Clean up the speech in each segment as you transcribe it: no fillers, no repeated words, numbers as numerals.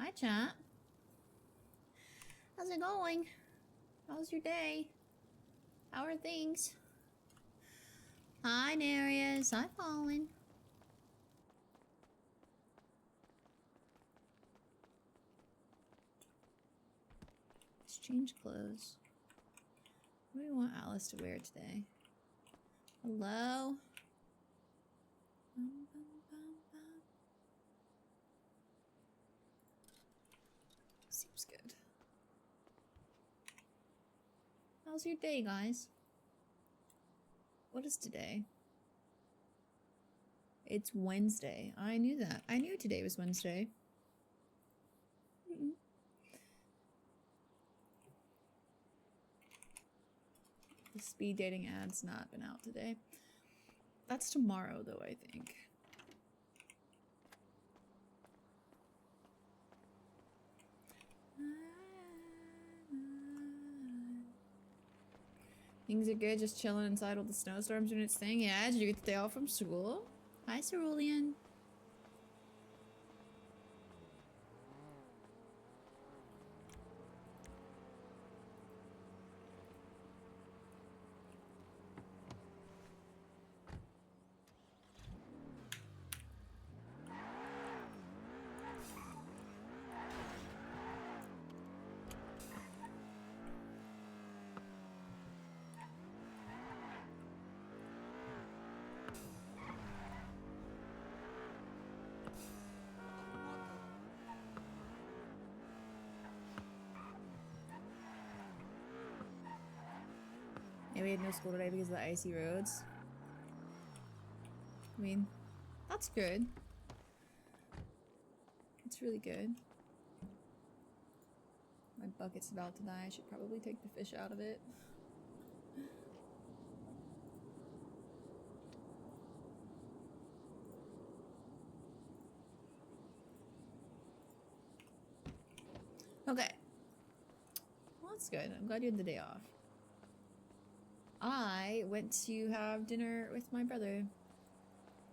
Hi, chat. How's it going? How's your day? How are things? Hi, Darius. Hi, Fallen. Let's change clothes. What do we want Alice to wear today? Hello? Seems good. How's your day, guys? What is today? It's Wednesday. I knew that. I knew today was Wednesday. The speed dating ad's not been out today. That's tomorrow, though, I think. Things are good, just chilling inside while the snowstorms doing its thing. Yeah, did you get the day off from school? Hi, Cerulean. Yeah, we had no school today because of the icy roads. I mean, that's good. It's really good. My bucket's about to die. I should probably take the fish out of it. Okay. Well, that's good. I'm glad you had the day off. I went to have dinner with my brother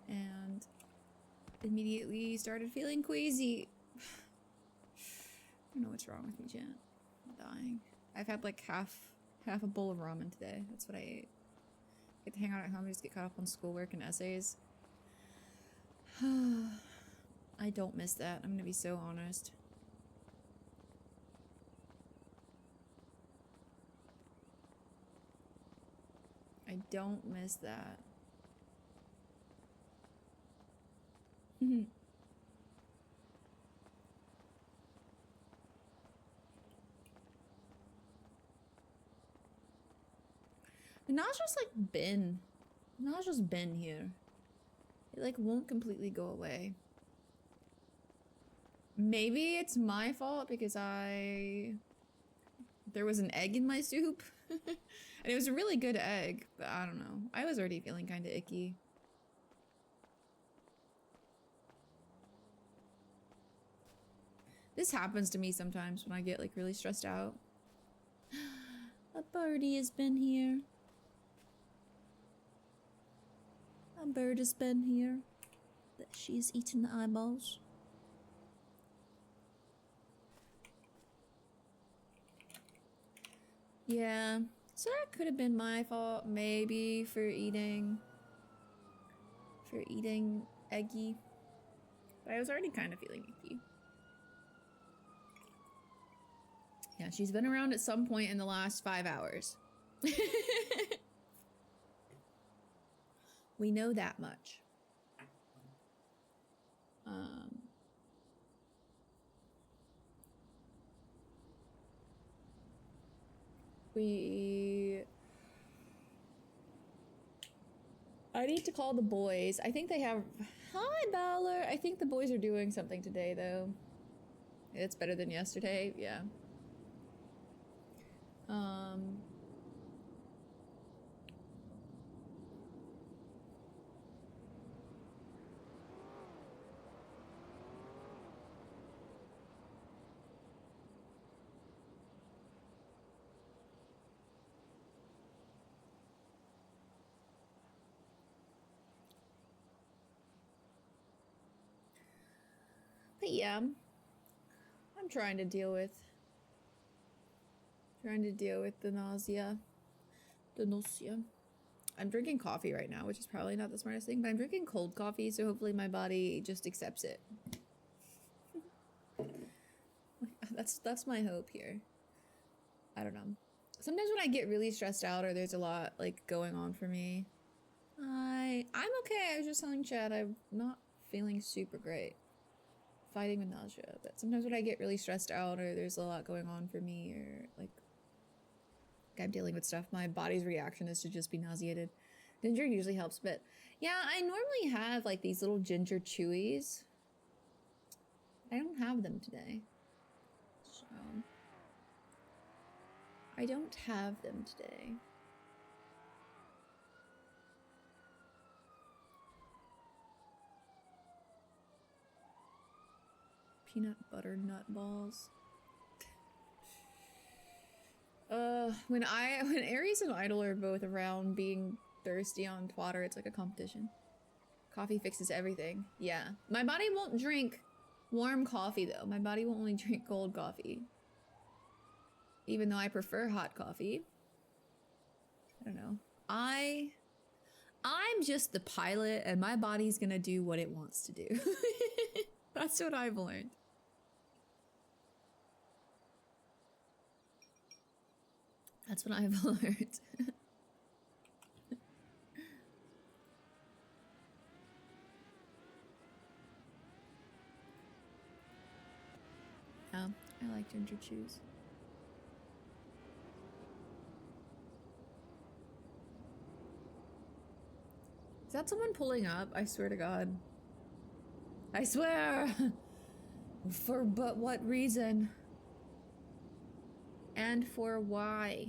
and immediately started feeling queasy. I don't know what's wrong with me, Jan. I'm dying. I've had like half a bowl of ramen today. That's what I ate. Get to hang out at home and just get caught up on schoolwork and essays. I don't miss that. I'm gonna be so honest. I don't miss that. The nausea's like been. The nausea's been here. It like won't completely go away. Maybe it's my fault because there was an egg in my soup. And it was a really good egg, but I don't know. I was already feeling kind of icky. This happens to me sometimes when I get like really stressed out. A birdie has been here. A bird has been here. She's eaten the eyeballs. Yeah, so that could have been my fault, maybe, for eating eggy. But I was already kind of feeling icky. Yeah, she's been around at some point in the last 5 hours. We know that much. I need to call the boys. I think they have... Hi, Balor! I think the boys are doing something today, though. It's better than yesterday, yeah. But yeah. I'm trying to deal with the nausea. The nausea. I'm drinking coffee right now, which is probably not the smartest thing, but I'm drinking cold coffee, so hopefully my body just accepts it. That's my hope here. I don't know. Sometimes when I get really stressed out or there's a lot like going on for me, I'm okay. I was just telling Chad I'm not feeling super great. Fighting with nausea, but sometimes when I get really stressed out or there's a lot going on for me or like I'm dealing with stuff, my body's reaction is to just be nauseated. Ginger usually helps, but yeah, I normally have like these little ginger chewies. I don't have them today. So I don't have them today. Peanut butter nut balls. When Aries and Idol are both around being thirsty on Twitter, it's like a competition. Coffee fixes everything. Yeah. My body won't drink warm coffee though. My body will only drink cold coffee. Even though I prefer hot coffee. I don't know. I'm just the pilot and my body's gonna do what it wants to do. That's what I've learned. That's what I've learned. Yeah, I like ginger chews. Is that someone pulling up? I swear to God. I swear! But what reason? And for why?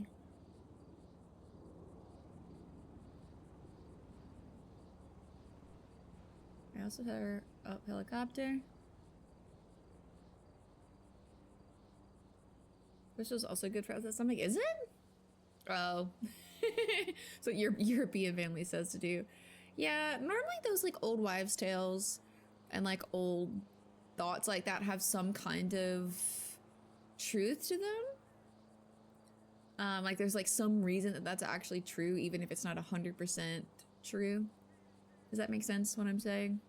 I also heard a helicopter. This was also good for the stomach, is it? Oh. So your European family says to do. Yeah, normally those like old wives' tales and like old thoughts like that have some kind of truth to them. Like there's like some reason that that's actually true, even if it's not 100% true. Does that make sense what I'm saying?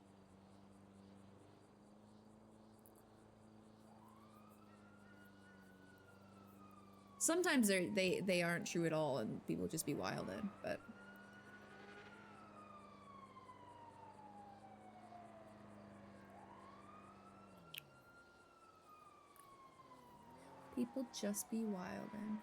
Sometimes they aren't true at all and people just be wilded, but people just be wildin'.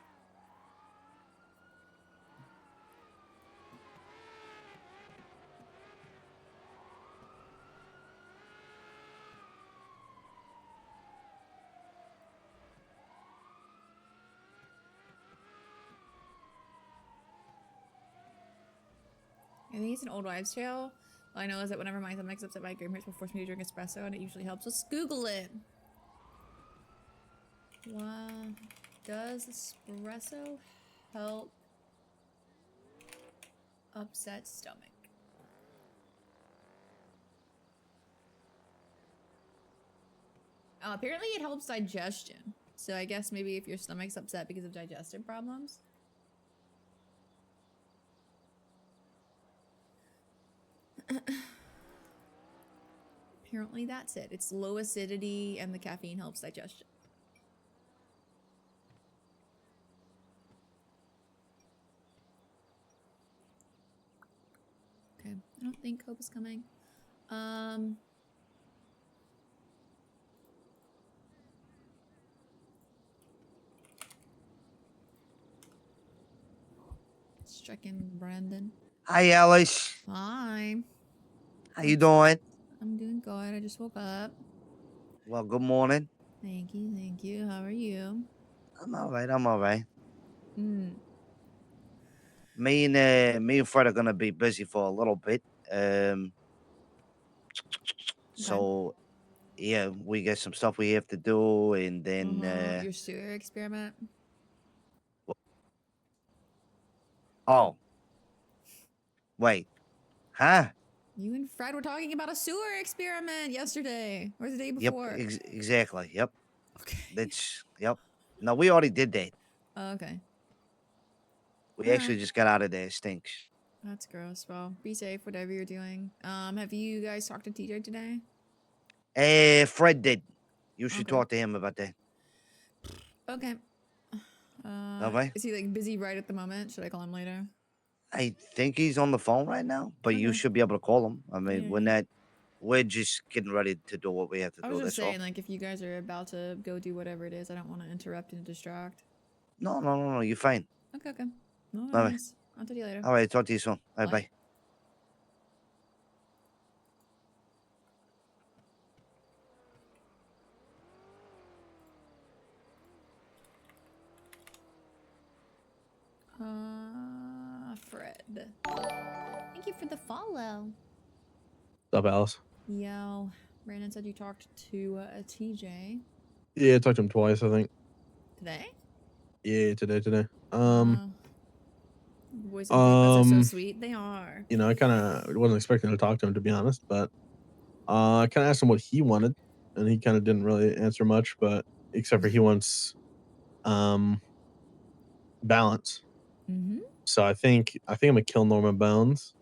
I think it's an old wives' tale. All I know is that whenever my stomach's upset, my grandparents will force me to drink espresso, and it usually helps. Let's Google it. Wow. Does espresso help upset stomach? Apparently it helps digestion. So I guess maybe if your stomach's upset because of digestive problems. Apparently that's it. It's low acidity and the caffeine helps digestion. Okay, I don't think Hope is coming. Let's check in Brandon. Hi, Alice. Hi. How you doing? I'm doing good. I just woke up. Well, good morning. Thank you, thank you. How are you? I'm all right. I'm all right. Hmm. Me and Fred are gonna be busy for a little bit. So yeah, we got some stuff we have to do, and then Your sewer experiment? oh, wait, huh? You and Fred were talking about a sewer experiment yesterday or the day Yep, before. exactly. Yep. Okay. That's yep. No, we already did that. Oh, okay. We All right. actually just got out of there. It stinks. That's gross. Well, be safe, whatever you're doing. Have you guys talked to TJ today? Fred did. You should Okay. talk to him about that. Okay. Okay. Is he like busy right at the moment? Should I call him later? I think he's on the phone right now, but you Okay. should be able to call him. I mean, Yeah. we're just getting ready to do what we have to I was do. just That's all. saying, like, if you guys are about to go do whatever it is, I don't want to interrupt and distract. No. You're fine. Okay, okay. No All right. worries. I'll talk to you later. All right. Talk to you soon. All right. Bye. Bye. Fred. Thank you for the follow. What's up, Alice? Yo, Brandon said you talked to a TJ Yeah, I talked to him twice, I think. today. Yeah, today. Boys and Grandpas are so sweet. They are. You know, I kind of wasn't expecting to talk to him, to be honest, but I kind of asked him what he wanted, and he kind of didn't really answer much, but except for he wants balance. Mm-hmm. So I think I'm gonna kill Norman Bones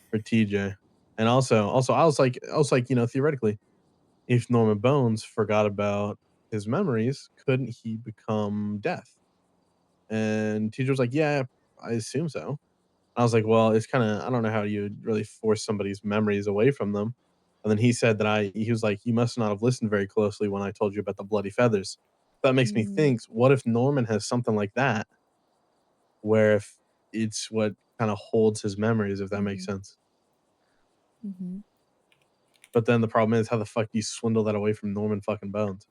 for TJ, and also I was like, you know, theoretically, if Norman Bones forgot about his memories, couldn't he become Death? And TJ was like, yeah, I assume so. I was like, well, it's kind of, I don't know how you would really force somebody's memories away from them. And then he said that he was like, you must not have listened very closely when I told you about the bloody feathers. That makes me think, what if Norman has something like that, where if it's what kind of holds his memories, if that makes sense. Mm-hmm. But then the problem is, how the fuck do you swindle that away from Norman fucking Bones?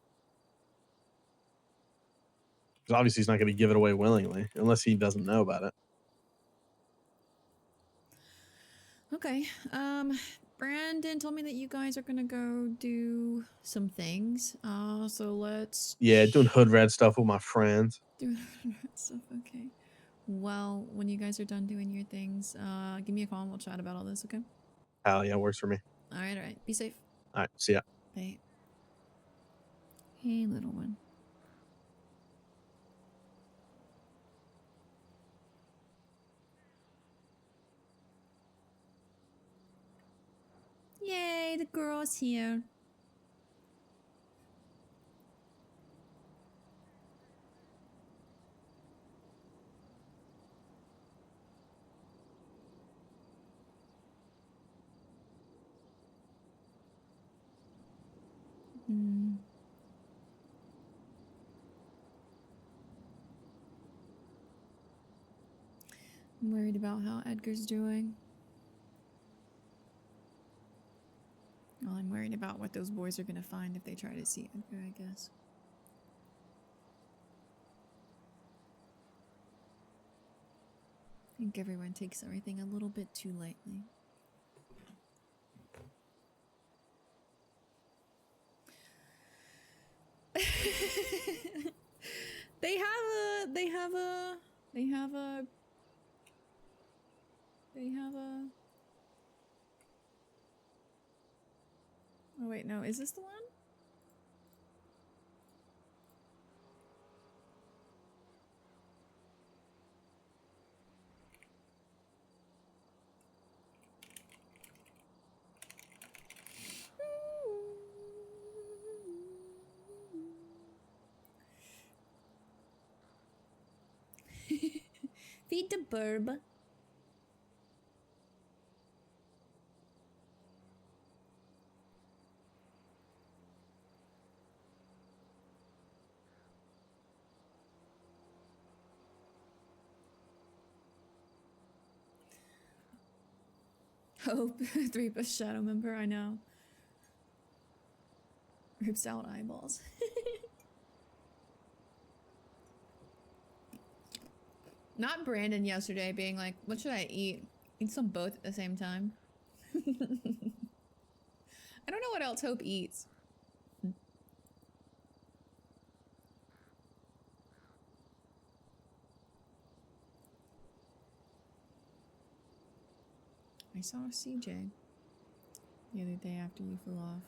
Because obviously he's not going to give it away willingly, unless he doesn't know about it. Okay. Brandon told me that you guys are gonna go do some things. So let's. Yeah, doing hood rat stuff with my friends. Do stuff. Okay. Well, when you guys are done doing your things, give me a call and we'll chat about all this. Okay. Hell yeah, works for me. All right. All right. Be safe. All right, see ya. Bye. Hey, little one. Yay, the girl's here. I'm worried about how Edgar's doing. Well, I'm worried about what those boys are gonna find if they try to see Edgar, I guess. I think everyone takes everything a little bit too lightly. They have a oh wait, no, is this the one? Feed the burb. Hope 3+ shadow member, I know. Rips out eyeballs. Not Brandon yesterday being like, what should I eat? Eat some both at the same time. I don't know what else Hope eats. I saw CJ the other day after you flew off.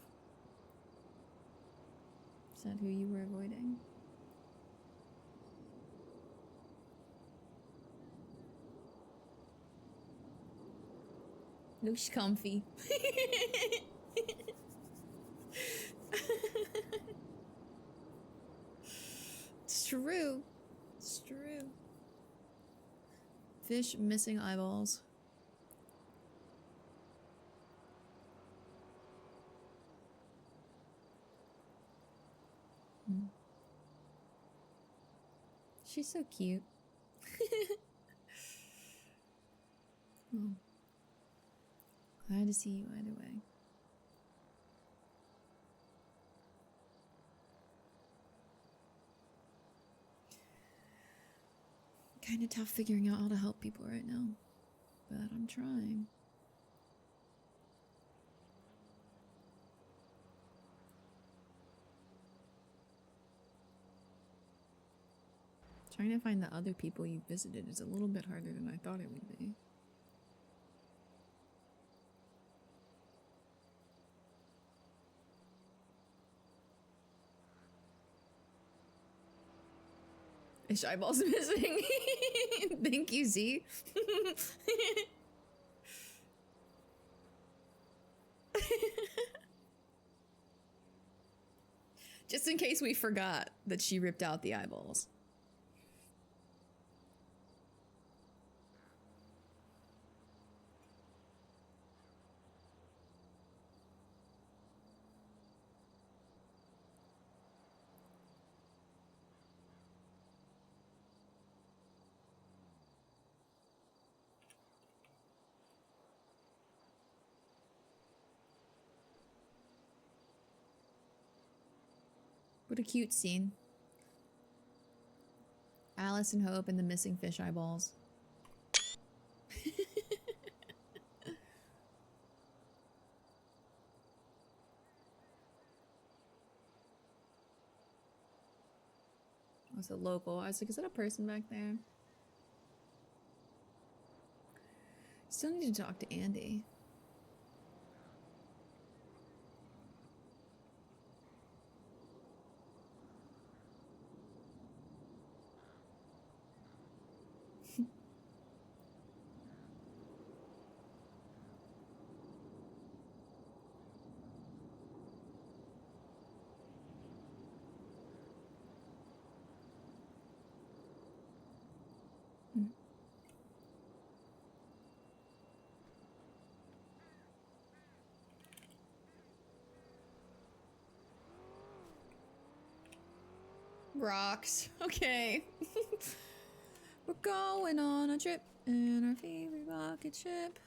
Is that who you were avoiding? Looks comfy. It's true. It's true. Fish missing eyeballs. Hmm. She's so cute. Oh. Glad to see you either way. Kind of tough figuring out how to help people right now, but I'm trying. Trying to find the other people you visited is a little bit harder than I thought it would be. Fish eyeballs missing. Thank you, Z. Just in case we forgot that she ripped out the eyeballs. What a cute scene. Alice and Hope and the missing fish eyeballs. Was it local? I was like, is that a person back there? Still need to talk to Andy. Rocks. Okay. We're going on a trip in our favorite rocket ship.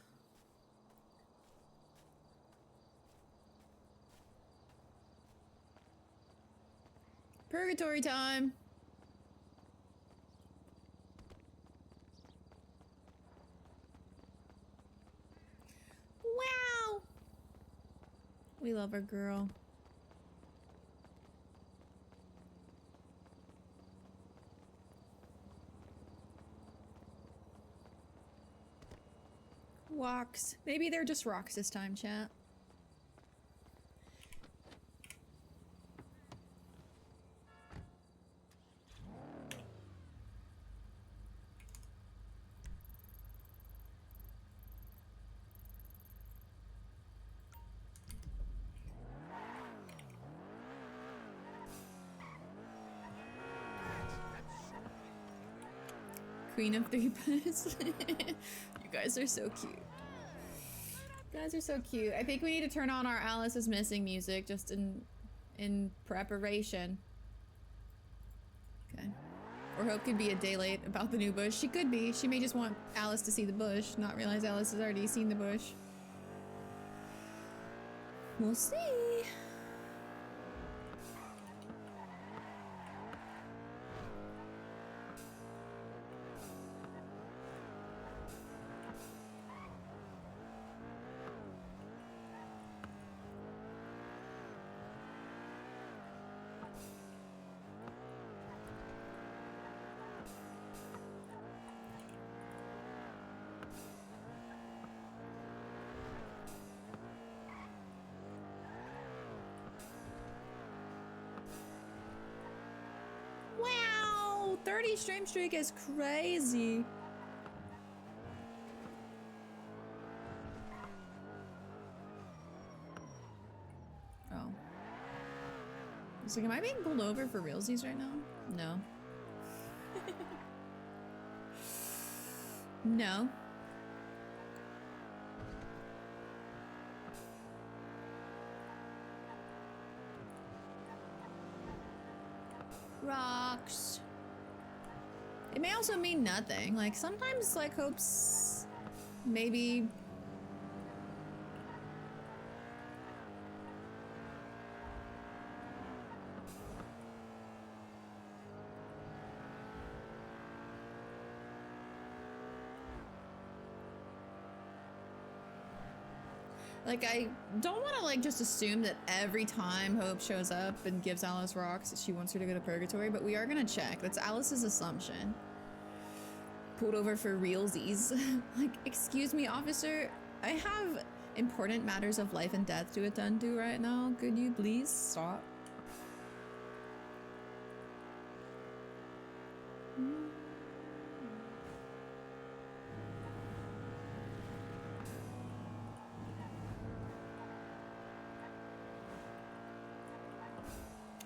Purgatory time. Wow. We love our girl. Rocks. Maybe they're just rocks this time, chat. Queen of three pets. You guys are so cute. You guys are so cute. I think we need to turn on our Alice is Missing music just in preparation. Okay. Or Hope could be a day late about the new bush. She could be. She may just want Alice to see the bush, not realize Alice has already seen the bush. We'll see. 30 stream streak is crazy. Oh. I was like, am I being pulled over for realsies right now? No. No. Rocks. It may also mean nothing. Like, sometimes, like, hopes maybe... Like, I don't want to, like, just assume that every time Hope shows up and gives Alice rocks, she wants her to go to purgatory, but we are gonna check. That's Alice's assumption. Pulled over for realsies. Like, excuse me, officer, I have important matters of life and death to attend to right now. Could you please stop?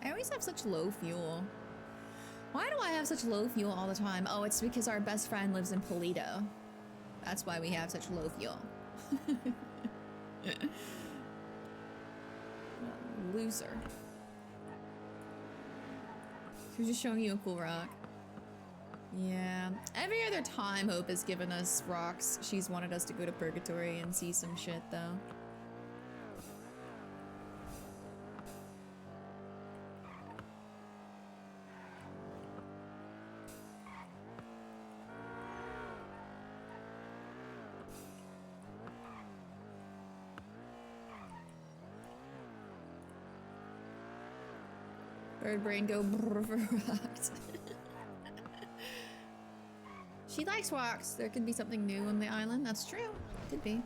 I always have such low fuel. Why do I have such low fuel all the time? Oh, it's because our best friend lives in Polito. That's why we have such low fuel. Loser. She's just showing you a cool rock. Yeah. Every other time Hope has given us rocks, she's wanted us to go to purgatory and see some shit, though. Bird brain go brrr for rocks. She likes rocks. There could be something new on the island. That's true. Could be.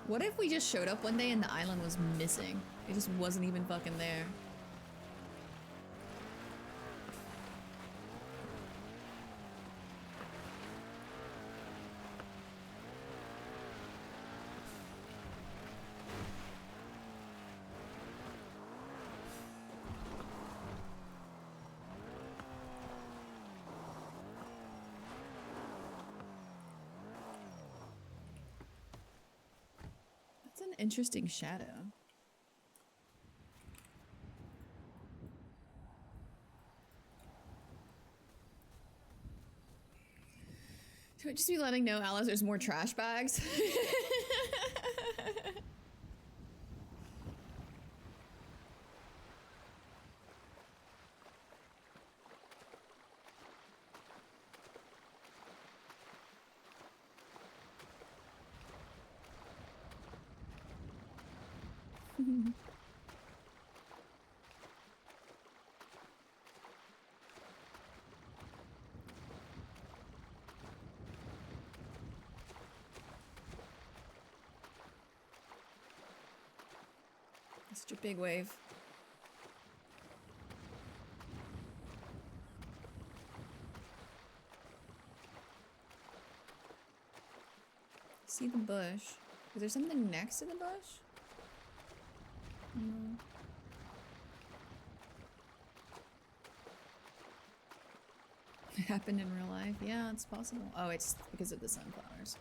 What if we just showed up one day and the island was missing? It just wasn't even fucking there. That's an interesting shadow. Should we just be letting know, Alice, there's more trash bags? Such a big wave. See the bush. Is there something next to the bush? No. It happened in real life? Yeah, it's possible. Oh, it's because of the sunflowers.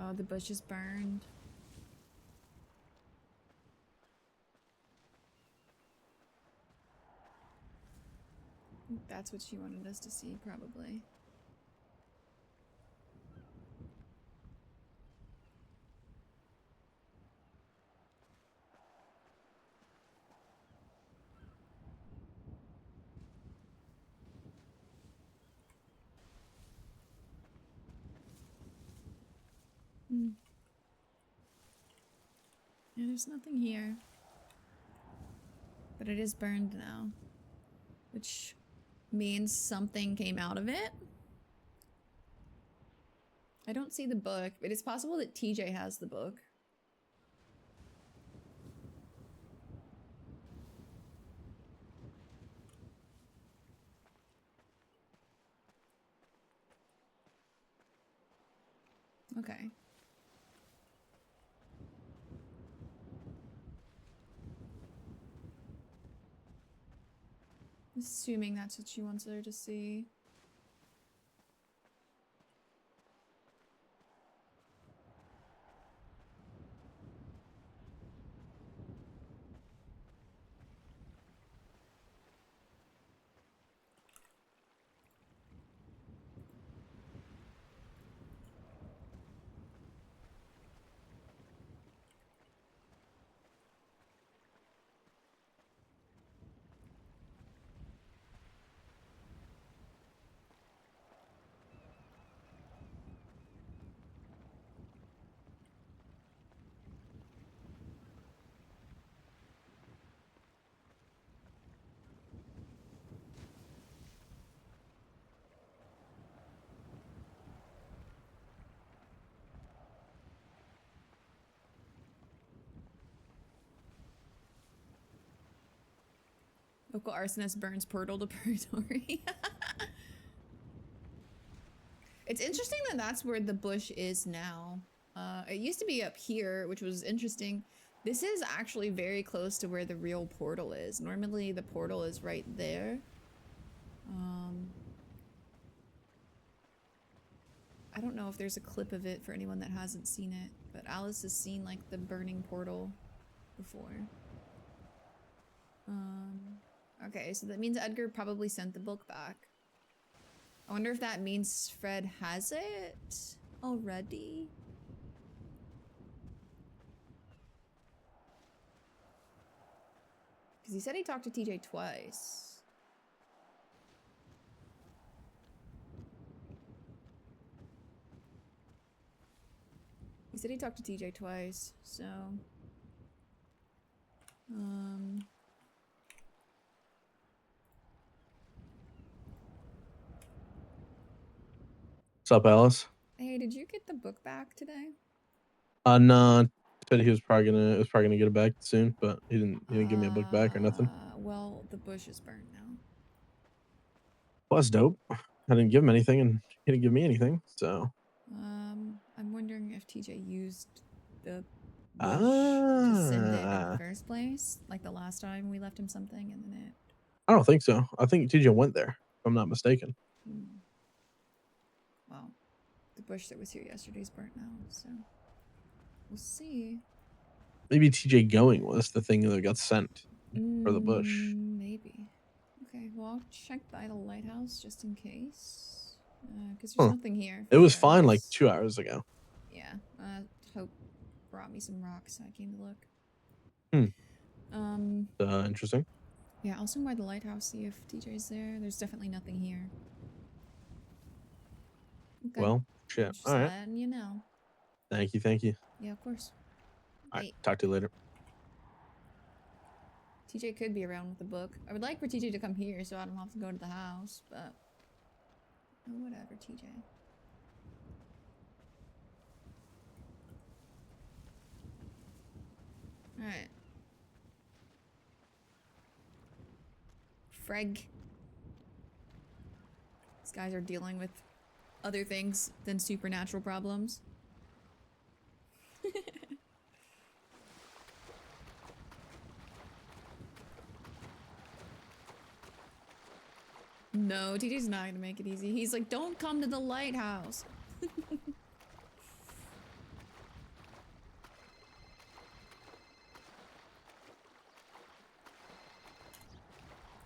Oh, the bush is burned. I think that's what she wanted us to see, probably. Yeah, there's nothing here. But it is burned now. Which means something came out of it. I don't see the book, but it's possible that TJ has the book. Okay. Assuming that's what she wants her to see. Local arsonist burns portal to purgatory. It's interesting that that's where the bush is now. It used to be up here, which was interesting. This is actually very close to where the real portal is. Normally the portal is right there. I don't know if there's a clip of it for anyone that hasn't seen it, but Alice has seen like the burning portal before. Okay, so that means Edgar probably sent the book back. I wonder if that means Fred has it already. Because he said he talked to TJ twice. He said he talked to TJ twice, so... What's up, Alice? Hey, did you get the book back today? No, said he was probably gonna get it back soon, but he didn't give me a book back or nothing. Well, the bush is burnt now. Well, that's dope. I didn't give him anything, and he didn't give me anything, so. I'm wondering if TJ used the bush to send it in the first place, like the last time we left him something, and then it. I don't think so. I think TJ went there, if I'm not mistaken. Well, the bush that was here yesterday is burnt now, so we'll see. Maybe TJ going was the thing that got sent for the bush. Maybe. Okay, well, I'll check by the lighthouse just in case. Because there's nothing here. It was fine like 2 hours ago. Yeah. Hope brought me some rocks, so I came to look. Interesting. Yeah, I'll swing by the lighthouse, see if TJ's there. There's definitely nothing here. Okay. Well, shit. Just all right. letting you know. Thank you. Yeah, of course. All right. Talk to you later. TJ could be around with the book. I would like for TJ to come here so I don't have to go to the house, but... Oh, whatever, TJ. Alright. Freg. These guys are dealing with other things than supernatural problems. No, TJ's not gonna make it easy. He's like, don't come to the lighthouse.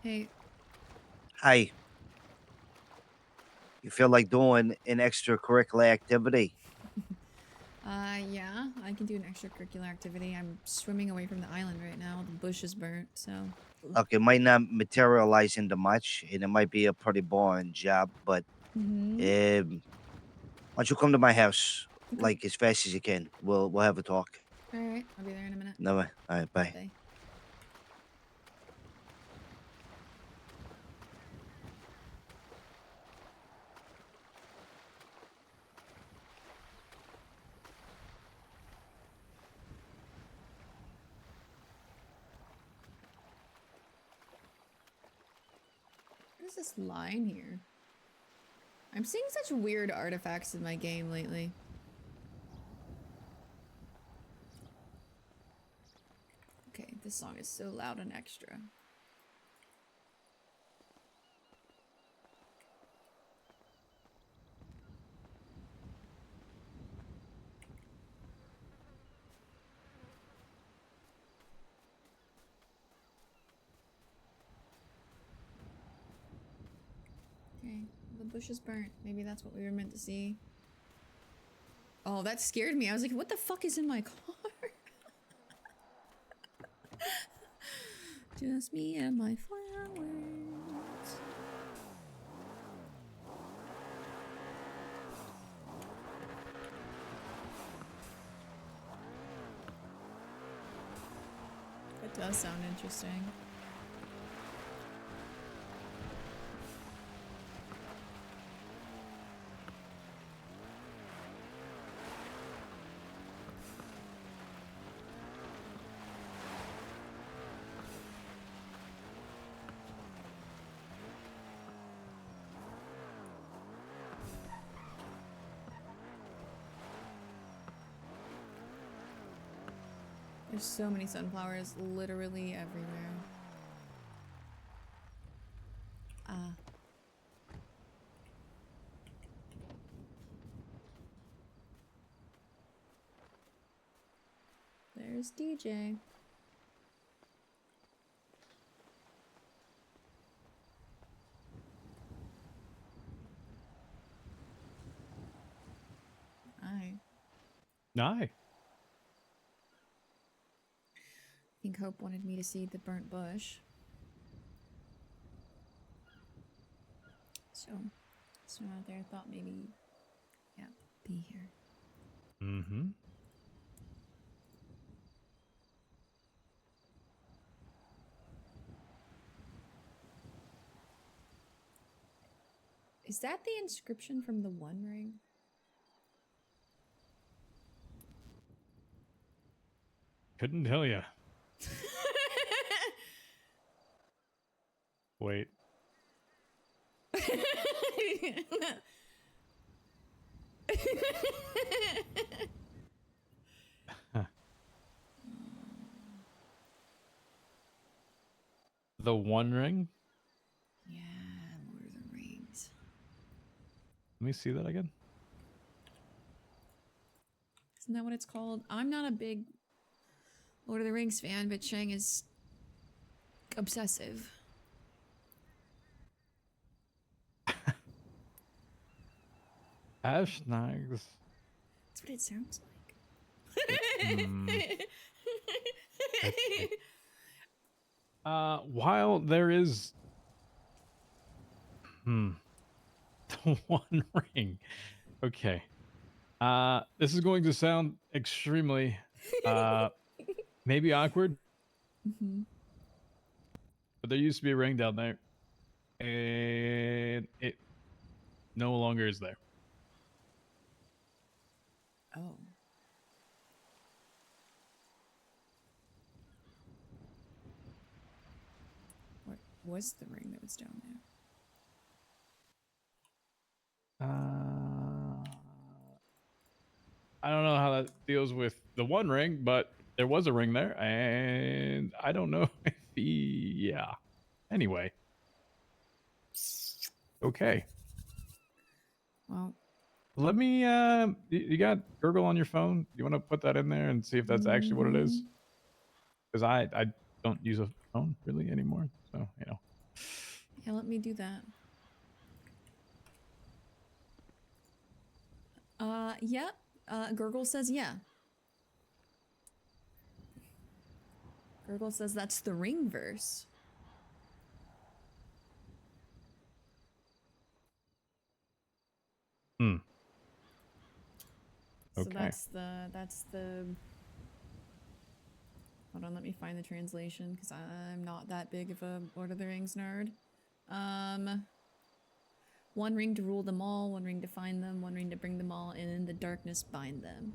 Hey. Hi. You feel like doing an extracurricular activity? Yeah, I can do an extracurricular activity. I'm swimming away from the island right now. The bush is burnt, so... Look, it might not materialize into much, and it might be a pretty boring job, but why don't you come to my house? like as fast as you can. We'll have a talk. All right, I'll be there in a minute. No, all right, bye. Bye. What is this line here? I'm seeing such weird artifacts in my game lately. Okay, this song is so loud and extra. Okay, the bush is burnt. Maybe that's what we were meant to see. Oh, that scared me. I was like, what the fuck is in my car? Just me and my flowers. That does sound interesting. There's so many sunflowers literally everywhere. Ah. There's DJ. Aye. Aye. I think Hope wanted me to see the burnt bush. So, swim out there, thought maybe, yeah, be here. Mm-hmm. Is that the inscription from the One Ring? Couldn't tell you. Wait. The One Ring? Yeah, Lord of the Rings. Let me see that again. Isn't that what it's called? I'm not a big Lord of the Rings fan, but Chang is obsessive. Ashnags. That's what it sounds like. Okay. While there is the One Ring. Okay. This is going to sound extremely maybe awkward. Mm-hmm. But there used to be a ring down there. And it no longer is there. Oh. What was the ring that was down there? I don't know how that deals with the One Ring, but there was a ring there, and I don't know if yeah. Anyway. Okay. Well, Let me you got Gurgle on your phone? You want to put that in there and see if that's actually what it is? Because I don't use a phone really anymore, so you know. yeah, let me do that. Yeah. Gurgle says yeah. Gurgle says that's the ring verse. So Okay. that's the. Hold on, let me find the translation because I'm not that big of a Lord of the Rings nerd. One ring to rule them all, one ring to find them, one ring to bring them all, and in the darkness bind them.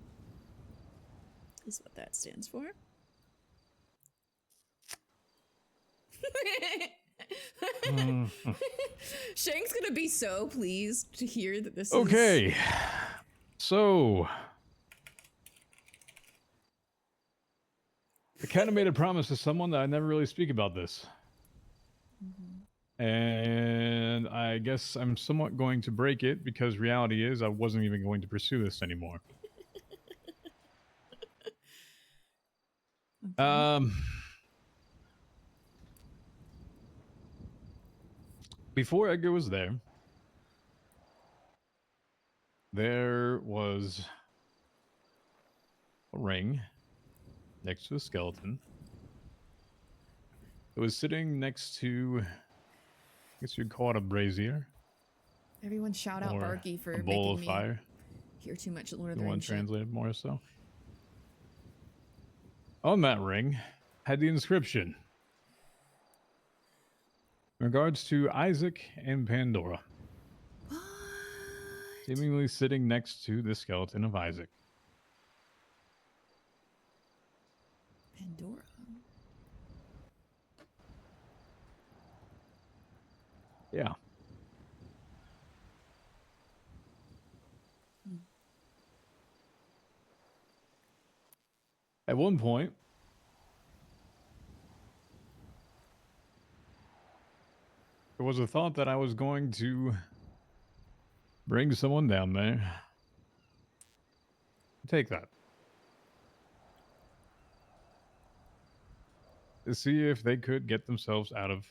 Is what that stands for. Mhm. Shank's gonna be so pleased to hear that this is... Okay. So, I kind of made a promise to someone that I never really speak about this. And I guess I'm somewhat going to break it because reality is I wasn't even going to pursue this anymore. Okay. Before Edgar was there was a ring next to a skeleton. It was sitting next to, I guess you'd call it a brazier Everyone shout out or Barky a for bowl making of me fire. hear too much Lord of The the one Rings shit. translated more so. On that ring had the inscription in regards to Isaac and Pandora, What? seemingly sitting next to the skeleton of Isaac. Pandora. Yeah. At one point, there was a thought that I was going to bring someone down there. Take that. To see if they could get themselves out of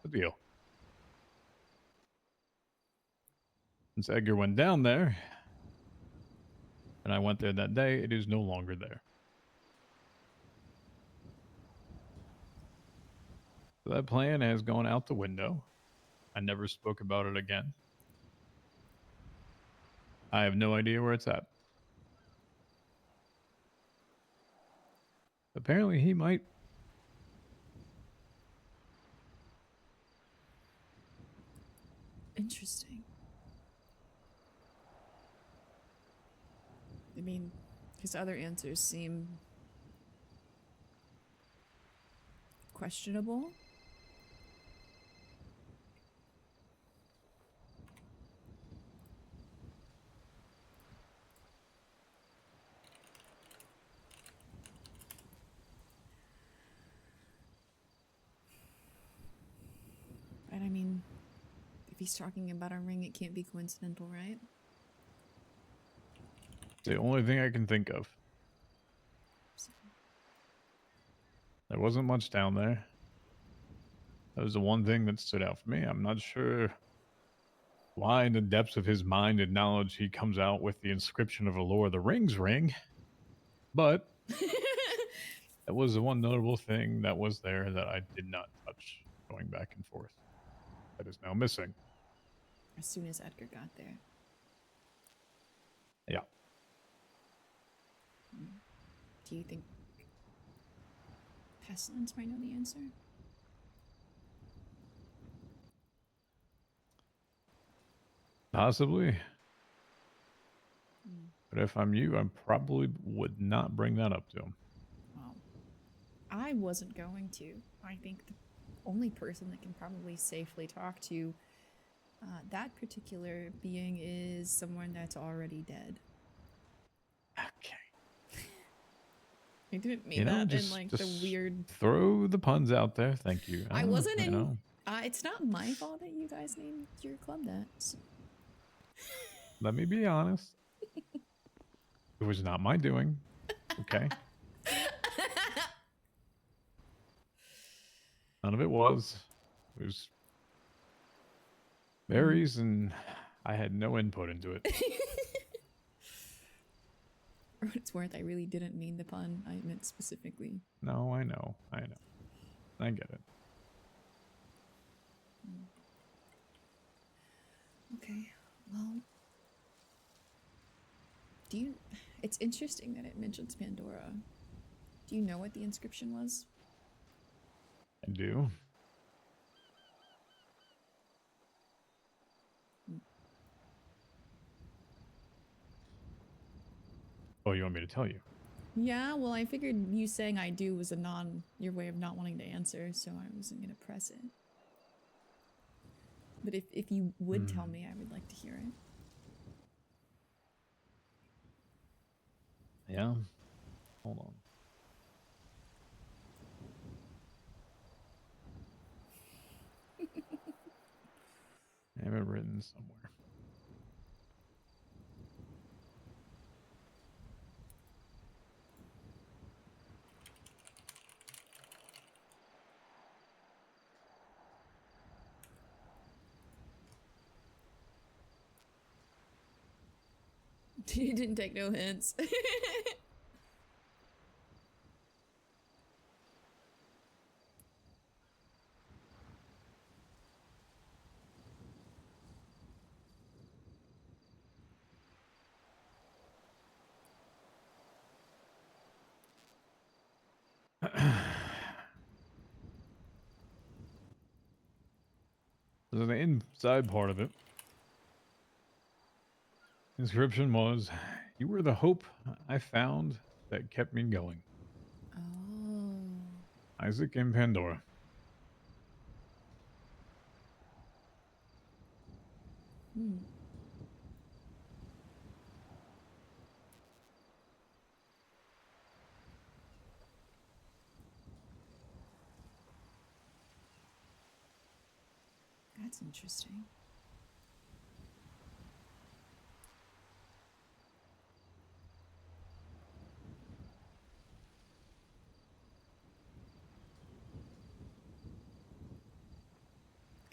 the deal. Since Edgar went down there, and I went there that day, it is no longer there. So that plan has gone out the window. I never spoke about it again. I have no idea where it's at. Apparently, he might. Interesting. I mean, his other answers seem questionable. But I mean, if he's talking about a ring, it can't be coincidental, right? It's the only thing I can think of. So, There wasn't much down there. That was the one thing that stood out for me. I'm not sure why, in the depths of his mind and knowledge, he comes out with the inscription of a Lord of the Rings ring. But that was the one notable thing that was there that I did not touch going back and forth. That is now missing. as soon as Edgar got there. Yeah. Do you think Pestilence might know the answer? Possibly. But if I'm you, I probably would not bring that up to him. Well, I wasn't going to. I think the only person that can probably safely talk to that particular being is someone that's already dead. Okay. I didn't mean that in like the weird... Throw the puns out there. Thank you. I wasn't in... know. it's not my fault that you guys named your club that. So. Let me be honest. It was not my doing. Okay. None of it was. It was berries, and I had no input into it. For what it's worth, I really didn't mean the pun. I meant specifically. No, I know. I get it. Okay, well... Do you... It's interesting that it mentions Pandora. Do you know what the inscription was? I do. Oh, you want me to tell you? Yeah, well, I figured you saying I do was your way of not wanting to answer, so I wasn't gonna press it. But if you would tell me, I would like to hear it. Yeah. Hold on. I have it written somewhere. You didn't take no hints. There's an inside part of it. Inscription was, "You were the hope I found that kept me going." Oh. Isaac and Pandora. Hmm. That's interesting.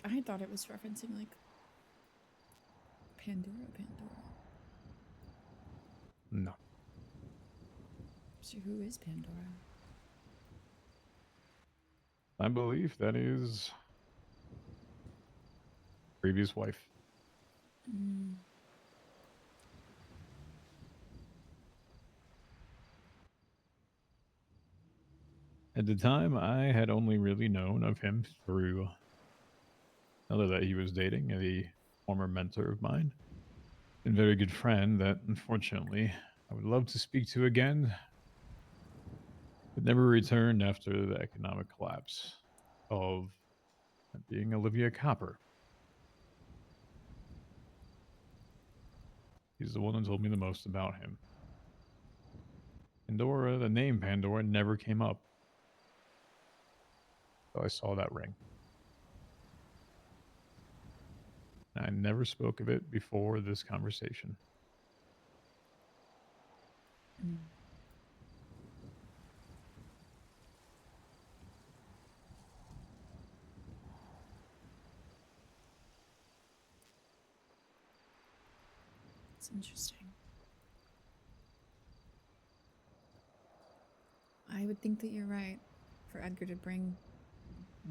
I thought it was referencing like Pandora. No. So who is Pandora? I believe that is previous wife. Mm. At the time, I had only really known of him through another that he was dating, a former mentor of mine, and very good friend that unfortunately I would love to speak to again, but never returned after the economic collapse of that being Olivia Copper. He's the one who told me the most about him. Pandora, the name Pandora never came up. So I saw that ring. I never spoke of it before this conversation. Mm. It's interesting. I would think that you're right for Edgar to bring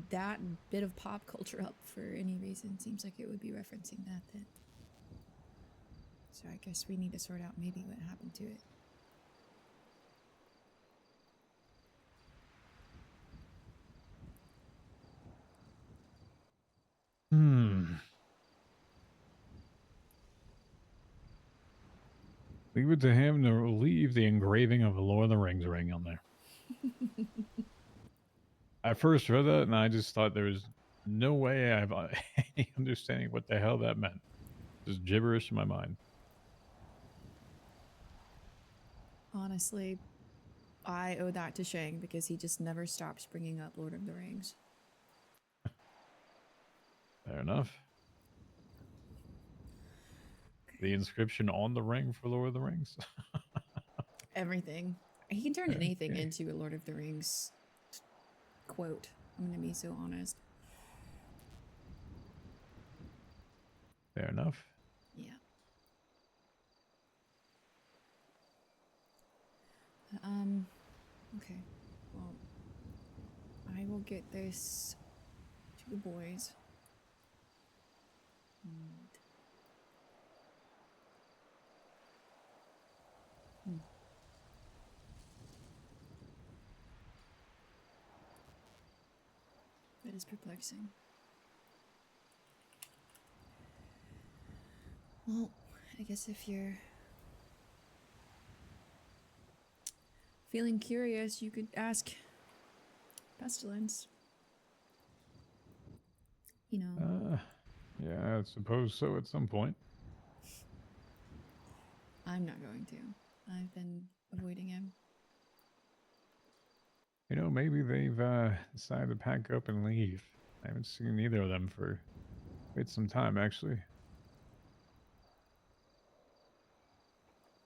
that bit of pop culture up for any reason. Seems like it would be referencing that then. So I guess we need to sort out maybe what happened to it. Leave it to him to leave the engraving of a Lord of the Rings ring on there. I first read that and I just thought there was no way I have any understanding what the hell that meant. Just gibberish in my mind. Honestly, I owe that to Shang because he just never stops bringing up Lord of the Rings. Fair enough. The inscription on the ring for Lord of the Rings. Everything. He can turn anything Okay. into a Lord of the Rings quote. I'm gonna be so honest. Fair enough. Yeah. Okay. Well, I will get this to the boys. And That is perplexing. Well, I guess if you're feeling curious, you could ask Pestilence. You know, Yeah, I suppose so at some point. I'm not going to. I've been avoiding him. You know, maybe they've decided to pack up and leave. I haven't seen either of them for quite some time, actually.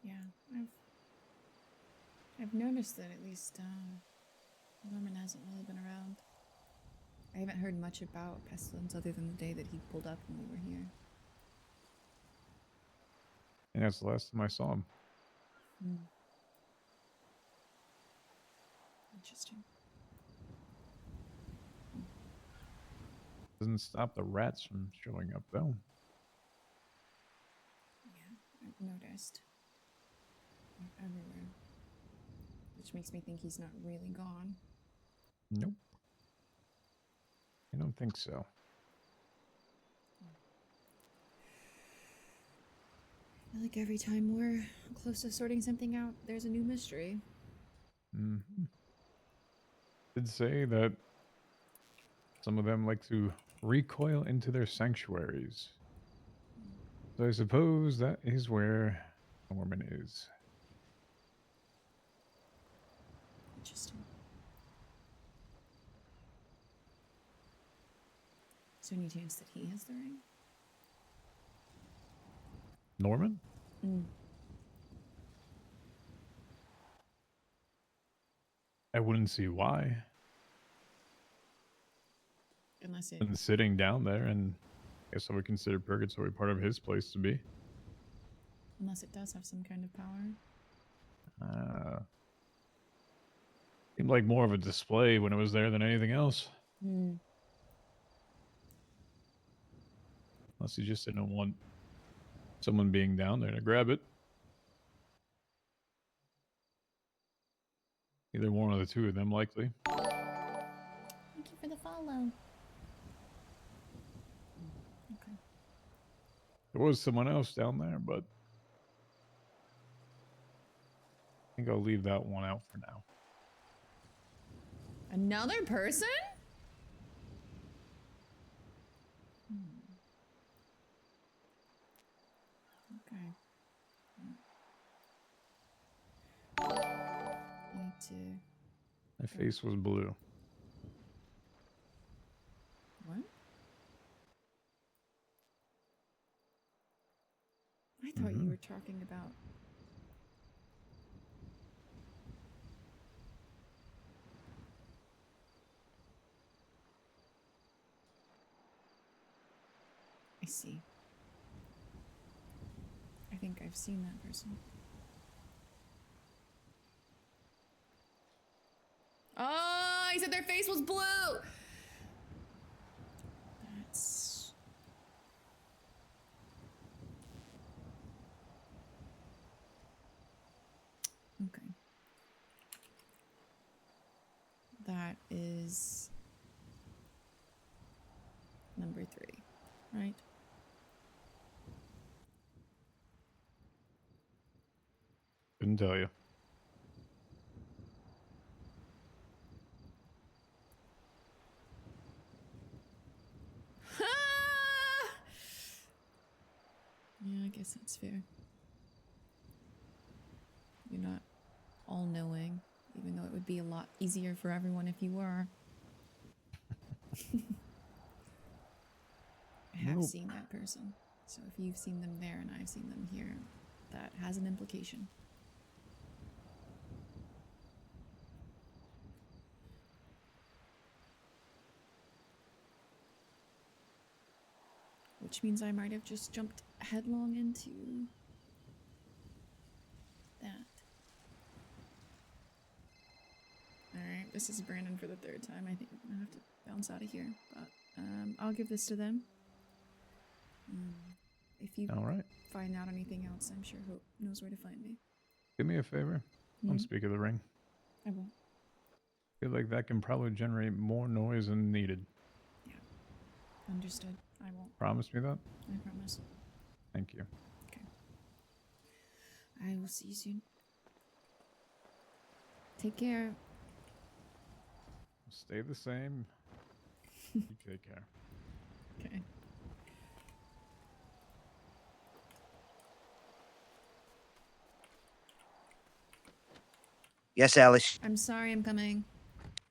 Yeah, I've noticed that at least Norman hasn't really been around. I haven't heard much about Pestilence other than the day that he pulled up when we were here. And that's the last time I saw him. Hmm. Interesting. Doesn't stop the rats from showing up, though. Yeah, I've noticed. They're everywhere. Which makes me think he's not really gone. Nope. I don't think so. I feel like every time we're close to sorting something out, there's a new mystery. Mm-hmm. Did say that some of them like to recoil into their sanctuaries. So I suppose that is where Norman is. Interesting. Is there any chance that he has the ring? Norman? I wouldn't see why. Unless it... And sitting down there, and I guess I would consider Purgatory part of his place to be. Unless it does have some kind of power. Seemed like more of a display when it was there than anything else. Unless you just didn't want someone being down there to grab it. Either one of the two of them, likely. Thank you for the follow. Okay. There was someone else down there, but I think I'll leave that one out for now. Another person? Okay. I need to... My face was blue. What? I thought you were talking about... I see. I think I've seen that person. Oh, he said their face was blue! That's... Okay. That is... number 3, right? Couldn't tell you. Yeah, I guess that's fair. You're not all-knowing, even though it would be a lot easier for everyone if you were. I have seen that person. So if you've seen them there and I've seen them here, that has an implication. Which means I might have just jumped headlong into that. Alright, this is Brandon for the 3rd time. I think I'm gonna have to bounce out of here. But I'll give this to them. If you find out anything else, I'm sure Hope knows where to find me. Do me a favor. Don't speak of the ring. I won't. I feel like that can probably generate more noise than needed. Understood. I won't. Promise me that? I promise. Thank you. I will see you soon. Take care. Stay the same. You take care. Okay. Yes, Alice. I'm sorry I'm coming.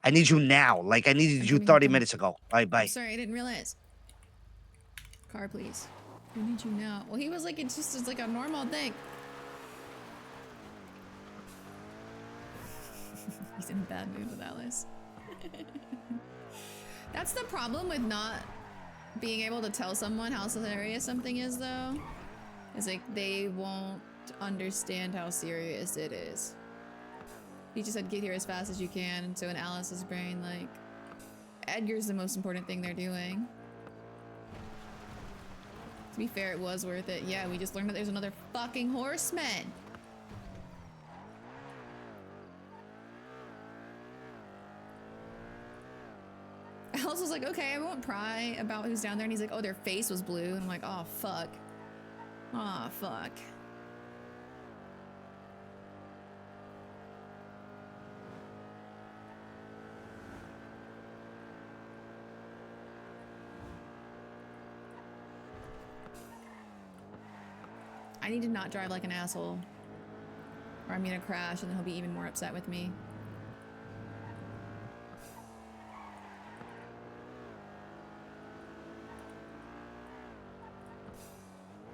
I need you now. Like, I needed I'm you coming, 30 I'm minutes ago. All right, I'm bye. sorry, I didn't realize. Car, please. I need you now. Well, he was like, it's like a normal thing. He's in a bad mood with Alice. That's the problem with not being able to tell someone how hilarious something is, though. Is like, they won't understand how serious it is. You just said get here as fast as you can, and so in Alice's brain, like, Edgar's the most important thing they're doing. To be fair, it was worth it. Yeah, we just learned that there's another fucking horseman. Alice was like, okay, I won't pry about who's down there, and he's like, oh, their face was blue, and I'm like, oh, fuck. Oh, fuck. I need to not drive like an asshole, or I'm gonna crash and then he'll be even more upset with me.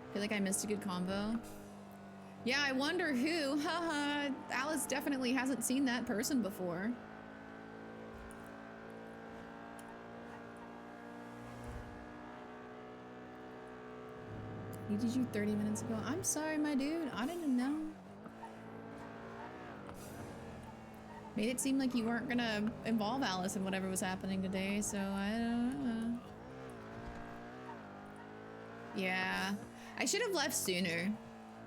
I feel like I missed a good convo. Yeah, I wonder who. Haha, Alice definitely hasn't seen that person before. Needed you 30 minutes ago. I'm sorry, my dude. I didn't know. Made it seem like you weren't gonna involve Alice in whatever was happening today, so I don't know. Yeah. I should have left sooner.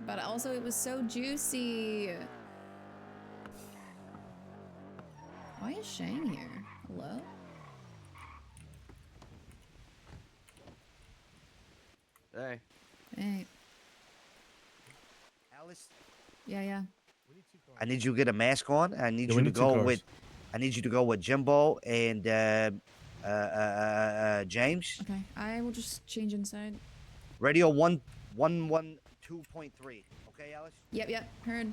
But also, it was so juicy. Why is Shang here? Hello? Hey. Hey. Alice, Yeah. I need you to get a mask on. I need Yeah, you we to need two go cars. with. I need you to go with Jimbo and James. Okay, I will just change inside. Radio 112.3. Okay, Alice. Yep, heard.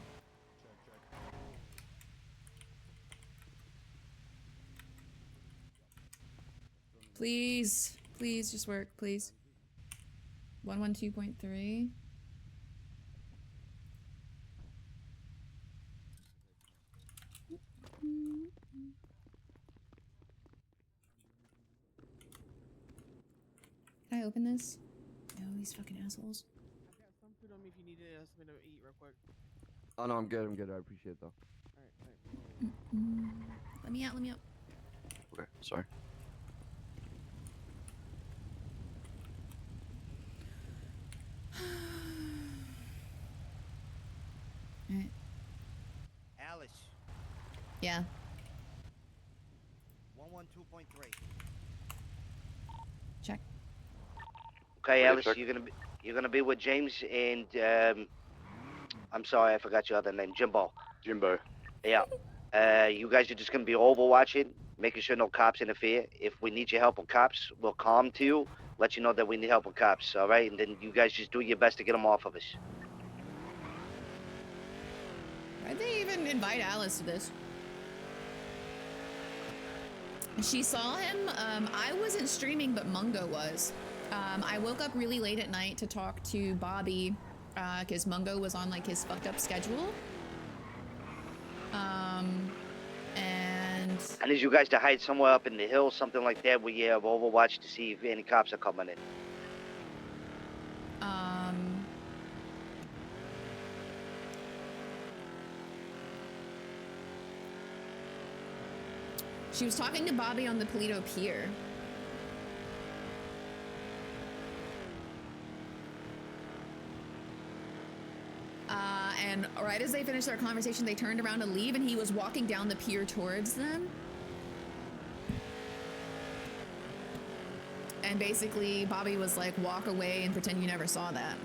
Please, just work, please. 112.3. Can I open this? No, these fucking assholes. I got some food on me if you need something to eat real quick. Oh no, I'm good. I appreciate it though. Alright. Let me out. Okay, sorry. Alright. Alice. Yeah. 112.3. Check. Okay, Wait, Alice, check. you're gonna be with James and I'm sorry, I forgot your other name, Jimbo. Jimbo. Yeah. You guys are just gonna be overwatching, making sure no cops interfere. If we need your help with cops, we'll come to you, let you know that we need help with cops, all right? And then you guys just do your best to get them off of us. Why'd they even invite Alice to this? She saw him. I wasn't streaming, but Mungo was. I woke up really late at night to talk to Bobby, because Mungo was on like his fucked up schedule. And I need you guys to hide somewhere up in the hills, something like that, where you have Overwatch to see if any cops are coming in. She was talking to Bobby on the Polito Pier. And right as they finished their conversation, they turned around to leave, and he was walking down the pier towards them. And basically, Bobby was like, walk away and pretend you never saw that.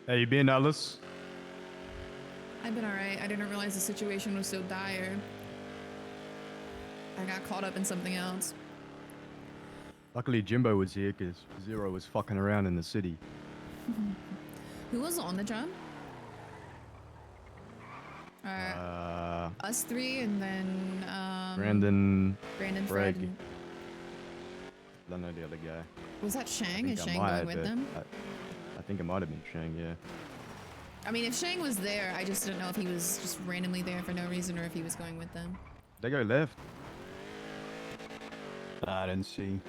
How you been, Alice? I've been alright. I didn't realize the situation was so dire. I got caught up in something else. Luckily, Jimbo was here because Zero was fucking around in the city. Who was on the job? Us three, and then Brandon, Fred. Greg. And, I don't know the other guy. was that Shang? Is I Shang might, going with but them? I think it might have been Shang, yeah. I mean, if Shang was there, I just didn't know if he was just randomly there for no reason or if he was going with them. They go left. I didn't see.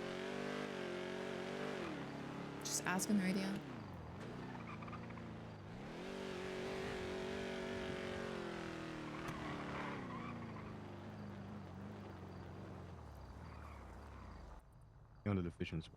Just ask on the radio. Going to the fishing spot.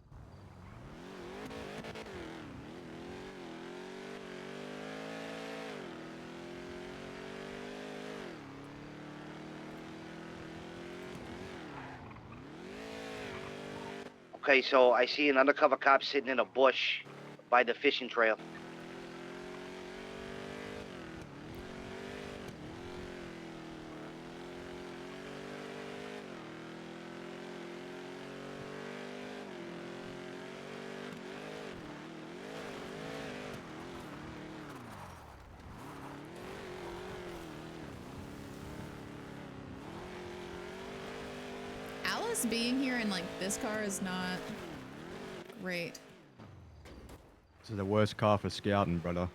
Okay, so I see an undercover cop sitting in a bush by the fishing trail. Alice being here in like this car is not great. This is the worst car for scouting, brother.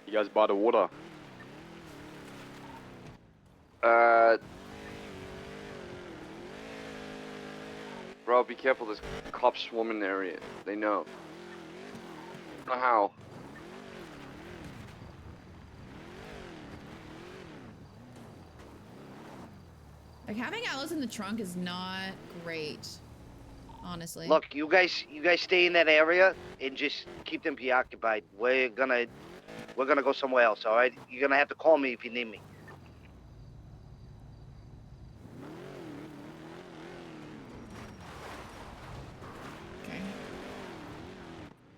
You guys by the water? Bro, be careful. There's cops swarming the area. They know. I don't know how. Like having Alice in the trunk is not great, honestly. Look, you guys stay in that area and just keep them preoccupied. We're gonna go somewhere else, all right? You're gonna have to call me if you need me. Okay.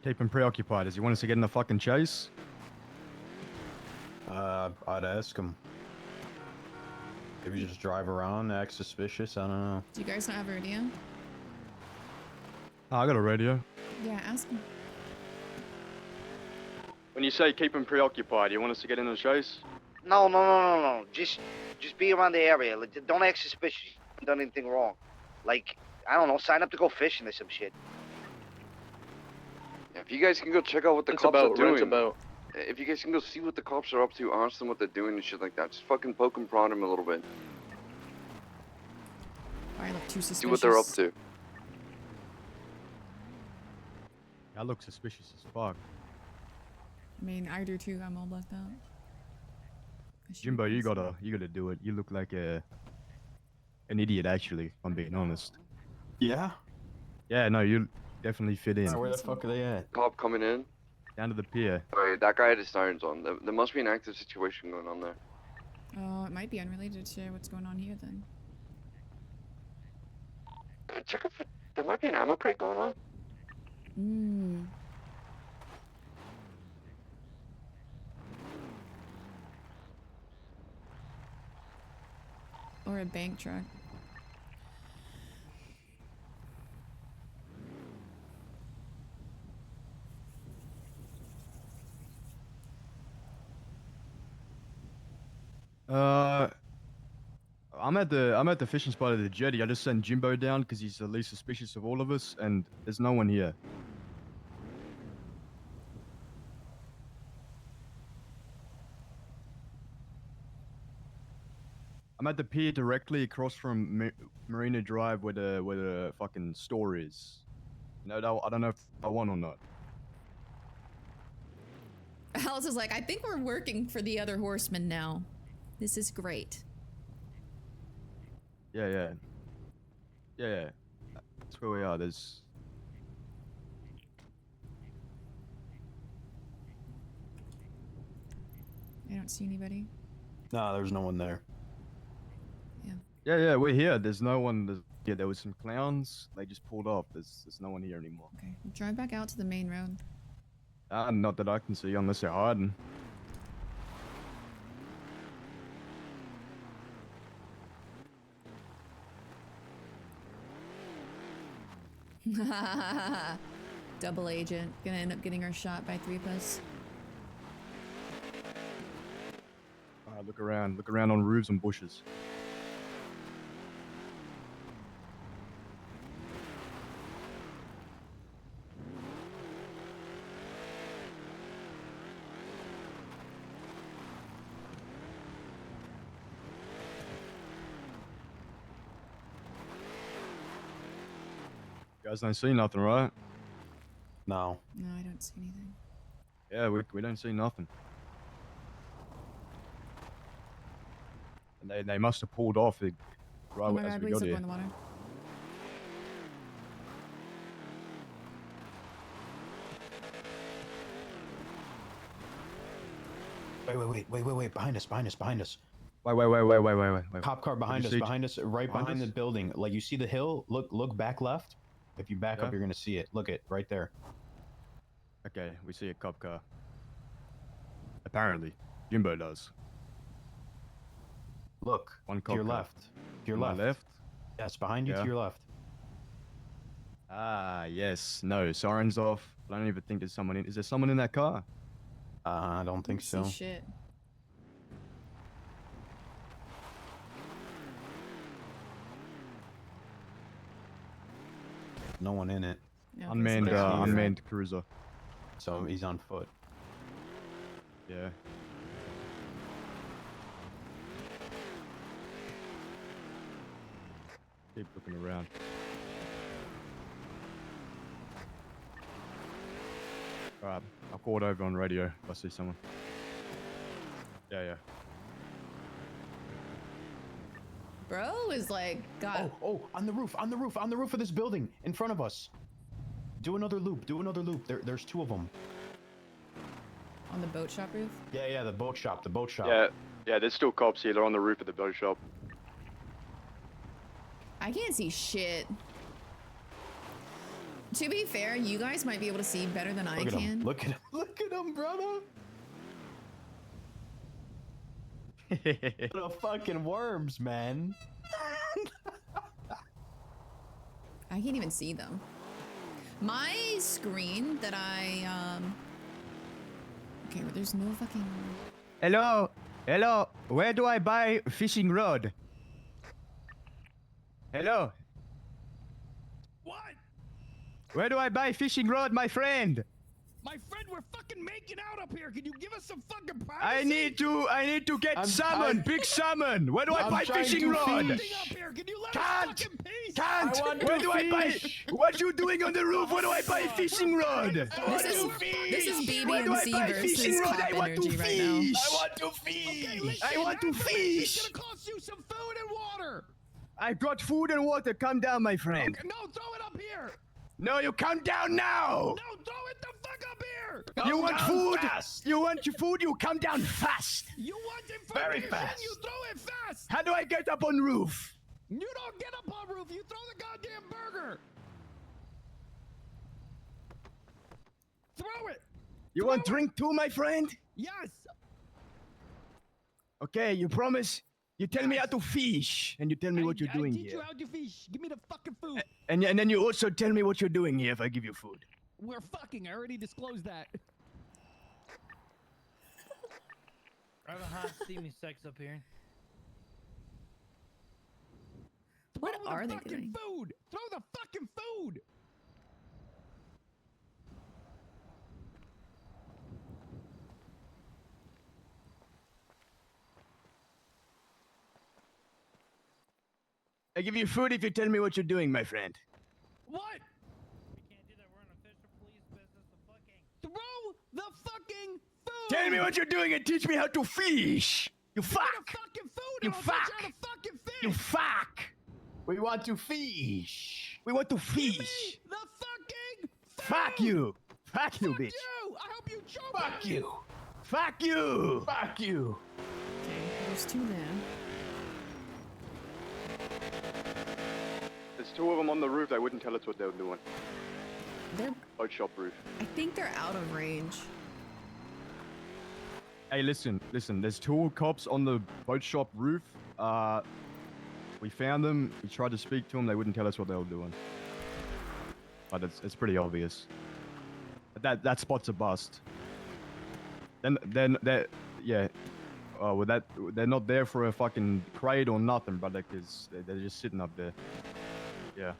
Keep him preoccupied. Does he want us to get in a fucking chase? I'd ask him. Maybe just drive around, act suspicious. I don't know. Do you guys not have a radio? Oh, I got a radio. Yeah, ask him. When you say keep him preoccupied, you want us to get in the chase? No. Just be around the area. Like, don't act suspicious. You haven't done anything wrong. Like, I don't know, sign up to go fishing or some shit. Yeah, if you guys can go check out what the Rent cops a are boat, doing. rent a boat. If you guys can go see what the cops are up to, ask them what they're doing and shit like that. Just fucking poke and prod them a little bit. I look too suspicious. See what they're up to. I look suspicious as fuck. I mean, I do too. I'm all blacked out. I should Jimbo, be you honest. gotta do it. You look like an idiot, actually. If I'm being honest. Yeah? Yeah, no, you definitely fit in. Where the fuck are they at? Cop coming in. Down to the pier. Wait, that guy had his sirens on. There must be an active situation going on there. Oh, it might be unrelated to what's going on here then. Check if there might be an ammo crate going on. Hmm. Or a bank truck. I'm at the fishing spot of the jetty. I just sent Jimbo down because he's the least suspicious of all of us, and there's no one here. I'm at the pier directly across from Marina Drive where the fucking store is. No, I don't know if I won or not. Alice is like, I think we're working for the other horsemen now. This is great. Yeah. Yeah, that's where we are. There's. I don't see anybody. No, there's no one there. Yeah, we're here. There's no one. Yeah, there was some clowns. They just pulled off. There's no one here anymore. Okay, we'll drive back out to the main road. Not that I can see, unless they're hiding. Double agent. Gonna end up getting her shot by 3+. Look around. Look around on roofs and bushes. You guys don't see nothing, right? No. No, I don't see anything. Yeah, we don't see nothing. And they must have pulled off right Oh my as god, we please got don't go here. in the water. Wait. Behind us. Wait. Cop car behind us, right behind the building. Like, you see the hill? Look back left. If you back up, you're gonna see it. Look it, right there. Okay, we see a cop car. Apparently, Jimbo does. Look, One to cop your car. left. To your My left. left? Yes, behind you to Yeah. your left. Ah, yes. No, sirens off. I don't even think there's someone in. Is there someone in that car? I don't think so. See shit. No one in it. No, Unmanned, it's not. unmanned cruiser. So he's on foot. Yeah. Keep looking around. Alright, I'll call it over on radio if I see someone. Yeah. Bro is like, God. Oh, on the roof of this building, in front of us. Do another loop. There's two of them. On the boat shop roof? Yeah, the boat shop. Yeah, there's still cops here. They're on the roof of the boat shop. I can't see shit. To be fair, you guys might be able to see better than I can. Look at him, brother. The fucking worms, man. I can't even see them. My screen that I, okay, well, there's no fucking... Hello, where do I buy fishing rod? Hello? What? Where do I buy fishing rod, my friend? My friend, we're fucking making out up here. Can you give us some fucking privacy? I need to get salmon, big salmon. Where do I I'm buy trying fishing to rod? feed. Up here. Can you let Can't. us fucking peace? Can't. I want Where to do I buy? fish. What you doing on the roof? Where do I buy fishing rod? This is Where do I BB&C buy versus fishing rod? Cap I want to Energy right now. fish. Okay, I want to fish. I want to It's fish. gonna cost you some food and water. I got food and water. Calm down, my friend. Okay, no, throw it up here. No, you calm down now. No, throw it the fuck up here. You want food? You want your food? You come down fast. You want Very information? fast. You throw it fast. How do I get up on roof? You don't get up on roof. You throw the goddamn burger. Throw it. You want drink too, my friend? Yes. Okay, you promise. You tell me how to fish, and you tell me what you're doing I teach here. you how to fish. Give me the fucking food. And then you also tell me what you're doing here if I give you food. We're fucking. I already disclosed that. I have a hot, steamy sex up here. What Throw are the they fucking doing? food. Throw the fucking food. I give you food if you tell me what you're doing, my friend. What? We can't do that. We're an official police business. The fucking. Throw the fucking food. Tell me what you're doing and teach me how to fish. You Throw fuck. the fucking food. You and I'll teach fuck. you how to fucking fish. You fuck. We want to fish. We want to Give me fish. the fucking Fuck food! you. Fuck you, Fuck bitch. you! I hope you choke Fuck on it. you. Fuck you. Fuck you. Okay, there's 2 there. There's 2 of them on the roof. They wouldn't tell us what they were doing. They're, Boat shop roof. I think they're out of range. Hey, listen. There's 2 cops on the boat shop roof. We found them. We tried to speak to them. They wouldn't tell us what they were doing. But it's pretty obvious. That spot's a bust. Then yeah. Well, they're not there for a fucking crate or nothing, brother, because they're just sitting up there. Yeah.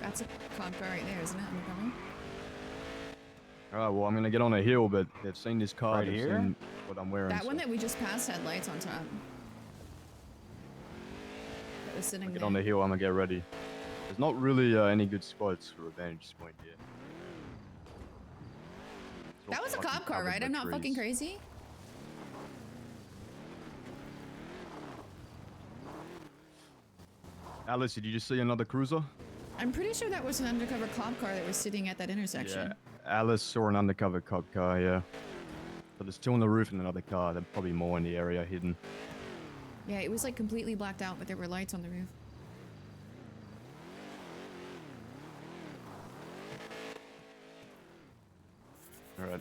That's a cop car right there, isn't it? Undercover? Alright, well, I'm gonna get on a hill, but they've seen this car. Right They've here? seen what I'm wearing. That one so that we just passed had lights on top. That was sitting I'll get there. on the hill. I'm gonna get ready. There's not really any good spots for a vantage point here. It's all That was a fucking cop car, covered right? by I'm not fucking trees. crazy. Alice, did you just see another cruiser? I'm pretty sure that was an undercover cop car that was sitting at that intersection. Yeah, Alice saw an undercover cop car, yeah. But there's 2 on the roof and another car. They're probably more in the area hidden. Yeah, it was like completely blacked out, but there were lights on the roof. Alright.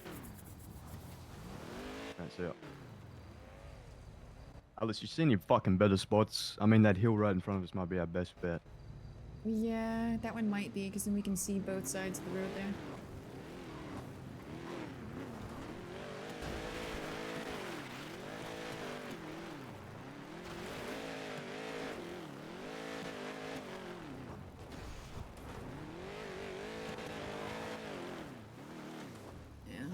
Alright, see ya. Alice, you see any fucking better spots? I mean, that hill right in front of us might be our best bet. Yeah, that one might be, because then we can see both sides of the road there. Yeah.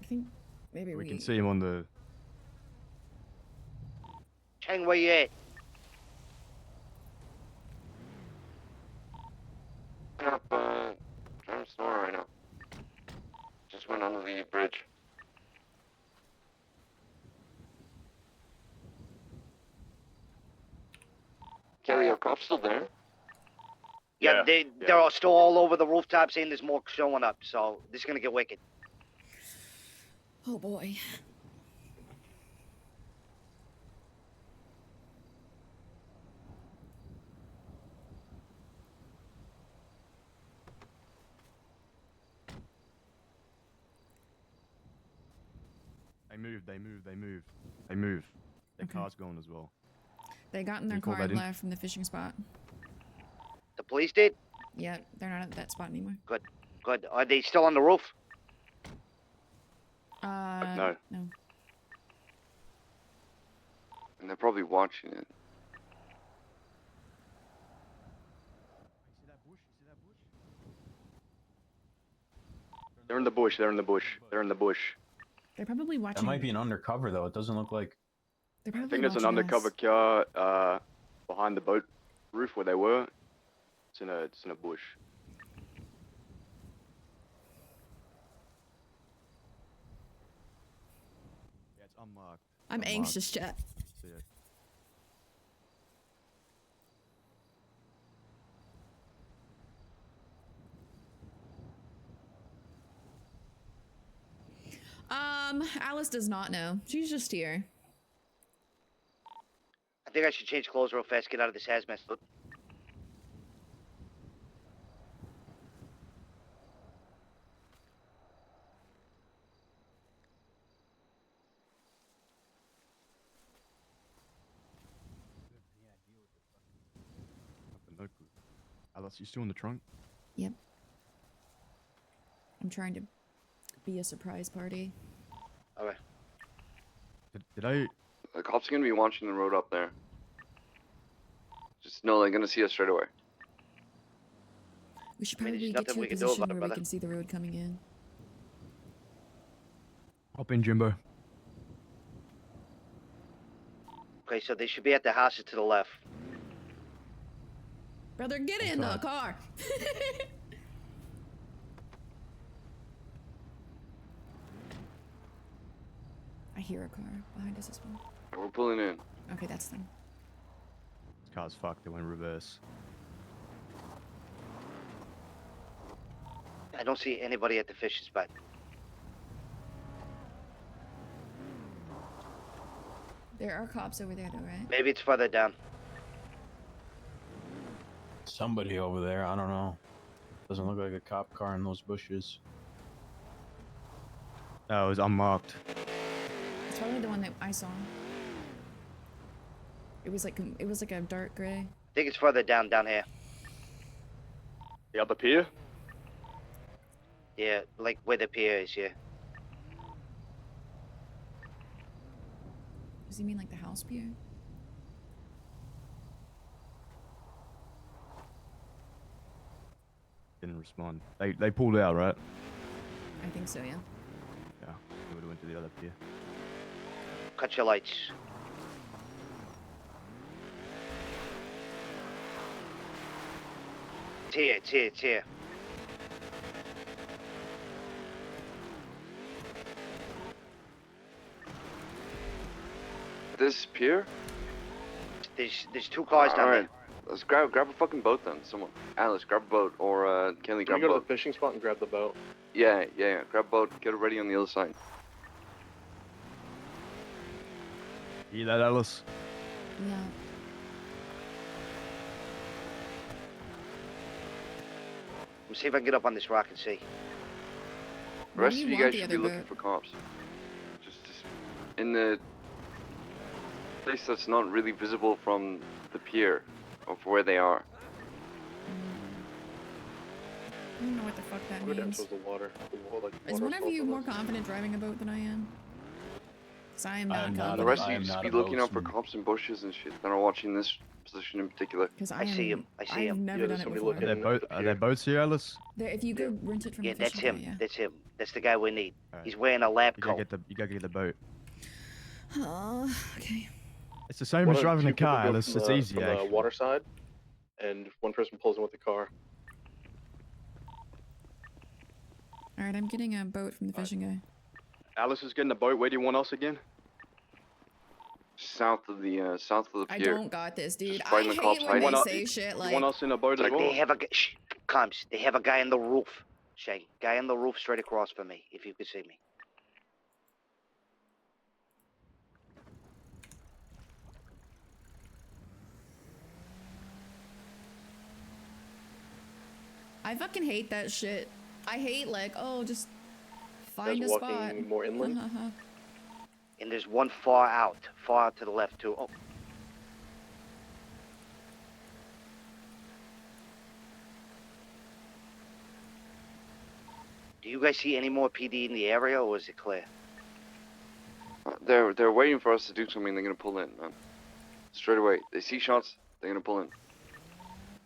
I think maybe We can see him on the... Chang, where you at? Up, I'm snoring right now. Just went under the bridge. Gary, are cops still there? Yeah, they're all still all over the rooftops, and there's more showing up. So this is gonna get wicked. Oh boy. They move. Their Okay. car's going as well. They got in their You call car that and in? left from the fishing spot. The police did? Yeah, they're not at that spot anymore. Good. Are they still on the roof? No. No. And they're probably watching it. They're in the bush. They're in the bush. They're probably watching. That might be an undercover though. It doesn't look like. They're I probably think there's an watching undercover us. car behind the boat roof where they were. It's in a bush. Yeah, it's unmarked. I'm Unmarked. anxious, chat. See it. Alice does not know. She's just here. I think I should change clothes real fast. Get out of this hazmat suit. No clue. Alice, you still in the trunk? Yep. I'm trying to be a surprise party. Alright. Did I? The cops are gonna be watching the road up there. Just know they're gonna see us straight away. We should I mean, probably there's get to nothing a we can do position about it, where we brother. can see the road coming in. Hop in, Jimbo. Okay, so they should be at the houses to the left. Brother, get in the Okay. car. hear a car behind us as well. We're pulling in. Okay, that's them. This car's fucked. They went reverse. I don't see anybody at the fishing spot. There are cops over there, though, right? Maybe it's further down. Somebody over there. I don't know. Doesn't look like a cop car in those bushes. No, it was unmarked. It's probably the one that I saw. It was like a dark gray. I think it's further down here. The other pier? Yeah, like where the pier is, yeah. Does he mean like the house pier? Didn't respond. They pulled out, right? I think so, yeah. Yeah. They would have went to the other pier. Cut your lights. It's here. This pier? There's two cars down Alright. Let's grab a fucking boat then. Someone. Alice, grab a boat. Or, Kelly, grab a Can we go to boat. the fishing spot and grab the boat? Yeah. Grab a boat. Get it ready on the other side. You hear that, Alice? Yeah. Let me see if I can get up on this rock and see. The rest Maybe of you want guys the should be other looking boat. for cops. Just in the place that's not really visible from the pier of where they are. I don't know what the fuck that Go down means. towards the water. Is one of you more confident driving a boat than I am? Because I am not I'm not The confident. rest of I you am just not be a looking out for boatsman. cops and bushes and shit that are watching this position in particular. Because I see him. I see I've him. never Yeah, done there's it somebody before. looking. Are there boats here, Alice? There, if you go rent it from Yeah, the that's fishing him. guy, yeah. That's him. That's the guy we need. Alright. He's wearing a lab You gotta coat. get the boat. Okay. It's the same as driving a car, Alice. It's easy, from actually. the water side, and one person pulls in with the car. Alright, I'm getting a boat from the fishing guy. Alice is getting the boat. Where do you want us again? South of the I pier. don't got this, dude. Just I fighting the hate cops, when hiding. they You want say shit You like... want us in a boat as Like well? they have a shh, comes. They have a guy on the roof. Shay, guy on the roof straight across from me. If you could see me. I fucking hate that shit. I hate like, oh, just find a Guys spot. walking more inland. And there's one far out to the left too. Oh. Do you guys see any more PD in the area, or is it clear? They're waiting for us to do something. They're gonna pull in, man. Straight away. They see shots. They're gonna pull in.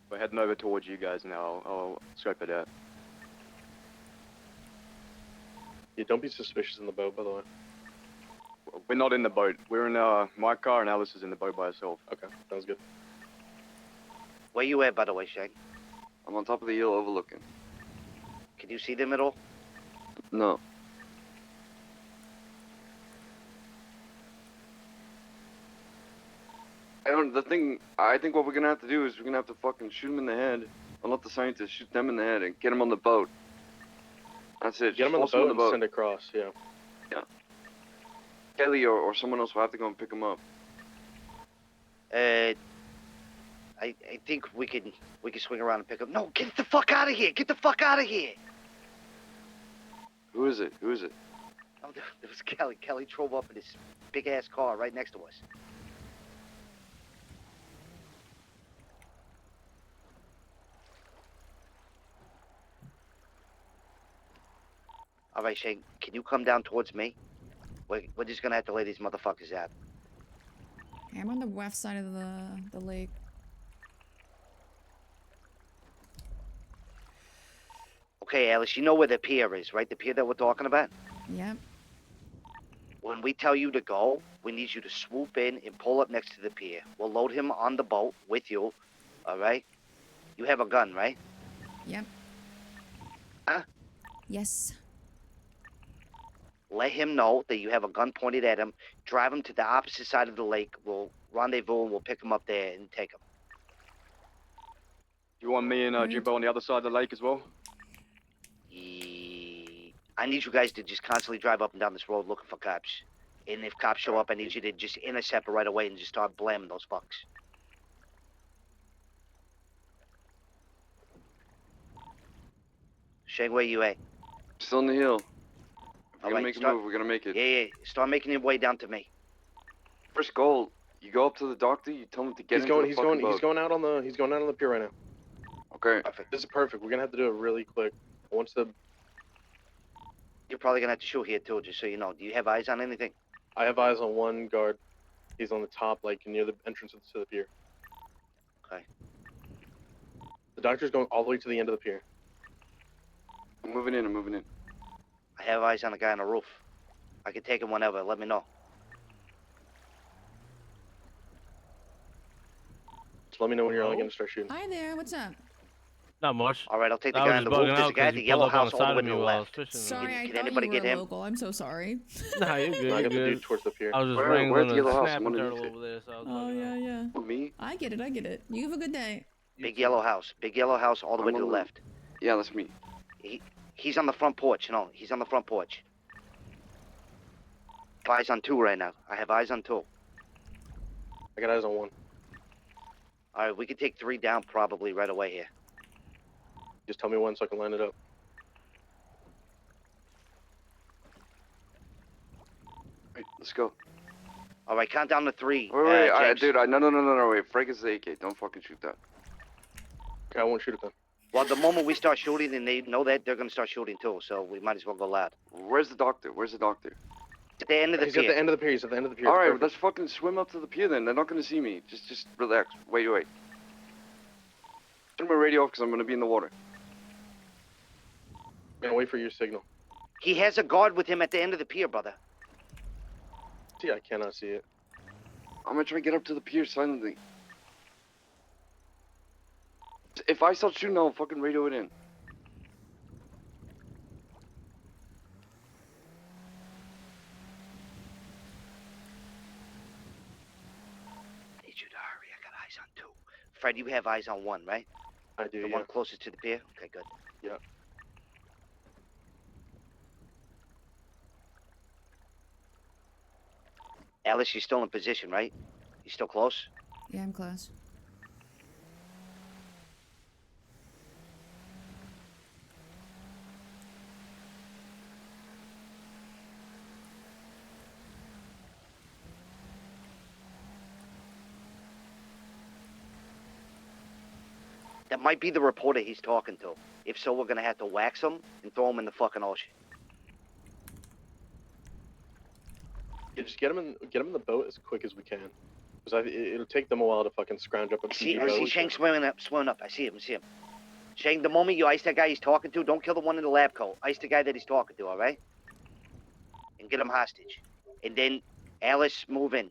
We're heading over towards you guys now. I'll scope it out. Yeah, don't be suspicious in the boat, by the way. We're not in the boat. We're in my car, and Alice is in the boat by herself. Okay, sounds good. Where you at, by the way, Shane? I'm on top of the hill overlooking. Can you see them at all? No. I think what we're gonna have to do is we're gonna have to fucking shoot them in the head. Or not the scientists, shoot them in the head and get them on the boat. That's it. Get them on the Just force boat and send it across, yeah. Kelly or someone else will have to go and pick them up. I think we can swing around and pick up. No, get the fuck out of here! Get the fuck out of here! Who is it? Who is it? Oh, there was Kelly. Kelly drove up in this big ass car right next to us. All right, Shane, can you come down towards me? We're just gonna have to lay these motherfuckers out. I'm on the west side of the lake. Okay, Alice, you know where the pier is, right? The pier that we're talking about? Yep. When we tell you to go, we need you to swoop in and pull up next to the pier. We'll load him on the boat with you, all right? You have a gun, right? Yep. Huh? Yes. Let him know that you have a gun pointed at him. Drive him to the opposite side of the lake. We'll rendezvous and we'll pick him up there and take him. You want me and Right. Jimbo on the other side of the lake as well? I need you guys to just constantly drive up and down this road looking for cops. And if cops show up, I need you to just intercept it right away and just start blaming those fucks. Shane, where you at? Still on the hill. If we're gonna Alright, make a start- move, we're gonna make it. Yeah. Start making your way down to me. First goal, you go up to the doctor, you tell him to get into the fucking boat. He's going out on the pier right now. Okay. Perfect. This is perfect. We're gonna have to do it really quick. Once the You're probably gonna have to shoot here too, just so you know. Do you have eyes on anything? I have eyes on one guard. He's on the top, like near the entrance to the pier. Okay. The doctor's going all the way to the end of the pier. I'm moving in, I'm moving in. I have eyes on a guy on the roof. I can take him whenever. Let me know. Just let me know when you're gonna start shooting. Hi there. What's up? Not much. All right, I'll take the I was guy on just the roof. bugging There's a out guy at 'cause the you yellow pulled up on house the all the side way of to me the while I was left. fishing. Sorry, I Can thought anybody you were get him? local. I'm so sorry. Nah, you're I good. gotta You're do good. towards the pier. I was just Where- wrangling where's the a yellow house? snapping I'm turtle underneath over there, so I was Oh, bugging out. yeah. With me? I get it. You have a good day. Big yellow house. Big yellow house all the way I'm to the on the- left. Yeah, that's me. He's on the front porch. No, he's on the front porch. I have eyes on two right now. I have eyes on two. I got eyes on one. All right, we can take three down probably right away here. Just tell me when so I can line it up. Wait, let's go. All right, count down to three. Wait, James. dude, no, wait. Frank is the AK. Don't fucking shoot that. Okay, I won't shoot it then. Well, the moment we start shooting and they know that, they're gonna start shooting too. So we might as well go loud. Where's the doctor? Where's the doctor? At the end of the He's pier. at the end of the pier. He's at the end of the pier. All right, Perfect. let's fucking swim up to the pier then. They're not gonna see me. Just relax. Wait. Turn my radio off because I'm gonna be in the water. Man, wait for your signal. He has a guard with him at the end of the pier, brother. See, I cannot see it. I'm gonna try to get up to the pier silently. If I start shooting, I'll fucking radio it in. I need you to hurry. I got eyes on two. Fred, you have eyes on one, right? I do, The yeah. one closest to the pier? Okay, good. Yeah. Alice, you're still in position, right? You still close? Yeah, I'm close. That might be the reporter he's talking to. If so, we're gonna have to wax him and throw him in the fucking ocean. Yeah, just get him in the boat as quick as we can. Because it'll take them a while to fucking scrounge up a I see boat. Shane swimming up. I see him. Shane, the moment you ice that guy he's talking to, don't kill the one in the lab coat. Ice the guy that he's talking to, all right? And get him hostage. And then, Alice, move in.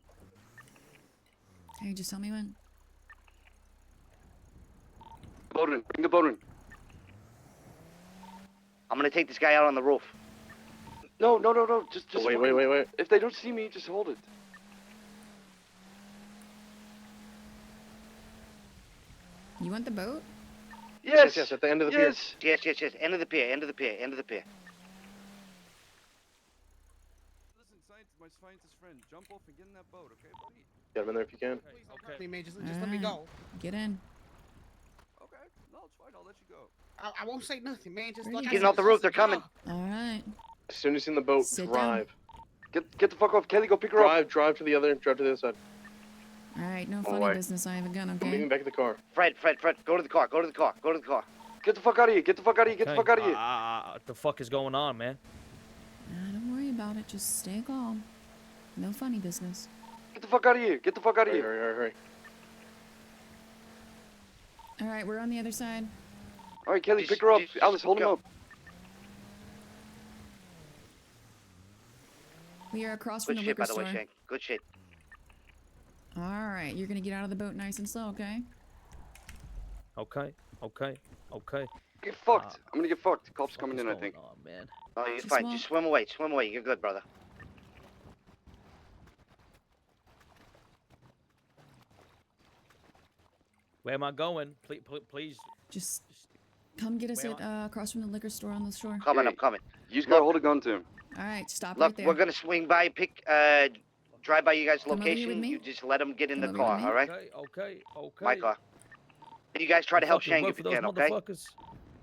Hey, just tell me when. Boat in. Bring the boat in. I'm gonna take this guy out on the roof. No. Just Oh, wait. If they don't see me, just hold it. You want the boat? Yes. Yes, at the end of the pier. Yes. End of the pier. Listen, my scientist friend, jump off and get in that boat, okay, buddy? Get him in there if you can. Please don't hurt me, man. Just let me Alright. go. Get in. Okay. No, it's fine. I'll let you go. I won't say nothing, man. Just Where like you I Getting said, off the it's roof, just they're a coming. job. Alright. As soon as he's in the boat, Sit drive. Get the fuck off, Kelly. Go pick her up. Drive to the other side. Alright, no Oh, funny wait. business. I have a gun, I'm meeting okay? back at the car. Fred, go to the car. Get the fuck out of here. Get the fuck out of here. What the fuck is going on, man? Don't worry about it. Just stay calm. No funny business. Get the fuck out of here. Hurry. Alright, we're on the other side. All right, Kelly, Just- pick her up. just Alice, hold him go. up. We are across from Good the shit, liquor by the way, store. Shane. Good shit. Alright, you're gonna get out of the boat nice and slow, okay? Okay. Get fucked. I'm gonna get fucked. Cops coming in, I think. Oh man. Oh, you're Just fine. walk. Just swim away. Swim away. You're good, brother. Where am I going? Please. Just come get us Where at am across from the liquor store on the shore. Coming. Yeah. I'm coming. You just gotta Look. hold a gun to him. All right, stop Look, right there. we're gonna swing by, drive by you guys' Come over here with location. me. You just let them get in Come the over here with car, me. all right? Okay. My car. You guys try to help Fucking Shang work if for you those can, okay? motherfuckers.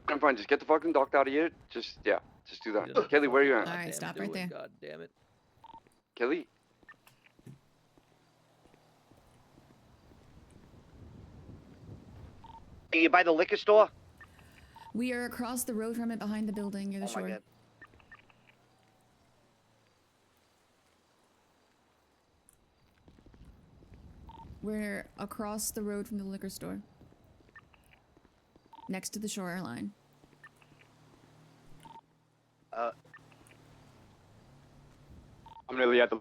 I'm fine. Just get the fucking doc out of here. Just do that. Didn't Kelly, where are you All at? right, goddamn stop do right it, there. God damn it. Kelly. Are you by the liquor store? We are across the road from it, behind the building near the Oh my shore. god. We're across the road from the liquor store. Next to the shoreline. I'm nearly at the.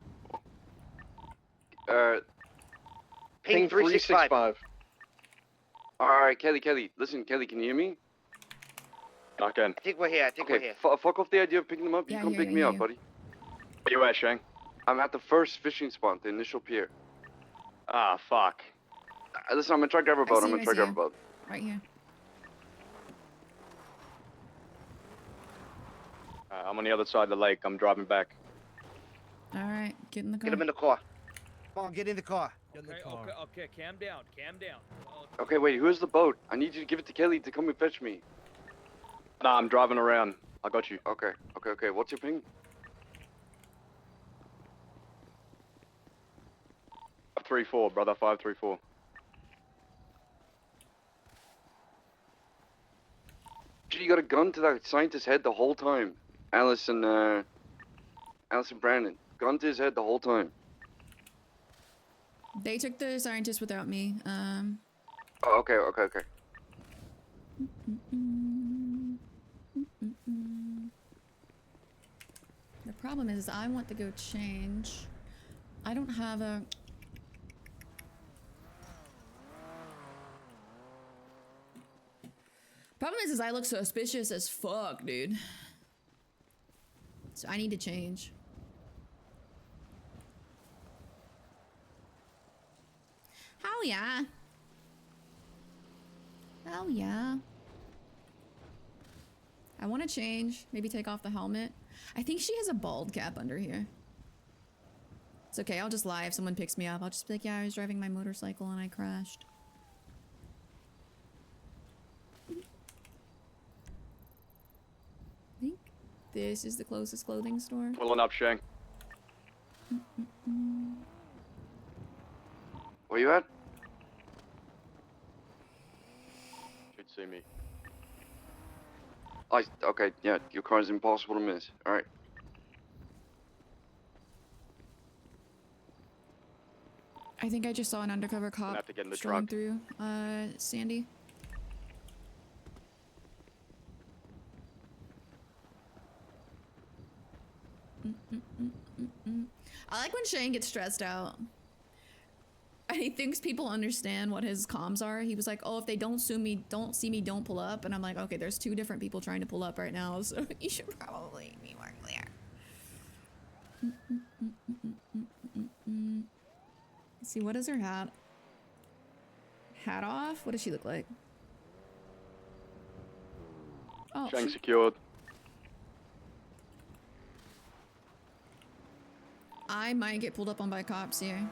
Ping 365. Alright, Kelly. Listen, Kelly, can you hear me? I can. I think we're here. We're Okay, here. fuck off the idea of picking them up. Yeah, You come here, pick me here, up, here. buddy. Where you at, Shang? I'm at the first fishing spot, the initial pier. Ah, fuck. Listen, I'm gonna try to grab a boat. see I'm you, gonna I try to see grab a you. boat. Right here. I'm on the other side of the lake. I'm driving back. All right, get in the car. Get him in the car. Come on, get in the car. Okay, calm down. Oh, Okay, wait, who's the boat? I need you to give it to Kelly to come and fetch me. Nah, I'm driving around. I got you. Okay. What's your ping? 534, brother. 534. You got a gun to that scientist's head the whole time. Alice and Brandon. Gun to his head the whole time. They took the scientist without me. Oh, okay. The problem is I want to go change. I don't have a... Problem is I look suspicious as fuck, dude. So I need to change. Hell yeah. Hell yeah. I want to change. Maybe take off the helmet. I think she has a bald cap under here. It's okay. I'll just lie if someone picks me up. I'll just be like, yeah, I was driving my motorcycle and I crashed. I think this is the closest clothing store. Pulling up, Shang. Where you at? Should see me. Okay, yeah, your car's impossible to miss. Alright. I think I just saw an undercover cop have to get in the strolling truck. through, Sandy. I like when Shane gets stressed out. And he thinks people understand what his comms are. He was like, oh, if they don't see me, don't pull up. And I'm like, okay, there's two different people trying to pull up right now, so you should probably be more clear. Let's see, what is her hat? Hat off? What does she look like? Oh, Shang secured. I might get pulled up on by cops here.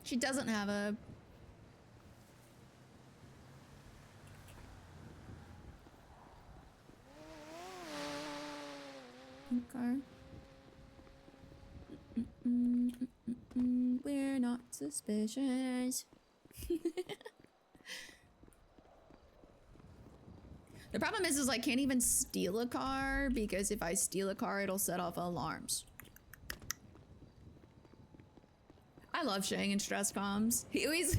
She doesn't have a... car. We're not suspicious. The problem is I can't even steal a car because if I steal a car, it'll set off alarms. love Shang in stress comms. He always,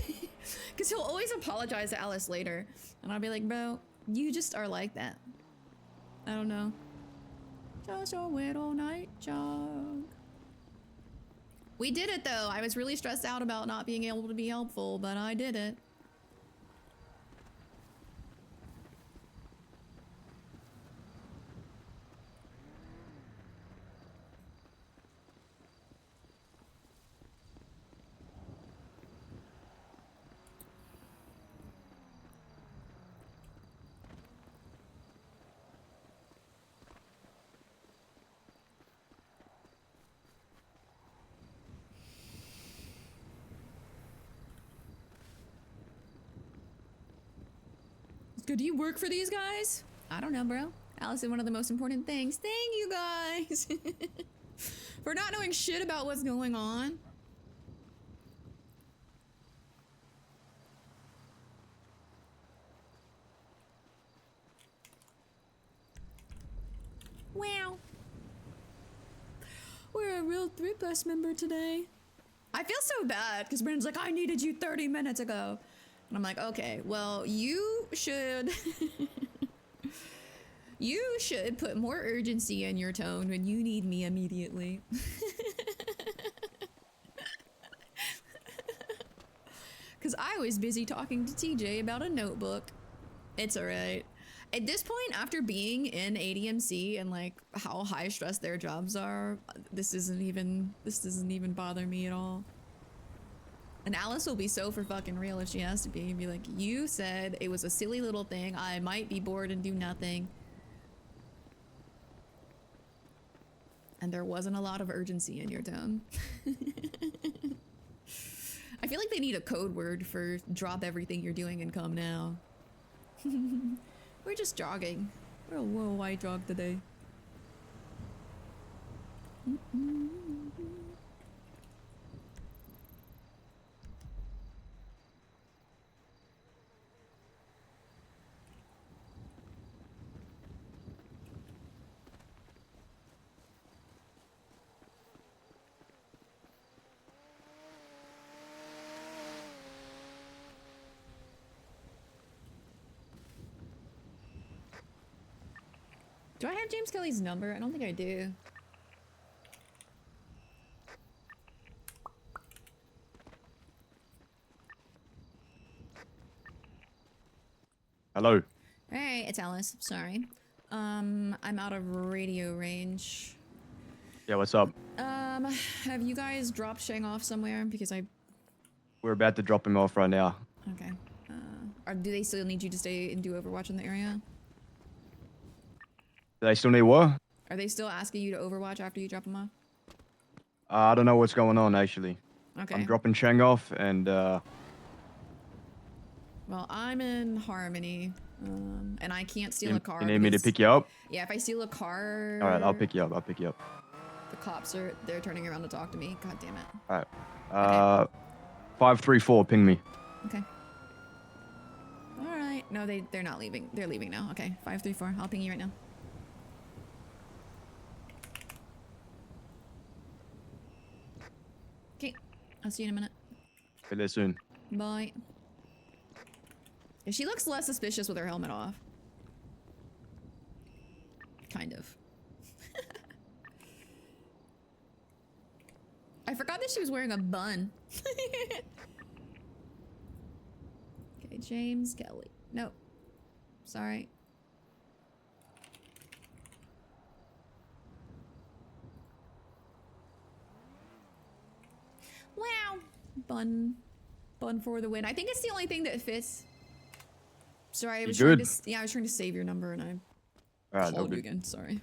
because he'll always apologize to Alice later. And I'll be like, bro, you just are like that. I don't know. Just a little night jog. We did it though. I was really stressed out about not being able to be helpful, but I did it. Good, do you work for these guys? I don't know, bro. Alice said one of the most important things. Thank you guys for not knowing shit about what's going on. Wow. We're a real 3+ member today. I feel so bad because Brandon's like, I needed you 30 minutes ago. And I'm like, okay, well, you should you should put more urgency in your tone when you need me immediately. Because I was busy talking to TJ about a notebook. It's alright. At this point, after being in ADMC and like how high stress their jobs are, this doesn't even bother me at all. And Alice will be so for fucking real if she has to be. Be like, you said it was a silly little thing. I might be bored and do nothing. And there wasn't a lot of urgency in your tone. I feel like they need a code word for drop everything you're doing and come now. We're just jogging. We're a little white jog today. Do I have James Kelly's number? I don't think I do. Hello. Hey, it's Alice. Sorry. I'm out of radio range. Yeah, what's up? Have you guys dropped Shang off somewhere? Because We're about to drop him off right now. Okay. Or do they still need you to stay and do Overwatch in the area? Do they still need what? Are they still asking you to Overwatch after you drop them off? I don't know what's going on, actually. Okay. I'm dropping Cheng off, and, Well, I'm in Harmony, and I can't steal a car. You need me to pick you up? Yeah, if I steal a car... Alright, I'll pick you up, I'll pick you up. The cops they're turning around to talk to me. God damn it. Alright. 534, ping me. Okay. Alright. No, they're not leaving. They're leaving now. Okay, 534. I'll ping you right now. Okay. I'll see you in a minute. See you soon. Bye. She looks less suspicious with her helmet off. Kind of. I forgot that she was wearing a bun. Okay, James Kelly. Nope. Sorry. Wow. Bun for the win. I think it's the only thing that fits. Sorry, I was trying to. Yeah, I was trying to save your number and I called you again. Sorry.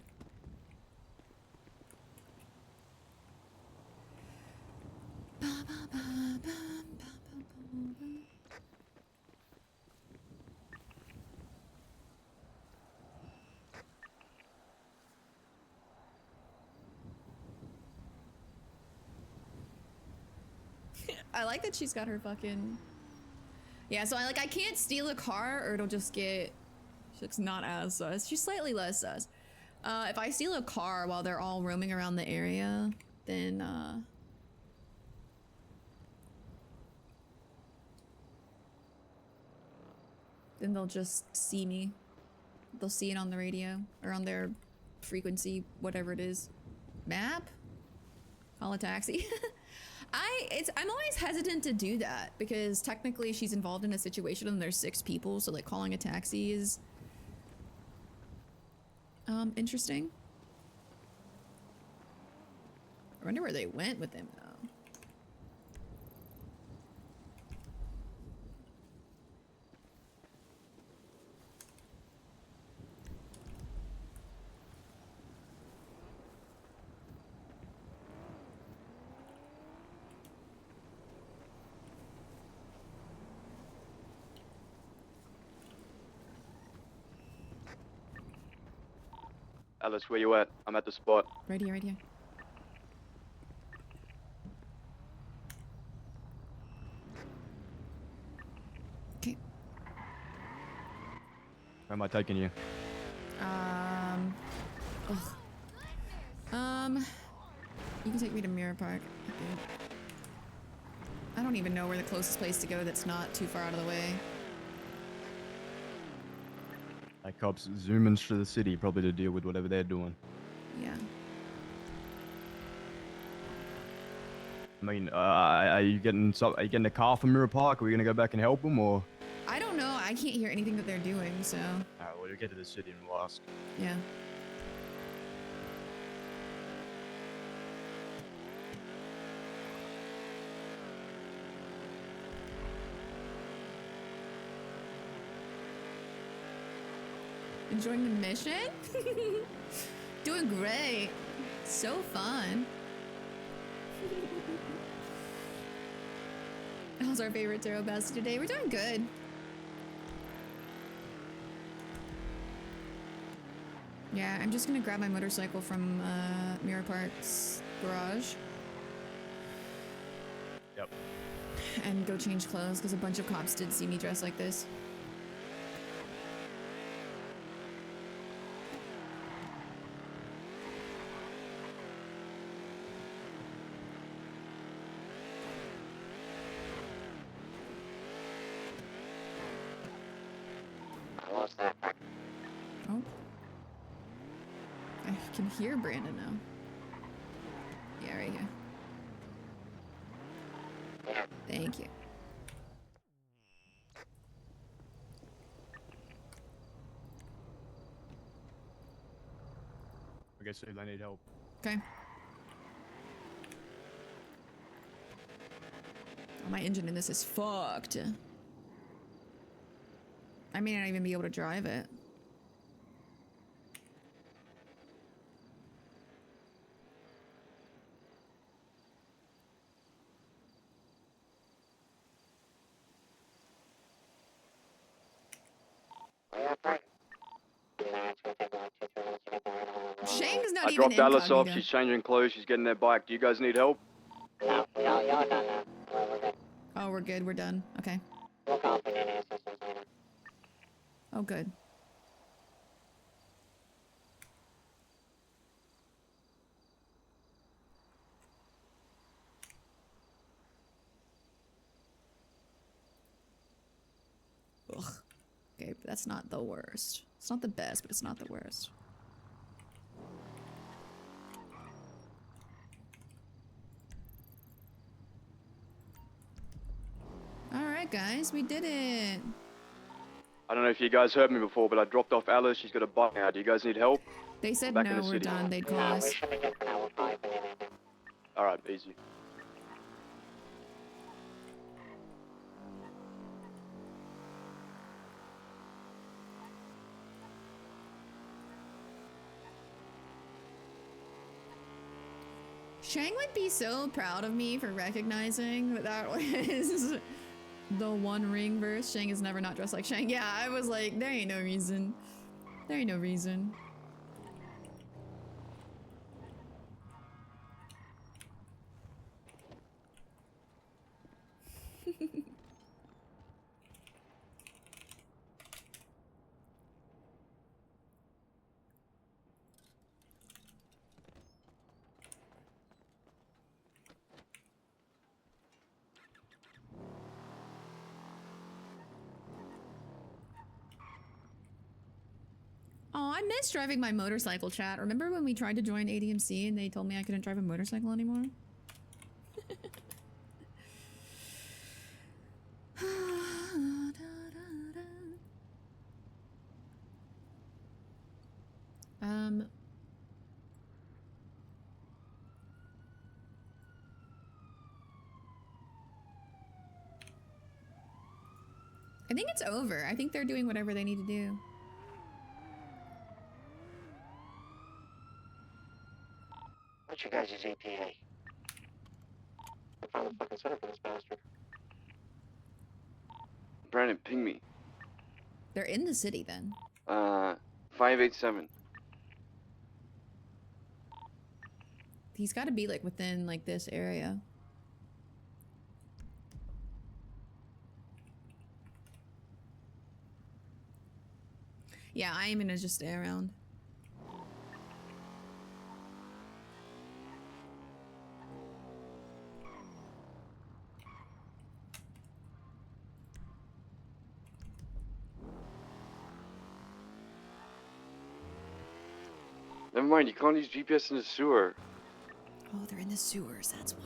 I like that she's got her fucking... Yeah, so I can't steal a car or it'll just get... She looks not as sus. She's slightly less sus. If I steal a car while they're all roaming around the area, then, then they'll just see me. They'll see it on the radio or on their frequency, whatever it is. Map? Call a taxi. I'm always hesitant to do that because technically she's involved in a situation and there's 6 people, so like calling a taxi is interesting. I wonder where they went with him though. Alice, where you at? I'm at the spot. Right here, right here. Okay. Where am I taking you? You can take me to Mirror Park. Okay. I don't even know where the closest place to go that's not too far out of the way. Like cops zooming through the city, probably to deal with whatever they're doing. Yeah. I mean, are you getting a car from Mirror Park? Are we gonna go back and help them, or? I don't know. I can't hear anything that they're doing, so. Alright, well, we'll get to the city and we'll ask. Yeah. Enjoying the mission? Doing great. So fun. How's our favorite tarot best today? We're doing good. Yeah, I'm just gonna grab my motorcycle from Mirror Park's garage. Yep. And go change clothes because a bunch of cops did see me dressed like this. Oh. I can hear Brandon now. Yeah, right here. Thank you. I guess I need help. Okay. Oh, my engine in this is fucked. I may not even be able to drive it. Shang is not I even dropped Alice off. incognito. She's changing clothes. She's getting that bike. Do you guys need help? Oh, we're good. We're done. Okay. Oh, good. Ugh. Okay, but that's not the worst. It's not the best, but it's not the worst. Alright, guys, we did it. I don't know if you guys heard me before, but I dropped off Alice. She's got a bike now. Do you guys need help? They said Back in no, the we're city. done. They'd call us. Alright, easy. Shang would be so proud of me for recognizing that that was the One Ring verse. Shang is never not dressed like Shang. Yeah, I was like, there ain't no reason. There ain't no reason. miss driving my motorcycle, chat. Remember when we tried to join ADMC and they told me I couldn't drive a motorcycle anymore? I think it's over. I think they're doing whatever they need to do. What's your guys' ETA? Find the fucking center for this bastard. Brandon, ping me. They're in the city then. 587. He's got to be like within like this area. Yeah, I am gonna just stay around. Never mind, you can't use GPS in the sewer. Oh, they're in the sewers, that's why.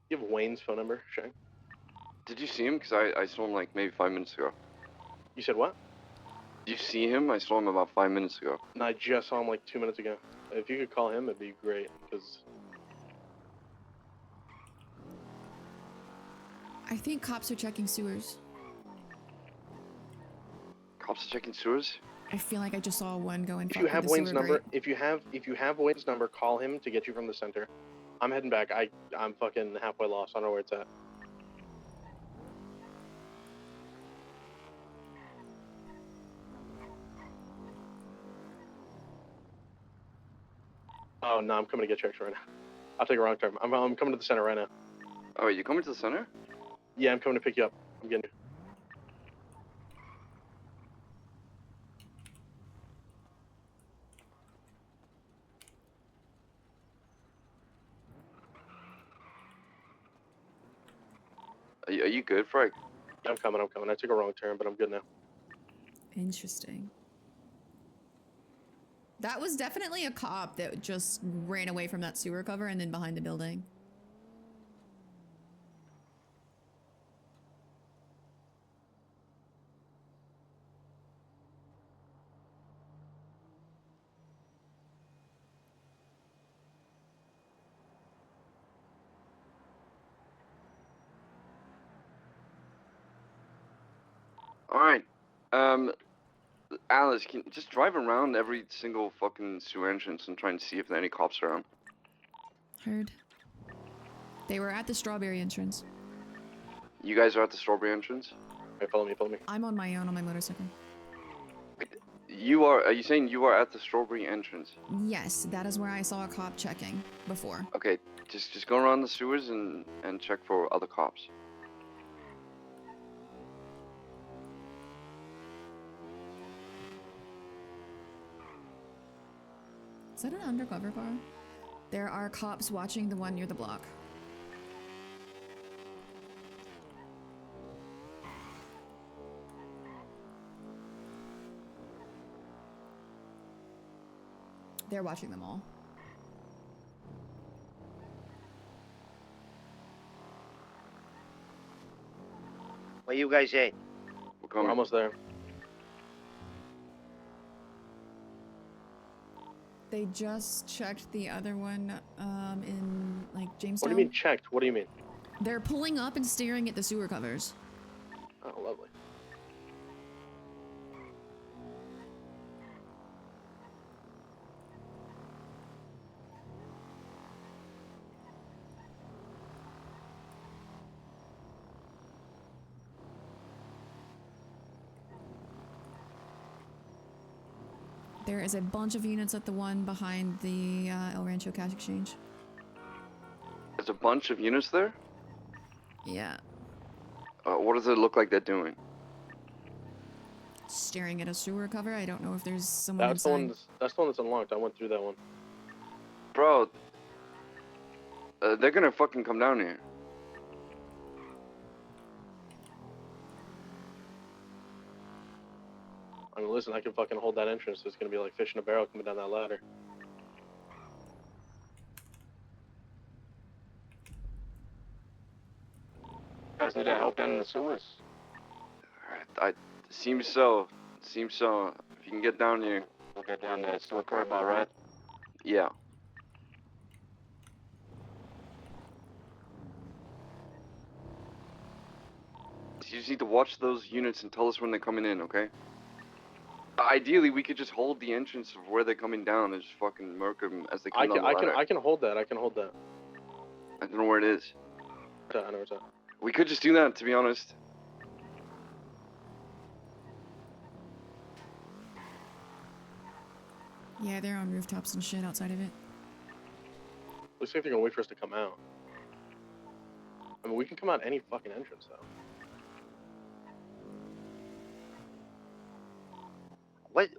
You have Wayne's phone number, Shang? Did you see him? Because I saw him like maybe 5 minutes ago. You said what? Did you see him? I saw him about 5 minutes ago. And I just saw him like 2 minutes ago. If you could call him, it'd be great, because... I think cops are checking sewers. Cops are checking sewers? I feel like I just saw one go and If fuck you with have the Wayne's sewer number, grate. if you have Wayne's number, call him to get you from the center. I'm heading back. I'm fucking halfway lost. I don't know where it's at. Oh no, I'm coming to get you right now. I'll take a wrong turn. I'm coming to the center right now. Oh, you coming to the center? Yeah, I'm coming to pick you up. I'm getting you. Are you good, Frank? I'm coming. I took a wrong turn, but I'm good now. Interesting. That was definitely a cop that just ran away from that sewer cover and then behind the building. Alright. Alice, can you just drive around every single fucking sewer entrance and try and see if there are any cops around? Heard. They were at the strawberry entrance. You guys are at the strawberry entrance? Hey, follow me. I'm on my own on my motorcycle. Are you saying you are at the strawberry entrance? Yes, that is where I saw a cop checking before. Okay, just go around the sewers and check for other cops. Is that an undercover car? There are cops watching the one near the block. They're watching them all. Where you guys at? We're almost there. They just checked the other one in like Jamestown. What do you mean checked? What do you mean? They're pulling up and staring at the sewer covers. Oh, lovely. There is a bunch of units at the one behind the El Rancho Cash Exchange. There's a bunch of units there? Yeah. What does it look like they're doing? Staring at a sewer cover. I don't know if there's someone That's inside. the one that's unlocked. I went through that one. Bro, They're gonna fucking come down here. I mean, listen, I can fucking hold that entrance. It's gonna be like fish in a barrel coming down that ladder. Guys need help down in the sewers. Alright, seems so. Seems so. If you can get down here. We'll get down there. Sewer curb, all right? Yeah. You just need to watch those units and tell us when they're coming in, okay? Ideally, we could just hold the entrance of where they're coming down and just fucking murk them as they come down the ladder. I can hold that. I can hold that. I don't know where it is. I know where it's at. We could just do that, to be honest. Yeah, they're on rooftops and shit outside of it. Looks like they're gonna wait for us to come out. I mean, we can come out any fucking entrance, though. What?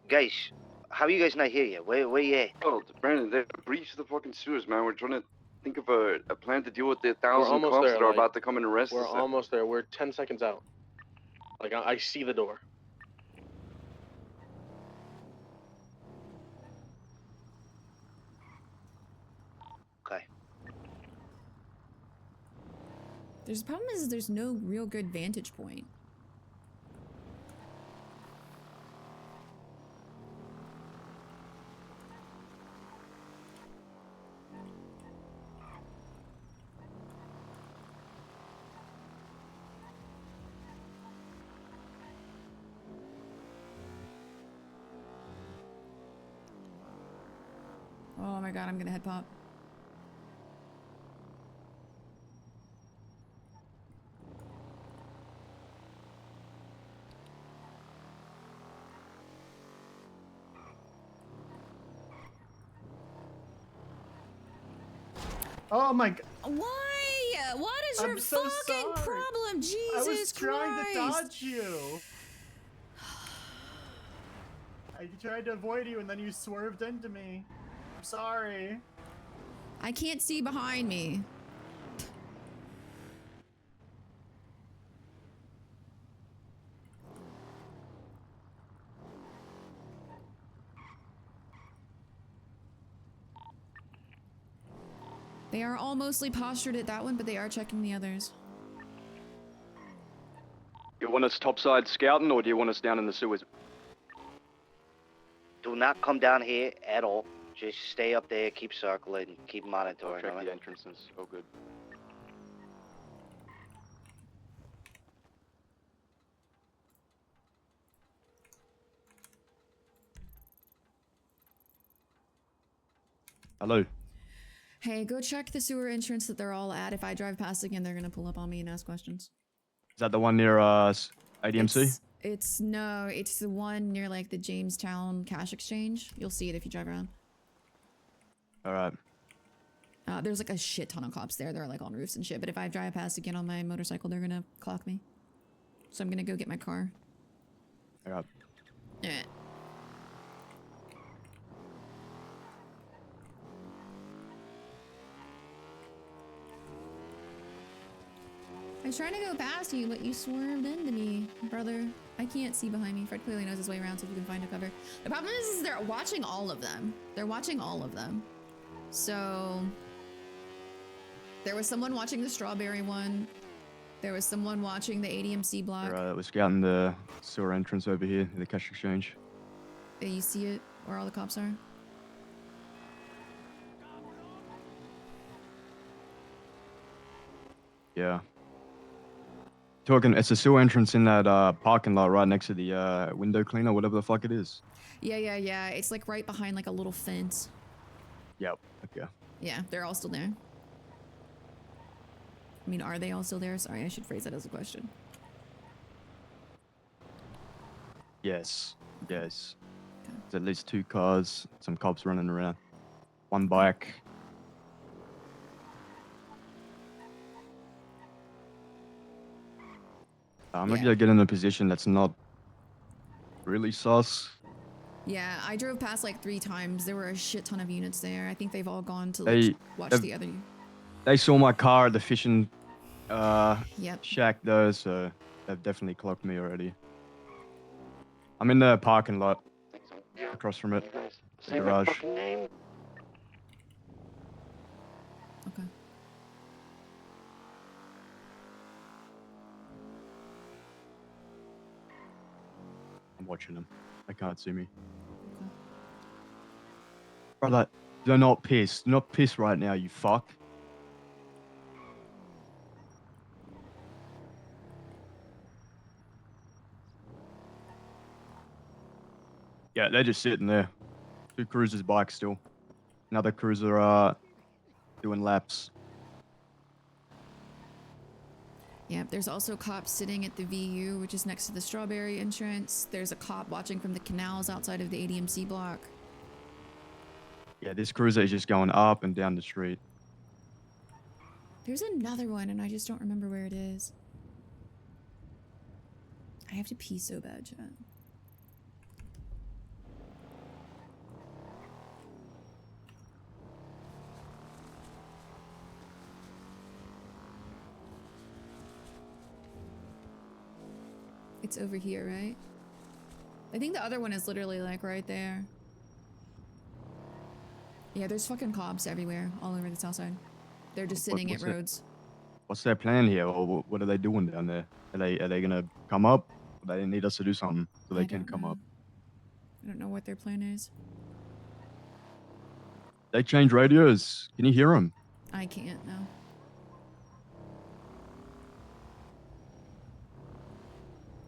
Guys, how are you guys not here yet? Where you at? Oh, Brandon, they breached the fucking sewers, man. We're trying to think of a plan to deal with the 1,000 cops that are about to come and arrest us. We're almost there. We're 10 seconds out. Like, I see the door. Okay. The problem is there's no real good vantage point. Oh my god, I'm gonna head pop. Oh my god. Why? What is your I'm so fucking sorry. problem? Jesus I was trying Christ. to dodge you. I tried to avoid you and then you swerved into me. I'm sorry. I can't see behind me. They are all mostly postured at that one, but they are checking the others. You want us topside scouting, or do you want us down in the sewers? Do not come down here at all. Just stay up there, keep circling, keep monitoring. Check alright? the entrances. Oh, good. Hello. Hey, go check the sewer entrance that they're all at. If I drive past again, they're gonna pull up on me and ask questions. Is that the one near ADMC? It's no, it's the one near like the Jamestown Cash Exchange. You'll see it if you drive around. All right. There's like a shit ton of cops there. They're like on roofs and shit. But if I drive past again on my motorcycle, they're gonna clock me. So I'm gonna go get my car. All right. Yeah. I was trying to go past you, but you swerved into me, brother. I can't see behind me. Fred clearly knows his way around, so if you can find a cover. The problem is they're watching all of them. They're watching all of them. So... there was someone watching the strawberry one. There was someone watching the ADMC block. All right, we're scouting the sewer entrance over here, the cash exchange. Yeah, you see it, where all the cops are? Yeah. Talking, it's a sewer entrance in that parking lot right next to the window cleaner, whatever the fuck it is. Yeah. It's like right behind like a little fence. Yep. Okay. Yeah, they're all still there. I mean, are they all still there? Sorry, I should phrase that as a question. Yes. Yes. There's at least 2 cars, some cops running around. 1 bike. I'm gonna get in a position that's not really sus. Yeah, I drove past like 3 times. There were a shit ton of units there. I think they've all gone to Hey, watch have- the other. They saw my car at the fishing Yep. shack though, so they've definitely clocked me already. I'm in the parking lot across from it. The Say my garage. fucking name. Okay. I'm watching them. They can't see me. Okay. Brother, do not piss. Do not piss right now, you fuck. Yeah, they're just sitting there. 2 cruisers bike still. Another cruiser doing laps. Yeah, there's also cops sitting at the VU, which is next to the Strawberry entrance. There's a cop watching from the canals outside of the ADMC block. Yeah, this cruiser is just going up and down the street. There's another one, and I just don't remember where it is. I have to pee so bad, chat. It's over here, right? I think the other one is literally like right there. Yeah, there's fucking cops everywhere, all over the south side. They're just sitting at roads. What's their plan here, or what are they doing down there? Are they gonna come up? Or they need us to do something so they can come up. I don't know what their plan is. They change radios. Can you hear them? I can't, no.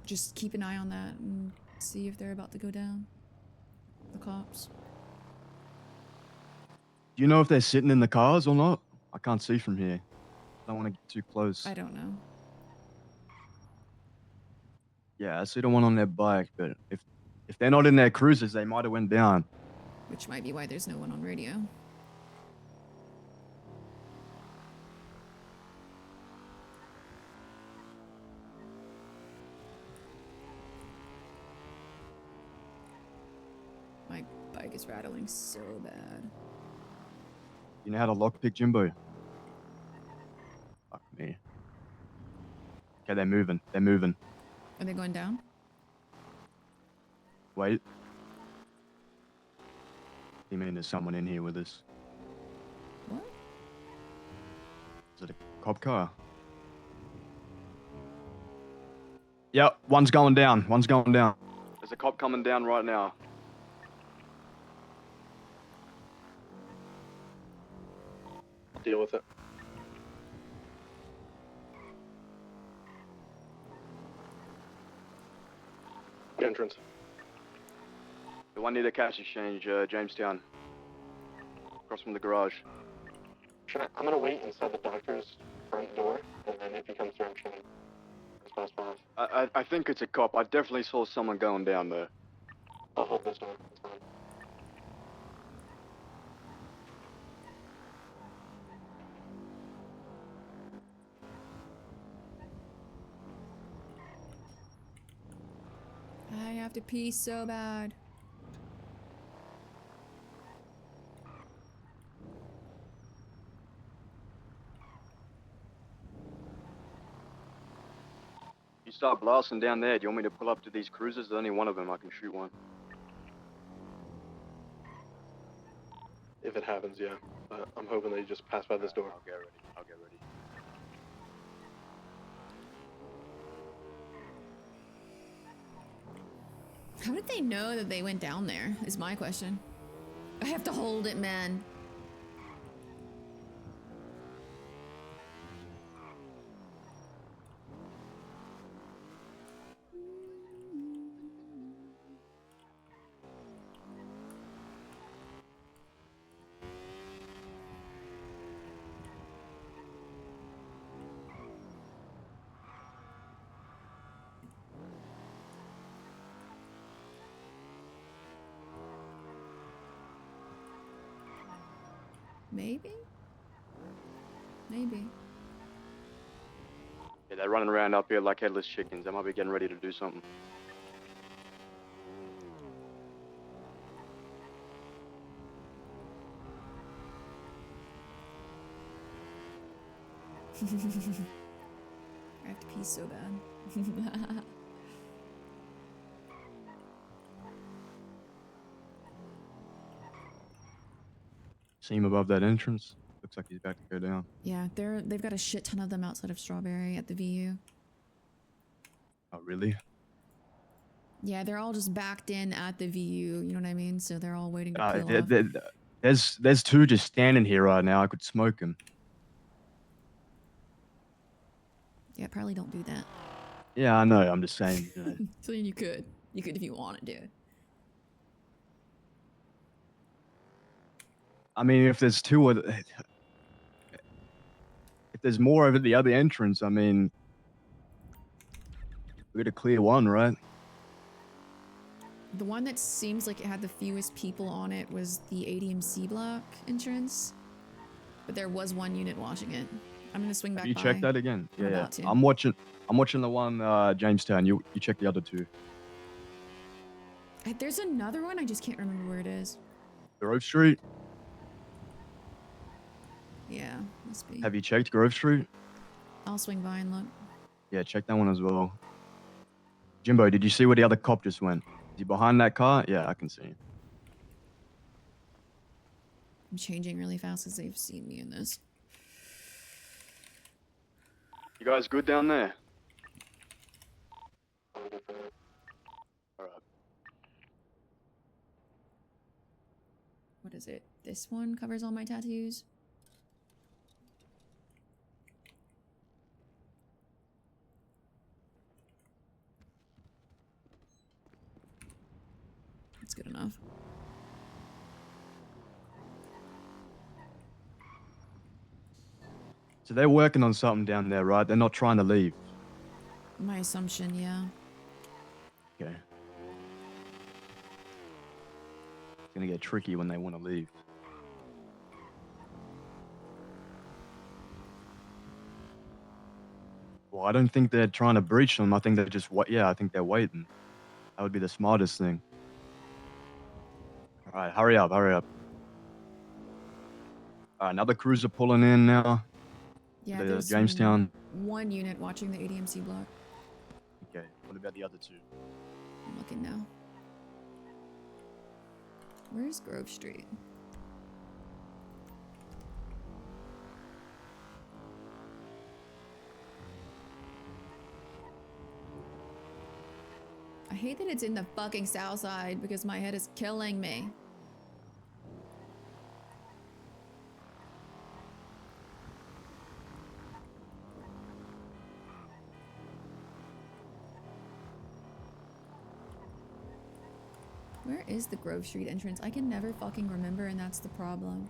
Just keep an eye on that and see if they're about to go down. The cops. Do you know if they're sitting in the cars or not? I can't see from here. I don't want to get too close. I don't know. Yeah, I see the one on their bike, but if they're not in their cruisers, they might have went down. Which might be why there's no one on radio. My bike is rattling so bad. You know how to lockpick, Jimbo? Fuck me. Okay, they're moving. They're moving. Are they going down? Wait. You mean there's someone in here with us? What? Is it a cop car? Yep, one's going down. One's going down. There's a cop coming down right now. I'll deal with it. Entrance. The one near the cash exchange, Jamestown. Across from the garage. I'm gonna wait inside the doctor's front door, and then if he comes through, I'm trying as fast as possible. I think it's a cop. I definitely saw someone going down there. I'll hold this door. It's fine. I have to pee so bad. You start blasting down there. Do you want me to pull up to these cruisers? There's only one of them. I can shoot one. If it happens, yeah. I'm hoping that you just pass by this door. I'll get ready. I'll get ready. How did they know that they went down there, is my question. I have to hold it, man. Maybe? Maybe. Yeah, they're running around up here like headless chickens. They might be getting ready to do something. I have to pee so bad. See him above that entrance? Looks like he's about to go down. Yeah, they've got a shit ton of them outside of Strawberry at the VU. Oh, really? Yeah, they're all just backed in at the VU, you know what I mean? So they're all waiting to peel off. There's two just standing here right now. I could smoke them. Yeah, probably don't do that. Yeah, I know. I'm just saying. You know. So you could. You could if you wanted to. I mean, if there's two of, if there's more over the other entrance, I mean, we got to clear one, right? The one that seems like it had the fewest people on it was the ADMC block entrance. But there was one unit watching it. I'm gonna swing back by. You check that again? I'm Yeah, about to. I'm watching the one Jamestown. You check the other two. There's another one, I just can't remember where it is. Grove Street. Yeah, must be. Have you checked Grove Street? I'll swing by and look. Yeah, check that one as well. Jimbo, did you see where the other cop just went? Is he behind that car? Yeah, I can see him. I'm changing really fast because they've seen me in this. You guys good down there? What is it? This one covers all my tattoos? That's good enough. So they're working on something down there, right? They're not trying to leave. My assumption, yeah. Okay. It's gonna get tricky when they want to leave. Well, I don't think they're trying to breach them. I think they're just I think they're waiting. That would be the smartest thing. All right, hurry up, hurry up. All right, another cruiser pulling in now. Yeah, The there's Jamestown. one unit watching the ADMC block. Okay, what about the other two? I'm looking now. Where's Grove Street? I hate that it's in the fucking south side because my head is killing me. Where is the Grove Street entrance? I can never fucking remember, and that's the problem.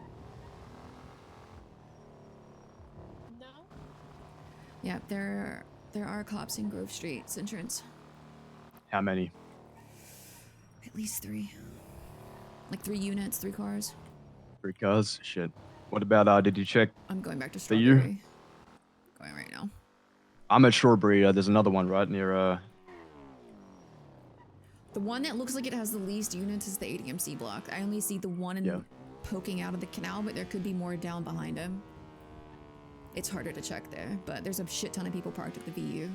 No? Yeah, there are cops in Grove Street's entrance. How many? At least 3. Like 3 units, 3 cars. 3 cars? Shit. What about, did you check? I'm going back to the U? Strawberry. Going right now. I'm at Strawberry. There's another one right near, The one that looks like it has the least units is the ADMC block. I only see the one poking out of the canal, but there could be more down behind him. It's harder to check there, but there's a shit ton of people parked at the VU.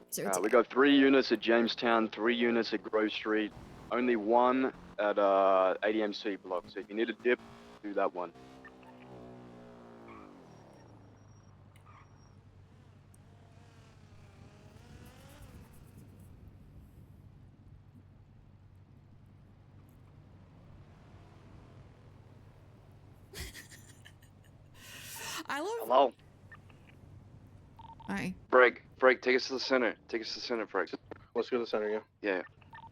So it's we got 3 units at Jamestown, 3 units at Grove Street, only 1 at ADMC block. So if you need a dip, do that one. I love. Hello. Hi. Freg, take us to the center. Take us to the center, Freg. Let's go to the center, yeah. Yeah.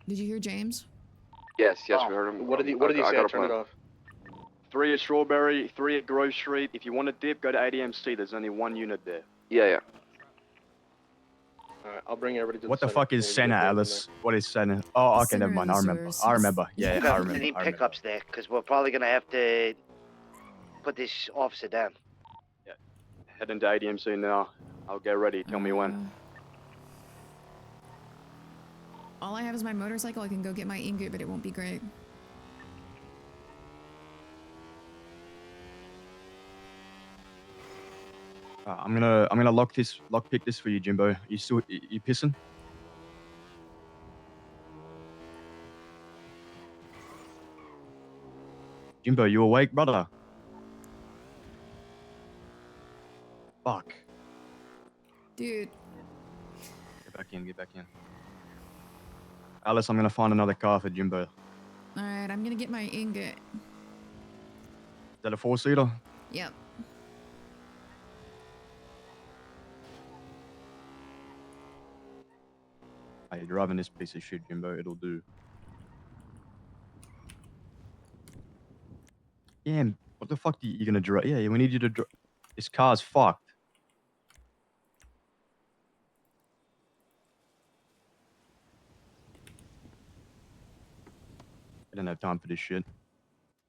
Did you hear James? Yes, we heard him. What did he say? I turned it off. 3 at Strawberry, 3 at Grove Street. If you want to dip, go to ADMC. There's only 1 unit there. Yeah. Alright, I'll bring everybody to What the the center. fuck is We'll center, get there. Alice? What is center? Oh, okay, Center never mind. of I the remember. sewers. I remember. Yeah, You I got remember. any I remember. pickups there? Because we're probably gonna have to put this officer down. Heading to ADMC now. I'll get ready. Tell me when. All I have is my motorcycle. I can go get my ingot, but it won't be great. I'm gonna lockpick this for you, Jimbo. You pissing? Jimbo, you awake, brother? Fuck. Dude. Get back in. Alice, I'm gonna find another car for Jimbo. Alright, I'm gonna get my ingot. Is that a 4-seater? Yep. Hey, you're driving this piece of shit, Jimbo. It'll do. Yeah, what the fuck are you gonna drive? Yeah, we need you to drive. This car's fucked. I don't have time for this shit.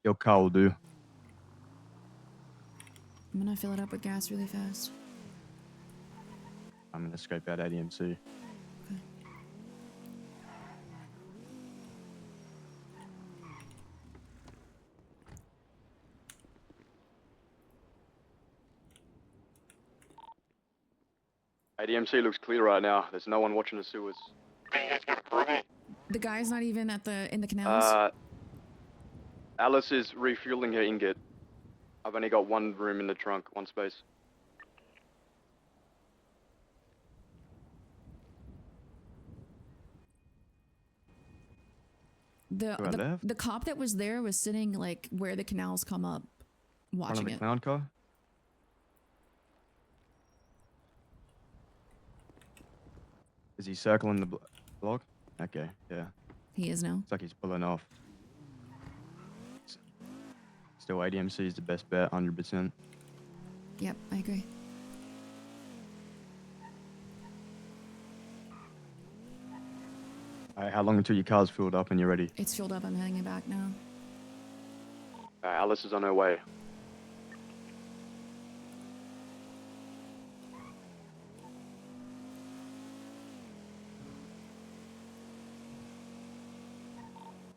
Your car will do. I'm gonna fill it up with gas really fast. I'm gonna scrape out ADMC. ADMC looks clear right now. There's no one watching the sewers. The guy's not even in the canals? Alice is refueling her ingot. I've only got one room in the trunk, one space. The cop that was there was sitting like where the canals come up, watching Front of the it. clown car? Is he circling the block? Okay, yeah. He is now. Looks like he's pulling off. Still, ADMC is the best bet, 100%. Yep, I agree. Alright, how long until your car's filled up and you're ready? It's filled up. I'm heading it back now. Alright, Alice is on her way.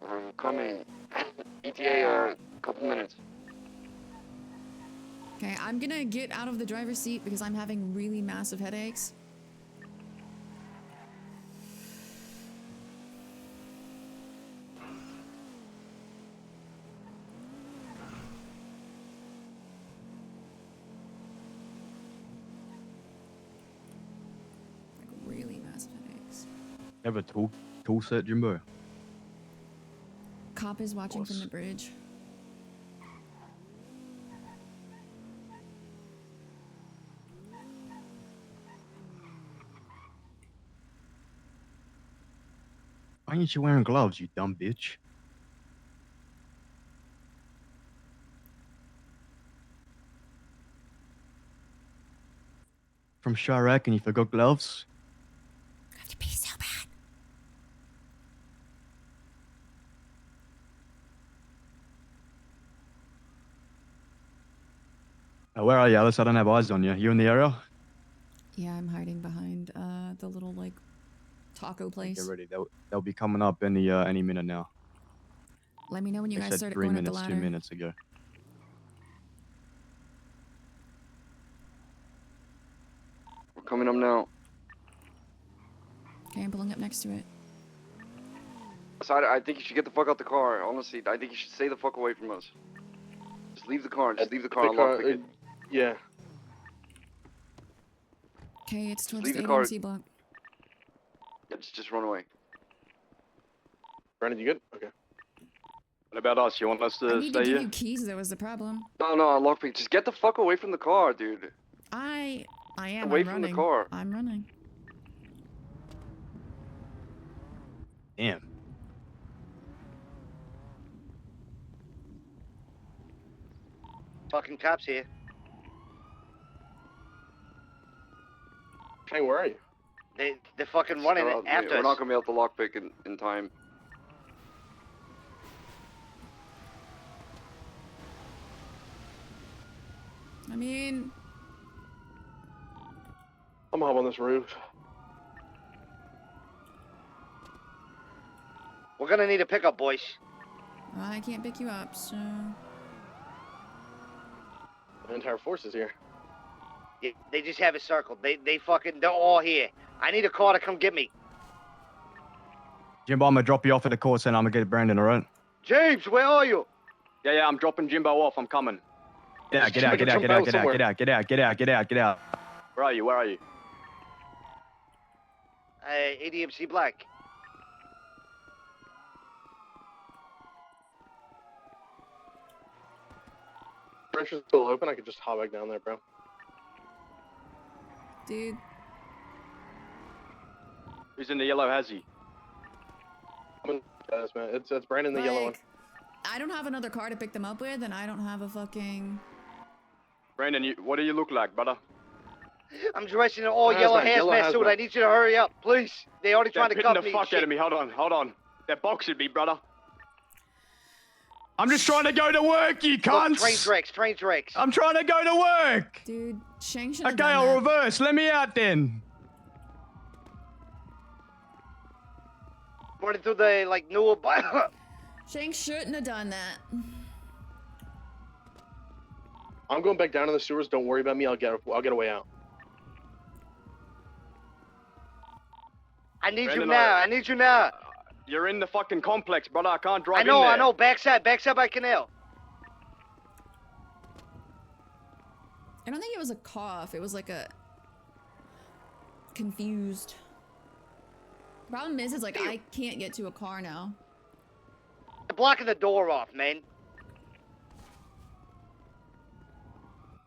I'm coming. ETA, a couple minutes. Okay, I'm gonna get out of the driver's seat because I'm having really massive headaches. Like really massive headaches. You have a tool set, Jimbo? Cop is watching from the bridge. Why ain't you wearing gloves, you dumb bitch? From Chirac and you forgot gloves? I have to pee so bad. Where are you, Alice? I don't have eyes on you. You in the area? Yeah, I'm hiding behind the little like taco place. Get ready. They'll be coming up any minute now. Let me know when you They guys said start 3 going up the minutes, ladder. 2 minutes ago. We're coming up now. Okay, I'm pulling up next to it. So I think you should get the fuck out the car. Honestly, I think you should stay the fuck away from us. Just leave the car. Just leave the car. Lockpick it. Yeah. Okay, it's towards leave the the car. AMC block. Yeah, just run away. Brandon, you good? Okay. What about us? You want us I to need stay to give here? you keys. That was the problem. No, lockpick. Just get the fuck away from the car, dude. I am. Away I'm from the running. car. I'm running. Damn. Fucking cops here. Hey, where are you? They're fucking running Stop, after We're us. not gonna be able to lockpick in time. I mean, I'm up on this roof. We're gonna need a pickup, boys. I can't pick you up, so. The entire force is here. Yeah, they just have it circled. They're all here. I need a car to come get me. Jimbo, I'm gonna drop you off at the call center. I'm gonna get Brandon, all right? James, where are you? Yeah, I'm dropping Jimbo off. I'm coming. Get out. Where are you? ADMC Black. Branch is still open. I could just hop back down there, bro. Dude. Who's in the yellow hazy? Yes, man. It's Brandon, the yellow one. I don't have another car to pick them up with, and I don't have a fucking... Brandon, what do you look like, brother? I'm dressed in an all yellow hazmat suit. I need you to hurry up, please. They already trying to cuff me. They're the fuck out of me. Hold on. They're boxing me, brother. I'm just trying to go to work, you cunts! Train tracks. I'm trying to go to work! Dude, Shang should have Okay, I'll reverse. Let me out then. Running through the, newer... Shang shouldn't have done that. I'm going back down in the sewers. Don't worry about me. I'll get a way out. I need you now. You're in the fucking complex, brother. I can't drive in there. I know. Backside by canal. I don't think it was a cough. It was like a... confused. Problem is I can't get to a car now. They're blocking the door off, man.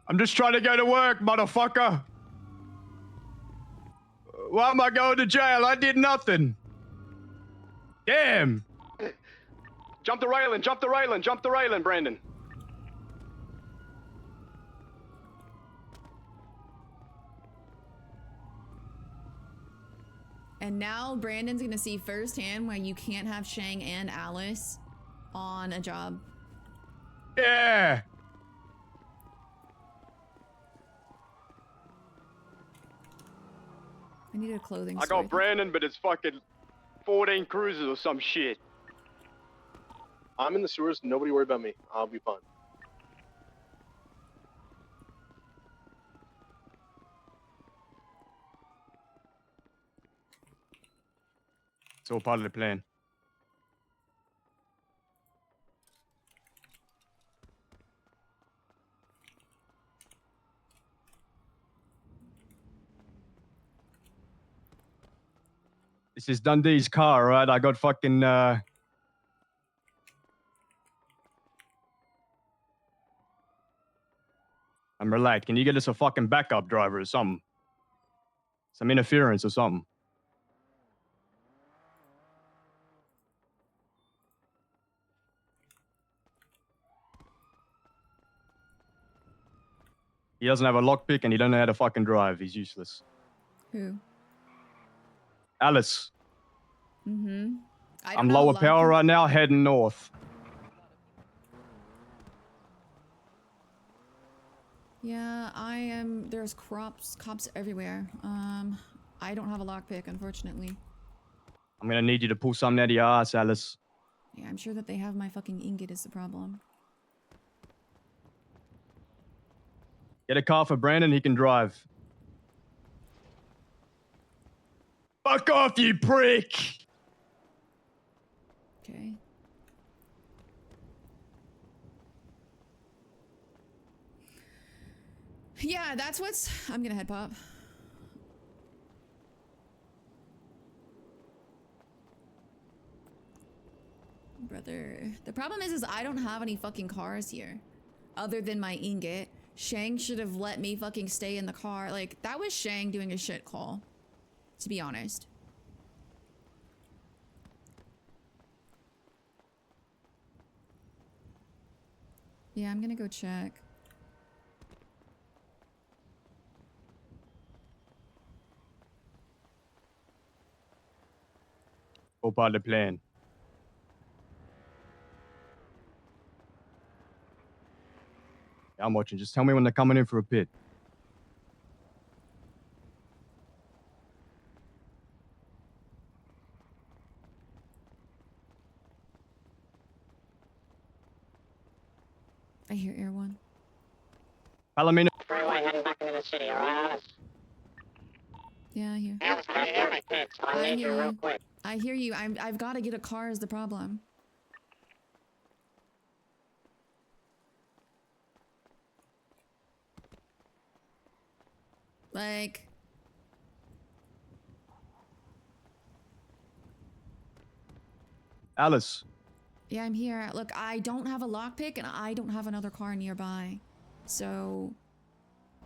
I'm just trying to go to work, motherfucker. Why am I going to jail? I did nothing. Damn. Jump the railing, Brandon. And now Brandon's gonna see firsthand why you can't have Shang and Alice on a job. Yeah. I need a clothing I store. got Brandon, but it's fucking 14 cruisers or some shit. I'm in the sewers. Nobody worry about me. I'll be fine. It's all part of the plan. This is Dundee's car, right? I got fucking, I'm relaxed. Can you get us a fucking backup driver or something? Some interference or something. He doesn't have a lockpick and he doesn't know how to fucking drive. He's useless. Who? Alice. Mm-hmm. I'm lower power right now, heading north. Yeah, I am. There's cops everywhere. I don't have a lockpick, unfortunately. I'm gonna need you to pull something out of your ass, Alice. Yeah, I'm sure that they have my fucking ingot is the problem. Get a car for Brandon, he can drive. Fuck off, you prick! Okay. Yeah, that's what's... I'm gonna head pop. Brother. The problem is I don't have any fucking cars here. Other than my ingot. Shang should have let me fucking stay in the car. Like, that was Shang doing a shit call. To be honest. Yeah, I'm gonna go check. All part of the plan. Yeah, I'm watching. Just tell me when they're coming in for a pit. I hear Air One. Palomino. Freeway heading back into the city, alright, Alice? Yeah, I hear. Alice, can you hear me? Thanks. I need you real quick. I hear you. I've got to get a car is the problem. Like... Alice. Yeah, I'm here. Look, I don't have a lockpick and I don't have another car nearby. So...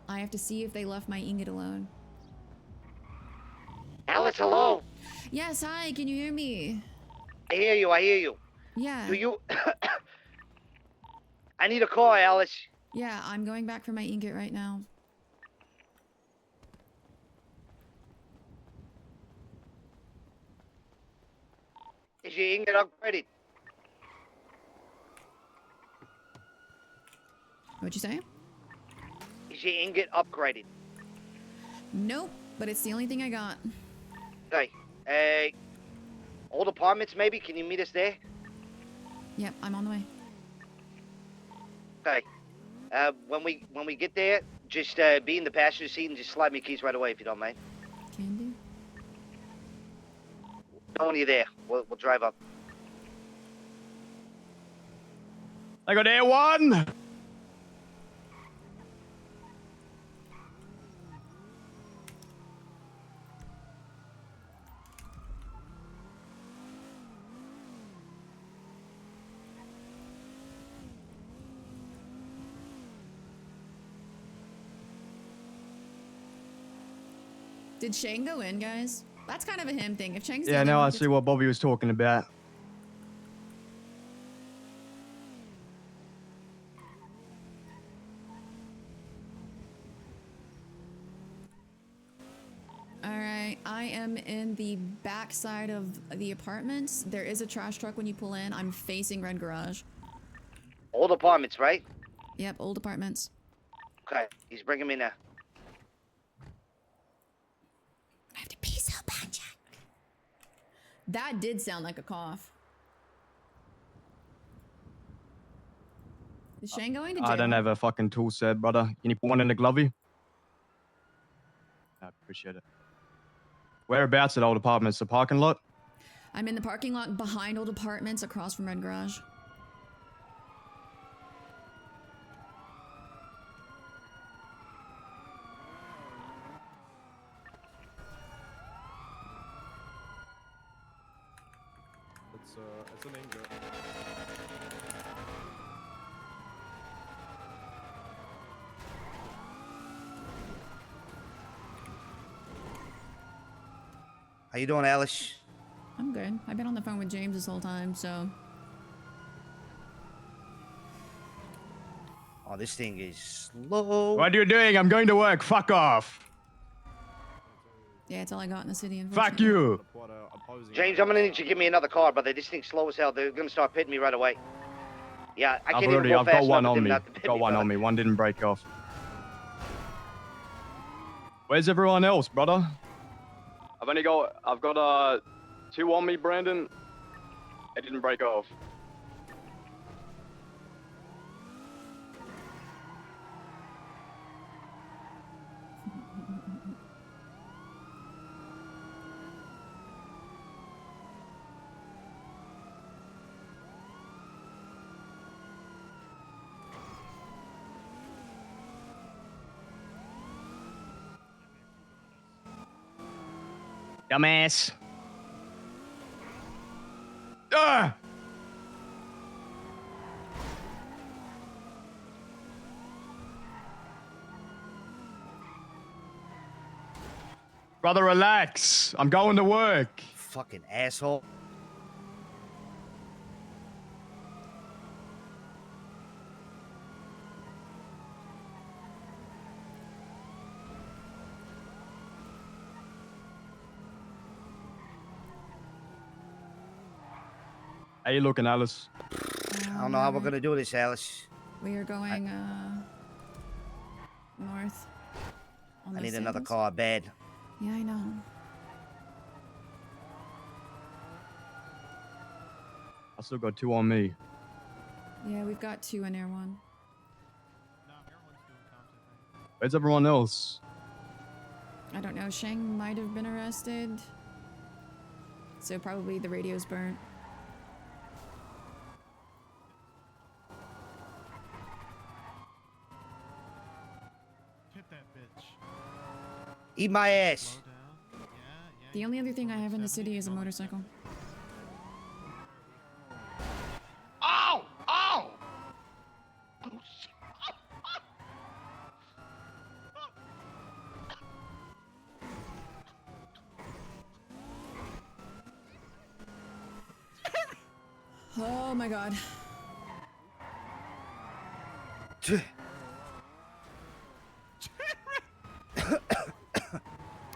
I have to see if they left my ingot alone. Alice, hello. Yes, hi, can you hear me? I hear you. I hear you. Yeah. Do you? I need a car, Alice. Yeah, I'm going back for my ingot right now. Is your ingot upgraded? What'd you say? Is your ingot upgraded? Nope, but it's the only thing I got. Okay. Old apartments, maybe? Can you meet us there? Yep, I'm on the way. Okay. When we get there, just be in the passenger seat and just slide me keys right away if you don't mind. Can do. When you're there, we'll drive up. I got air one. Did Shane go in, guys? That's kind of a him thing. If Shane's Yeah, now I see what Bobby was talking about. Alright, I am in the back side of the apartments. There is a trash truck when you pull in. I'm facing red garage. Old apartments, right? Yep, old apartments. Okay, he's bringing me now. I have to pee so bad, Jack. That did sound like a cough. Is Shane going to jail? I don't have a fucking tool set, brother. Can you put one in the glovey? I appreciate it. Whereabouts at old apartments? The parking lot? I'm in the parking lot behind old apartments across from red garage. It's an ingot. How you doing, Alice? I'm good. I've been on the phone with James this whole time, so... Oh, this thing is slow. What are you doing? I'm going to work. Fuck off. Yeah, it's all I got in the city, Fuck you. James, I'm gonna need you to give me another car, brother. This thing's slow as hell. They're gonna start pitting me right away. Yeah, I can't even go I've fast got one enough for on them me. not to pit Got me, one brother. on me. One didn't break off. Where's everyone else, brother? I've got 2 on me, Brandon. It didn't break off. Dumbass. Ah! Brother, relax. I'm going to work. Fucking asshole. How you looking, Alice? I don't know how we're gonna do this, Alice. We are going, north. On I those need another sandals. car bad. Yeah, I know. I still got 2 on me. Yeah, we've got 2 in Air 1. Where's everyone else? I don't know. Shang might have been arrested. So probably the radio's burnt. Hit that bitch. Eat my ass. The only other thing I have in the city is a motorcycle. Ow! Ow! Oh my god.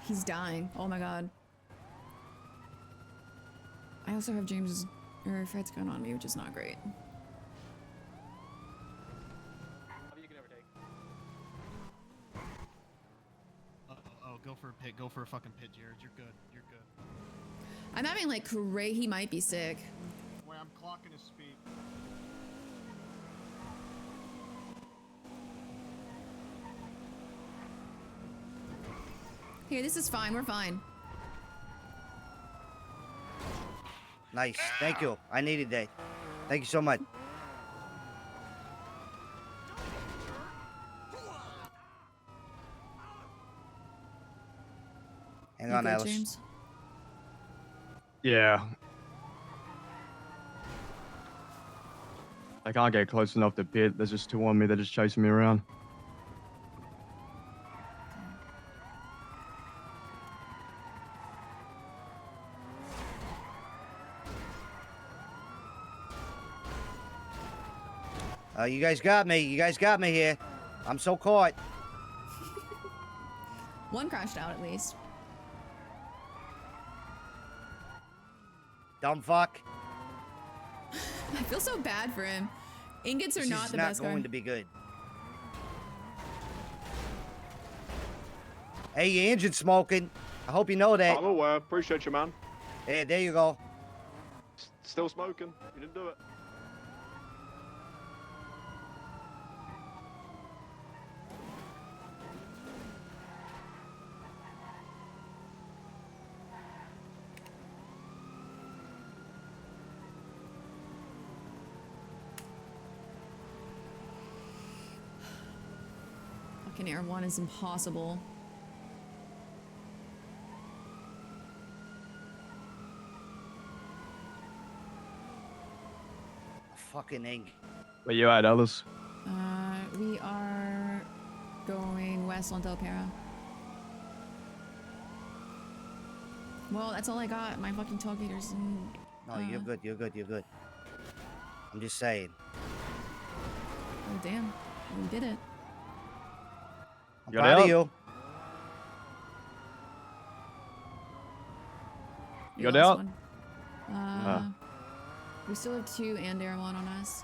He's dying. Oh my god. I also have James's or Fred's gun on me, which is not great. Oh, go for a pit. Go for a fucking pit, Jared. You're good. You're good. I'm having like he might be sick. Wait, I'm clocking his speed. Here, this is fine. We're fine. Nice. Thank you. I needed that. Thank you so much. Hang You on, good, Alice. James? Yeah. I can't get close enough to pit. There's just two on me. They're just chasing me around. You guys got me. You guys got me here. I'm so caught. One crashed out at least. Dumb fuck. I feel so bad for him. Ingots are This not is the not best going car. to be good. Hey, your engine's smoking. I hope you know that. I'm aware. Appreciate you, man. Hey, there you go. Still smoking. You didn't do it. Fucking Air 1 is impossible. Fucking ink. Where you at, Alice? We are going west on Del Piero. Well, that's all I got. My fucking tailgaters and... No, you're good. You're good. You're good. I'm just saying. Oh, damn. We did it. I'm Got proud out? of you. You We got lost out? one. We still have 2 and Air 1 on us.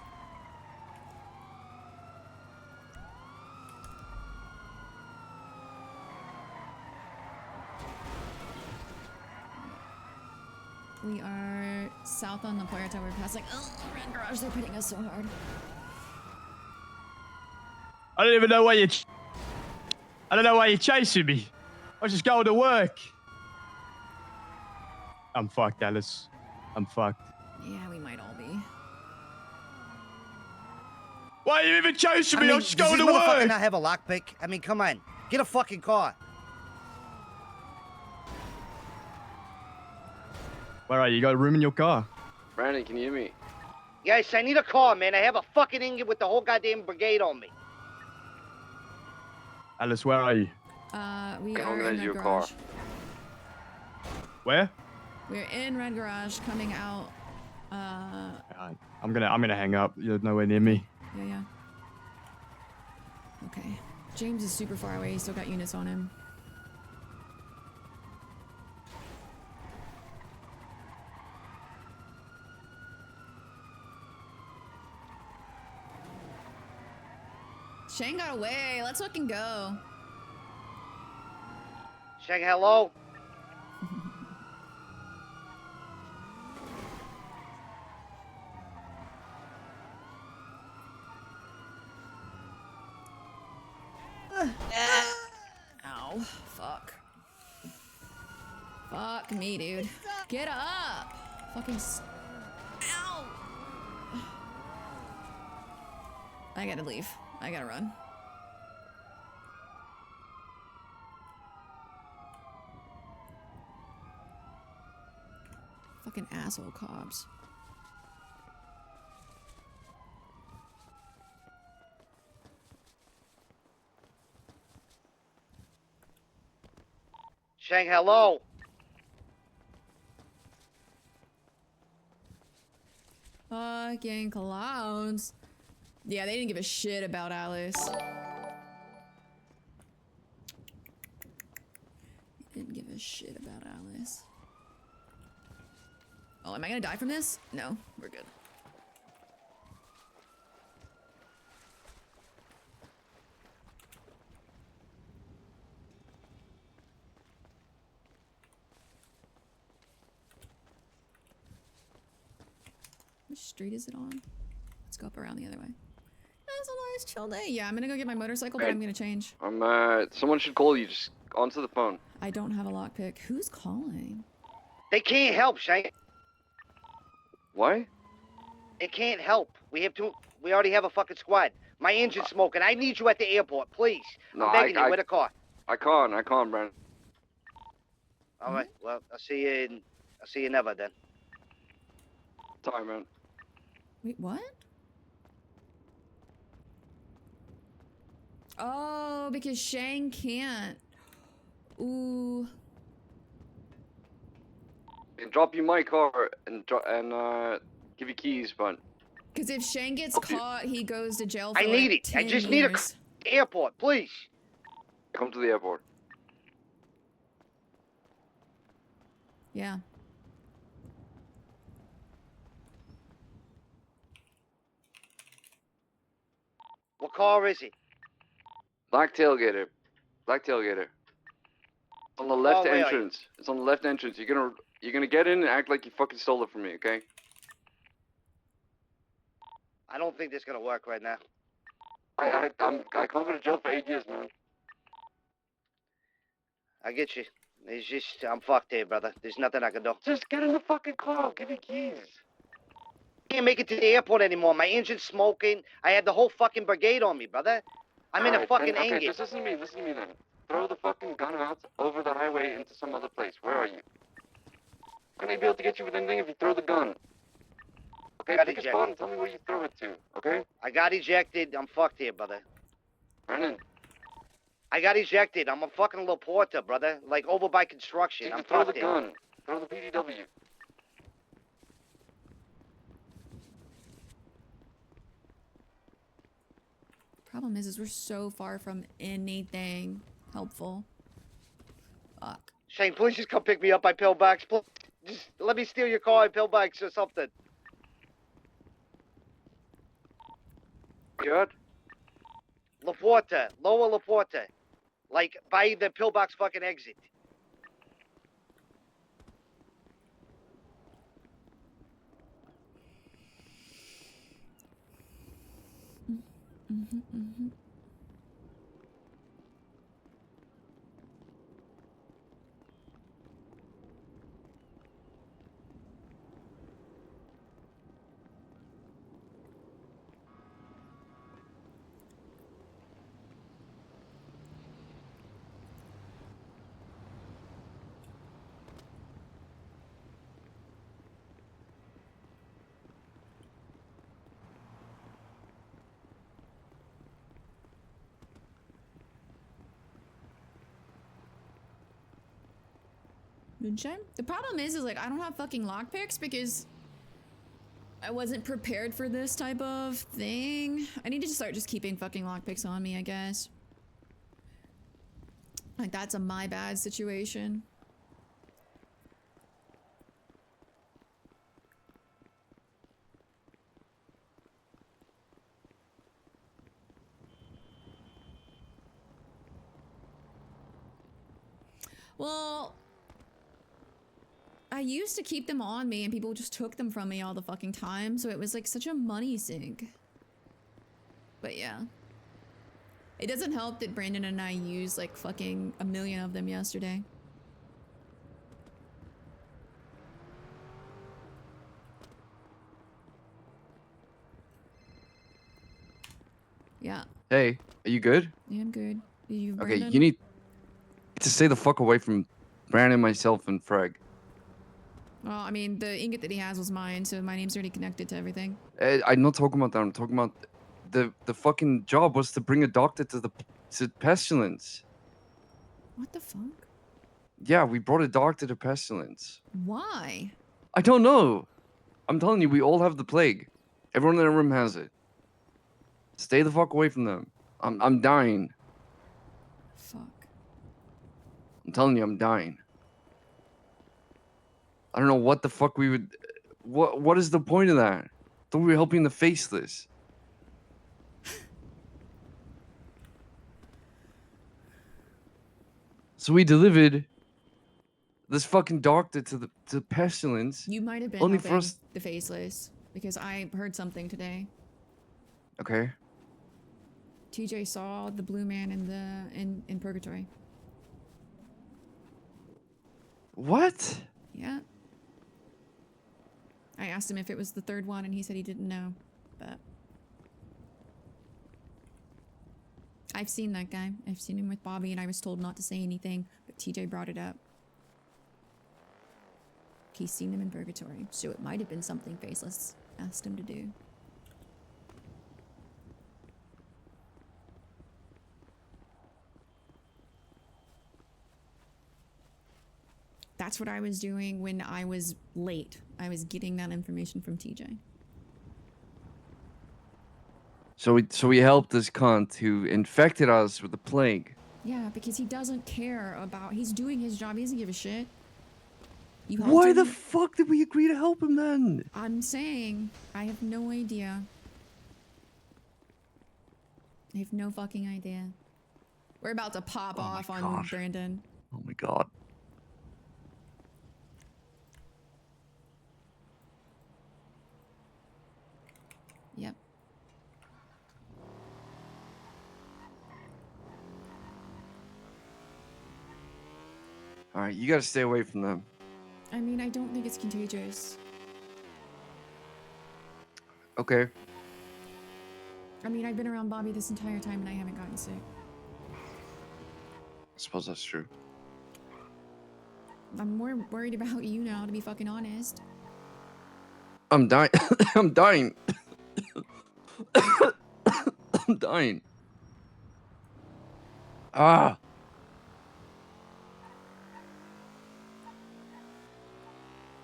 We are south on the Puerto. We're passing. Oh, red garage. They're hitting us so hard. I don't even know why I don't know why you're chasing me. I was just going to work. I'm fucked, Alice. I'm fucked. Yeah, we might all be. Why are you even chasing me? I mean, I'm just does going this to motherfucker work. not have a lockpick? I mean, come on. Get a fucking car. Where are you? You got a room in your car? Brandon, can you hear me? Yes, I need a car, man. I have a fucking ingot with the whole goddamn brigade on me. Alice, where are you? We I'm are gonna in lend you red a car. garage. Where? We're in red garage, coming out. I'm gonna hang up. You're nowhere near me. Yeah. Okay. James is super far away. He's still got units on him. Shane got away. Let's fucking go. Shag, hello? Ow. Fuck. Fuck me, dude. Get up! Fucking ow! I gotta leave. I gotta run. Fucking asshole cops. Shang, hello. Fucking clowns. Yeah, they didn't give a shit about Alice. They didn't give a shit about Alice. Oh, am I gonna die from this? No, we're good. Which street is it on? Let's go up around the other way. That's a nice chill day. Yeah, I'm gonna go get my motorcycle, but I'm gonna change. Someone should call you. Just answer the phone. I don't have a lockpick. Who's calling? They can't help, Shang. Why? They can't help. We already have a fucking squad. My engine's smoking. I need you at the airport, please. No, I'm begging you with a car. I can't, Brandon. All right. Well, I'll see you never then. Sorry, man. Wait, what? Oh, because Shang can't. Ooh. And drop you my car and give you keys, but. Because if Shang gets caught, he goes to jail for I need it. 10 I just years. need a airport, please. Come to the airport. Yeah. What car is it? Black tailgater. Black tailgater. On the left where are you? entrance. It's on the left entrance. You're gonna get in and act like you fucking stole it from me, okay? I don't think this is gonna work right now. I can't go to jail for 8 years, man. I get you. It's just, I'm fucked here, brother. There's nothing I can do. Just get in the fucking car. I'll give you keys. Can't make it to the airport anymore. My engine's smoking. I had the whole fucking brigade on me, brother. I'm in a fucking Okay, anger. just listen to me then. Throw the fucking gun out over the highway into some other place. Where are you? I'm gonna be able to get you with anything if you throw the gun. Okay, Got pick a ejected. spot and tell me where you throw it to, okay? I got ejected. I'm fucked here, brother. Brennan, I got ejected. I'm a fucking Laporta, brother. Like, over by construction. you I'm can throw the fucked here. gun. Throw the PDW. Problem is we're so far from anything helpful. Fuck. Shane, please just come pick me up by pillbox. Please. Just let me steal your car and pillbox or something. Good. Laporta. Lower Laporta. Like, by the pillbox fucking exit. Mm-hmm. Moonshine? The problem is like I don't have fucking lockpicks because I wasn't prepared for this type of thing. I need to start just keeping fucking lockpicks on me, I guess. Like that's a my bad situation. Well, I used to keep them on me and people just took them from me all the fucking time, so it was like such a money sink. But yeah. It doesn't help that Brandon and I used like fucking a million of them yesterday. Yeah. Hey, are you good? Yeah, I'm good. Are you, Okay, Brandon? you need to stay the fuck away from Brandon, myself, and Freg. Well, I mean, the ingot that he has was mine, so my name's already connected to everything. I'm not talking about that. I'm talking about the fucking job was to bring a doctor to Pestilence. What the fuck? Yeah, we brought a doctor to Pestilence. Why? I don't know. I'm telling you, we all have the plague. Everyone in the room has it. Stay the fuck away from them. I'm dying. Fuck. I'm telling you, I'm dying. I don't know what the fuck we would. What is the point of that? Thought we were helping the faceless. So we delivered this fucking doctor to Pestilence. You might have been only helping for us. the faceless, because I heard something today. Okay. TJ saw the blue man in purgatory. What? Yeah. I asked him if it was the third one, and he said he didn't know, but I've seen that guy. I've seen him with Bobby, and I was told not to say anything, but TJ brought it up. He's seen him in purgatory, so it might have been something Faceless asked him to do. That's what I was doing when I was late. I was getting that information from TJ. So we helped this cunt who infected us with the plague. Yeah, because he doesn't care about... He's doing his job. He doesn't give a shit. You helped Why him? the fuck did we agree to help him then? I'm saying, I have no idea. I have no fucking idea. We're about to pop off on God. Brandon. Oh my god. Yep. Alright, you gotta stay away from them. I mean, I don't think it's contagious. Okay. I mean, I've been around Bobby this entire time and I haven't gotten sick. I suppose that's true. I'm more worried about you now, to be fucking honest. I'm dying. I'm dying. I'm dying. Ah.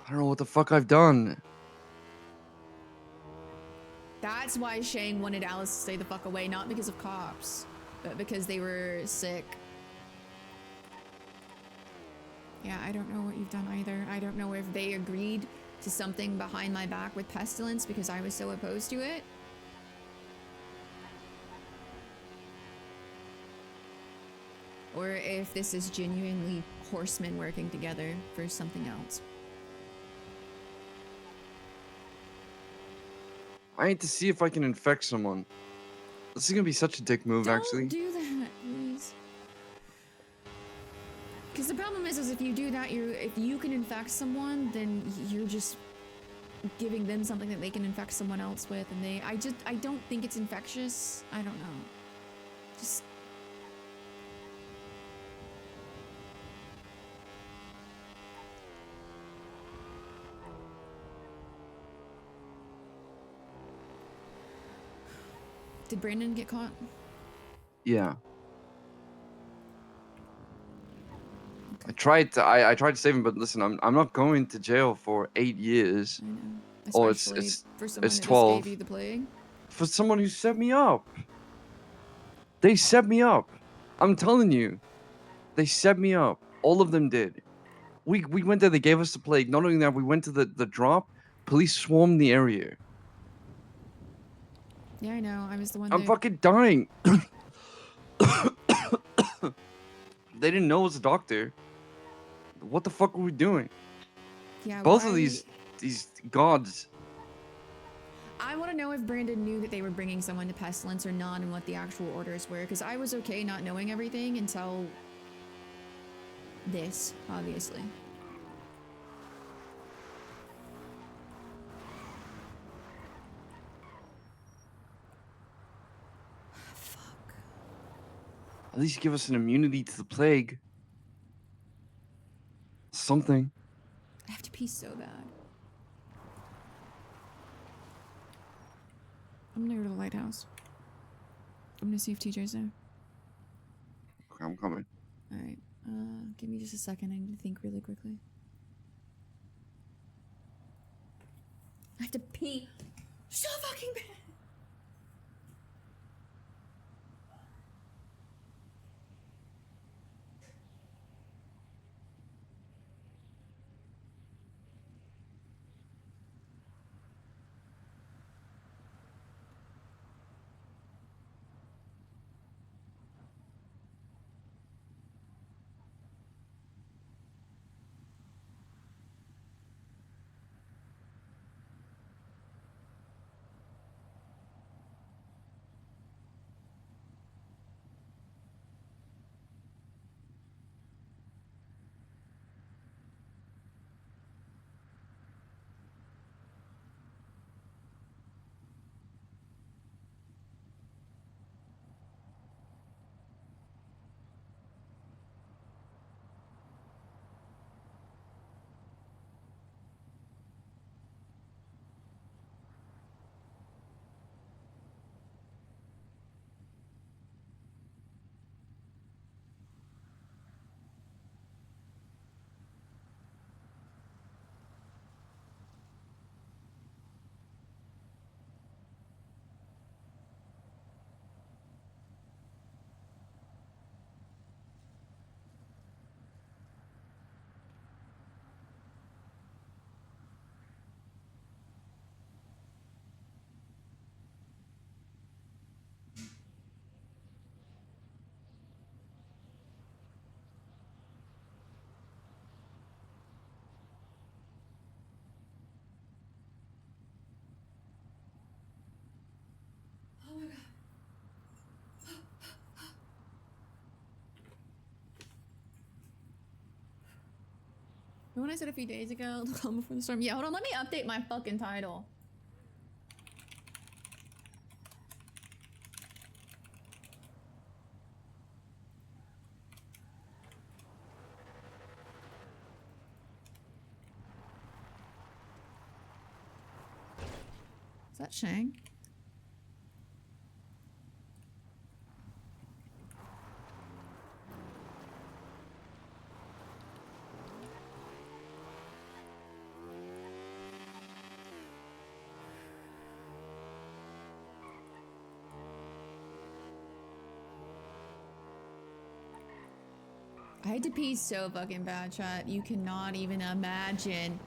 I don't know what the fuck I've done. That's why Shane wanted Alice to stay the fuck away, not because of cops, but because they were sick. Yeah, I don't know what you've done either. I don't know if they agreed to something behind my back with Pestilence because I was so opposed to it. Or if this is genuinely horsemen working together for something else. I need to see if I can infect someone. This is gonna be such a dick move, actually. Don't do that, please. Because the problem is if you do that, if you can infect someone, then you're just giving them something that they can infect someone else with, and I don't think it's infectious. I don't know. Just... Did Brandon get caught? Yeah. I tried to save him, but listen, I'm not going to jail for 8 years. I know. Or Especially for someone it's that 12. just gave you the plague. For someone who set me up. They set me up. I'm telling you. They set me up. All of them did. We went there, they gave us the plague. Not only that, we went to the drop. Police swarmed the area. Yeah, I know. I was the one I'm fucking dying. They didn't know it was a doctor. What the fuck were we doing? Yeah, Both of these gods. I want to know if Brandon knew that they were bringing someone to Pestilence or not and what the actual orders were, because I was okay not knowing everything until this, obviously. At least give us an immunity to the plague. Something. I have to pee so bad. I'm gonna go to the lighthouse. I'm gonna see if TJ's there. Okay, I'm coming. Alright, give me just a second. I need to think really quickly. I have to pee so fucking bad. Oh my god. You know what I said a few days ago? The calm before the storm. Yeah, hold on. Let me update my fucking title. Is that Shang? I had to pee so fucking bad, chat. You cannot even imagine.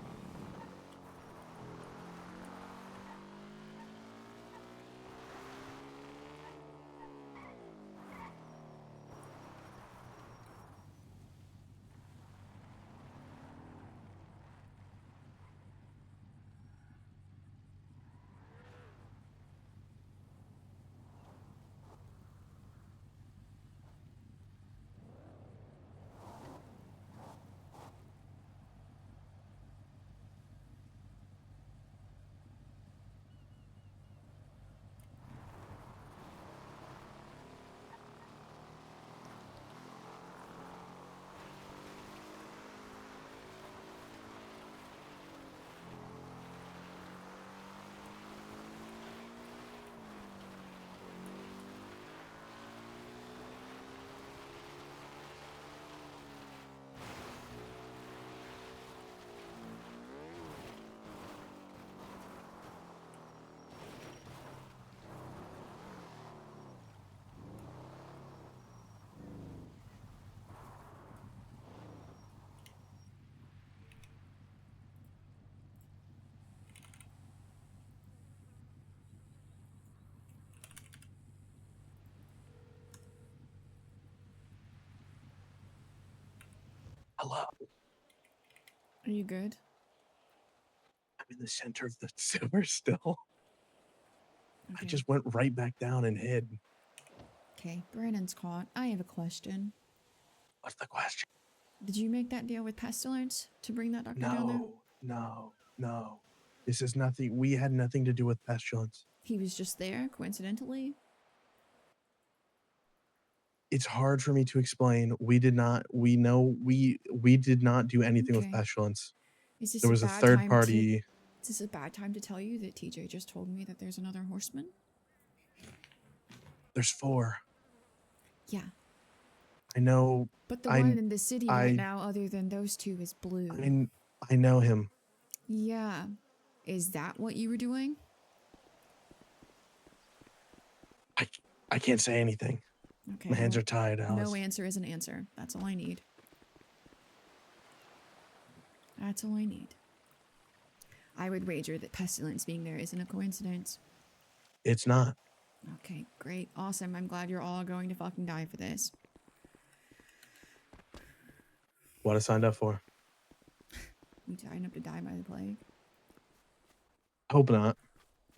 Hello. Are you good? I'm in the center of the sewer still. I just went right back down and hid. Okay, Brandon's caught. I have a question. What's the question? Did you make that deal with Pestilence to bring that doctor down there? No. This is nothing. We had nothing to do with Pestilence. He was just there, coincidentally? It's hard for me to explain. We did not do anything with Okay. Pestilence. Is this There was a bad third time party. Is this a bad time to tell you that TJ just told me that there's another horseman? There's 4. Yeah. I know. But the one in the city right now, other than those 2, is blue. I know him. Yeah. Is that what you were doing? I can't say anything. Okay. My hands well, are tied, Alice. No answer is an answer. That's all I need. That's all I need. I would wager that Pestilence being there isn't a coincidence. It's not. Okay, great. Awesome. I'm glad you're all going to fucking die for this. What I signed up for. You signed up to die by the plague? Hope not.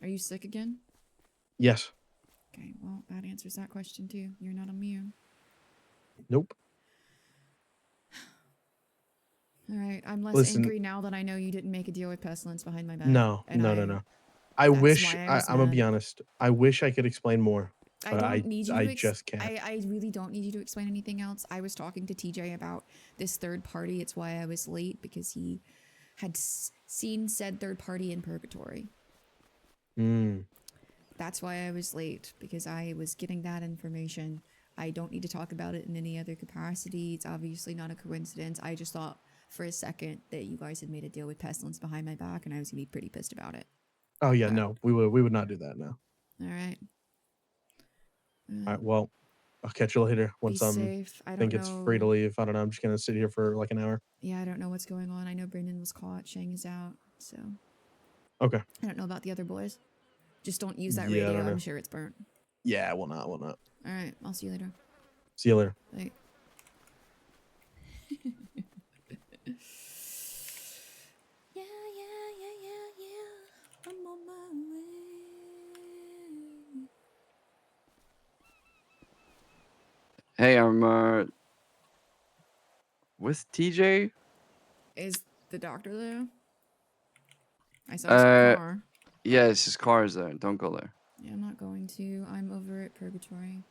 Are you sick again? Yes. Okay, well, that answers that question too. You're not immune. Nope. Alright, I'm less Listen. angry now that I know you didn't make a deal with Pestilence behind my back. No. and No. I wish. why I I'm was gonna be mad. honest. I wish I could explain more. I But don't need you to I just can't. I really don't need you to explain anything else. I was talking to TJ about this third party. It's why I was late, because he had seen said third party in purgatory. That's why I was late, because I was getting that information. I don't need to talk about it in any other capacity. It's obviously not a coincidence. I just thought for a second that you guys had made a deal with Pestilence behind my back, and I was gonna be pretty pissed about it. Oh yeah, no. We would not do that now. Alright. All right. Well, I'll catch you later once Be I'm safe. I don't think it's free to know. leave. I don't know. I'm just gonna sit here for like an hour. Yeah, I don't know what's going on. I know Brendan was caught. Shang is out, so. Okay. I don't know about the other boys. Just don't use that Yeah, I radio. don't know. I'm sure it's burnt. Yeah, we'll not. We'll not. Alright, I'll see you later. See you later. Bye. Yeah. I'm on my way. Hey, I'm with TJ. Is the doctor there? I saw his car. Yes, his car is there. Don't go there. Yeah, I'm not going to. I'm over at Purgatory.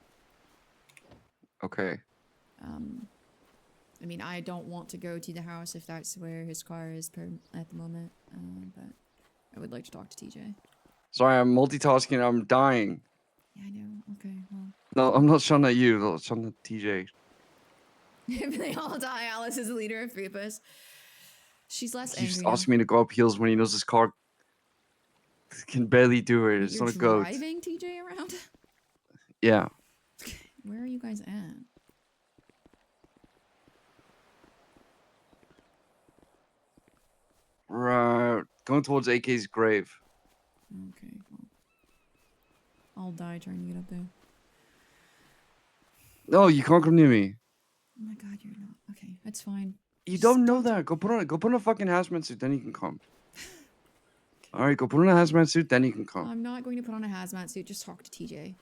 Okay. I mean, I don't want to go to the house if that's where his car is at the moment, but I would like to talk to TJ. Sorry, I'm multitasking. I'm dying. Yeah, I know. Okay, well. No, I'm not shouting at you. I'm shouting at TJ. If they all die, Alice is the leader of Phoebus. She's less He's angry now. asking me to go up hills when he knows his car can barely do it. It's You're not a goat. driving TJ around? Yeah. Where are you guys at? Right. Going towards AK's grave. Okay, well. I'll die trying to get up there. No, you can't come near me. Oh my god, you're not. Okay, that's fine. You don't know that. Go put on a fucking hazmat suit, then you can come. Alright, go put on a hazmat suit, then you can come. I'm not going to put on a hazmat suit. Just talk to TJ.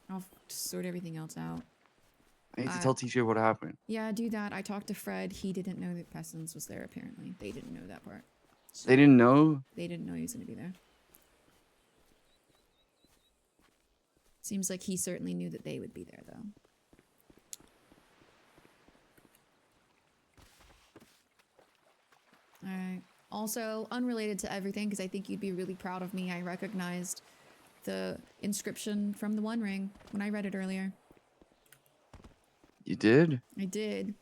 I'll sort everything else out. I need to tell TJ what happened. Yeah, do that. I talked to Fred. He didn't know that Pestilence was there, apparently. They didn't know that part. They didn't know? They didn't know he was going to be there. Seems like he certainly knew that they would be there, though. Alright. Also, unrelated to everything, because I think you'd be really proud of me, I recognized the inscription from the One Ring when I read it earlier. You did? I did.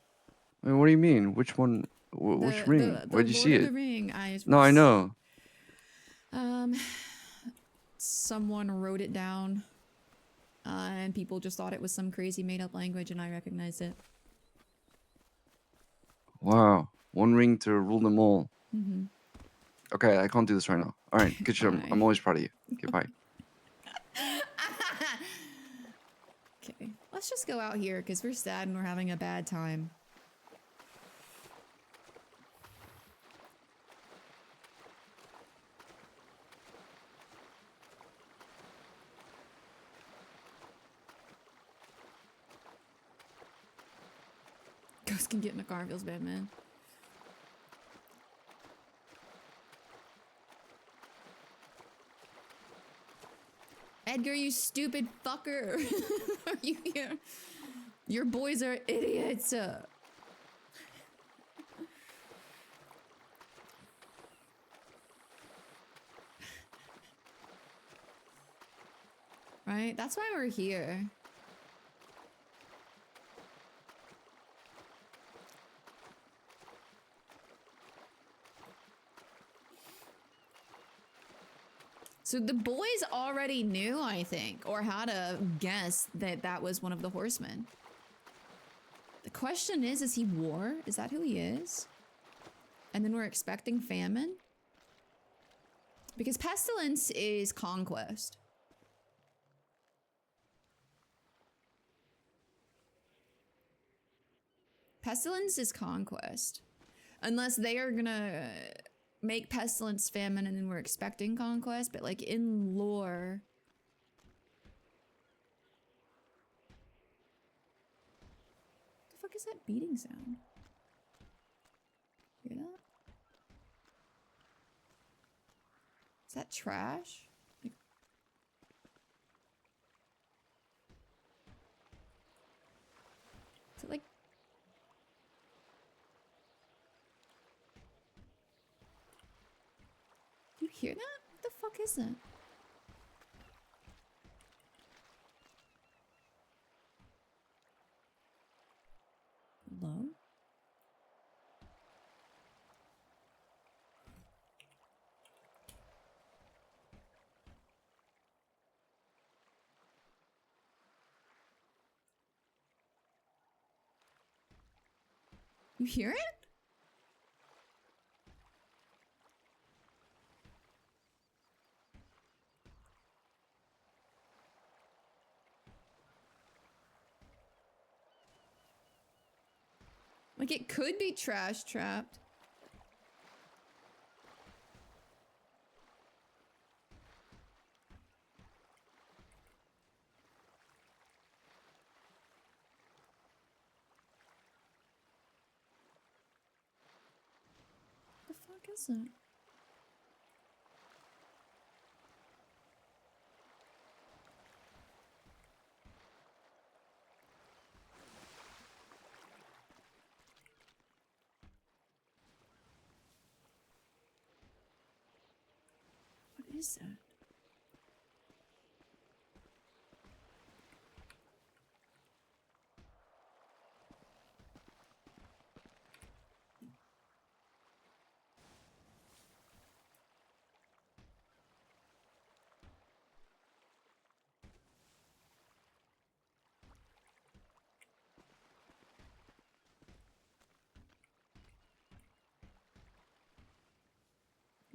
Wait, what do you mean? Which one? Which ring? Where'd you see Lord it? of the Ring. No, I know. Someone wrote it down, and people just thought it was some crazy made-up language, and I recognized it. Wow. One ring to rule them all. Mm-hmm. Okay, I can't do this right now. Alright, good shit. I'm always proud of you. Okay, bye. Okay, let's just go out here, because we're sad and we're having a bad time. Ghost can get in a car, feels bad, man. Edgar, you stupid fucker. Are you here? Your boys are idiots. Right? That's why we're here. So the boys already knew, I think, or had a guess that that was one of the horsemen. The question is he war? Is that who he is? And then we're expecting famine? Because pestilence is conquest. Pestilence is conquest. Unless they are gonna make pestilence famine and then we're expecting conquest, but like in lore. The fuck is that beating sound? Hear that? Is that trash? Like, is it like you hear that? What the fuck is that? Hello? You hear it? Like it could be trash trapped. The fuck is that? What is that?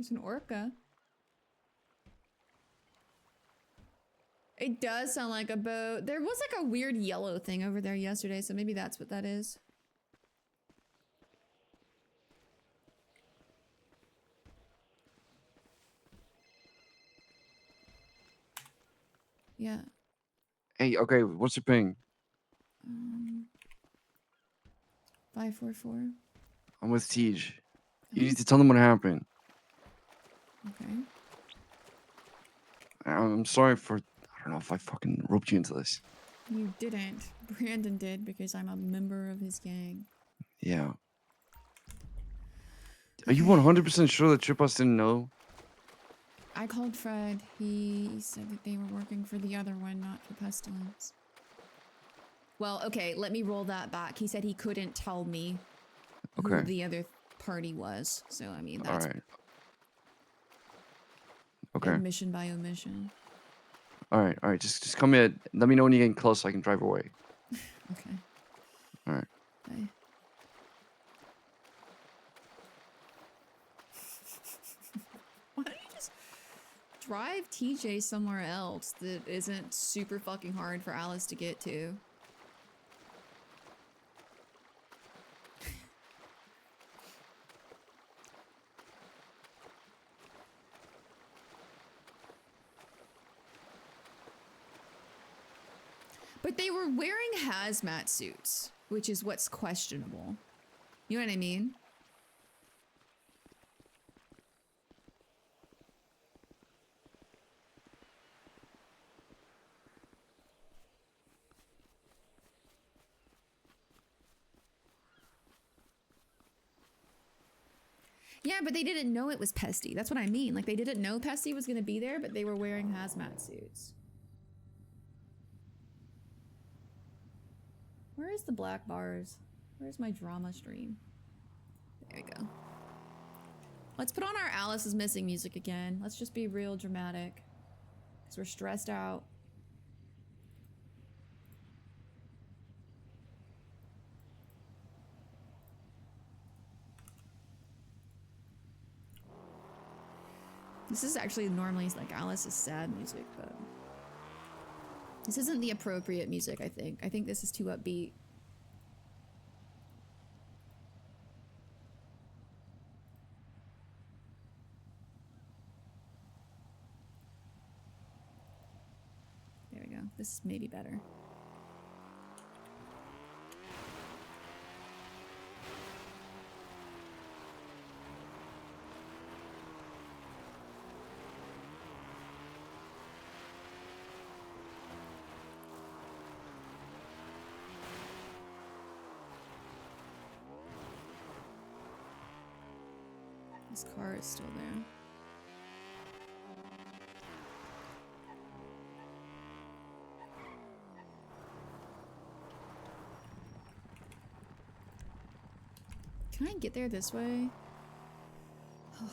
There's an orca. It does sound like a boat. There was like a weird yellow thing over there yesterday, so maybe that's what that is. Yeah. Hey, okay, what's your ping? 544. I'm with Siege. You need to tell them what happened. Okay. I'm sorry for, I don't know if I fucking roped you into this. You didn't. Brandon did because I'm a member of his gang. Yeah. Are you 100% sure that Trip Us didn't know? I called Fred. He said that they were working for the other one, not for Pestilence. Well, okay, let me roll that back. He said he couldn't tell me who Okay. the other party was. So, I mean, that's Alright. Okay. admission by omission. Alright, just come in. Let me know when you're getting close so I can drive away. Okay. Alright. Bye. Why don't you just drive TJ somewhere else that isn't super fucking hard for Alice to get to? But they were wearing hazmat suits. which is what's questionable. You know what I mean? Yeah, but they didn't know it was Pesty. That's what I mean. Like, they didn't know Pesty was gonna be there, but they were wearing hazmat suits. Where is the black bars? Where's my drama stream? There we go. Let's put on our Alice is Missing music again. Let's just be real dramatic. Because we're stressed out. This is actually normally like Alice's sad music, but this isn't the appropriate music, I think. I think this is too upbeat. There we go. This is maybe better. This car is still there. Can I get there this way? Ugh.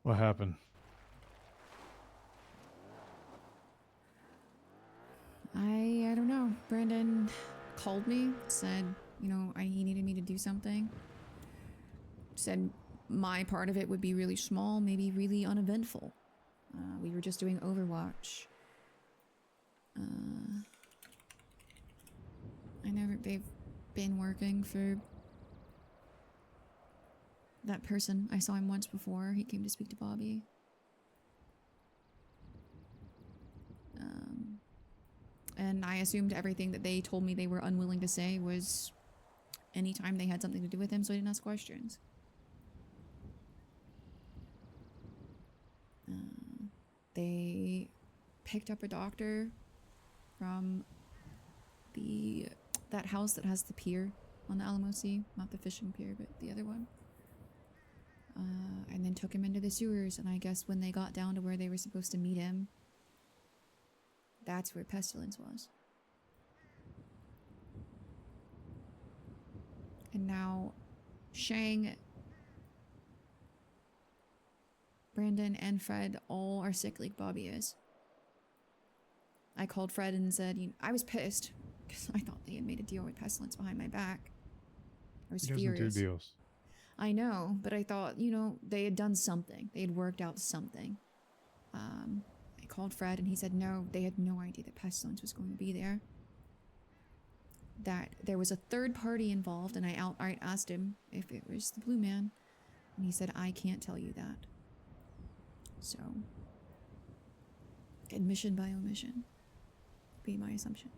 What happened? I don't know. Brandon called me, said, you know, he needed me to do something. Said my part of it would be really small, maybe really uneventful. We were just doing Overwatch. I know that they've been working for that person. I saw him once before. He came to speak to Bobby. And I assumed everything that they told me they were unwilling to say was anytime they had something to do with him, so I didn't ask questions. They picked up a doctor from that house that has the pier on the Alamo Sea. Not the fishing pier, but the other one. And then took him into the sewers, and I guess when they got down to where they were supposed to meet him, that's where Pestilence was. And now Shang, Brandon, and Fred all are sick like Bobby is. I called Fred and said, I was pissed because I thought they had made a deal with Pestilence behind my back. I was furious. He doesn't do deals. I know, but I thought, you know, they had done something. They had worked out something. I called Fred and he said no, they had no idea that Pestilence was going to be there. That there was a third party involved, and I outright asked him if it was the Blue Man, and he said, I can't tell you that. So, admission by omission would be my assumption.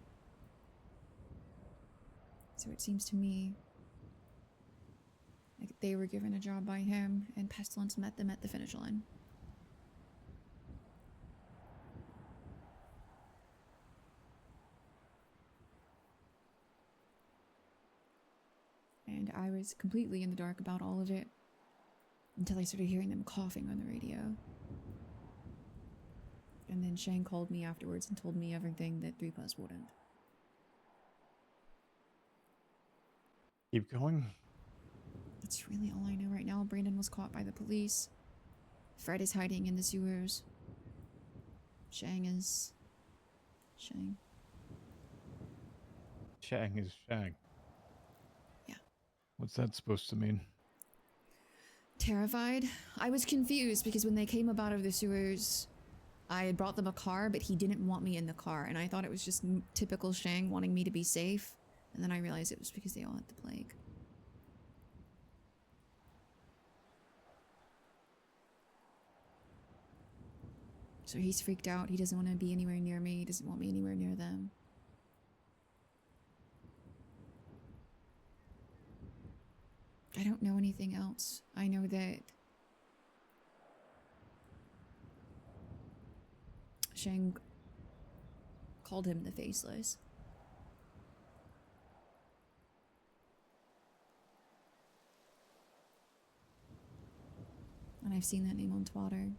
So it seems to me like they were given a job by him, and Pestilence met them at the finish line. I was completely in the dark about all of it until I started hearing them coughing on the radio. And then Shane called me afterwards and told me everything that 3 Plus wouldn't. Keep going. That's really all I know right now. Brandon was caught by the police. Fred is hiding in the sewers. Shang is... Shang. Shang is Shang. Yeah. What's that supposed to mean? Terrified. I was confused because when they came up out of the sewers, I had brought them a car, but he didn't want me in the car, and I thought it was just typical Shang wanting me to be safe, and then I realized it was because they all had the plague. So he's freaked out. He doesn't want to be anywhere near me. He doesn't want me anywhere near them. I don't know anything else. I know that Shang called him the Faceless. And I've seen that name on Twitter.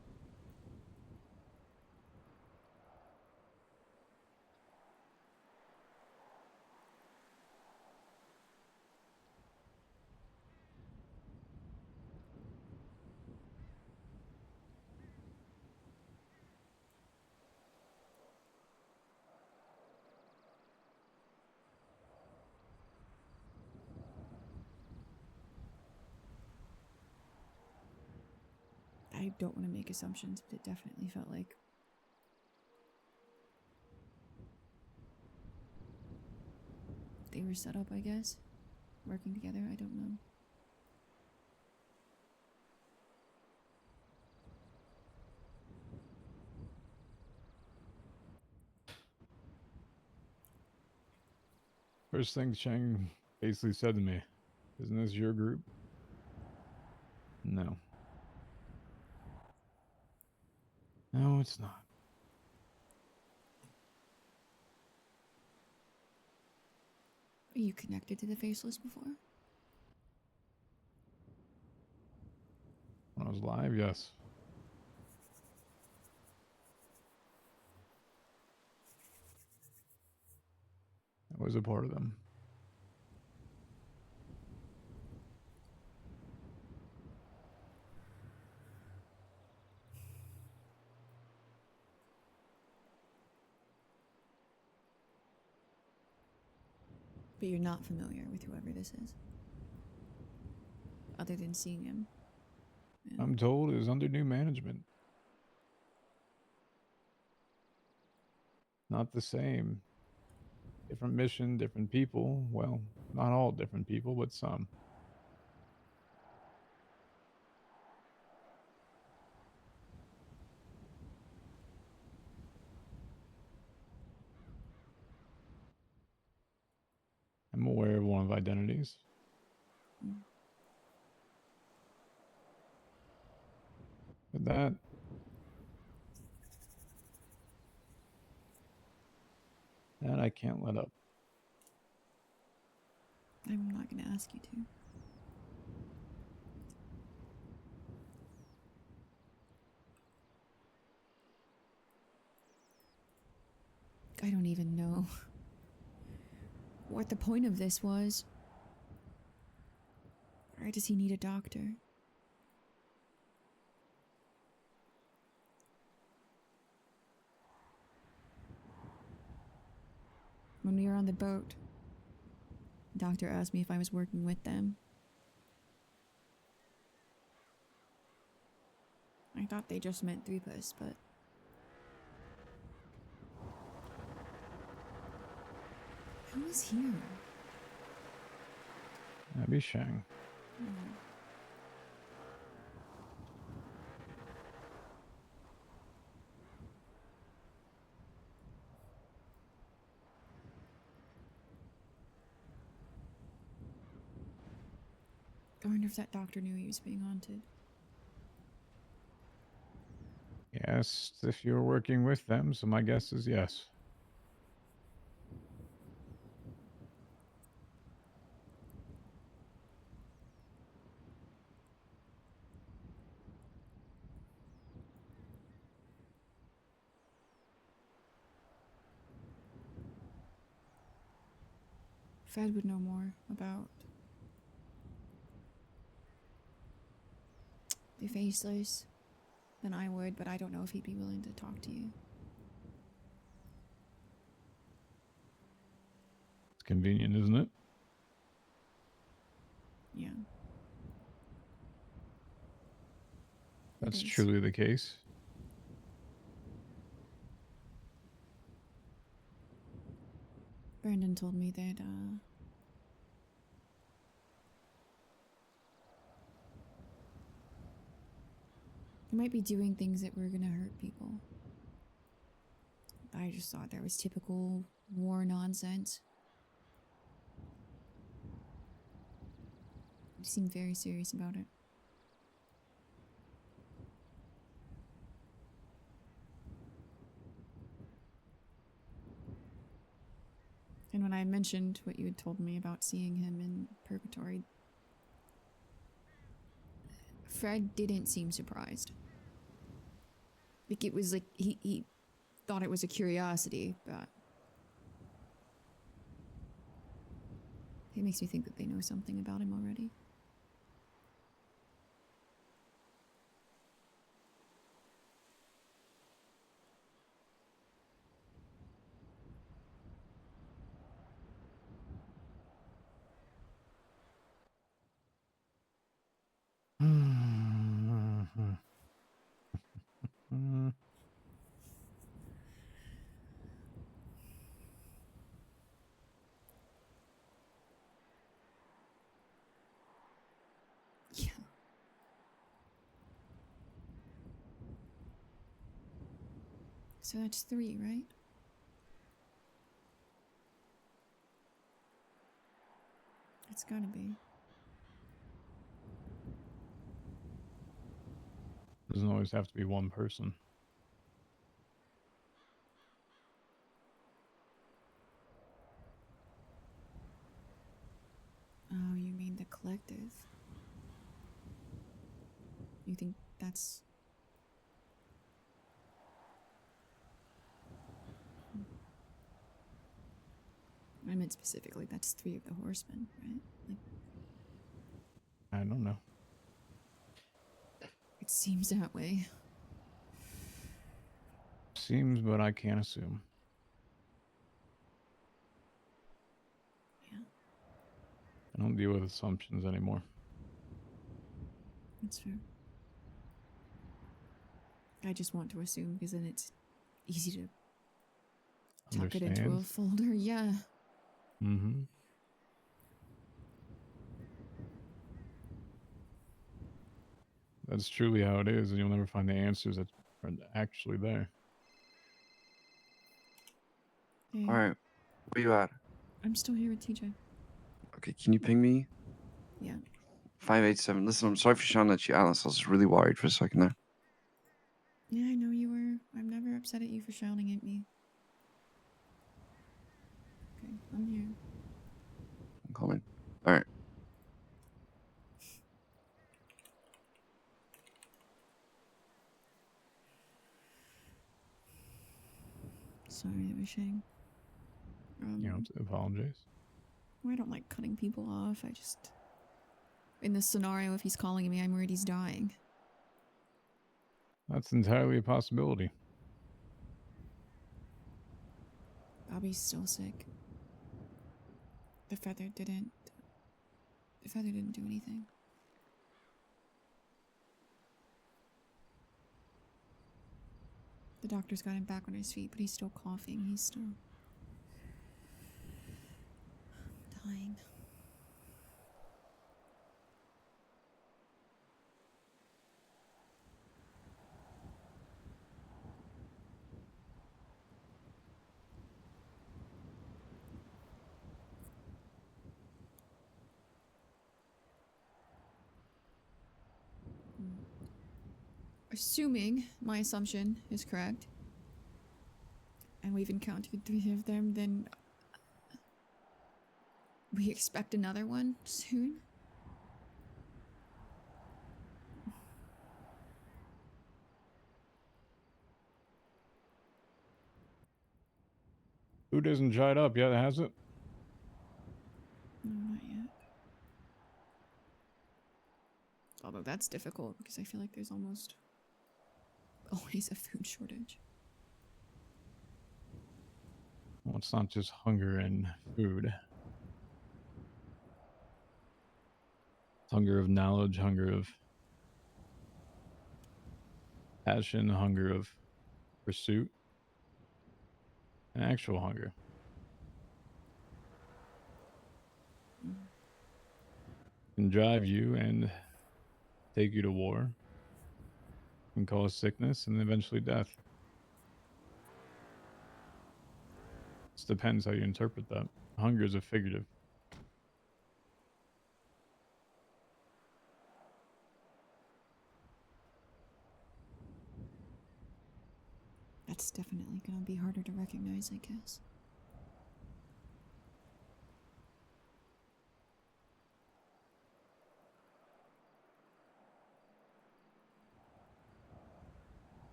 I don't want to make assumptions, but it definitely felt like they were set up, I guess. Working together, I don't know. First thing Shang basically said to me, isn't this your group? No. No, it's not. Are you connected to the Faceless before? When I was live, yes. I was a part of them. But you're not familiar with whoever this is? Other than seeing him? Yeah. I'm told it was under new management. Not the same. Different mission, different people. Well, not all different people, but some. I'm aware of one of identities. But that I can't let up. I'm not gonna ask you to. I don't even know what the point of this was. Or does he need a doctor? When we were on the boat, the doctor asked me if I was working with them. I thought they just meant 3 Plus, but... Who is here? That'd be Shang. I wonder if that doctor knew he was being haunted. Yes, if you're working with them, so my guess is yes. Fred would know more about the faceless than I would, but I don't know if he'd be willing to talk to you. It's convenient, isn't it? Yeah. That's is. truly the case. Brandon told me that, he might be doing things that were gonna hurt people. I just thought there was typical war nonsense. He seemed very serious about it. And when I mentioned what you had told me about seeing him in purgatory, Fred didn't seem surprised. Like it was like he thought it was a curiosity, but it makes me think that they know something about him already. Yeah. So that's 3, right? It's gotta be. Doesn't always have to be one person. Oh, you mean the collective? You think that's... I meant specifically, that's 3 of the horsemen, right? Like, I don't know. it seems that way. Seems, but I can't assume. Yeah. I don't deal with assumptions anymore. That's fair. I just want to assume because then it's easy to tuck it into a Understand? folder. Yeah. Mm-hmm. That's truly how it is, and you'll never find the answers that are actually there. Hey, Alright. Where you at? I'm still here with TJ. Okay, can you ping me? Yeah. 587. Listen, I'm sorry for shouting at you, Alice. I was really worried for a second there. Yeah, I know you were. I'm never upset at you for shouting at me. Okay, I'm here. I'm coming. Alright. Sorry, that was Shane. You don't have to apologize. I don't like cutting people off. I just... In this scenario, if he's calling me, I'm worried he's dying. That's entirely a possibility. Bobby's still sick. The feather didn't do anything. The doctor's got him back on his feet, but he's still coughing. He's still dying. Assuming my assumption is correct, and we've encountered 3 of them, then we expect another one soon? Food isn't dried up yet, has it? Although that's difficult because I feel like there's almost always a food shortage. Well, it's not just hunger and food. It's hunger of knowledge, hunger of passion, hunger of pursuit, and actual hunger. Can drive you and take you to war, can cause sickness and eventually death. It depends how you interpret that. Hunger is a figurative. That's definitely gonna be harder to recognize, I guess.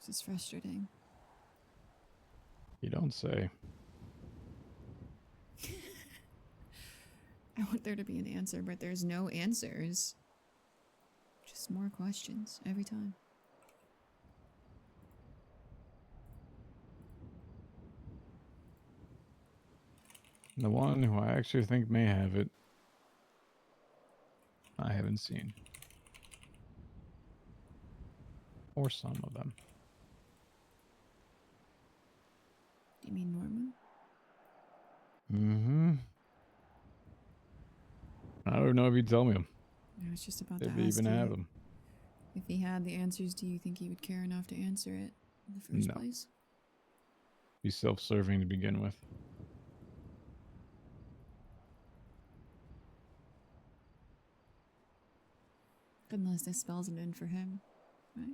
This is frustrating. You don't say. I want there to be an answer, but there's no answers. Just more questions every time. The one who I actually think may have it, I haven't seen. Or some of them. You mean Norman? Mm-hmm. I don't know if you'd tell me them. I was just about If to they ask even you. have them. If he had the answers, do you think he would care enough to answer it in the first No. place? Be self-serving to begin with. Unless this spells it in for him, right?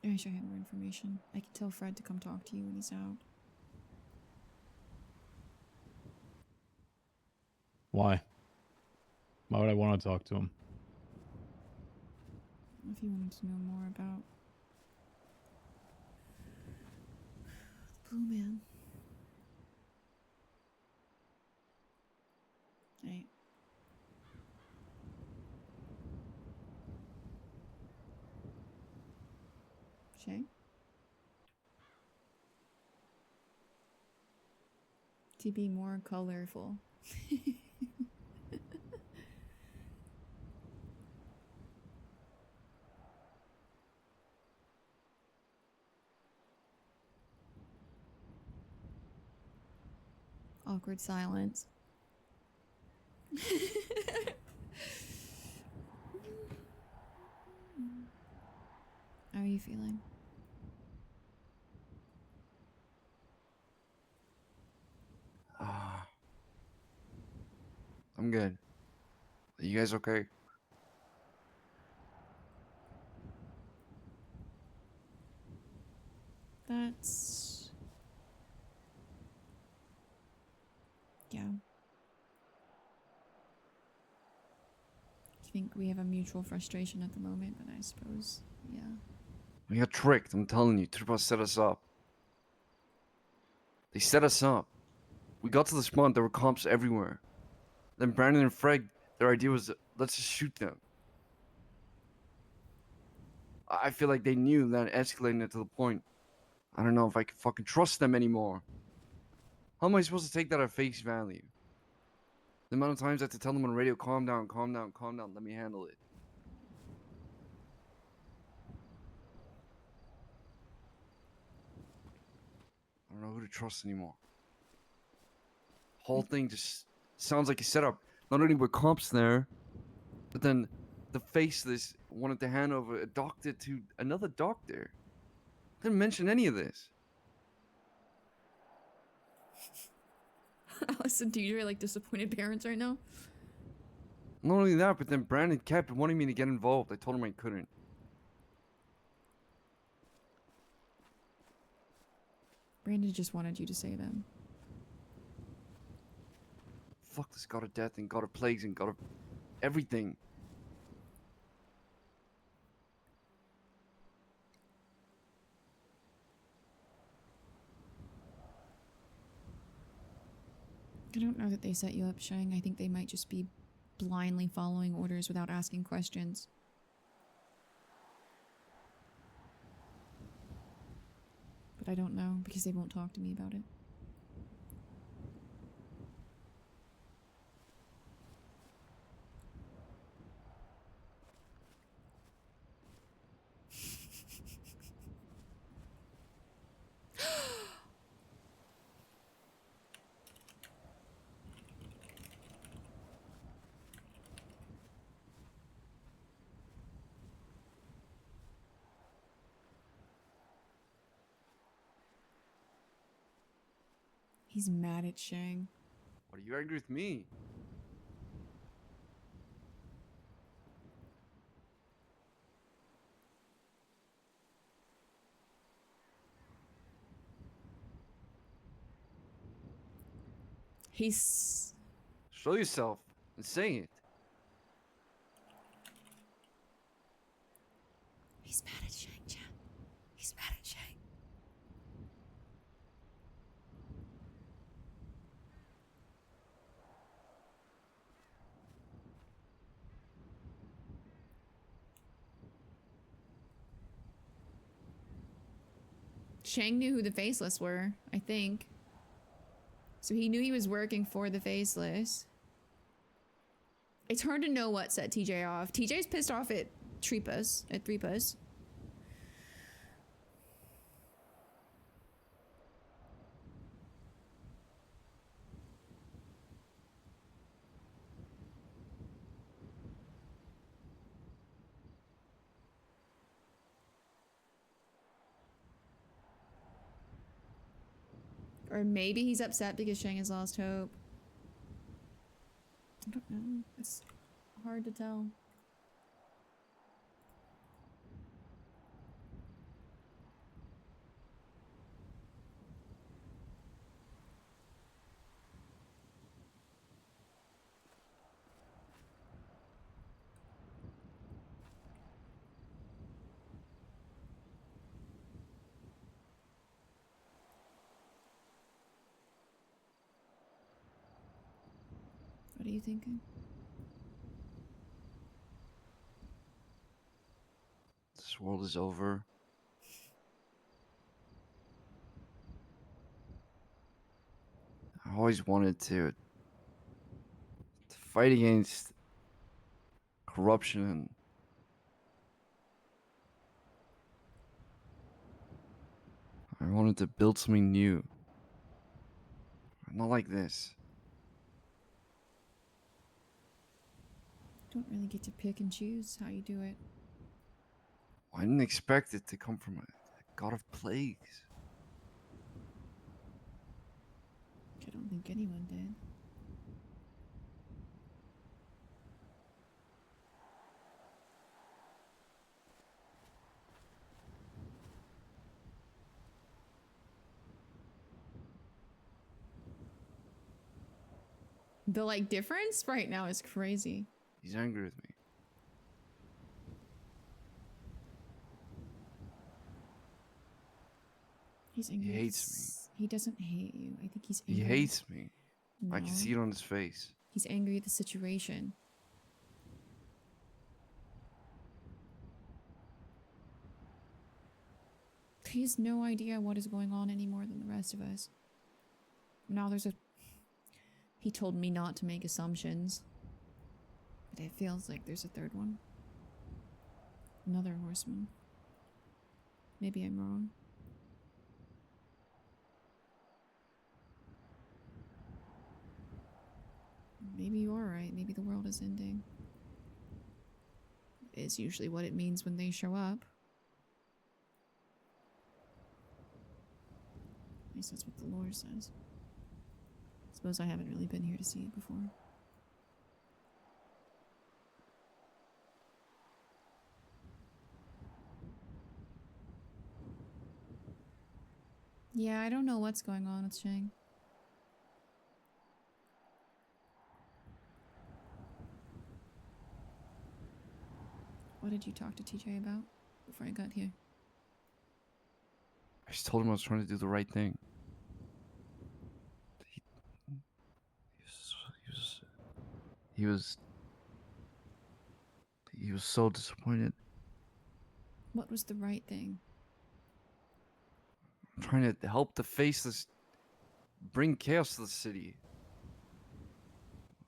I wish I had more information. I could tell Fred to come talk to you when he's out. Why? Why would I want to talk to him? If you wanted to know more about the Blue Man. Right. Shay? To be more colorful. Awkward silence. How are you feeling? I'm good. Are you guys okay? That's... yeah. I think we have a mutual frustration at the moment, but I suppose, yeah. We got tricked, I'm telling you. Turbo set us up. They set us up. We got to the spawn, there were comps everywhere. Then Brandon and Fred, their idea was, let's just shoot them. I feel like they knew that escalating it to the point. I don't know if I can fucking trust them anymore. How am I supposed to take that at face value? The amount of times I have to tell them on radio, calm down, calm down, calm down, let me handle it. I don't know who to trust anymore. Whole thing just sounds like a setup. Not only were comps there, but then the faceless wanted to hand over a doctor to another doctor. Didn't mention any of this. Alice and TJ are like disappointed parents right now. Not only that, but then Brandon kept wanting me to get involved. I told him I couldn't. Brandon just wanted you to save him. Fuck this god of death and god of plagues and god of everything. I don't know that they set you up, Shang. I think they might just be blindly following orders without asking questions. But I don't know because they won't talk to me about it. He's mad at Shang. What are you angry with me? He's... Show yourself and say it. He's mad at Shang, Chan. He's mad at Shang. Shang knew who the Faceless were, I think. So he knew he was working for the Faceless. It's hard to know what set TJ off. TJ's pissed off at Tripas, Or maybe he's upset because Shang has lost hope. I don't know. It's hard to tell. What are you thinking? This world is over. I always wanted to fight against corruption and I wanted to build something new. Not like this. Don't really get to pick and choose how you do it. I didn't expect it to come from a god of plagues. I don't think anyone did. The like difference right now is crazy. He's angry with me. He's angry. He with hates s- He doesn't hate you. I think he's angry. He hates me. No. I can see it on his face. He's angry at the situation. He has no idea what is going on any more than the rest of us. Now there's a... He told me not to make assumptions. But it feels like there's a third one. Another horseman. Maybe I'm wrong. Maybe you're right. Maybe the world is ending. Is usually what it means when they show up. At least that's what the lore says. Suppose I haven't really been here to see it before. Yeah, I don't know what's going on with Shang. What did you talk to TJ about before I got here? I just told him I was trying to do the right thing. He was so disappointed. What was the right thing? I'm trying to help the faceless bring chaos to the city.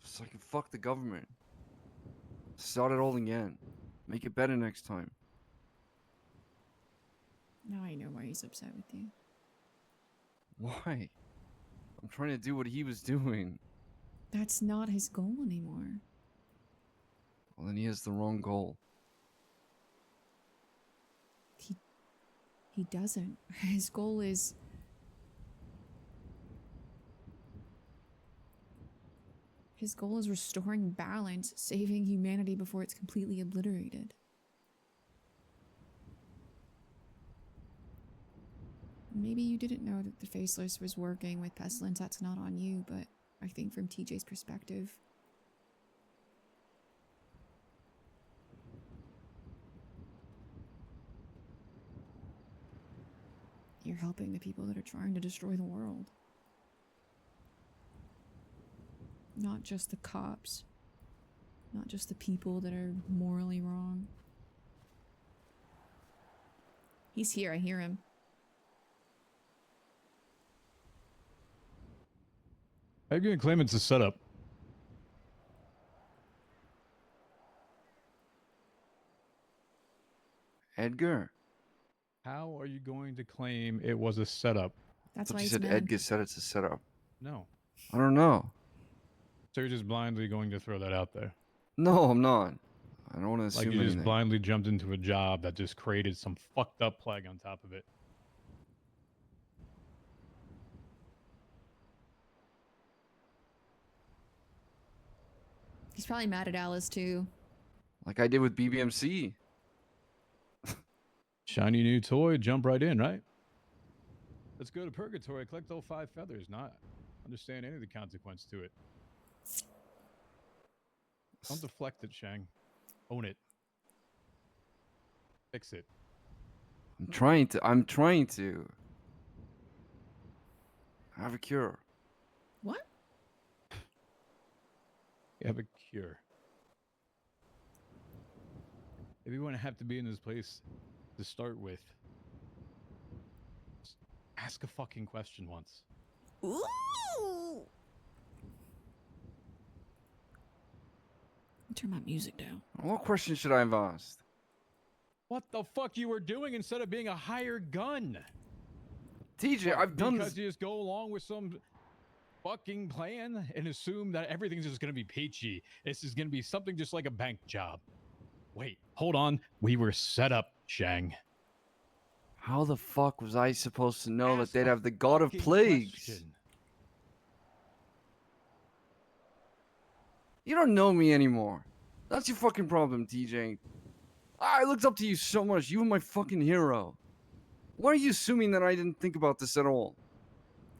So I can fuck the government. Start it all again. Make it better next time. Now I know why he's upset with you. Why? I'm trying to do what he was doing. That's not his goal anymore. Well, then he has the wrong goal. He doesn't. His goal is... His goal is restoring balance, saving humanity before it's completely obliterated. Maybe you didn't know that the Faceless was working with Pestilence. That's not on you, but I think from TJ's perspective... You're helping the people that are trying to destroy the world. Not just the cops. Not just the people that are morally wrong. He's here, I hear him. How are you going to claim it's a setup? Edgar. How are you going to claim it was a setup? That's I thought why you he's said mad. Edgar said it's a setup. No. I don't know. So you're just blindly going to throw that out there? No, I'm not. I don't want to Like assume you just anything. blindly jumped into a job that just created some fucked up plague on top of it. He's probably mad at Alice too. Like I did with BBMC. Shiny new toy, jump right in, right? Let's go to Purgatory, collect all 5 feathers, not understand any of the consequence to it. Don't deflect it, Shang. Own it. Fix it. I'm trying to. I have a cure. What? You have a cure. If you want to have to be in this place to start with, just ask a fucking question once. Ooh! Turn my music down. What question should I have asked? What the fuck you were doing instead of being a hired gun? TJ, I've done Because this. you just go along with some fucking plan and assume that everything's just gonna be peachy. This is gonna be something just like a bank job. Wait, hold on. We were set up, Shang. How the fuck was I supposed to know Ask that they'd a have the God of fucking Plagues? question. You don't know me anymore. That's your fucking problem, TJ. I looked up to you so much. You were my fucking hero. Why are you assuming that I didn't think about this at all?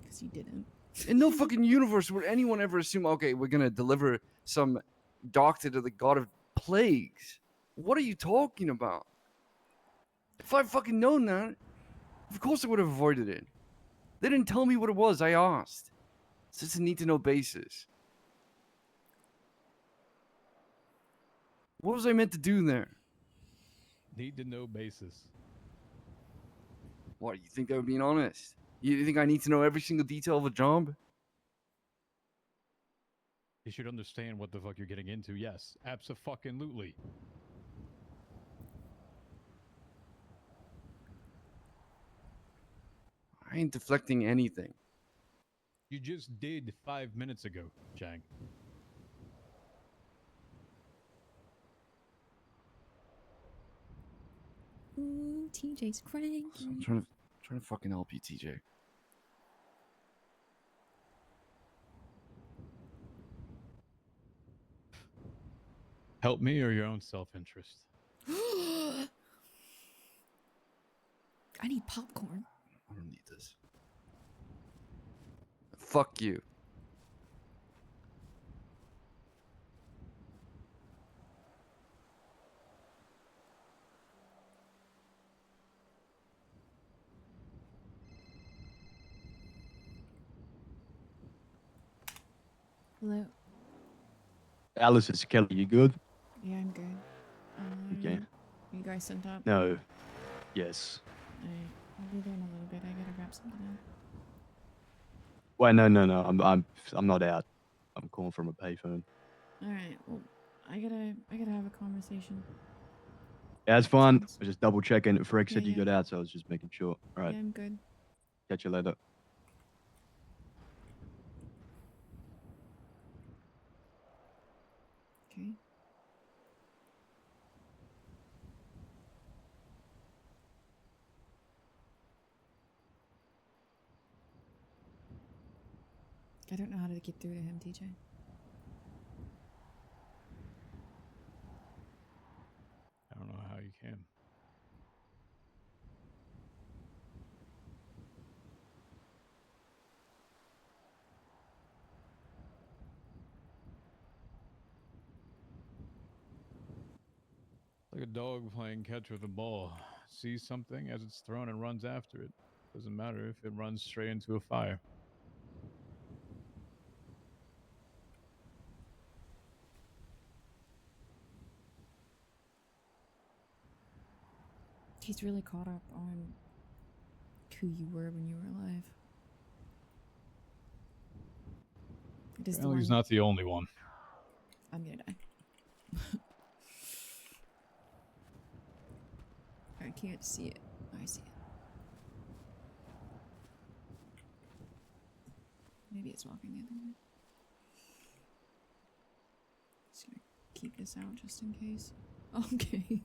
Because you didn't. In no fucking universe would anyone ever assume, okay, we're gonna deliver some doctor to the God of Plagues. What are you talking about? If I'd fucking known that, of course I would have avoided it. They didn't tell me what it was. I asked. It's just a need-to-know basis. What was I meant to do there? Need to know basis. What, you think I would be honest? You think I need to know every single detail of a job? You should understand what the fuck you're getting into. Yes, abso-fucking-lutely. I ain't deflecting anything. You just did 5 minutes ago, Shang. Ooh, TJ's cranky. I'm trying to fucking help you, TJ. Help me or your own self-interest? I need popcorn. I don't need this. Fuck you. Hello. Alice, it's Kelly. You good? Yeah, I'm good. Okay. You guys sent up? No. Yes. Alright, I'll be there in a little bit. I gotta grab something now. Wait, no. I'm not out. I'm calling from a payphone. Alright, well, I gotta have a conversation. Yeah, it's fine. I was just double checking. Frank said you Yeah. got out, so I was just making sure. All right. Yeah, I'm good. Catch you later. Okay. I don't know how to get through to him, TJ. I don't know how you can. Like a dog playing catch with a ball. Sees something as it's thrown and runs after it. Doesn't matter if it runs straight into a fire. He's really caught up on who you were when you were alive. It is the Well, he's one- not the only one. I'm gonna die. I can't see it. I see it. Maybe it's walking the other way. Just gonna keep this out just in case. Okay.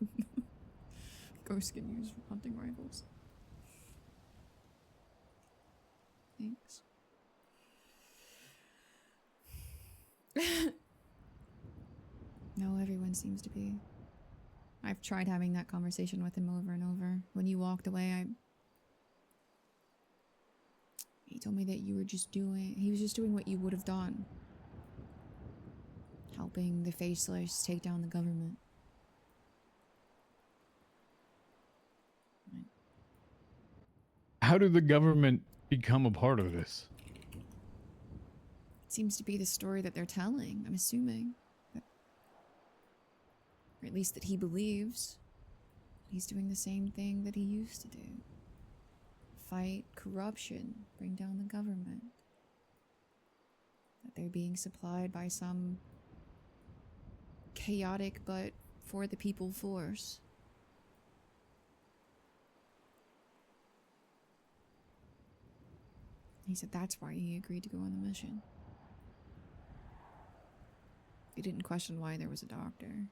Ghost can use hunting rifles. Thanks. No, everyone seems to be. I've tried having that conversation with him over and over. When you walked away, he told me that he was just doing what you would have done. Helping the Faceless take down the government. How did the government become a part of this? It seems to be the story that they're telling, I'm assuming. Or at least that he believes. He's doing the same thing that he used to do. Fight corruption, bring down the government. That they're being supplied by some chaotic but for the people force. He said that's why he agreed to go on the mission. He didn't question why there was a doctor.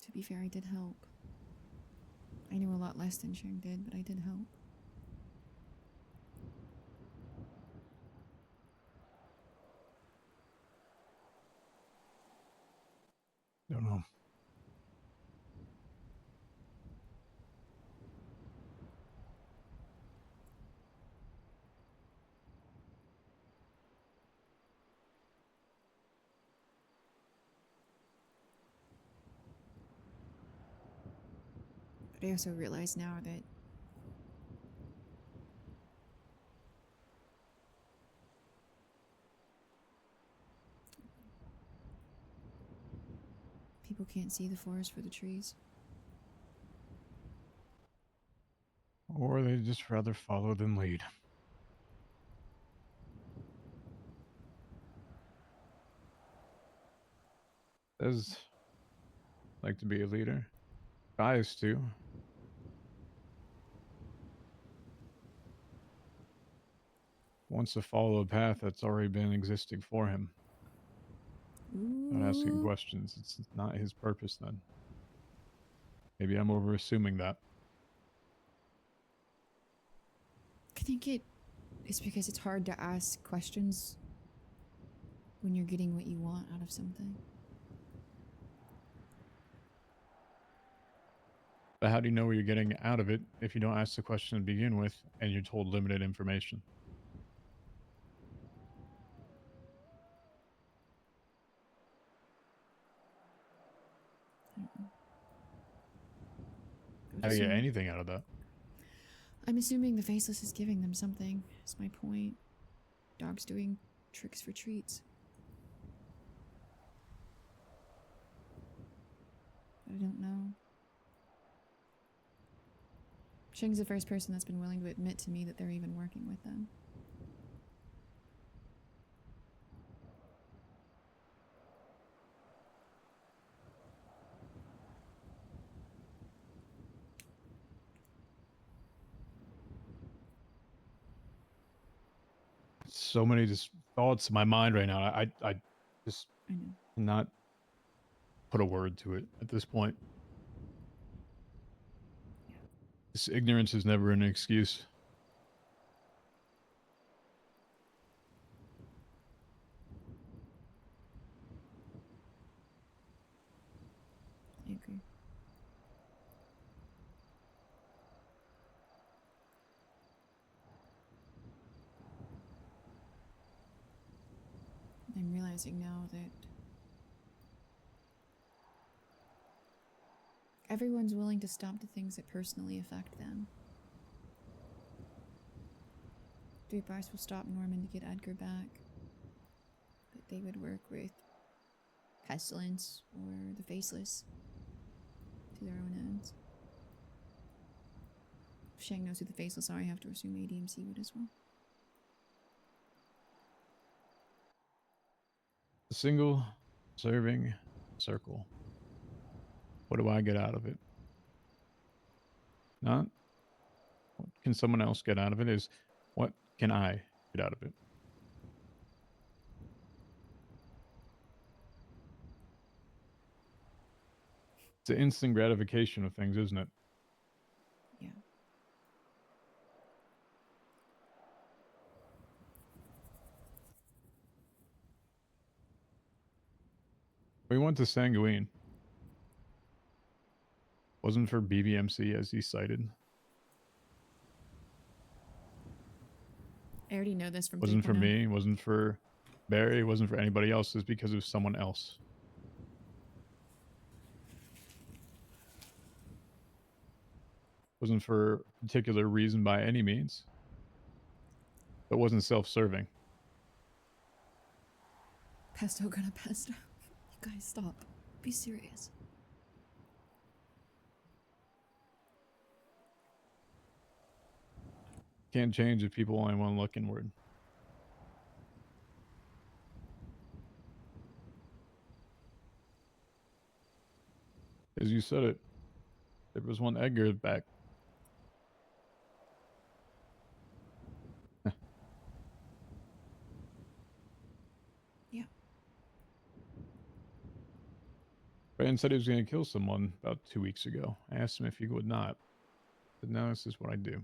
To be fair, I did help. I knew a lot less than Shang did, but I did help. Don't know. But I also realize now that people can't see the forest for the trees. Or they just rather follow than lead. Does like to be a leader. Tries to. Wants to follow a path that's already been existing for him. Not asking questions. It's not his purpose then. Maybe I'm over assuming that. I think it's because it's hard to ask questions when you're getting what you want out of something. But how do you know what you're getting out of it if you don't ask the question to begin with and you're told limited information? How do you get anything out of that? I'm assuming the Faceless is giving them something. That's my point. Dog's doing tricks for treats. But I don't know. Sheng's the first person that's been willing to admit to me that they're even working with them. So many just thoughts in my mind right now. I just cannot put a word to it at this point. This ignorance is never an excuse. I agree. I'm realizing now that everyone's willing to stop the things that personally affect them. Three Bars will stop Norman to get Edgar back, but they would work with Pestilence or the Faceless to their own ends. If Shang knows who the Faceless are, I have to assume ADMC would as well. A single serving circle. What do I get out of it? Not what can someone else get out of it, is what can I get out of it? It's the instant gratification of things, isn't it? Yeah. We went to Sanguine. Wasn't for BBMC as he cited. I already know this from Wasn't for 3.0. me, wasn't for Barry, wasn't for anybody else, it's because of someone else. Wasn't for a particular reason by any means. But wasn't self-serving. Pesto gonna pesto. You guys stop. Be serious. Can't change if people only want to look inward. As you said it, there was one Edgar back. Yeah. Brandon said he was going to kill someone about 2 weeks ago. I asked him if he would not. But now this is what I do.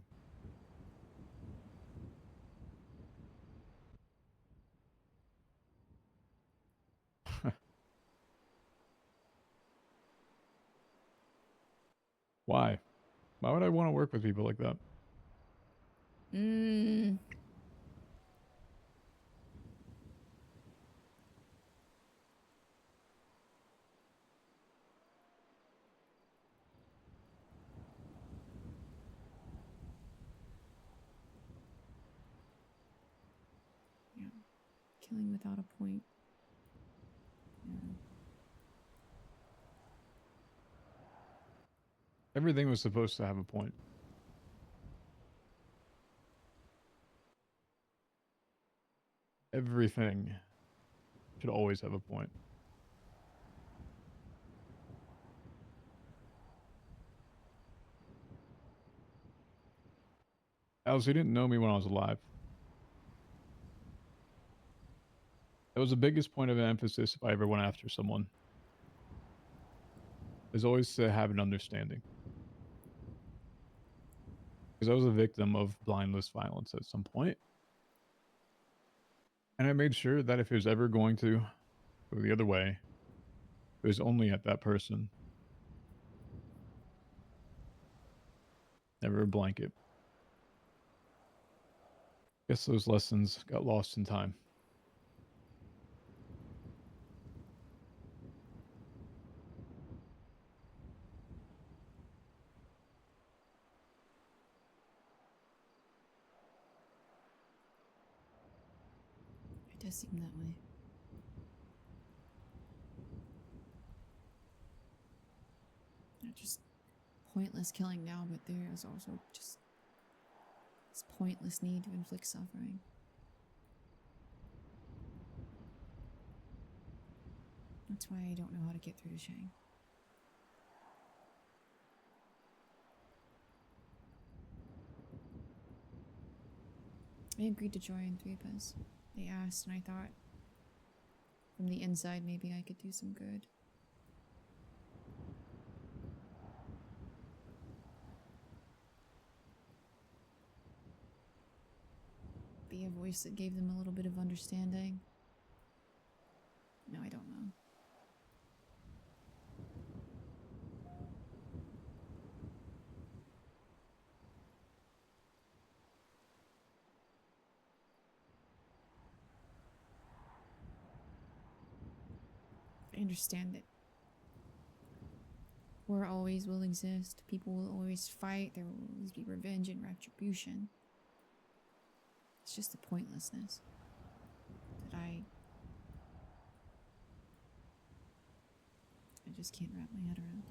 Why? Why would I want to work with people like that? Yeah. Killing without a point. Yeah. Everything was supposed to have a point. Everything should always have a point. Alice, you didn't know me when I was alive. That was the biggest point of emphasis if I ever went after someone. is always to have an understanding. Because I was a victim of blindless violence at some point. And I made sure that if it was ever going to go the other way, it was only at that person. Never a blanket. Guess those lessons got lost in time. It does seem that way. Not just pointless killing now, but there is also just this pointless need to inflict suffering. That's why I don't know how to get through to Shang. I agreed to join Threepas. They asked, and I thought, from the inside, maybe I could do some good. Be a voice that gave them a little bit of understanding. No, I don't know. I understand that war always will exist. People will always fight. There will always be revenge and retribution. It's just the pointlessness that I just can't wrap my head around.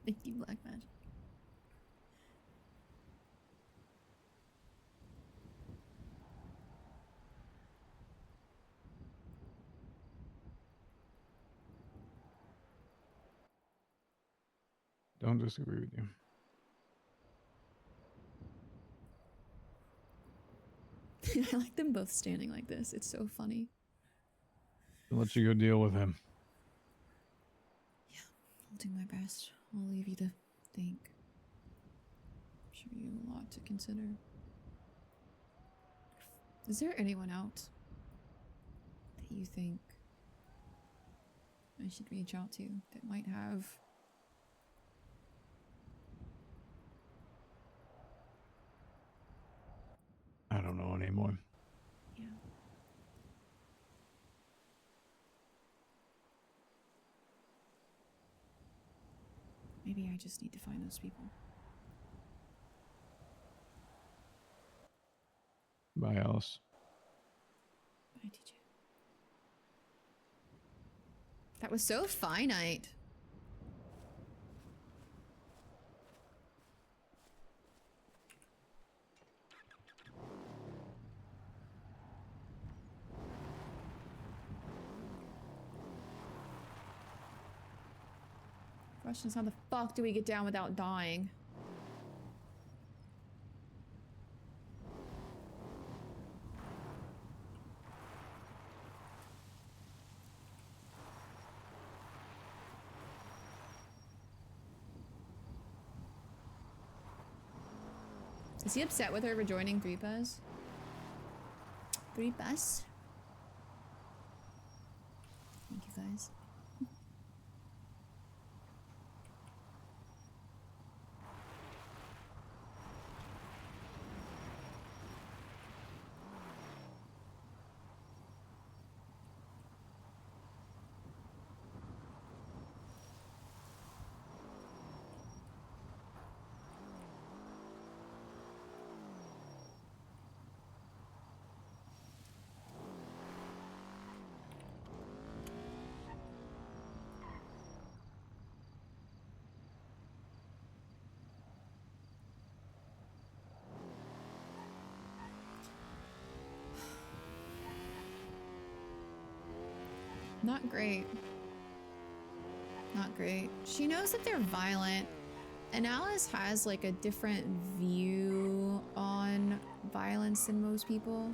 Thank you, Black Magic. Don't disagree with you. I like them both standing like this. It's so funny. I'll let you go deal with him. I'll do my best. I'll leave you to think. I'm sure you have a lot to consider. Is there anyone else that you think I should reach out to that might have I don't know anymore. Yeah. Maybe I just need to find those people. Bye, Alice. Bye, TJ. That was so finite. Question is, how the fuck do we get down without dying? Is he upset with her for joining Threepas? Threepas? Thank you guys. Not great. Not great. She knows that they're violent, and Alice has like a different view on violence than most people.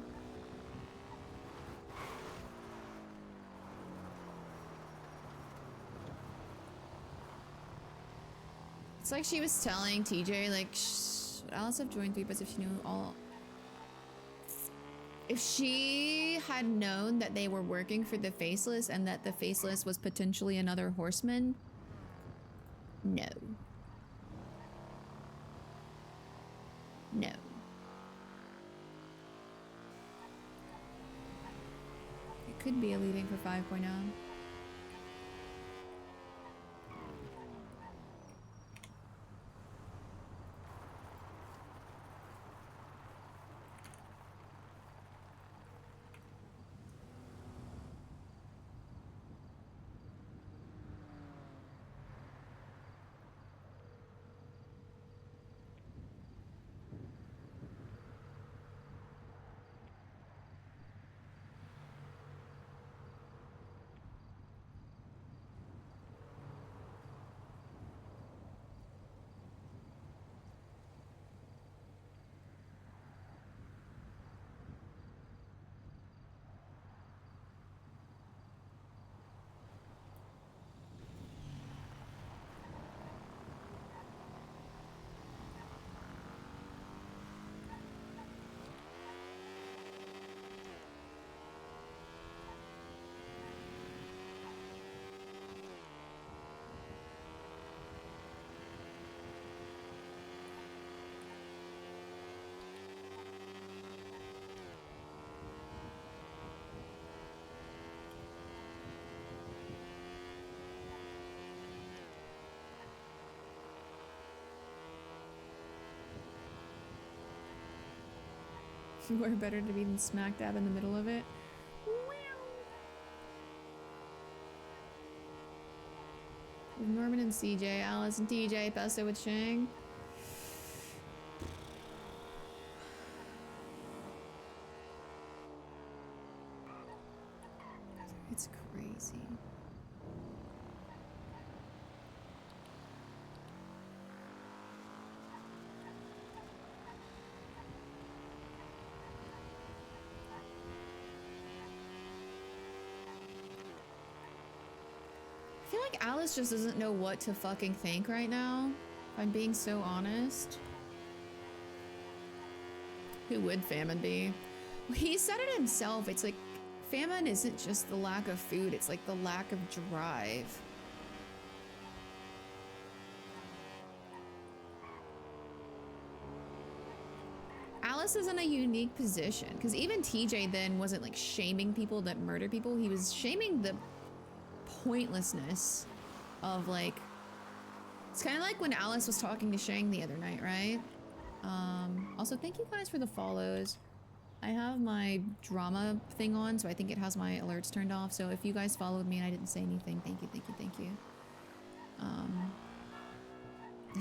It's like she was telling TJ, like, would Alice have joined 3 bus if she knew all... If she had known that they were working for the Faceless and that the Faceless was potentially another horseman, no. No. It could be a leading for 5.0. We're better to be than smack dab in the middle of it. With Norman and CJ, Alice and TJ, Pesto with Shang. It's crazy. I feel like Alice just doesn't know what to fucking think right now, if I'm being so honest. Who would famine be? He said it himself, it's like, famine isn't just the lack of food, it's like the lack of drive. Alice is in a unique position, because even TJ then wasn't like shaming people that murder people, he was shaming the pointlessness of like, it's kind of like when Alice was talking to Shang the other night, right? Also thank you guys for the follows. I have my drama thing on, so I think it has my alerts turned off, so if you guys followed me and I didn't say anything, thank you, thank you, thank you.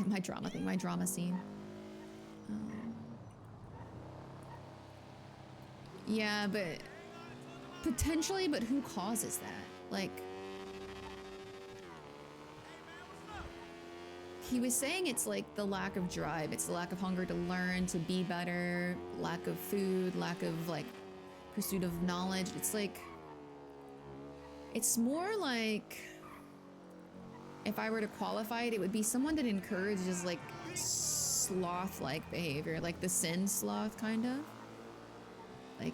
My drama thing, my drama scene. Yeah, but potentially, but who causes that? Like, he was saying it's like the lack of drive, it's the lack of hunger to learn, to be better, lack of food, lack of like pursuit of knowledge. It's like, it's more like, if I were to qualify it, it would be someone that encourages like sloth-like behavior, like the sin sloth kind of. Like,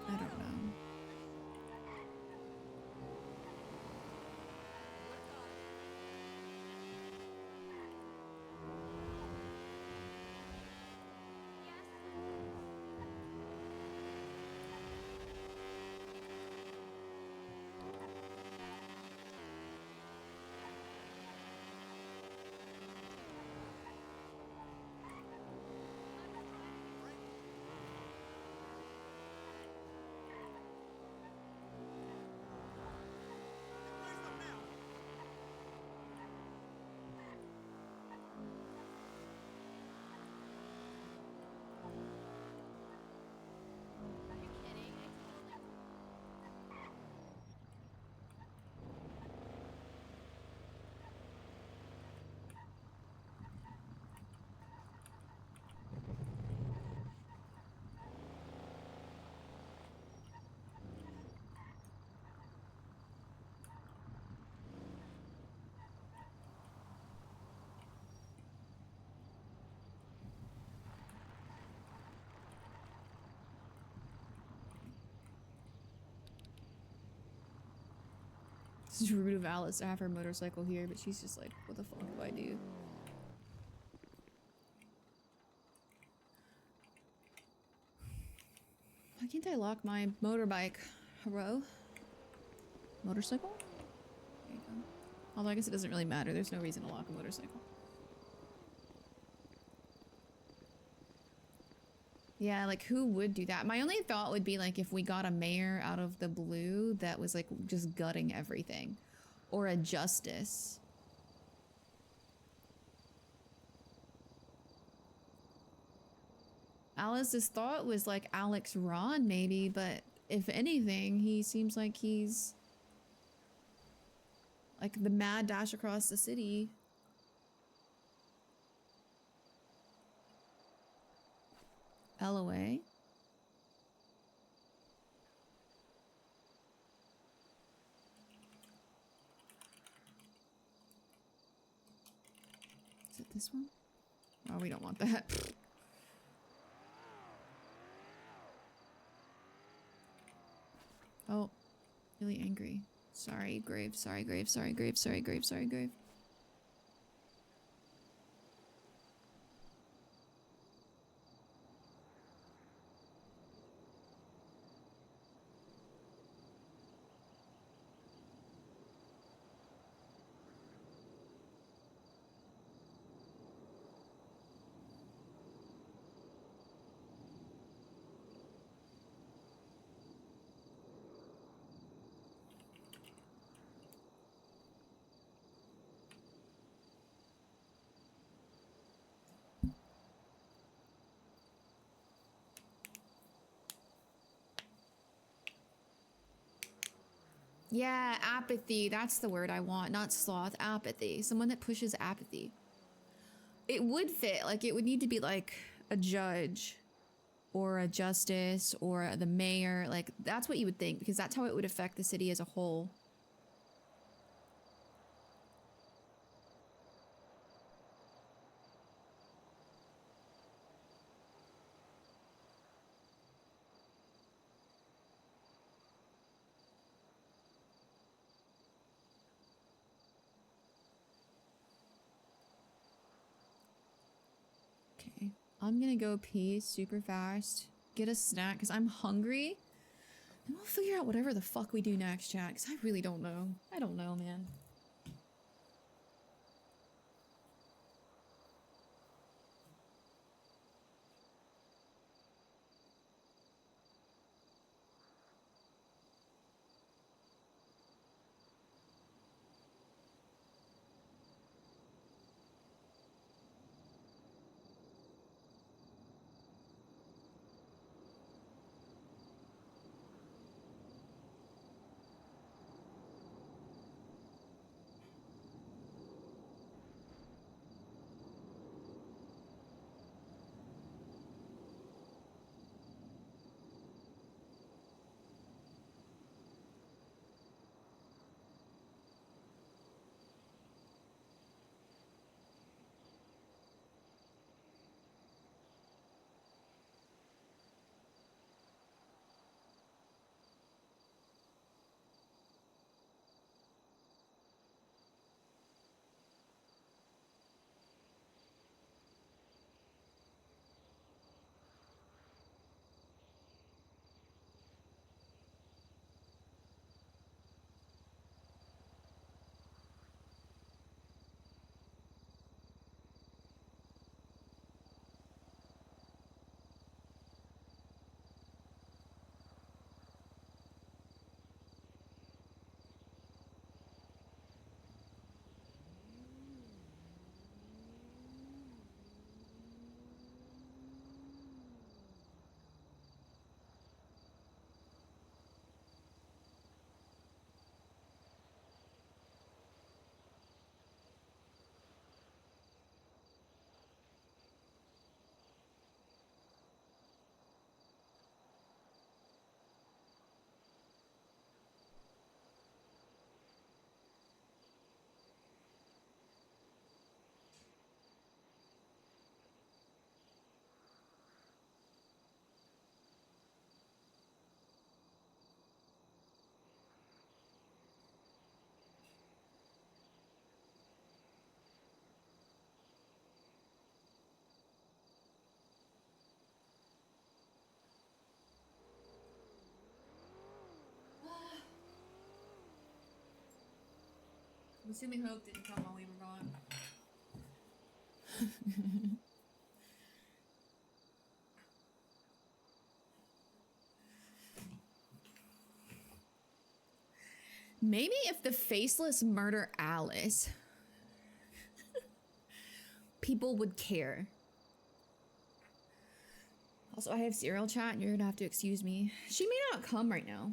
I don't know. This is rude of Alice to have her motorcycle here, but she's just like, what the fuck do I do? Why can't I lock my motorbike? Hello? Motorcycle? There you go. Although I guess it doesn't really matter. There's no reason to lock a motorcycle. Yeah, like who would do that? My only thought would be like if we got a mayor out of the blue that was like just gutting everything. Or a justice. Alice's thought was like Alex Ron maybe, but if anything, he seems like he's like the mad dash across the city. LOA? Is it this one? Oh, we don't want that. Oh, really angry. Sorry, Grave. Sorry, Grave. Sorry, Grave. Sorry, Grave. Sorry, Grave. Yeah, apathy. That's the word I want. Not sloth. Apathy. Someone that pushes apathy. It would fit. Like, it would need to be like a judge or a justice or the mayor. Like, that's what you would think because that's how it would affect the city as a whole. Okay, I'm gonna go pee super fast, get a snack because I'm hungry, and we'll figure out whatever the fuck we do next, chat, because I really don't know. I don't know, man. assuming Hope didn't come while we were gone. Maybe if the faceless murder Alice, people would care. Also, I have serial chat and you're gonna have to excuse me. She may not come right now.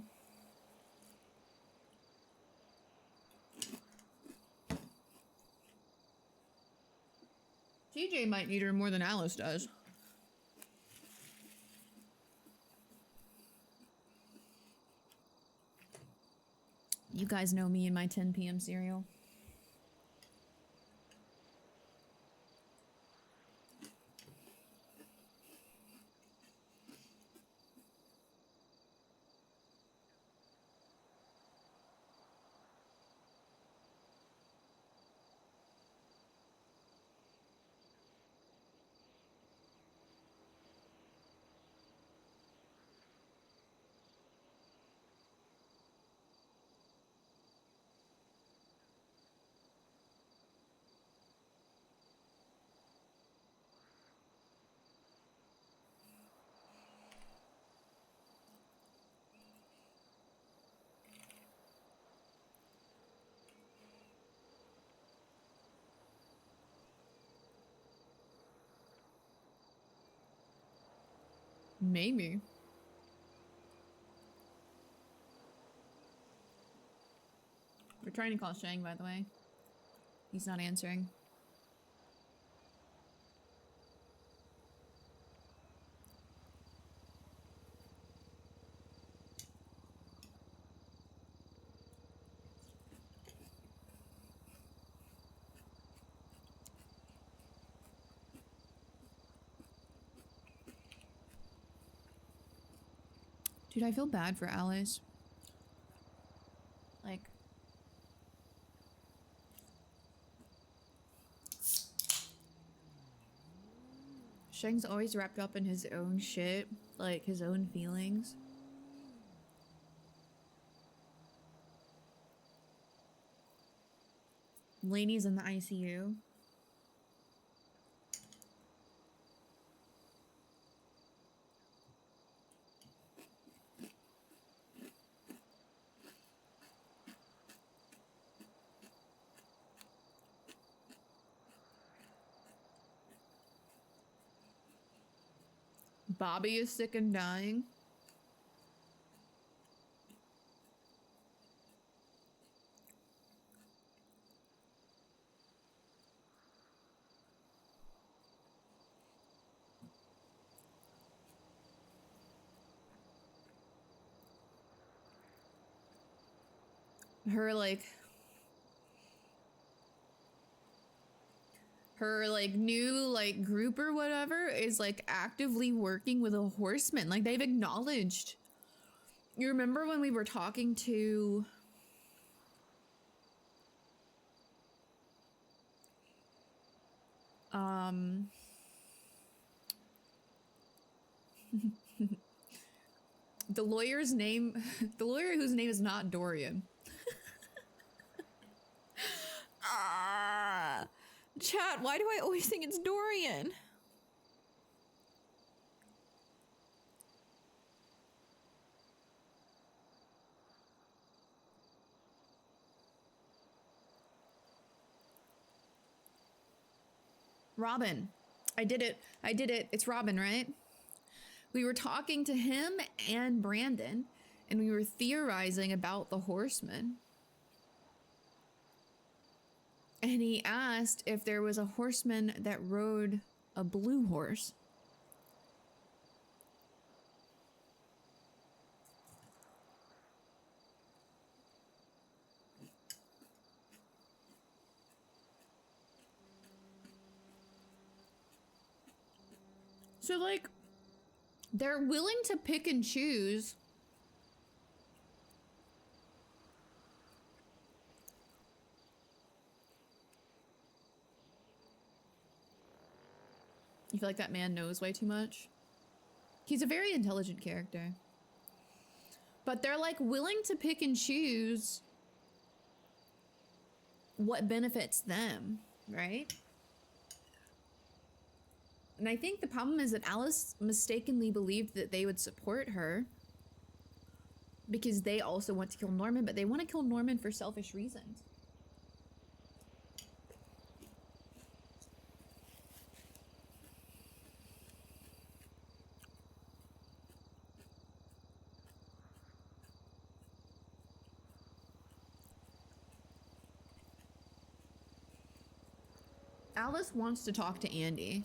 TJ might need her more than Alice does. You guys know me and my 10 p.m. cereal. Maybe. We're trying to call Shang, by the way. He's not answering. Dude, I feel bad for Alice. Like... Shang's always wrapped up in his own shit. Like, his own feelings. Lainey's in the ICU. Bobby is sick and dying. Her new group or whatever is actively working with a horseman. Like, they've acknowledged. You remember when we were talking to the lawyer's name, the lawyer whose name is not Dorian. Chat, why do I always think it's Dorian? Robin. I did it. I did it. It's Robin, right? We were talking to him and Brandon, and we were theorizing about the horseman. And he asked if there was a horseman that rode a blue horse. So, they're willing to pick and choose. You feel like that man knows way too much? He's a very intelligent character. But they're willing to pick and choose what benefits them, right? And I think the problem is that Alice mistakenly believed that they would support her because they also want to kill Norman, but they want to kill Norman for selfish reasons. Alice wants to talk to Andy.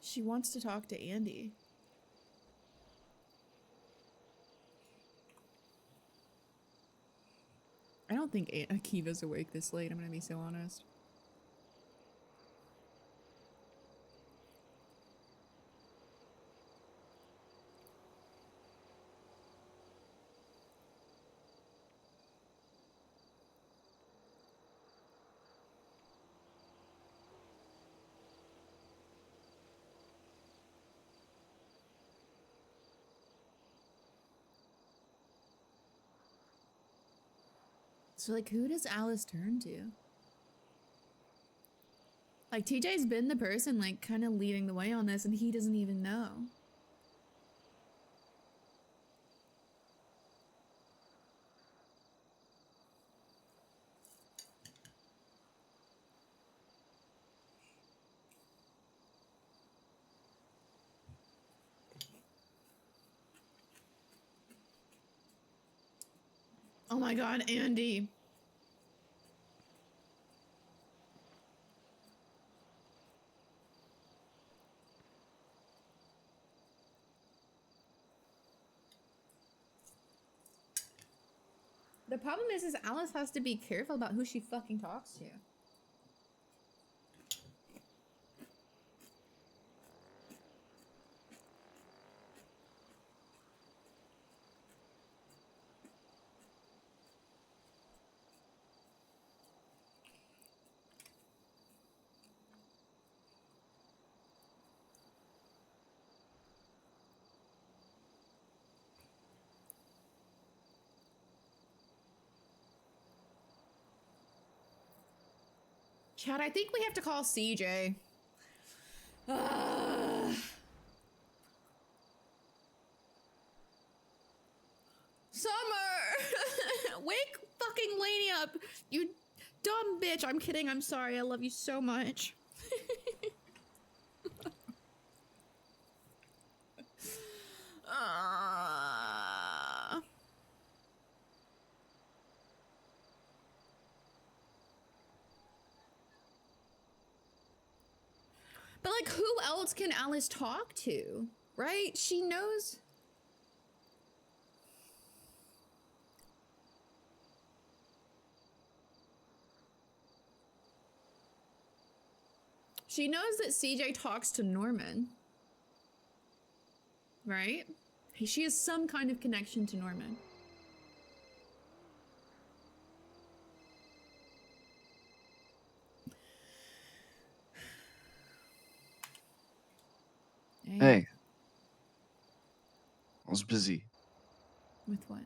She wants to talk to Andy. I don't think Akiva's awake this late, I'm gonna be so honest. So, like, who does Alice turn to? Like, TJ's been the person, like, kind of leading the way on this, and he doesn't even know. Oh my god, Andy. The problem is Alice has to be careful about who she fucking talks to. Chad, I think we have to call CJ. Summer! Wake fucking Lainey up! You dumb bitch. I'm kidding. I'm sorry. I love you so much. But like, who else can Alice talk to? Right? She knows. She knows that CJ talks to Norman. Right? She has some kind of connection to Norman. Hey. I was busy. With what?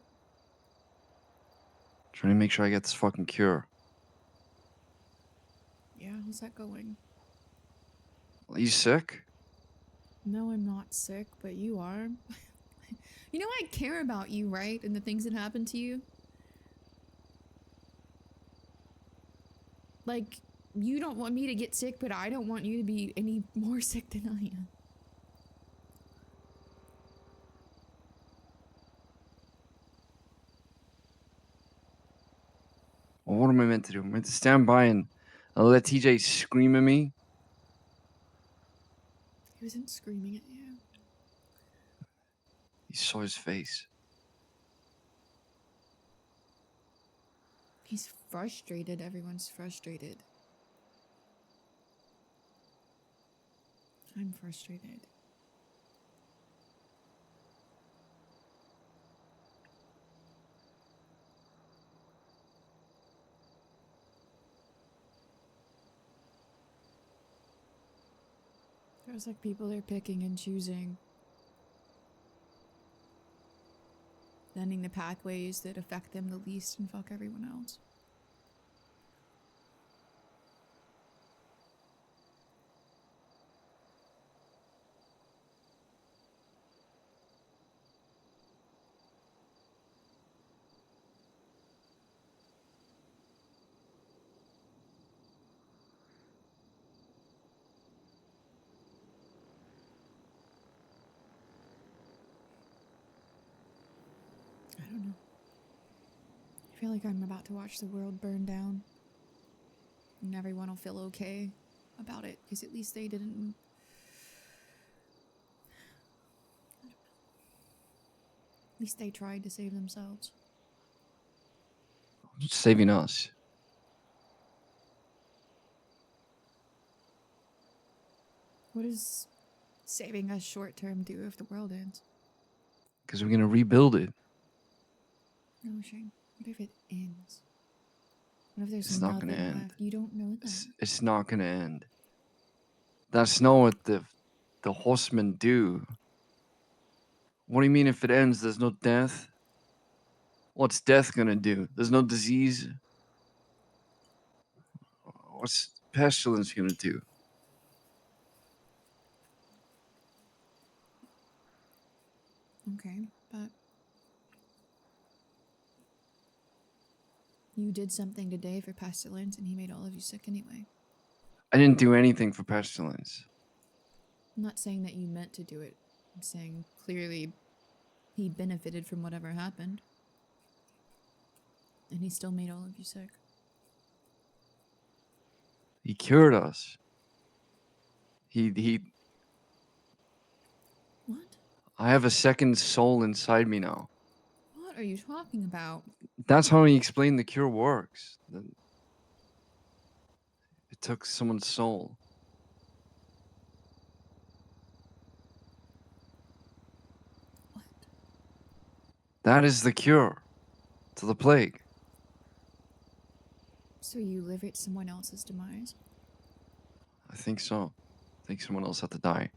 Trying to make sure I get this fucking cure. Yeah, how's that going? Are you sick? No, I'm not sick, but you are. You know I care about you, right? And the things that happen to you? Like, you don't want me to get sick, but I don't want you to be any more sick than I am. Well, what am I meant to do? I'm meant to stand by and let TJ scream at me? He wasn't screaming at you. You saw his face. He's frustrated. Everyone's frustrated. I'm frustrated. There's like people are picking and choosing. Landing the pathways that affect them the least and fuck everyone else. I don't know. I feel like I'm about to watch the world burn down. And everyone will feel okay about it, because at least they didn't. At least they tried to save themselves. Saving us. What does saving us short term do if the world ends? Because we're going to rebuild it. No, Shane. What if it ends? What if there's It's not nothing going to end. left? You don't know that. It's not going to end. That's not what the horsemen do. What do you mean if it ends, there's no death? What's death going to do? There's no disease? What's pestilence going to do? Okay, but you did something today for pestilence and he made all of you sick anyway. I didn't do anything for pestilence. I'm not saying that you meant to do it. I'm saying clearly he benefited from whatever happened. And he still made all of you sick. He cured us. He. What? I have a second soul inside me now. What are you talking about? That's how he explained the cure works. It took someone's soul. What? That is the cure to the plague. So you live at someone else's demise? I think so. I think someone else had to die.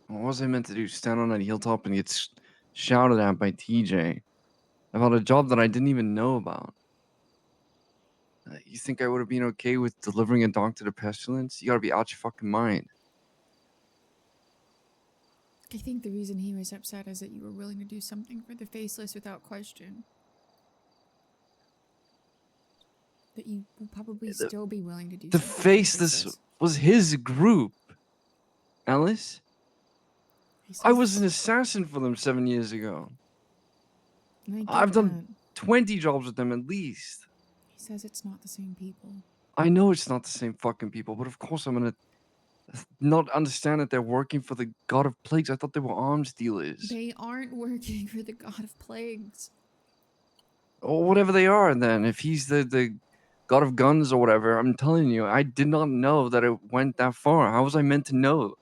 What was I meant to do? Stand on that hilltop and get shouted at by TJ about a job that I didn't even know about? You think I would have been okay with delivering a dog to the pestilence? You gotta be out your fucking mind. I think the reason he was upset is that you were willing to do something for the faceless without question. That you will probably still be willing to do The something for the faceless was his group, Alice. I was an assassin for them 7 years ago. I've done 20 jobs with them at least. He says it's not the same people. I know it's not the same fucking people, but of course I'm gonna not understand that they're working for the God of Plagues. I thought they were arms dealers. They aren't working for the God of Plagues. Or whatever they are then. If he's the God of Guns or whatever, I'm telling you, I did not know that it went that far. How was I meant to know?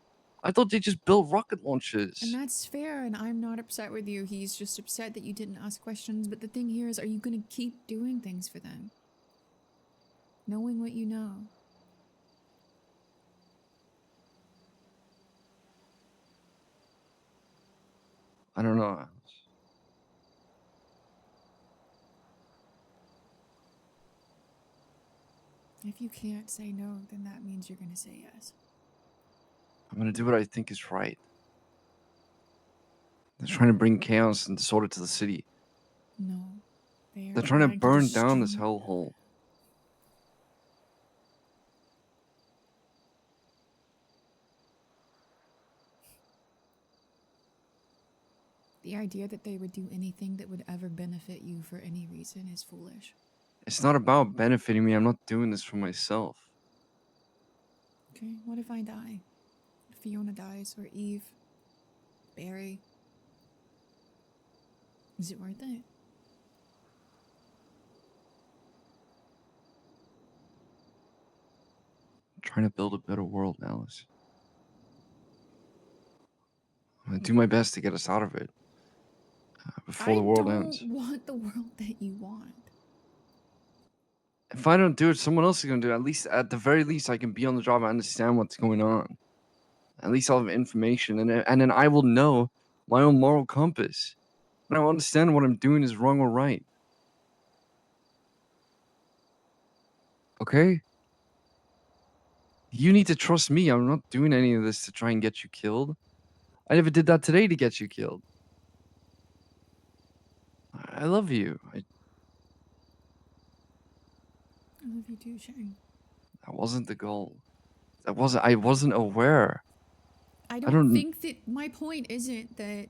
I thought they just built rocket launchers. And that's fair, and I'm not upset with you. He's just upset that you didn't ask questions. But the thing here is, are you going to keep doing things for them? Knowing what you know. I don't know. If you can't say no, then that means you're going to say yes. I'm gonna do what I think is right. They're trying to bring chaos and disorder to the city. No. They're trying to burn down this hellhole. The idea that they would do anything that would ever benefit you for any reason is foolish. It's not about benefiting me. I'm not doing this for myself. Okay, what if I die? If Fiona dies, or Eve, Barry? Is it worth it? I'm trying to build a better world, Alice. I'm gonna do my best to get us out of it before the world ends. I don't want the world that you want. If I don't do it, someone else is gonna do it. At least, at the very least, I can be on the job and understand what's going on. At least I'll have information, and then I will know my own moral compass, and I'll understand what I'm doing is wrong or right. Okay? You need to trust me. I'm not doing any of this to try and get you killed. I never did that today to get you killed. I love you. I love you too, Shane. That wasn't the goal. I wasn't aware. I don't think that my point isn't that.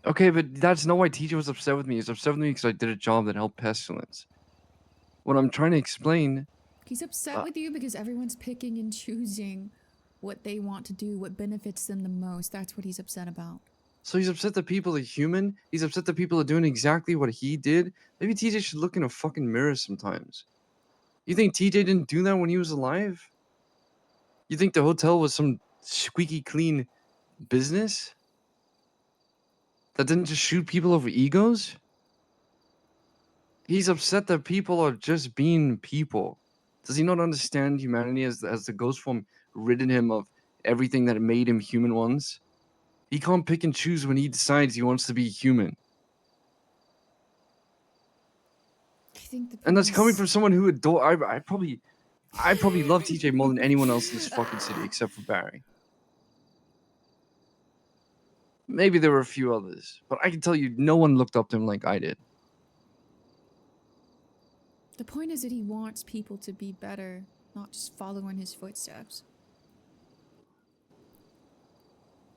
Okay, but that's not why TJ was upset with me. He's upset with me because I did a job that helped Pestilence. What I'm trying to explain... He's upset with you because everyone's picking and choosing what they want to do, what benefits them the most. That's what he's upset about. So he's upset that people are human? He's upset that people are doing exactly what he did? Maybe TJ should look in a fucking mirror sometimes. You think TJ didn't do that when he was alive? You think the hotel was some squeaky clean business? That didn't just shoot people over egos? He's upset that people are just being people. Does he not understand humanity as the ghost form ridden him of everything that made him human once? He can't pick and choose when he decides he wants to be human. And that's coming from someone who I probably love TJ more than anyone else in this fucking city except for Barry. Maybe there were a few others, but I can tell you no one looked up to him like I did. The point is that he wants people to be better, not just follow in his footsteps.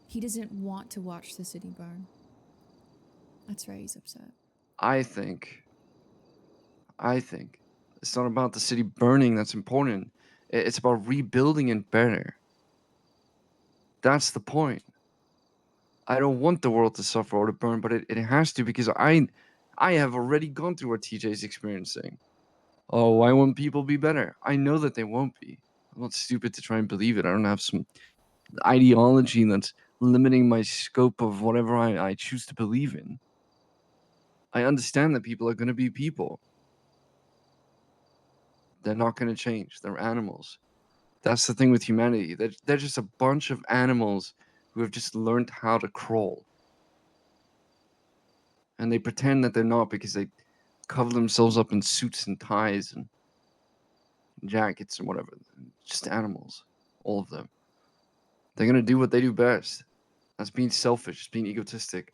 He doesn't want to watch the city burn. That's why he's upset. I think it's not about the city burning that's important. It's about rebuilding it better. That's the point. I don't want the world to suffer or to burn, but it has to, because I have already gone through what TJ's experiencing. Oh, why won't people be better? I know that they won't be. I'm not stupid to try and believe it. I don't have some ideology that's limiting my scope of whatever I choose to believe in. I understand that people are going to be people. They're not going to change. They're animals. That's the thing with humanity. They're just a bunch of animals who have just learned how to crawl. And they pretend that they're not because they cover themselves up in suits and ties and jackets and whatever. Just animals. All of them. They're going to do what they do best. That's being selfish, being egotistic.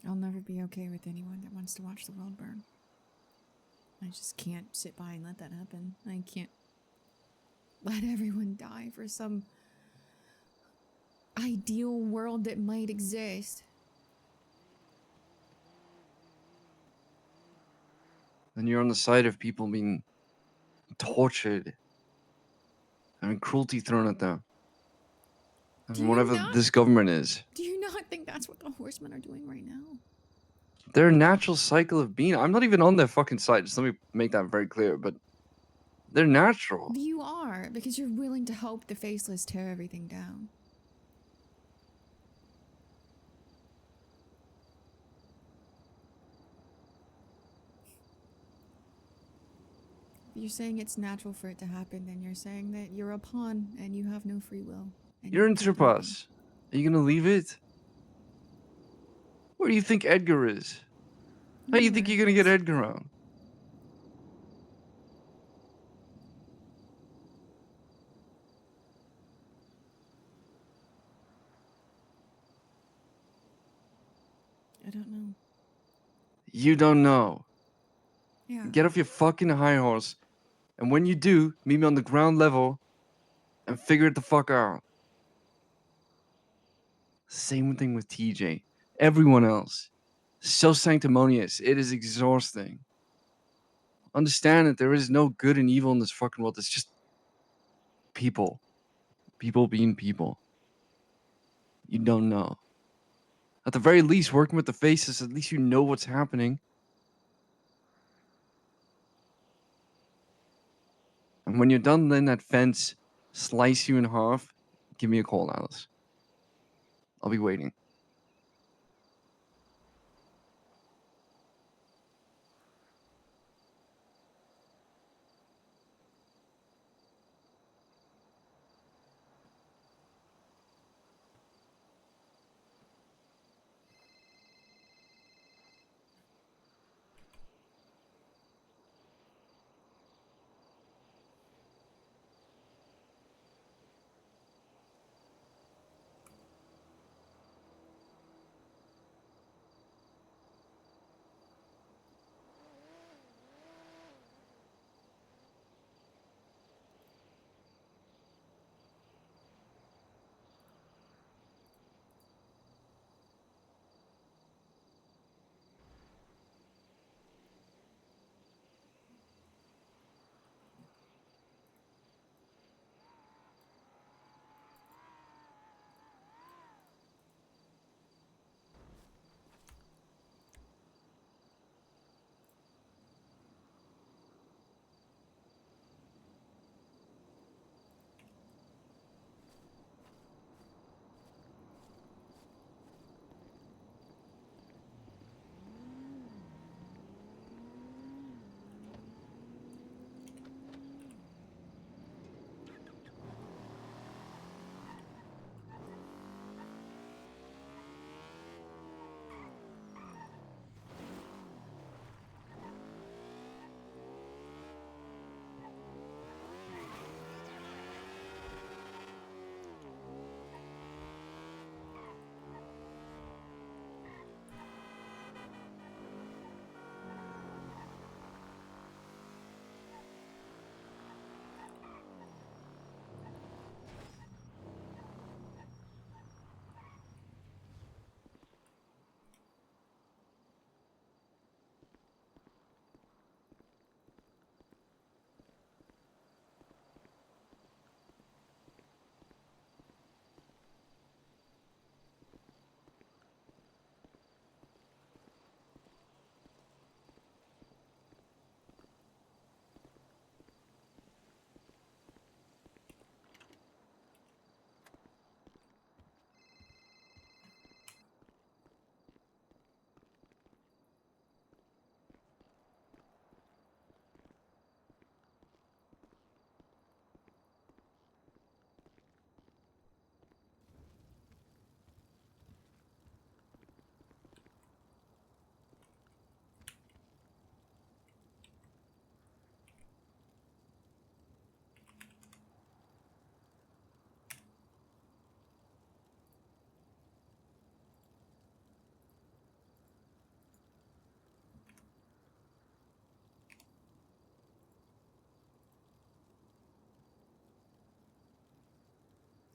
I'll never be okay with anyone that wants to watch the world burn. I just can't sit by and let that happen. I can't let everyone die for some ideal world that might exist. Then you're on the side of people being tortured, having cruelty thrown at them. And whatever this government is. Do you not think that's what the horsemen are doing right now? Their natural cycle of being. I'm not even on their fucking side. Just let me make that very clear. But they're natural. You are, because you're willing to help the faceless tear everything down. If you're saying it's natural for it to happen, then you're saying that you're a pawn and you have no free will. You're in Tripas. Are you gonna leave it? Where do you think Edgar is? How do you think you're gonna get Edgar out? don't know. You don't know. Yeah. Get off your fucking high horse, and when you do, meet me on the ground level and figure it the fuck out. Same thing with TJ. Everyone else. So sanctimonious. It is exhausting. Understand that there is no good and evil in this fucking world. It's just people. People being people. You don't know. At the very least, working with the faces, at least you know what's happening. And when you're done letting that fence slice you in half, give me a call, Alice. I'll be waiting.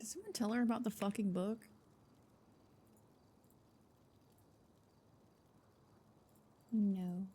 Did someone tell her about the fucking book? No.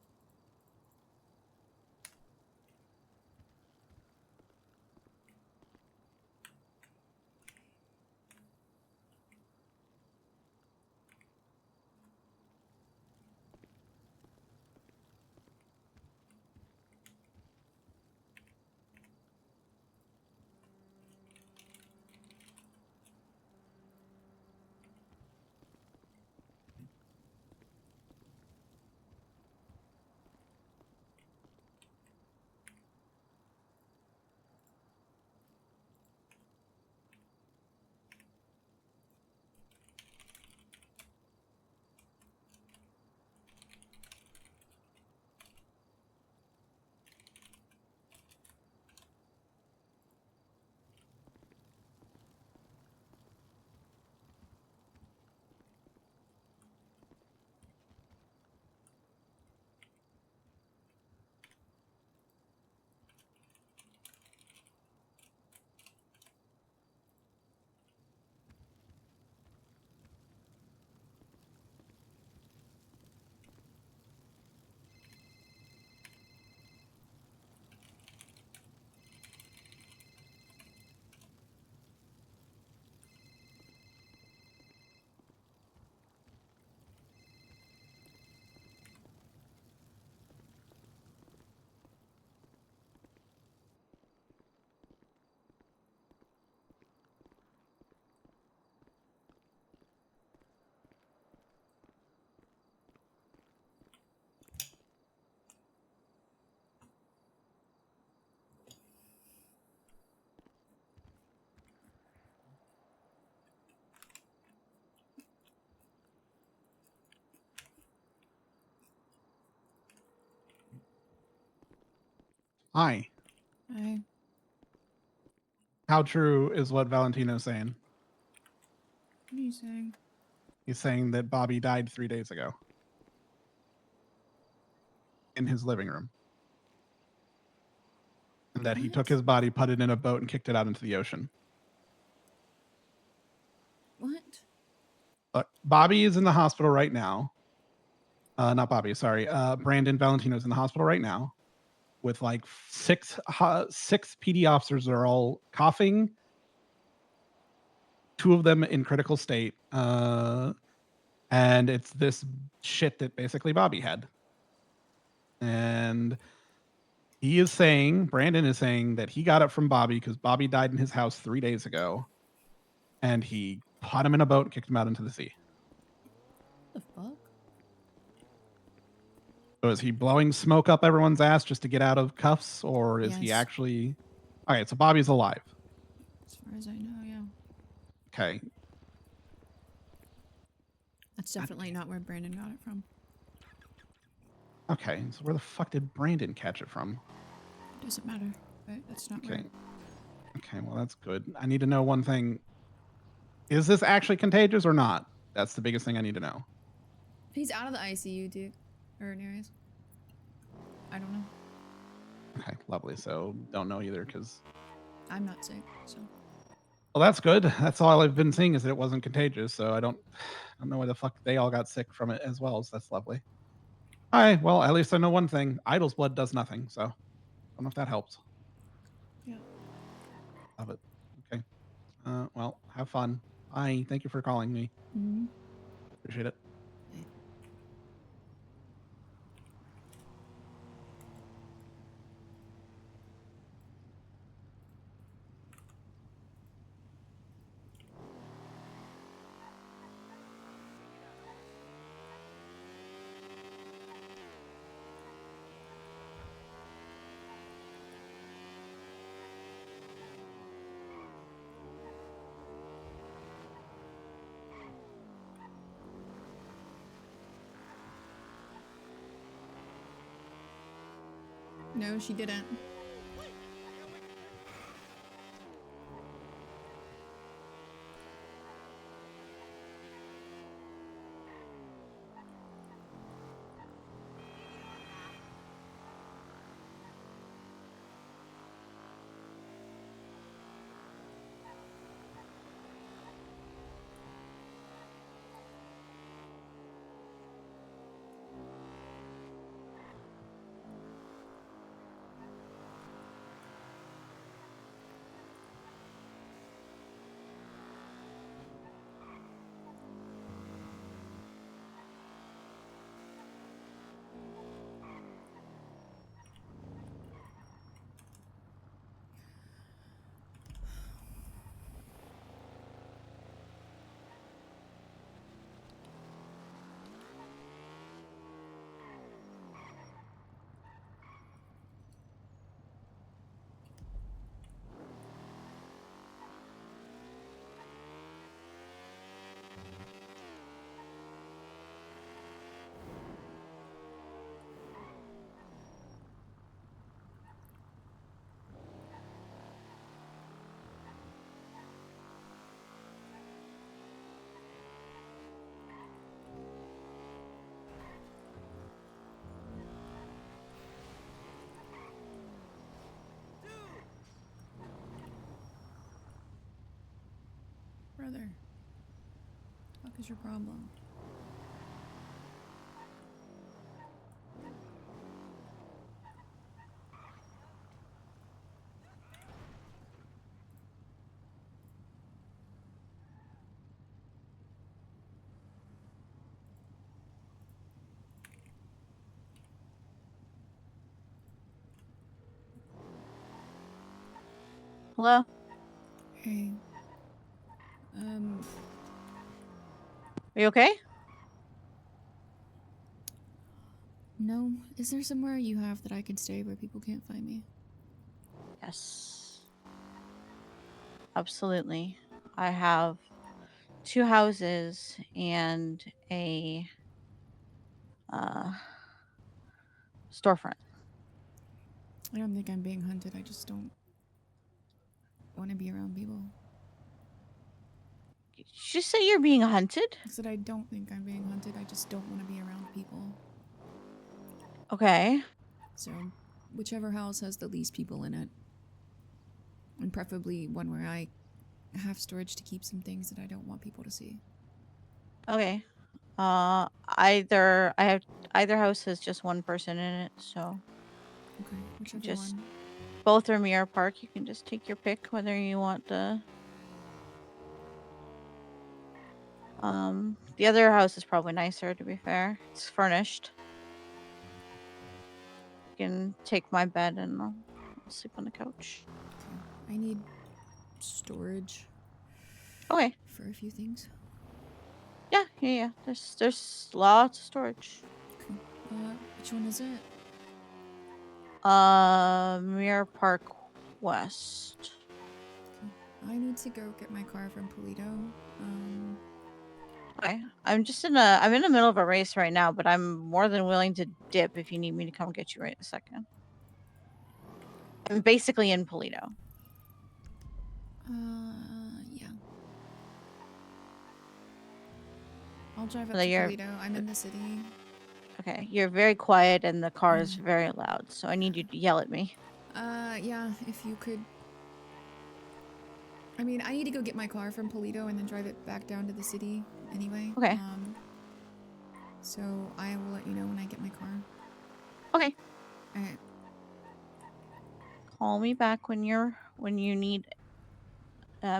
Hi. Hi. How true is what Valentino's saying? What are you saying? He's saying that Bobby died 3 days ago. In his living room. And that he took his body, put it in a boat, and kicked it out into the ocean. What? But Bobby is in the hospital right now. Not Bobby, sorry. Brandon Valentino's in the hospital right now with like six PD officers that are all coughing. 2 of them in critical state. And it's this shit that basically Bobby had. And he is saying, Brandon is saying that he got it from Bobby because Bobby died in his house 3 days ago. And he put him in a boat and kicked him out into the sea. What the fuck? So is he blowing smoke up everyone's ass just to get out of cuffs? Or is he Yes. actually... All right, so Bobby's alive. As far as I know, yeah. Okay. That's definitely not where Brandon got it from. Okay, so where the fuck did Brandon catch it from? Doesn't matter, right? That's not Okay. where. Okay, well, that's good. I need to know one thing. Is this actually contagious or not? That's the biggest thing I need to know. He's out of the ICU, dude. Or Nereus. I don't know. Okay, lovely. So don't know either because... I'm not sick, so. Well, that's good. That's all I've been seeing is that it wasn't contagious. So I don't know why the fuck they all got sick from it as well. So that's lovely. All right, well, at least I know one thing. Idol's blood does nothing. So I don't know if that helps. Yeah. Love it. Okay. Well, have fun. Bye. Thank you for calling me. Mm-hmm. Appreciate it. No, she didn't. Brother. What is your problem? Hello? Hey. Are you okay? No. Is there somewhere you have that I can stay where people can't find me? Yes. Absolutely. I have 2 houses and a storefront. I don't think I'm being hunted. I just don't want to be around people. Did you just say you're being hunted? I said I don't think I'm being hunted. I just don't want to be around people. Okay. So, whichever house has the least people in it. And preferably one where I have storage to keep some things that I don't want people to see. Okay. Either house has just one person in it, so Okay, whichever just one. both are Mirror Park. You can just take your pick whether you want the the other house is probably nicer, to be fair. It's furnished. You can take my bed and I'll sleep on the couch. I need storage. Okay. For a few things. Yeah. There's lots of storage. Okay. Which one is it? Mirror Park West. I need to go get my car from Polito. Okay. I'm in the middle of a race right now, but I'm more than willing to dip if you need me to come get you right in a second. I'm basically in Polito. Yeah. I'll drive up Although to you're- Polito. I'm in the city. Okay, you're very quiet and the car is very loud, so I need you to yell at me. Yeah, if you could. I mean, I need to go get my car from Polito and then drive it back down to the city anyway. Okay. So I will let you know when I get my car. Okay. Alright. Call me back when you need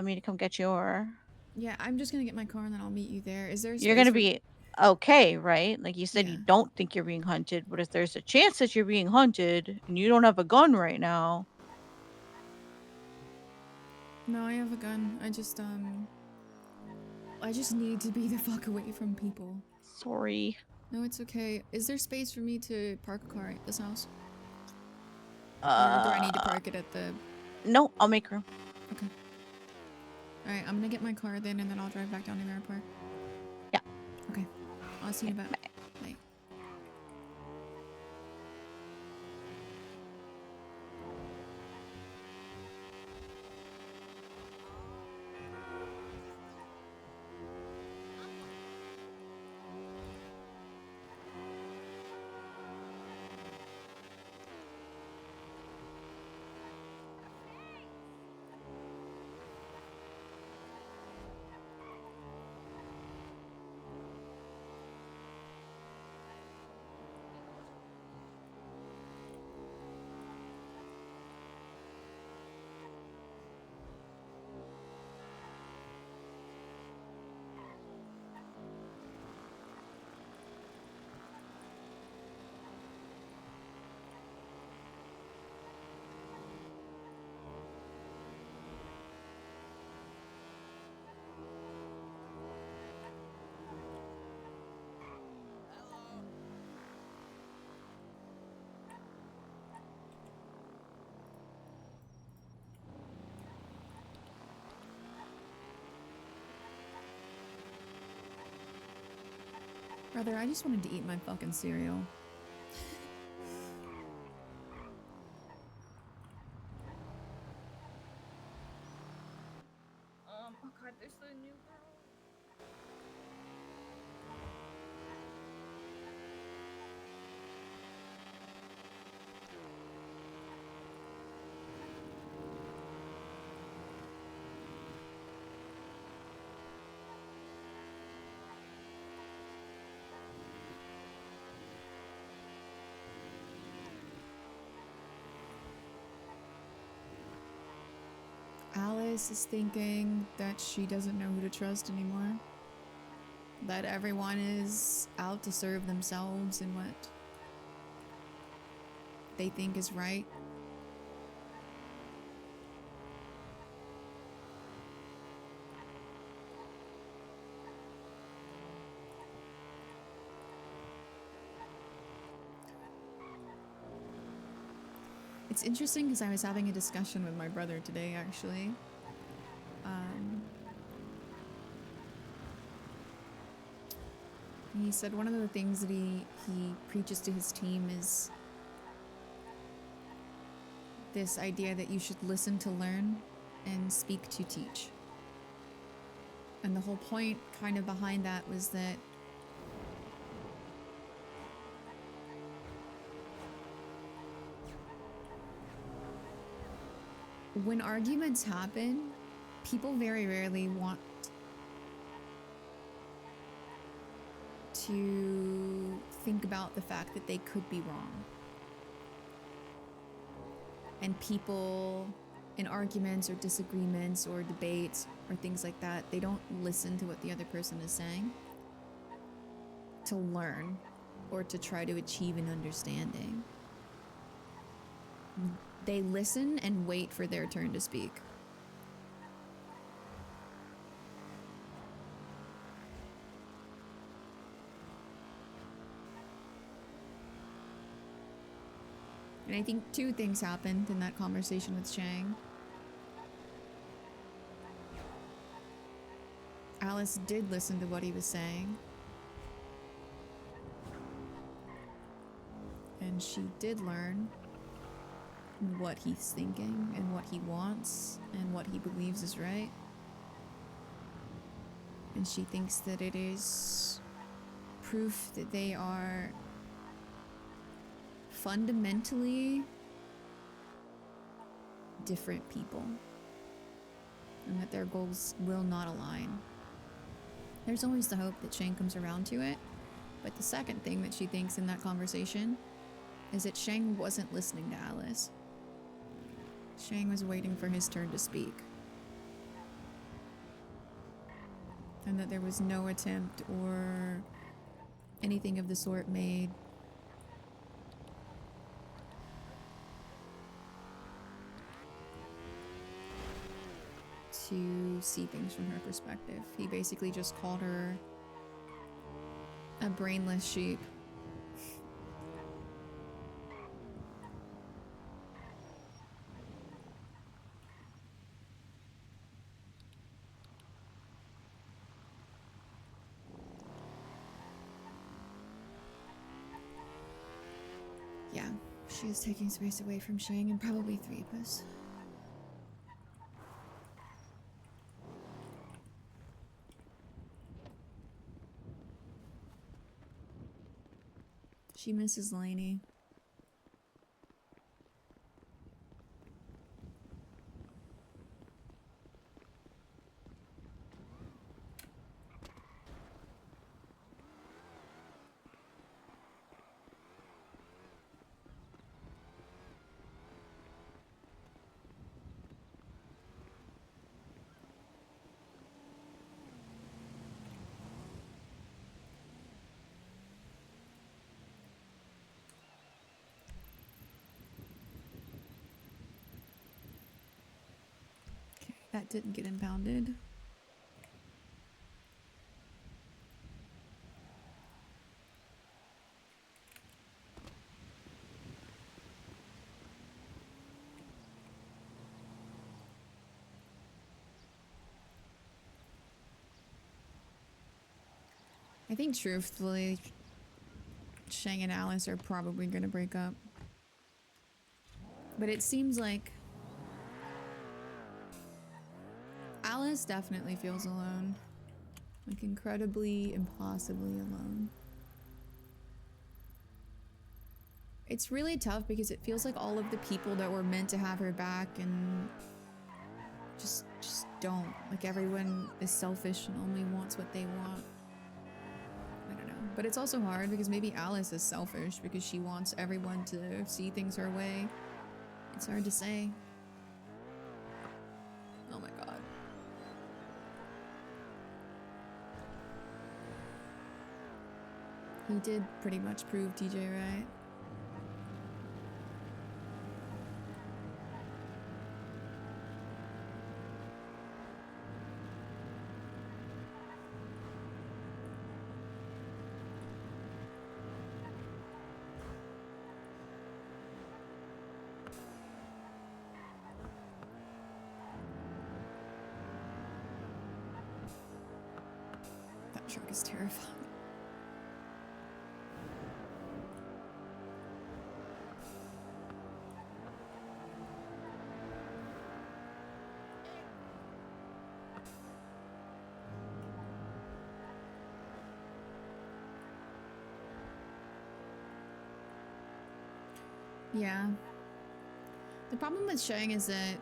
me to come get you, or Yeah, I'm just gonna get my car and then I'll meet you there. Is there a you're space gonna for- be okay, right? Like you said, Yeah. you don't think you're being hunted, but if there's a chance that you're being hunted and you don't have a gun right now. No, I have a gun. I just need to be the fuck away from people. Sorry. No, it's okay. Is there space for me to park a car at this house? Or do I need to park it at the... No, I'll make room. Okay. Alright, I'm gonna get my car then and then I'll drive back down to Mirror Park. Yeah. Okay. I'll see you in a bit. Bye. Brother, I just wanted to eat my fucking cereal. Oh god, there's the new girl. Alice is thinking that she doesn't know who to trust anymore. That everyone is out to serve themselves and what they think is right. It's interesting because I was having a discussion with my brother today, actually. He said one of the things that he preaches to his team is this idea that you should listen to learn and speak to teach. And the whole point kind of behind that was that when arguments happen, people very rarely want to think about the fact that they could be wrong. And people in arguments or disagreements or debates or things like that, they don't listen to what the other person is saying to learn or to try to achieve an understanding. They listen and wait for their turn to speak. And I think two things happened in that conversation with Shang. Alice did listen to what he was saying. And she did learn what he's thinking and what he wants and what he believes is right. And she thinks that it is proof that they are fundamentally different people and that their goals will not align. There's always the hope that Shang comes around to it, but the second thing that she thinks in that conversation is that Shang wasn't listening to Alice. Shang was waiting for his turn to speak. And that there was no attempt or anything of the sort made to see things from her perspective. He basically just called her a brainless sheep. Yeah, she is taking space away from Shang and probably three of us. She misses Lainey. That didn't get impounded. I think truthfully, Shang and Alice are probably gonna break up. But it seems like Alice definitely feels alone. Like incredibly, impossibly alone. It's really tough because it feels like all of the people that were meant to have her back and just don't. Like everyone is selfish and only wants what they want. I don't know. But it's also hard because maybe Alice is selfish because she wants everyone to see things her way. It's hard to say. Oh my god. He did pretty much prove TJ right. That truck is terrifying. Yeah. The problem with Shang is that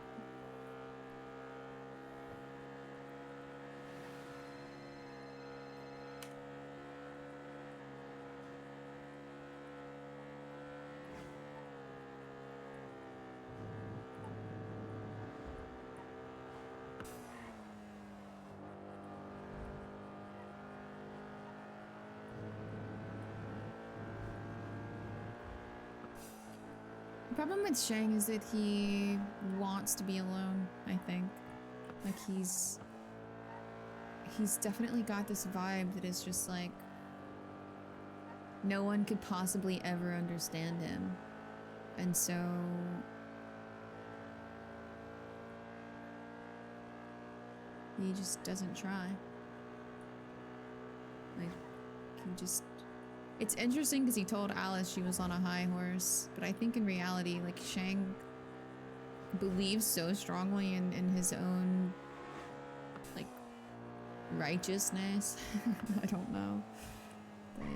the problem with Shang is that he wants to be alone, I think. Like he's definitely got this vibe that is just like no one could possibly ever understand him. And so he just doesn't try. Like he just it's interesting because he told Alice she was on a high horse, but I think in reality, like, Shang believes so strongly in his own, like, righteousness. I don't know. But,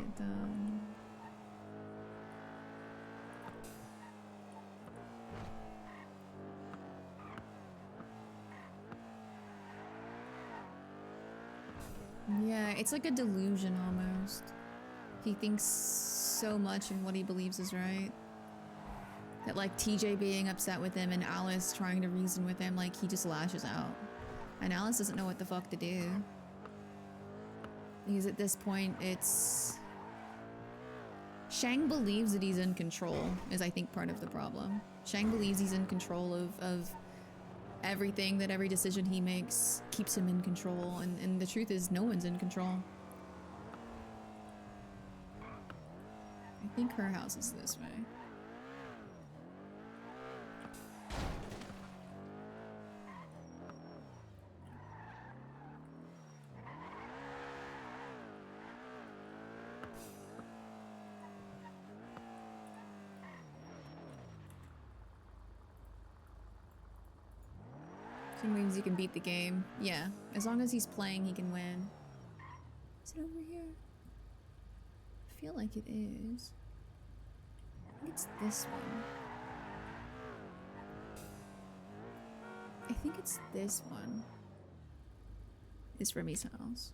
yeah, it's like a delusion almost. He thinks so much of what he believes is right. That like TJ being upset with him and Alice trying to reason with him, like he just lashes out. And Alice doesn't know what the fuck to do. Because at this point it's... Shang believes that he's in control, is I think part of the problem. Shang believes he's in control of everything, that every decision he makes keeps him in control, and the truth is no one's in control. I think her house is this way. He means he can beat the game. Yeah, as long as he's playing, he can win. Is it over here? I feel like it is. I think it's this one. I think it's this one. It's Remy's house.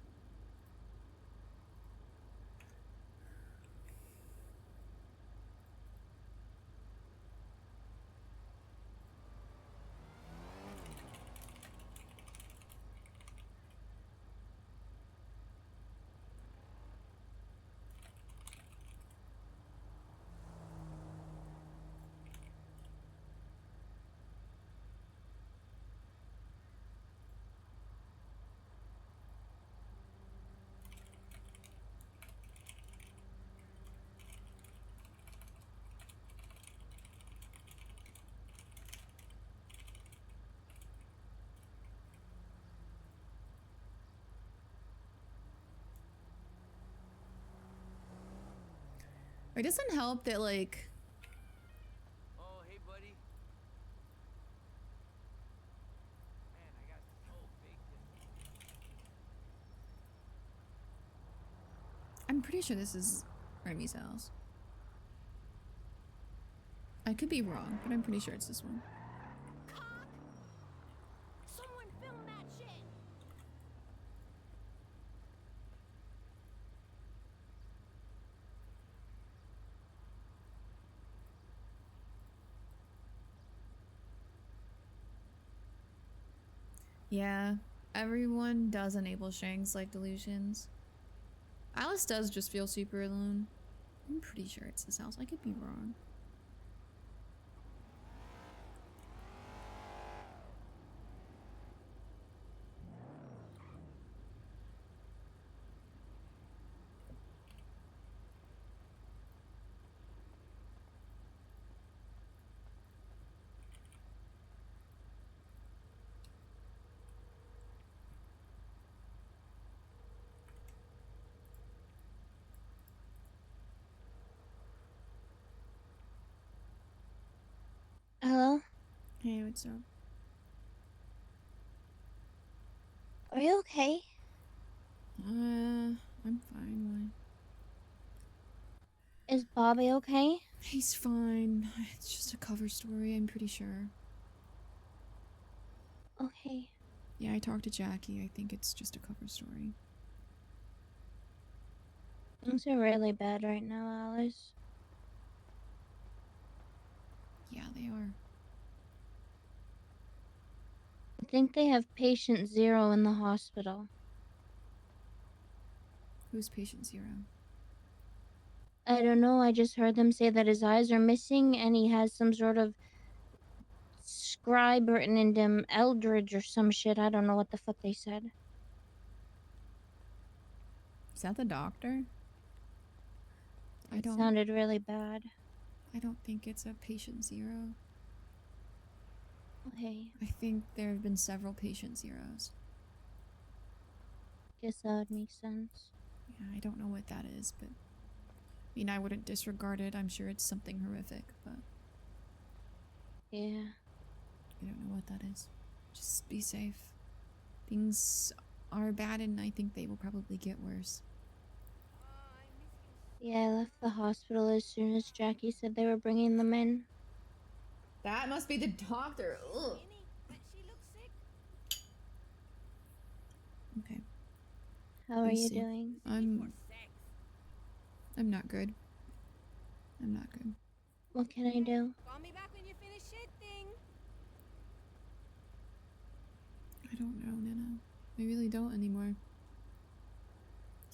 It doesn't help that, like... Oh, hey, buddy. Man, I got so bacon. I'm pretty sure this is Remy's house. I could be wrong, but I'm pretty sure it's this one. Someone film that shit. Yeah, everyone does enable Shang's like delusions. Alice does just feel super alone. I'm pretty sure it's his house. I could be wrong. Hello? Hey, what's up? Are you okay? I'm fine, Is Bobby okay? He's fine. It's just a cover story, I'm pretty sure. Okay. Yeah, I talked to Jackie. I think it's just a cover story. Things are really bad right now, Alice. Yeah, they are. I think they have patient 0 in the hospital. Who's patient 0? I don't know, I just heard them say that his eyes are missing and he has some sort of scribe written in him, Eldridge or some shit. I don't know what the fuck they said. Is that the doctor? It sounded really bad. I don't think it's a patient 0. Okay. I think there have been several patient 0s. Guess that would make sense. Yeah, I don't know what that is, but... I mean, I wouldn't disregard it. I'm sure it's something horrific, but... Yeah. I don't know what that is. Just be safe. Things are bad and I think they will probably get worse. Yeah, I left the hospital as soon as Jackie said they were bringing them in. That must be the doctor. Ugh. Okay. How are Be you safe. doing? I'm not good. I'm not good. What can I do? Call me back when you finish shifting. I don't know, Nana. I really don't anymore.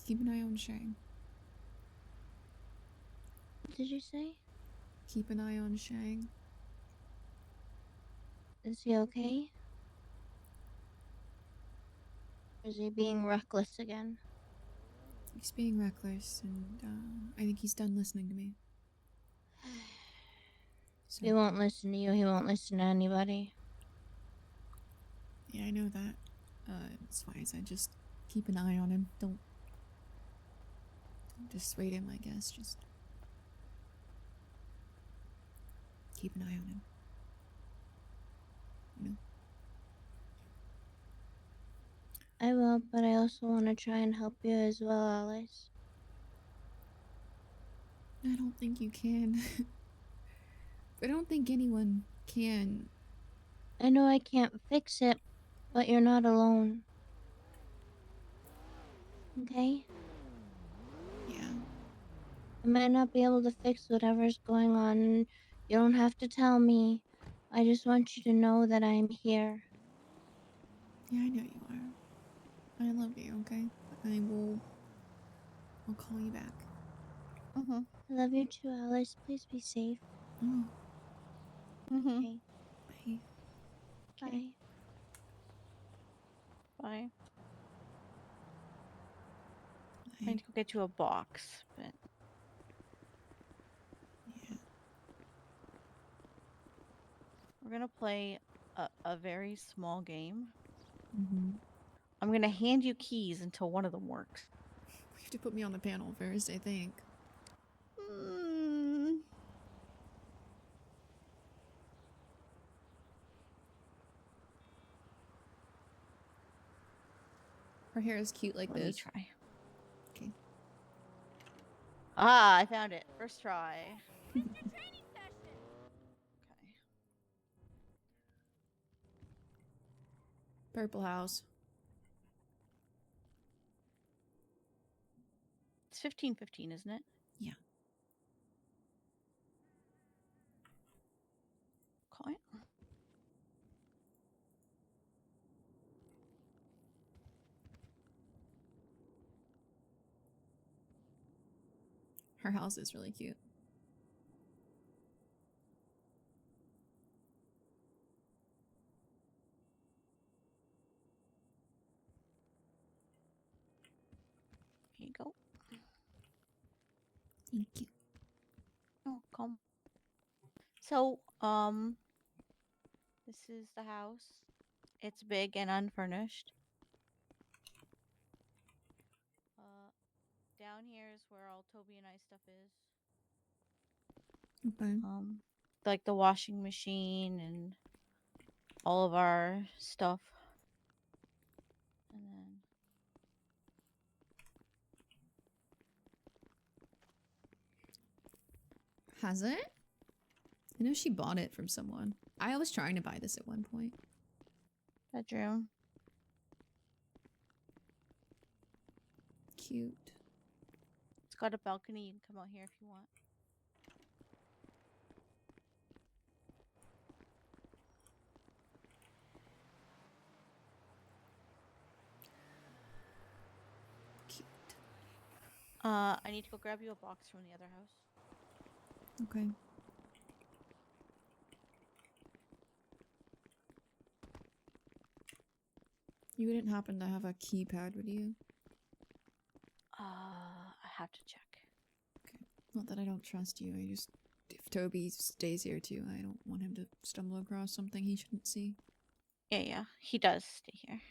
Keep an eye on Shang. What did you say? Keep an eye on Shang. Is he okay? Or is he being reckless again? He's being reckless, and I think he's done listening to me. So, He won't listen to you, he won't listen to anybody. yeah, I know that. It's wise. I just keep an eye on him. Don't dissuade him, I guess. Just keep an eye on him. You know? I will, but I also want to try and help you as well, Alice. I don't think you can. I don't think anyone can. I know I can't fix it, but you're not alone. Okay? Yeah. I might not be able to fix whatever's going on. You don't have to tell me. I just want you to know that I'm here. Yeah, I know you are. I love you, okay? I'll call you back. I love you too, Alice. Please be safe. Oh. Okay. Bye. Bye. Bye. I need to go get you a box, but Yeah. we're gonna play a very small game. Mm-hmm. I'm gonna hand you keys until one of them works. You have to put me on the panel first, I think. Her hair is cute like Let me this. try. Okay. Ah, I found it. First try. Training session. Okay. Purple house. It's 15:15, isn't it? Yeah. Okay. Her house is really cute. Here you go. Thank you. Oh, come. So, this is the house. It's big and unfurnished. Down here is where all Toby and I stuff is. Okay. Like the washing machine and all of our stuff. And then Has it? I know she bought it from someone. I was trying to buy this at one point. Bedroom. Cute. It's got a balcony. You can come out here if you want. Cute. I need to go grab you a box from the other house. Okay. You wouldn't happen to have a keypad, would you? I have to check. Not that I don't trust you. I just, if Toby stays here too, I don't want him to stumble across something he shouldn't see. Yeah, he does stay here.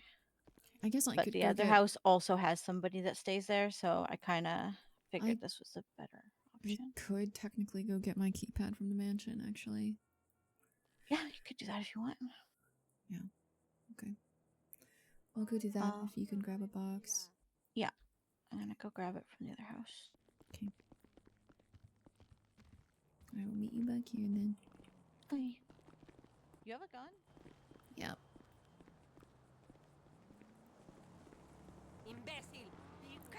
I guess I But could the go other get- house also has somebody that stays there, so I kind of figured this was a better I option. could technically go get my keypad from the mansion, actually. Yeah, you could do that if you want. Yeah. Okay. I'll go do that if you can grab a box. Yeah, I'm gonna go grab it from the other house. Okay. I will meet you back here then. Okay. You have a gun? Yep.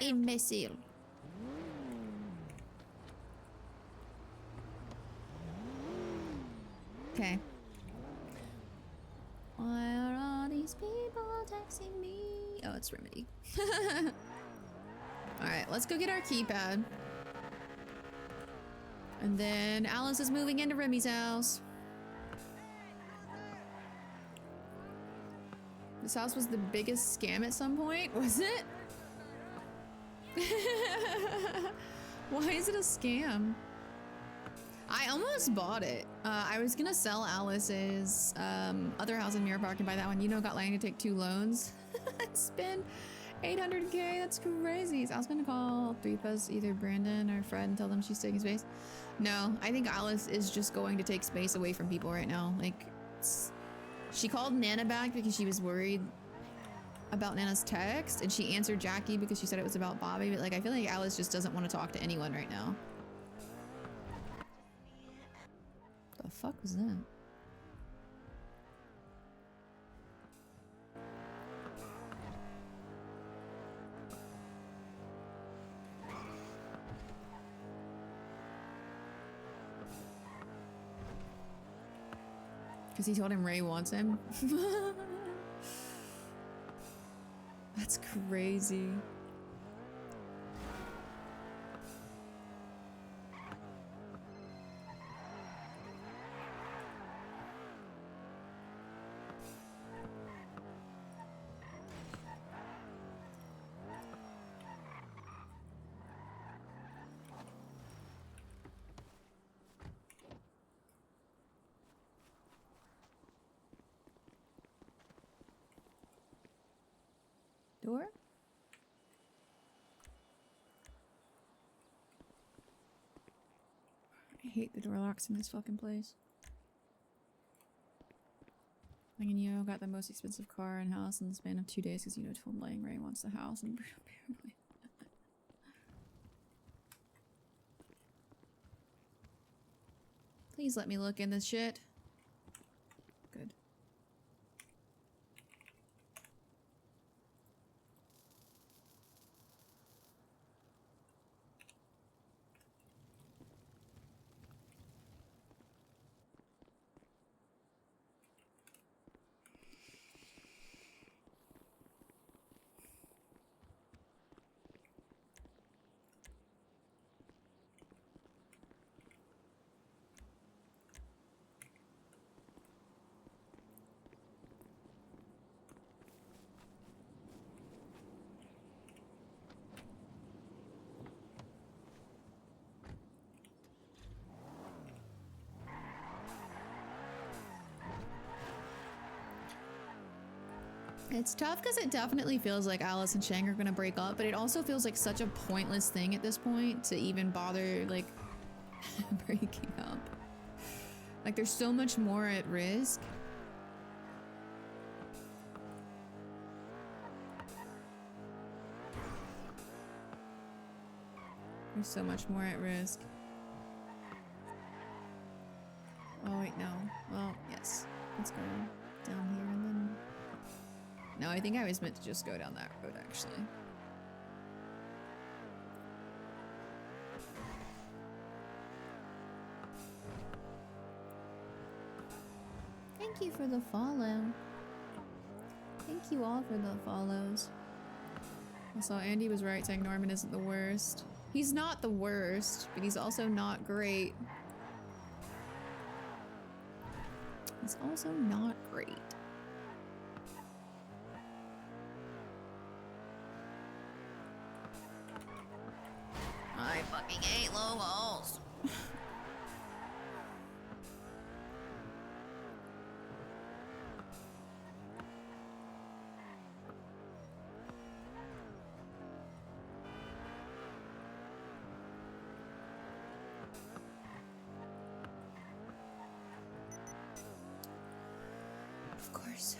Imbecile. Okay. Why are all these people texting me? Oh, it's Remedy. Alright, let's go get our keypad. And then Alice is moving into Remy's house. This house was the biggest scam at some point, was it? Why is it a scam? I almost bought it. I was gonna sell Alice's other house in Mirror Park and buy that one. You know, got Lang to take 2 loans. Spend 800K. That's crazy. So I was gonna call 3plus either Brandon or Fred and tell them she's taking space. No, I think Alice is just going to take space away from people right now. Like, she called Nana back because she was worried about Nana's text, and she answered Jackie because she said it was about Bobby. But like, I feel like Alice just doesn't want to talk to anyone right now. The fuck was that? Because he told him Ray wants him. That's crazy. Door? I hate the door locks in this fucking place. Like, and you got the most expensive car and house in the span of 2 days because you know told Lang Ray wants the house and paranoid. Please let me look in this shit. Good. It's tough because it definitely feels like Alice and Shang are gonna break up, but it also feels like such a pointless thing at this point to even bother, like, breaking up. Like, there's so much more at risk. There's so much more at risk. wait, no. Well, yes. Let's go down here and then... No, I think I was meant to just go down that road, actually. Thank you for the follow. Thank you all for the follows. Also, Andy was right saying Norman isn't the worst. He's not the worst, but he's also not great. He's also not great. I fucking hate logos. Of course.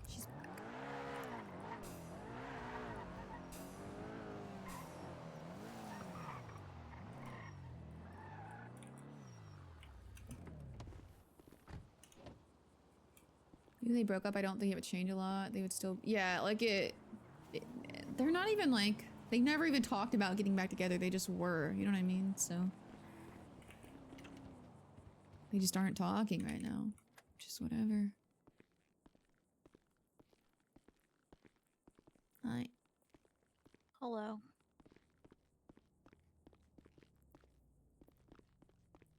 She's back. Even they broke up, I don't think it would change a lot. They would still, yeah, like they're not even like, they never even talked about getting back together. They just were, you know what I mean? So they just aren't talking right now. Just whatever. Hi. Hello.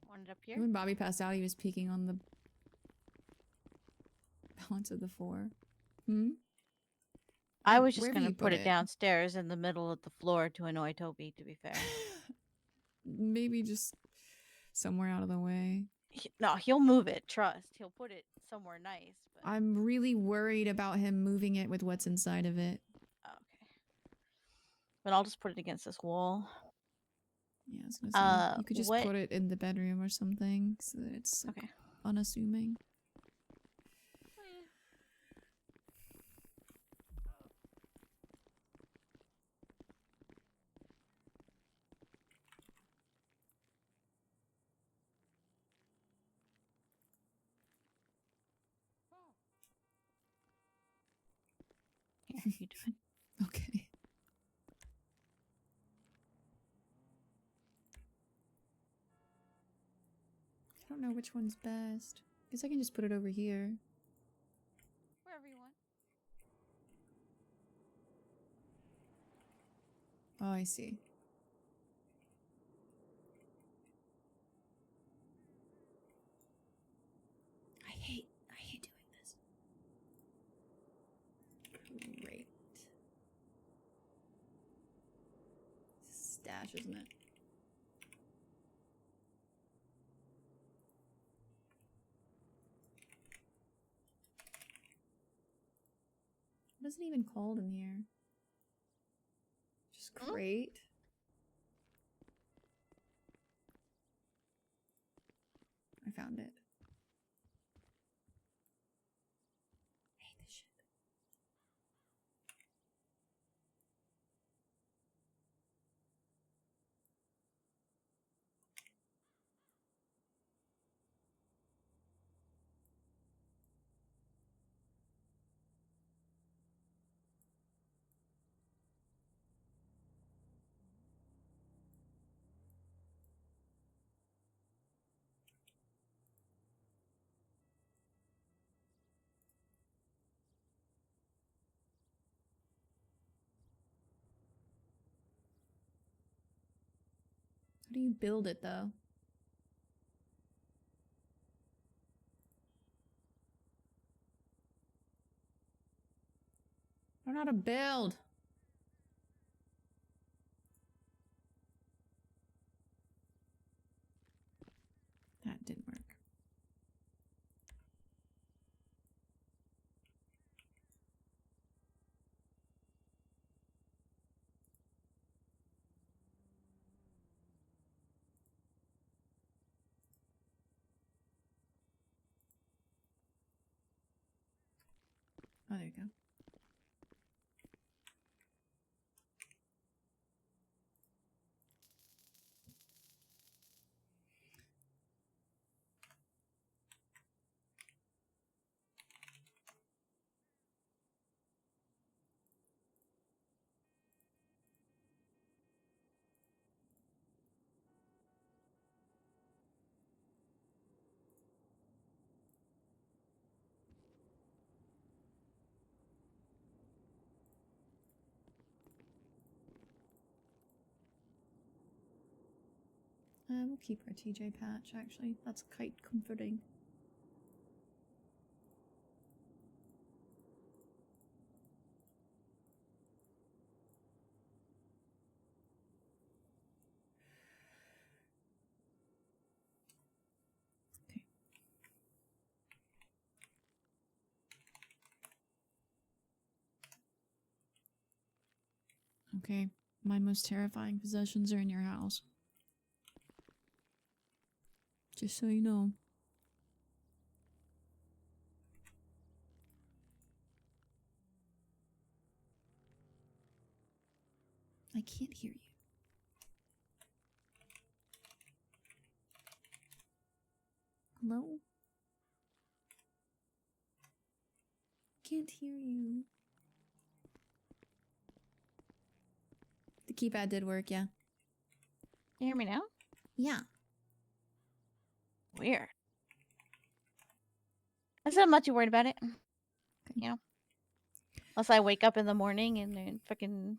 Want it up here? When Bobby passed out, he was peeking on the balance of the 4. Hmm? I was just Wherever gonna you put it downstairs in the middle of the floor to annoy Toby, to be fair. Maybe just somewhere out of the way. No, he'll move it, trust. He'll put it somewhere nice, but I'm really worried about him moving it with what's inside of it. okay. But I'll just put it against this wall. Yeah, I was gonna say, you could just put it in the bedroom or something so that it's like, unassuming. Here, you do it. Okay. I don't know which one's best. Guess I can just put it over here. Wherever you want. Oh, I see. I hate doing this. Great. Stash, isn't it? What is it even called in here? Just crate? I found it. I hate this shit. How do you build it, though? I don't know how to build. That didn't work. Oh, there you go. We'll keep our TJ patch, actually. That's quite comforting. Okay, my most terrifying possessions are in your house. Just so you know. I can't hear you. Hello? Can't hear you. The keypad did work, yeah. You hear me now? Yeah. Weird. I said I'm not too worried about it. You know? Unless I wake up in the morning and then fucking,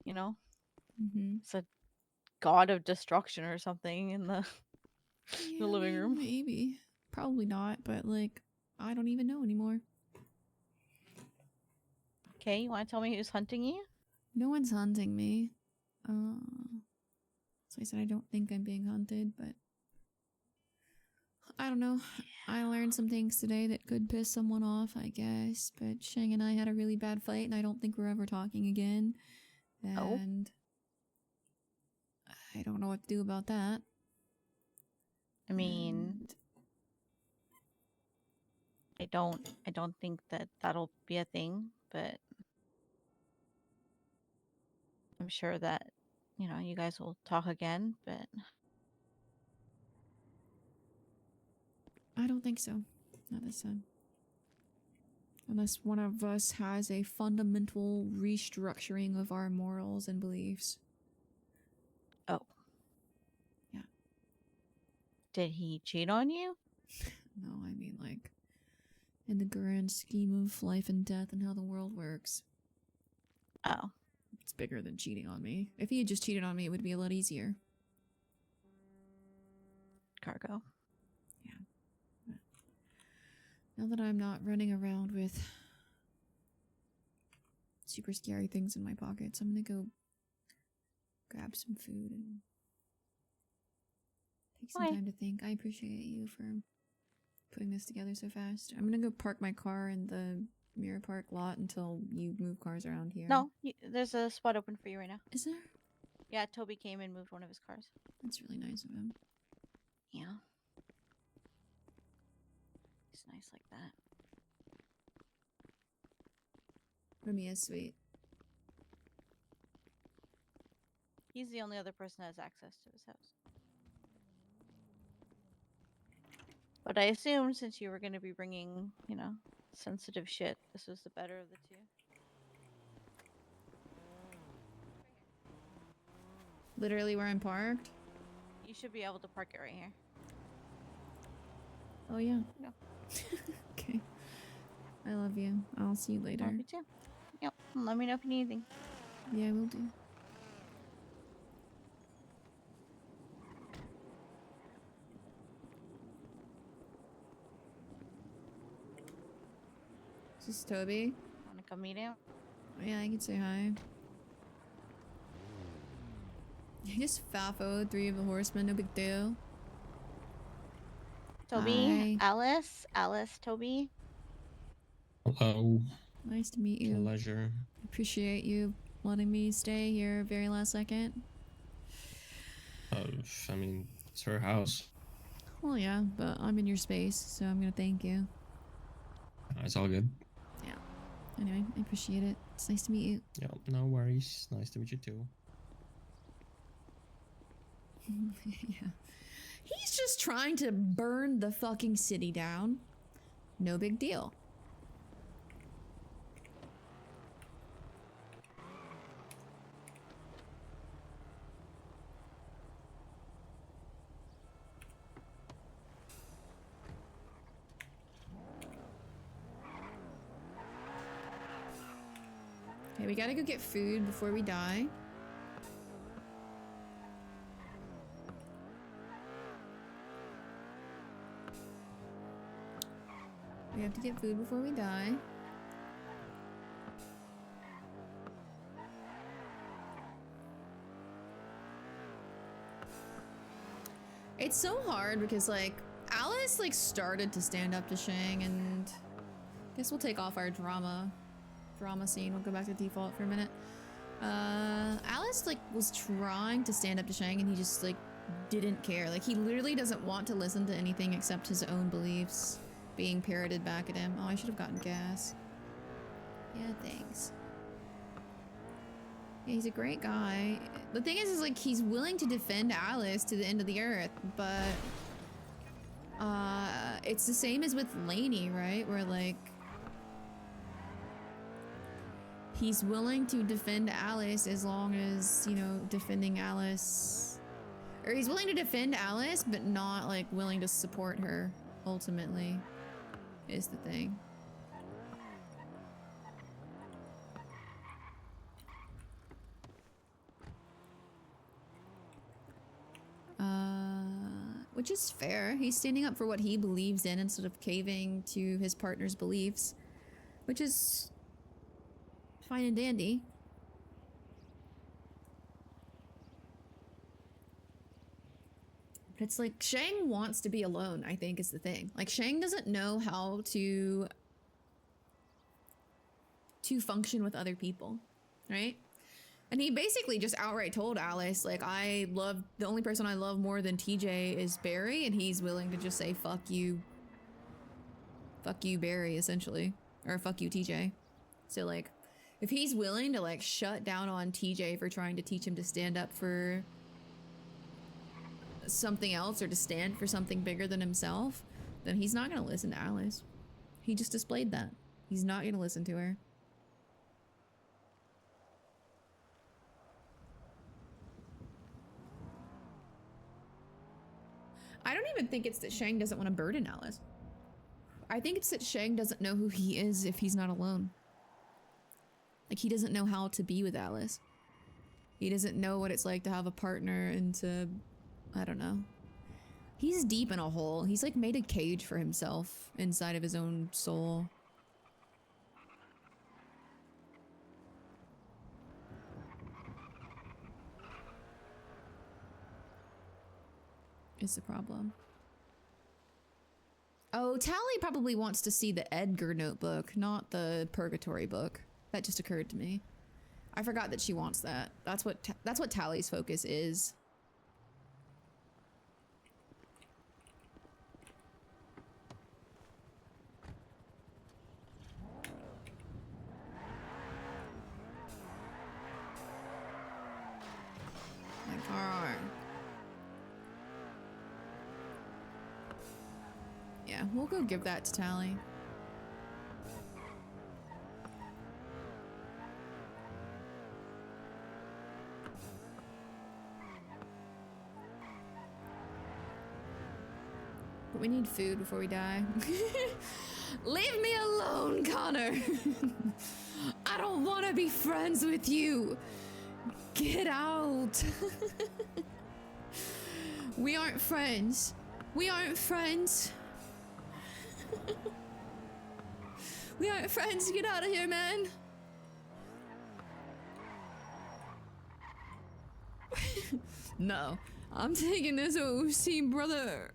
you know, it's a god of destruction or something in the, the living room. Maybe. Probably not, but like, I don't even know anymore. Okay, you want to tell me who's hunting you? No one's hunting me. So I said I don't think I'm being hunted, but I don't know. I learned some things today that could piss someone off, I guess. But Shang and I had a really bad fight, and I don't think we're ever talking again. And I don't know what to do about that. I mean, I don't think that that'll be a thing, but I'm sure that, you know, you guys will talk again, but I don't think so. Not this time. Unless one of us has a fundamental restructuring of our morals and beliefs. Oh. Yeah. Did he cheat on you? No, I mean, like, in the grand scheme of life and death and how the world works. Oh. It's bigger than cheating on me. If he had just cheated on me, it would be a lot easier. Cargo. Yeah. But now that I'm not running around with super scary things in my pockets, I'm gonna go grab some food and take some time to think. I appreciate you for putting this together so fast. I'm gonna go park my car in the Mirror Park lot until you move cars around here. No, there's a spot open for you right now. Is there? Yeah, Toby came and moved one of his cars. That's really nice of him. Yeah. He's nice like that. Remy is sweet. He's the only other person that has access to his house. But I assumed since you were going to be bringing, you know, sensitive shit, this was the better of the two. Literally where I'm parked? You should be able to park it right here. Oh, yeah. No. Okay. I love you. I'll see you later. Love you too. Yep. Let me know if you need anything. Yeah, I will do. Is this Toby? Want to come meet him? Yeah, I can say hi. I just FAFO'd 3 of the horsemen, no big deal. Toby, Hi. Alice, Toby. Hello. Nice to meet you. Pleasure. Appreciate you letting me stay here very last second. I mean, it's her house. Well, yeah, but I'm in your space, so I'm gonna thank you. It's all good. Anyway, I appreciate it. It's nice to meet you. Yeah, no worries. Nice to meet you too. Yeah. He's just trying to burn the fucking city down. No big deal. Okay, we gotta go get food before we die. We have to get food before we die. It's so hard because, like, Alice, like, started to stand up to Shang, and I guess we'll take off our drama scene. We'll go back to default for a minute. Alice, like, was trying to stand up to Shang, and he just, like, didn't care. Like, he literally doesn't want to listen to anything except his own beliefs being parroted back at him. Oh, I should have gotten gas. Yeah, thanks. Yeah, he's a great guy. The thing is like, he's willing to defend Alice to the end of the earth, but it's the same as with Lainey, right? Where, like, he's willing to defend Alice as long as, you know, defending Alice, or he's willing to defend Alice, but not, like, willing to support her, ultimately, is the thing. Which is fair. He's standing up for what he believes in instead of caving to his partner's beliefs, which is fine and dandy. But it's like, Shang wants to be alone, I think, is the thing. Like, Shang doesn't know how to function with other people, right? And he basically just outright told Alice, like, the only person I love more than TJ is Barry, and he's willing to just say, fuck you, Barry, essentially. Or fuck you, TJ. So, like, if he's willing to, like, shut down on TJ for trying to teach him to stand up for something else, or to stand for something bigger than himself, then he's not gonna listen to Alice. He just displayed that. He's not gonna listen to her. I don't even think it's that Shang doesn't want to burden Alice. I think it's that Shang doesn't know who he is if he's not alone. Like, he doesn't know how to be with Alice. He doesn't know what it's like to have a partner and to, I don't know. He's deep in a hole. He's, like, made a cage for himself inside of his own soul. Is the problem. Oh, Tally probably wants to see the Edgar notebook, not the Purgatory book. That just occurred to me. I forgot that she wants that. That's what Tally's focus is. My car. Yeah, we'll go give that to Tally. But we need food before we die. Leave me alone, Connor! I don't want to be friends with you! Get out! We aren't friends. We aren't friends. We aren't friends. Get out of here, man. No, I'm taking this OC, brother.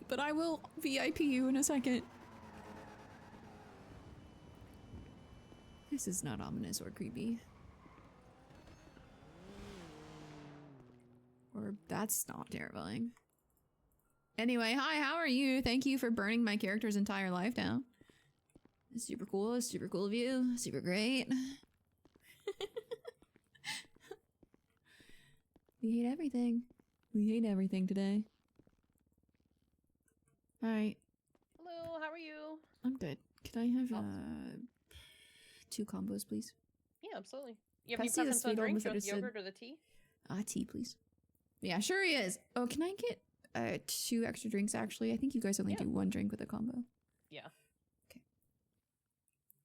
But I will VIP you in a second. This is not ominous or creepy. Or that's not terrifying. Anyway, hi, how are you? Thank you for burning my character's entire life down. It's super cool. It's super cool of you. Super great. We hate everything. We hate everything today. Alright. Hello, how are you? I'm good. Can I have 2 combos, please? Yeah, absolutely. You have any Pasty is a preference on sweet old drink? Do you want the misunderstood. yogurt or the tea? Tea, please. Yeah, sure he is. Oh, can I get 2 extra drinks, actually? I think you guys only do 1 drink with a combo. Yeah.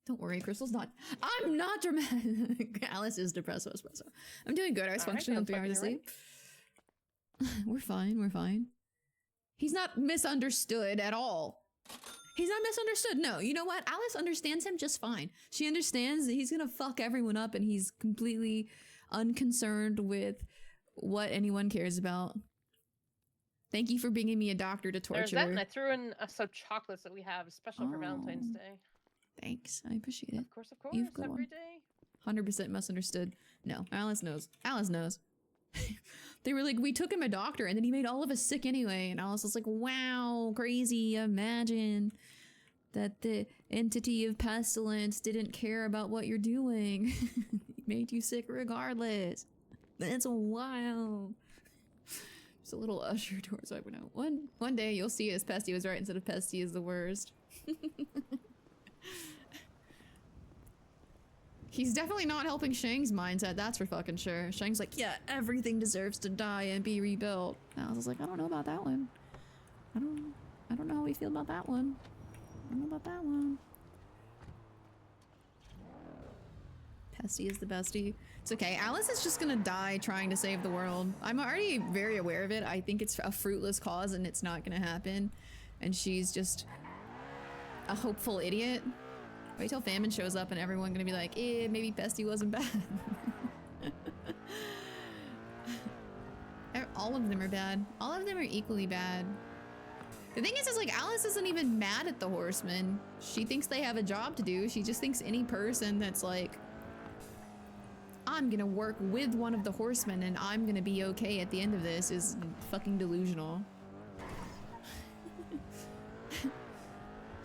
Don't worry, Crystal's not. I'm not dramatic. Alice is depressed espresso. I'm doing good. I was All right, functioning on sounds 3 hours of fine when sleep. We're fine. We're fine. He's not misunderstood at all. He's not misunderstood. No, you know what? Alice understands him just fine. She understands that he's gonna fuck everyone up and he's completely unconcerned with what anyone cares about. Thank you for bringing me a doctor to torture. There's that, and I threw in some chocolates that we have special for Valentine's Oh. Day. Thanks. I appreciate it. Of course, You've got every one. day. 100% misunderstood. No, Alice knows. Alice knows. They were like, we took him a doctor and then he made all of us sick anyway. And Alice was like, wow, crazy. Imagine that the entity of pestilence didn't care about what you're doing. He made you sick regardless. That's wild. Just a little usher towards I know. One day you'll see as Pesty was right instead of Pesty is the worst. He's definitely not helping Shang's mindset, that's for fucking sure. Shang's like, yeah, everything deserves to die and be rebuilt. And I was like, I don't know about that one. I don't know how we feel about that one. I don't know about that one. Pesty is the bestie. It's okay. Alice is just gonna die trying to save the world. I'm already very aware of it. I think it's a fruitless cause and it's not gonna happen. And she's just a hopeful idiot. Wait till famine shows up and everyone gonna be like, eh, maybe Pesty wasn't bad. All of them are bad. All of them are equally bad. The thing is like Alice isn't even mad at the horsemen. She thinks they have a job to do. She just thinks any person that's like, I'm gonna work with one of the horsemen and I'm gonna be okay at the end of this is fucking delusional.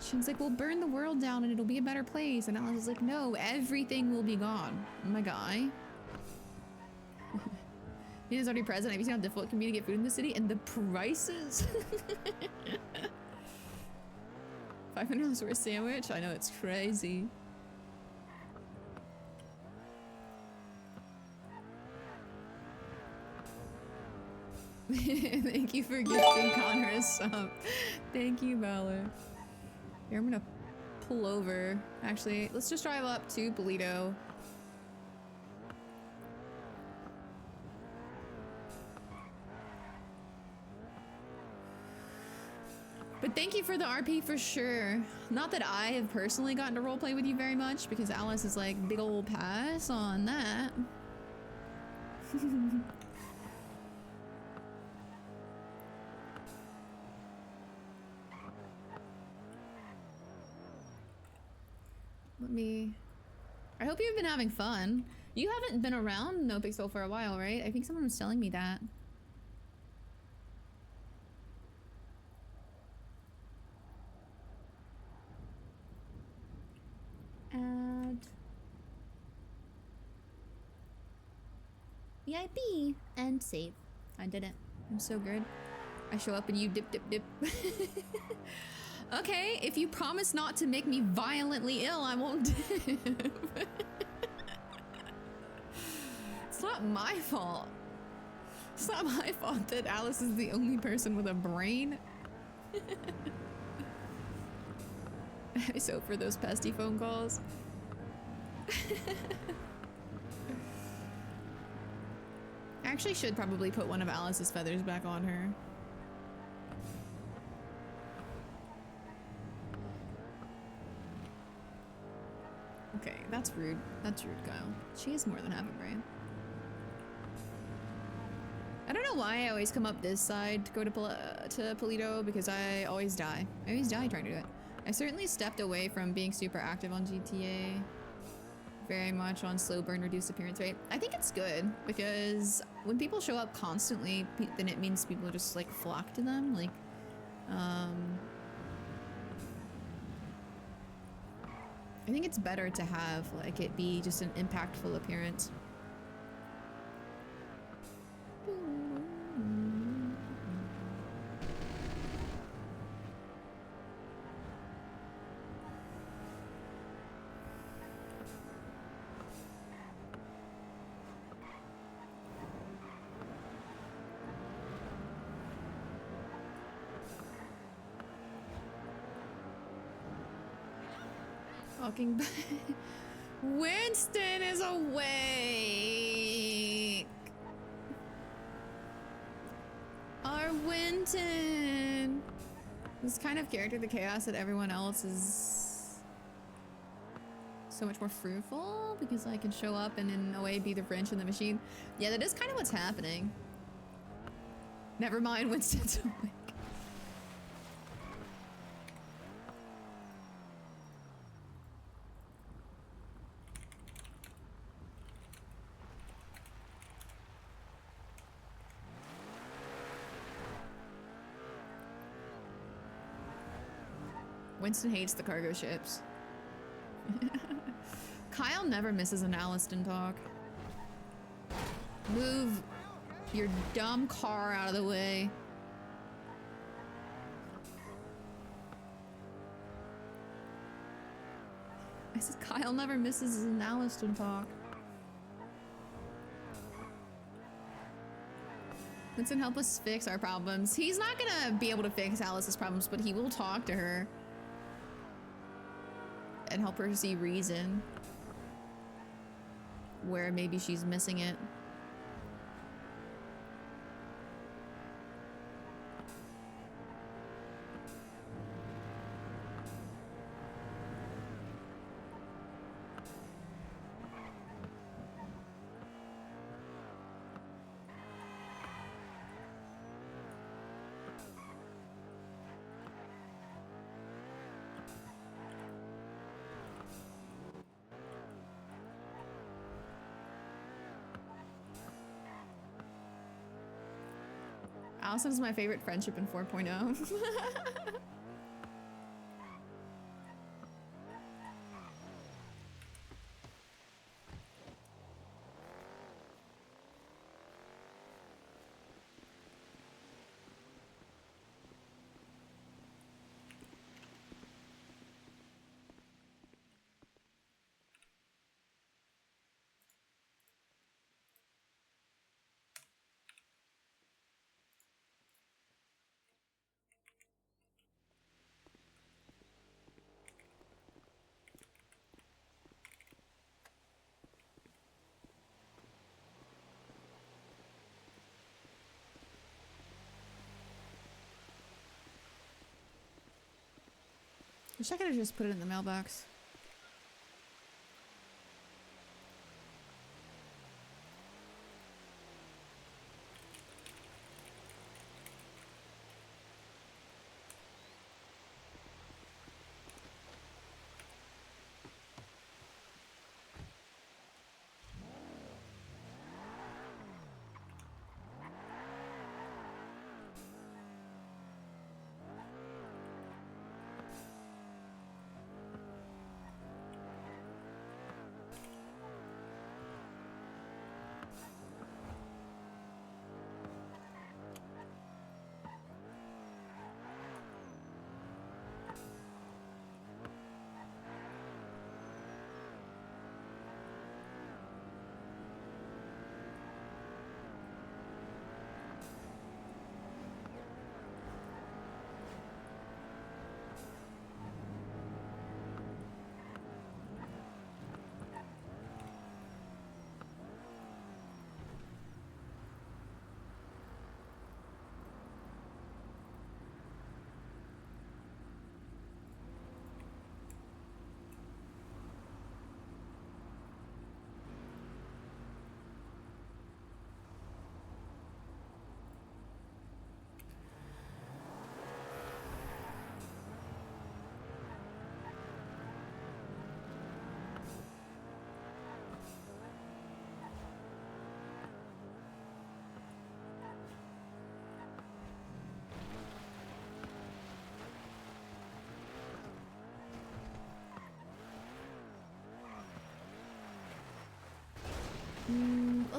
She's like, we'll burn the world down and it'll be a better place. And Alice is like, no, everything will be gone. My guy. He is already present. Have you seen how difficult it can be to get food in the city? And the prices? $500 for a sandwich? I know, it's crazy. Thank you for gifting Connor a sub. Thank you, Valor. Here, I'm gonna pull over. Actually, let's just drive up to Polito. But thank you for the RP for sure. Not that I have personally gotten to roleplay with you very much, because Alice is like, big ol' pass on that. I hope you've been having fun. You haven't been around NoPixel for a while, right? I think someone was telling me that. Add VIP and save. I did it. I'm so good. I show up and you dip, dip, dip. Okay, if you promise not to make me violently ill, I won't dip. It's not my fault. It's not my fault that Alice is the only person with a brain. So for those pesty phone calls. I actually should probably put one of Alice's feathers back on her. Okay, that's rude. That's rude, Kyle. She is more than half a brain. I don't know why I always come up this side to go to Polito, because I always die. I always die trying to do it. I certainly stepped away from being super active on GTA. Very much on slow burn, reduced appearance rate. I think it's good, because when people show up constantly, then it means people just like flock to them. Like, I think it's better to have like it be just an impactful appearance. Walking by. Winston is awake. Our Winton. This kind of character, the chaos that everyone else is so much more fruitful because I can show up and in a way be the wrench in the machine. Yeah, that is kind of what's happening. Never mind, Winston's awake. Winston hates the cargo ships. Kyle never misses an Alliston talk. Move your dumb car out of the way. I said Kyle never misses an Alliston talk. Winston, help us fix our problems. He's not gonna be able to fix Alice's problems, but he will talk to her. And help her see reason. Where maybe she's missing it. Allison is my favorite friendship in 4.0. Wish I could have just put it in the mailbox.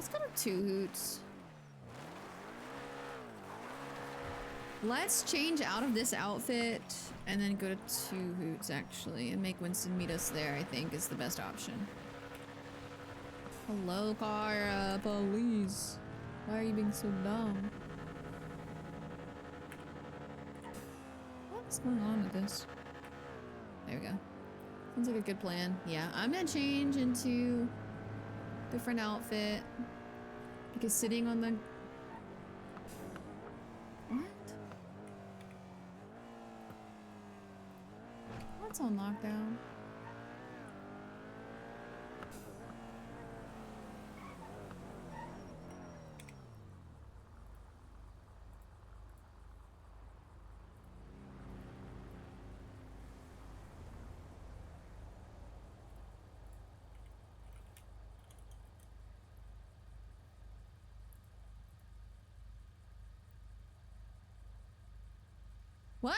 Let's go to 2 Hoots. Let's change out of this outfit and then go to 2 Hoots, actually, and make Winston meet us there, I think, is the best option. Hello, car police. Why are you being so dumb? What's going on with this? There we go. Sounds like a good plan. Yeah, I'm gonna change into different outfit because sitting on the... What? What's on lockdown? What?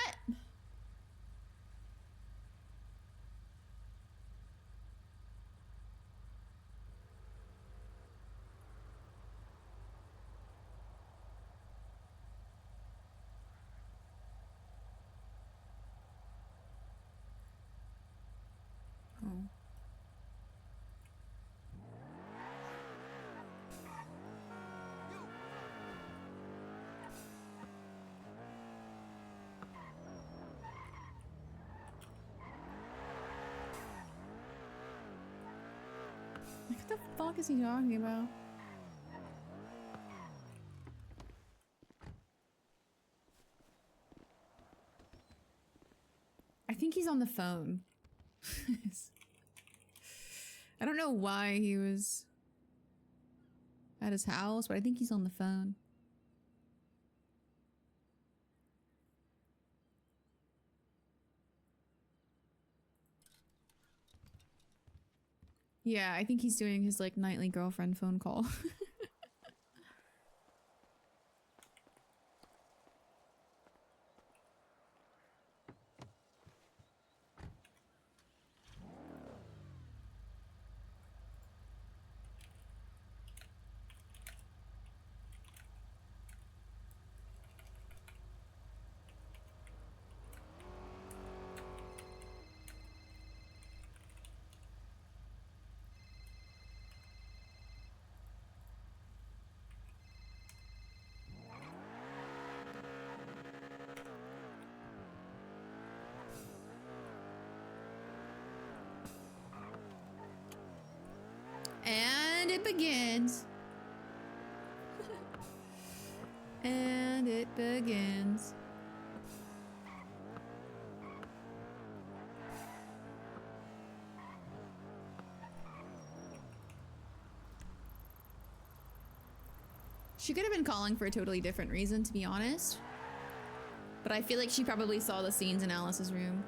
Oh. What the fuck is he talking about? I think he's on the phone. I don't know why he was at his house, but I think he's on the phone. Yeah, I think he's doing his like nightly girlfriend phone call. And it begins. And it begins. She could have been calling for a totally different reason, to be honest. But I feel like she probably saw the scenes in Alice's room.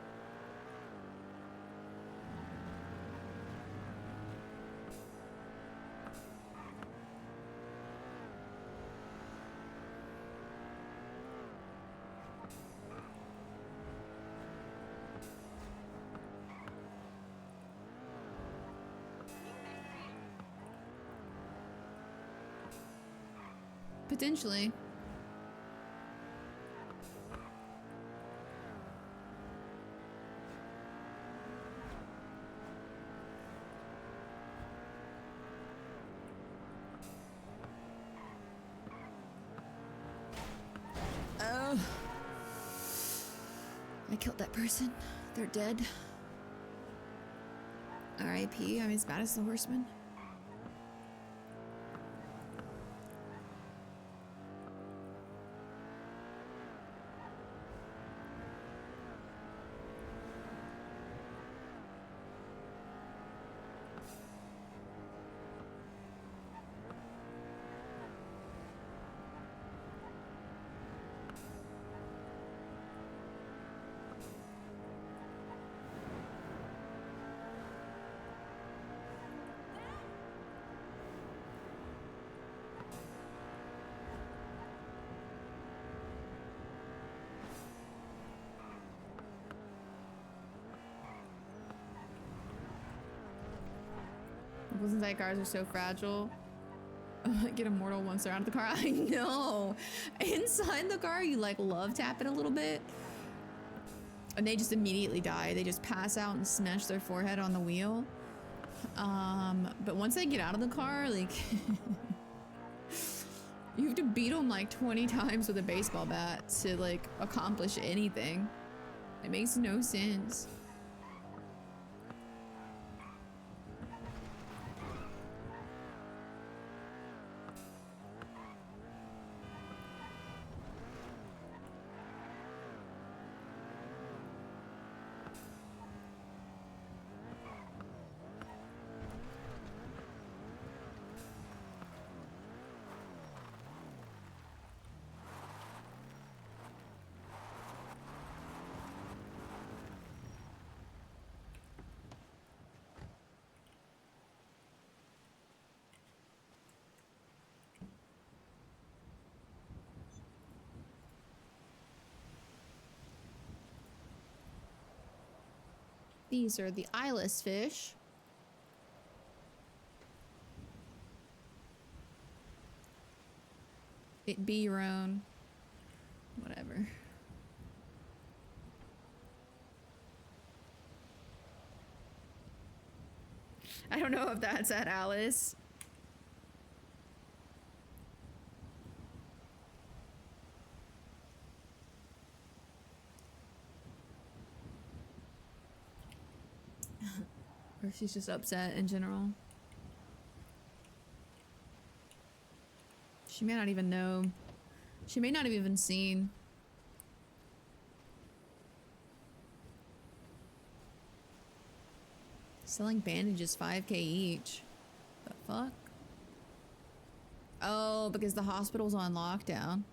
Potentially. Oh. I killed that person. They're dead. R.I.P. I'm as bad as the horseman. Wilson's cars are so fragile. Get immortal once they're out of the car. I know. Inside the car, you like love tap it a little bit. And they just immediately die. They just pass out and smash their forehead on the wheel. But once they get out of the car, like, you have to beat them like 20 times with a baseball bat to like accomplish anything. It makes no sense. These are the eyeless fish. It be your own. Whatever. I don't know if that's at Alice. Or she's just upset in general. She may not even know. She may not have even seen. Selling bandages 5K each. The fuck? Oh, because the hospital's on lockdown.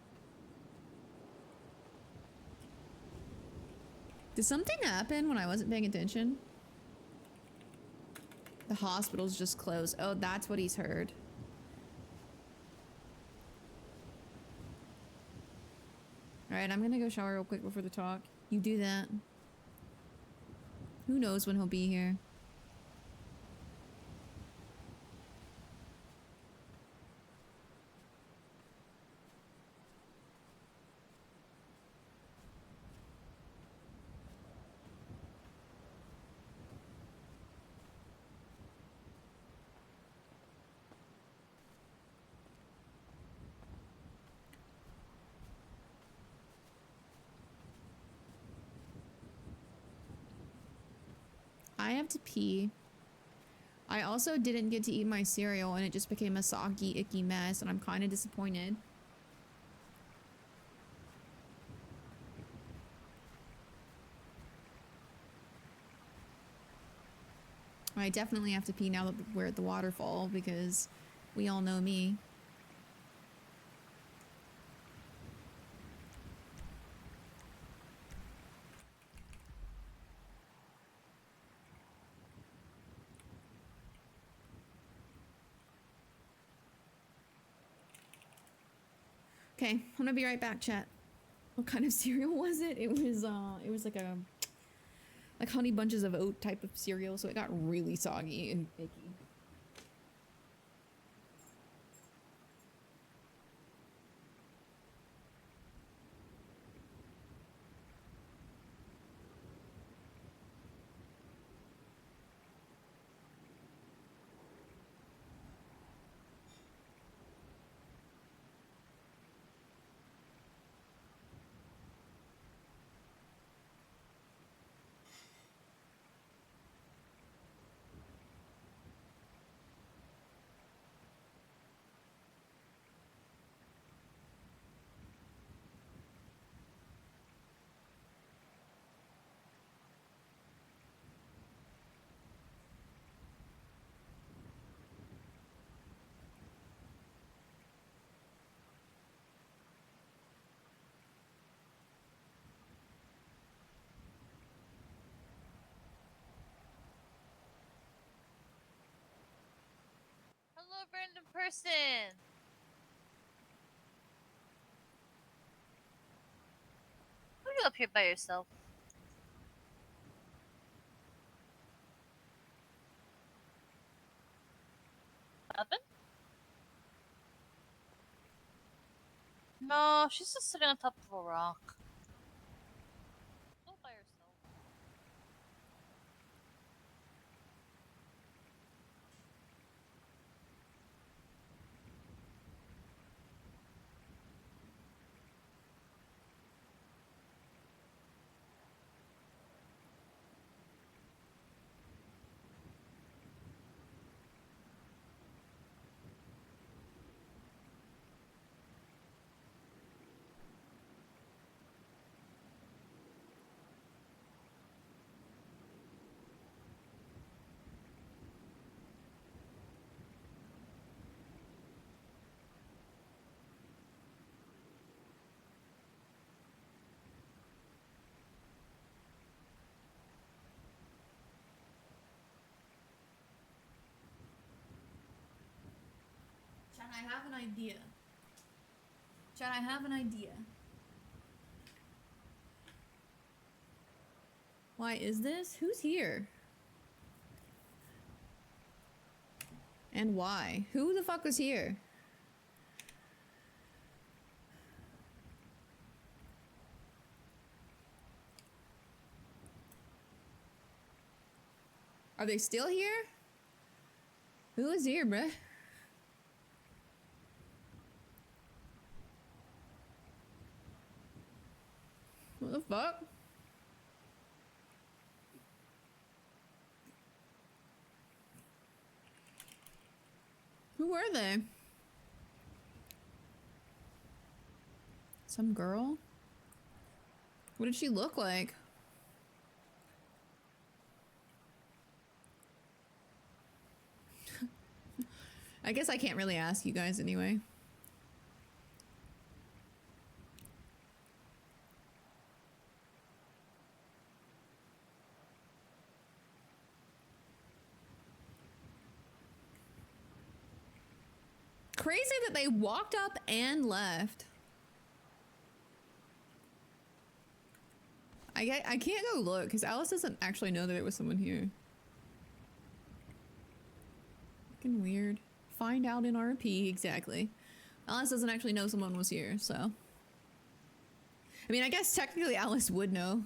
Did something happen when I wasn't paying attention? The hospital's just closed. Oh, that's what he's heard. Alright, I'm gonna go shower real quick before the talk. You do that. Who knows when he'll be here? I have to pee. I also didn't get to eat my cereal and it just became a soggy, icky mess and I'm kind of disappointed. I definitely have to pee now that we're at the waterfall because we all know me. Okay, I'm gonna be right back, chat. What kind of cereal was it? It was like a honey bunches of oat type of cereal, so it got really soggy and icky. Hello, random person. Who are you up here by yourself? Nothing? No, she's just sitting on top of a rock. All by herself. Chad, I have an idea. Chad, I have an idea. Why is this? Who's here? And why? Who the fuck was here? Are they still here? Who is here, bruh? What the fuck? Who were they? Some girl? What did she look like? I guess I can't really ask you guys anyway. Crazy that they walked up and left. I can't go look because Alice doesn't actually know that it was someone here. Fucking weird. Find out in RP, exactly. Alice doesn't actually know someone was here, so. I mean, I guess technically Alice would know.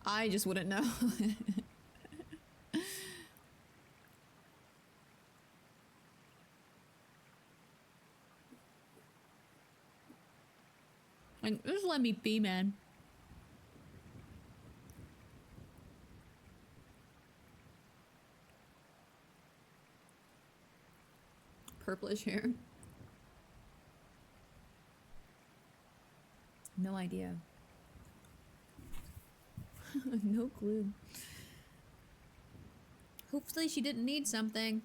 I just wouldn't know. And just let me be, man. Purplish hair. No idea. No clue. Hopefully she didn't need something.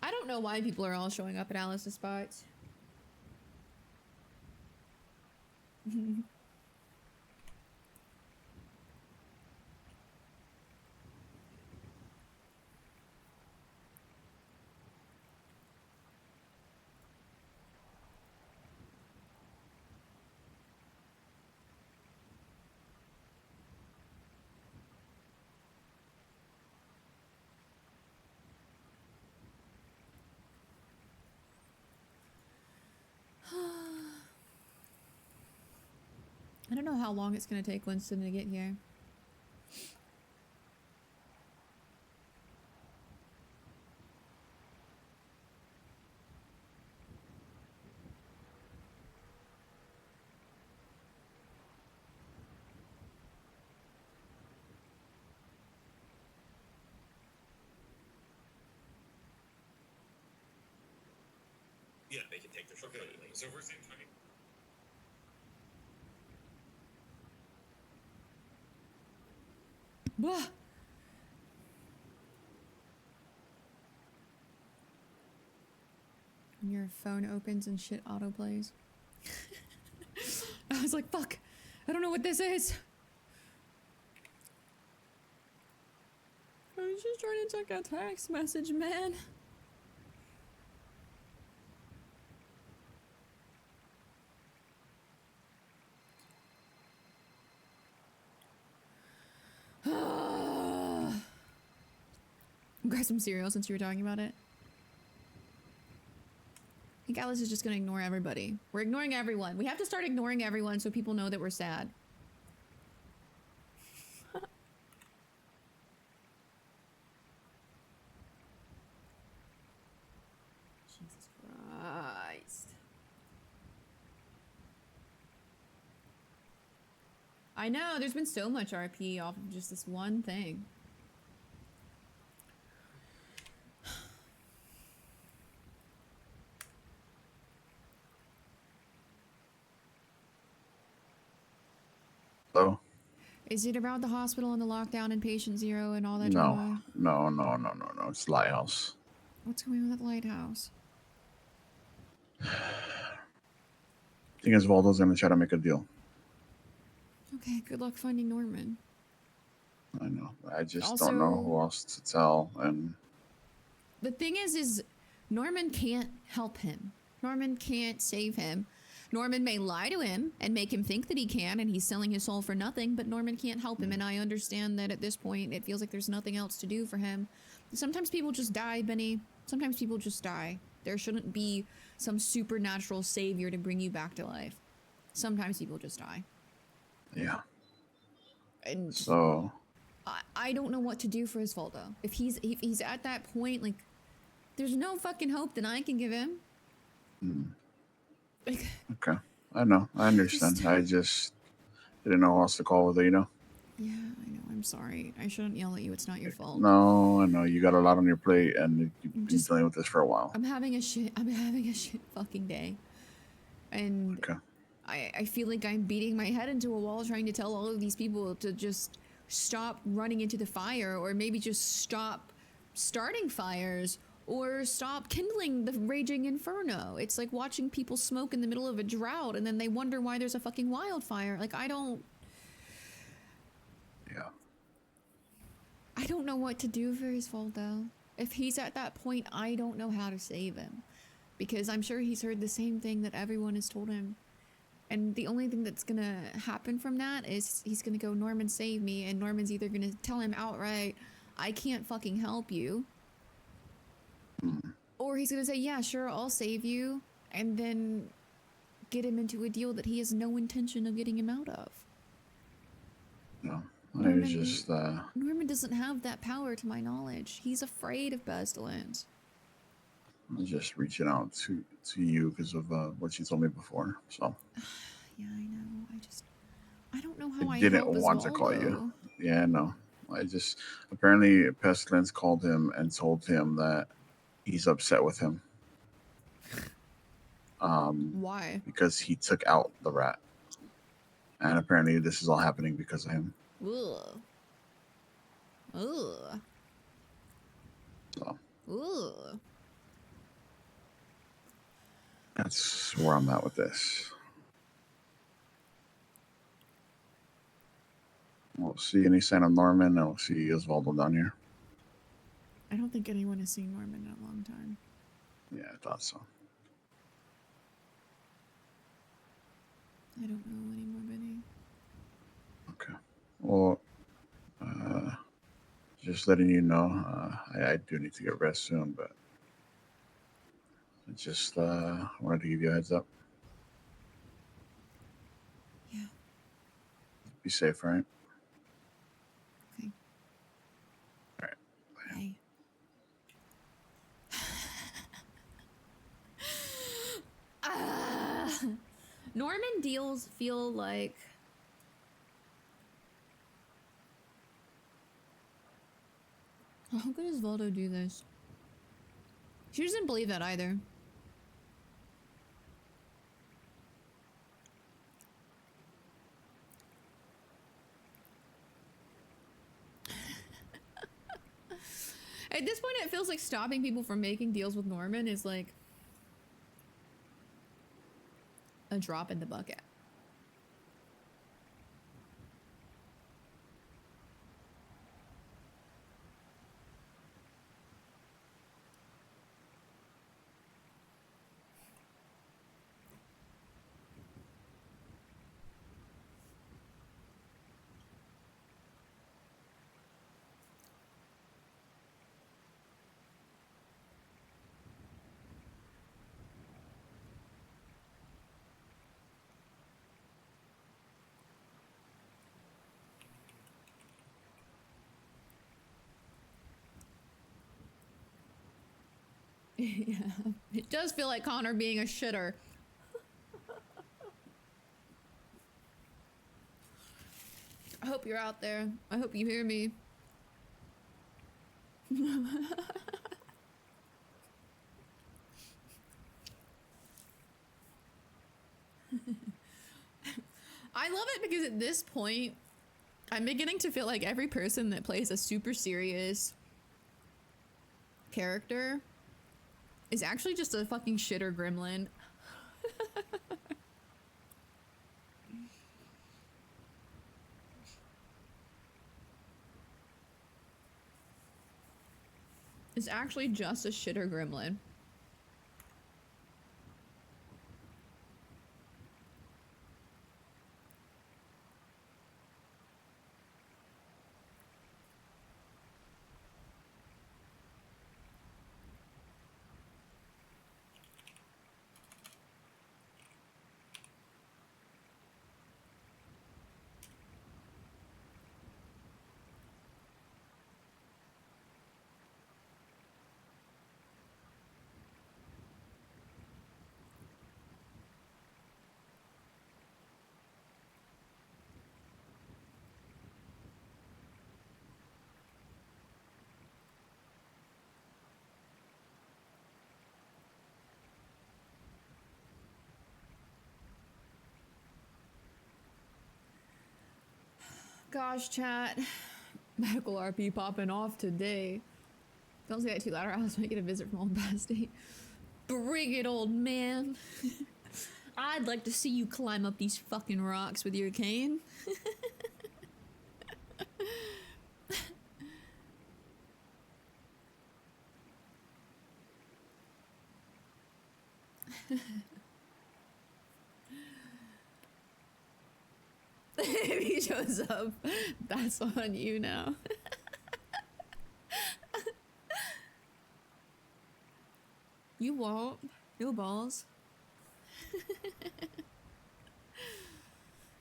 I don't know why people are all showing up at Alice's spots. I don't know how long it's gonna take Winston to get here. Yeah, they can take their shortcut. So we're saying time. Wah! When your phone opens and shit autoplays. I was like, fuck, I don't know what this is. I was just trying to check a text message, man. Grab some cereal since you were talking about it. think Alice is just gonna ignore everybody. We're ignoring everyone. We have to start ignoring everyone so people know that we're sad. Jesus Christ. I know, there's been so much RP off of just this one thing. So Is it about the hospital and the lockdown and patient zero and all that no, drama? no. It's Lighthouse. What's going on at the lighthouse? I think Osvaldo's gonna try to make a deal. Okay, good luck finding Norman. I know. I just Also- don't know who else to tell. And The thing is Norman can't help him. Norman can't save him. Norman may lie to him and make him think that he can and he's selling his soul for nothing, but Norman can't help him, and I understand that at this point it feels like there's nothing else to do for him. Sometimes people just die, Benny. Sometimes people just die. There shouldn't be some supernatural savior to bring you back to life. Sometimes people just die. yeah. And So I don't know what to do for Osvaldo. If he's at that point, like, there's no fucking hope that I can give him. Like, okay. I know. I understand. I just didn't know who else to call with it, you know? yeah, I know. I'm sorry. I shouldn't yell at you. It's not your fault. No, I know. You got a lot on your plate and you've been Just- dealing with this for a while. I'm having a shit fucking day. And Okay. I feel like I'm beating my head into a wall trying to tell all of these people to just stop running into the fire, or maybe just stop starting fires, or stop kindling the raging inferno. It's like watching people smoke in the middle of a drought and then they wonder why there's a fucking wildfire. Like, I don't know what to do for Osvaldo. If he's at that point, I don't know how to save him. Because I'm sure he's heard the same thing that everyone has told him. And the only thing that's gonna happen from that is he's gonna go, Norman, save me. And Norman's either gonna tell him outright, I can't fucking help you. Or he's gonna say, yeah, sure, I'll save you. And then get him into a deal that he has no intention of getting him out of. No. I Norman- was just Norman doesn't have that power to my knowledge. He's afraid of pestilence. reaching out to you because of what you told me before. So Yeah, I know. I don't know how I didn't help want to call Osvaldo. you. Yeah, no. I just apparently Pestilence called him and told him that he's upset with him. Why? Because he took out the rat. And apparently this is all happening because of him. Ugh. Ugh. So Ugh. that's where I'm at with this. We'll see any sign of Norman, and we'll see Osvaldo down here. I don't think anyone has seen Norman in a long time. Yeah, I thought so. I don't know anymore, Benny. Well, just letting you know, I do need to get rest soon, but I just wanted to give you a heads up. Yeah. Be safe, right? Okay. All right. Bye. Norman deals feel like how could Osvaldo do this? She doesn't believe that either. At this point, it feels like stopping people from making deals with Norman is like a drop in the bucket. Yeah, it does feel like Connor being a shitter. I hope you're out there. I hope you hear me. I love it because at this point, I'm beginning to feel like every person that plays a super serious character is actually just a fucking shitter gremlin. It's actually just a shitter gremlin. Gosh, chat. Medical RP popping off today. Don't say that too loud or else I might get a visit from old Basti. Bring it, old man. I'd like to see you climb up these fucking rocks with your cane. If he shows up, that's on you now. You won't. No balls.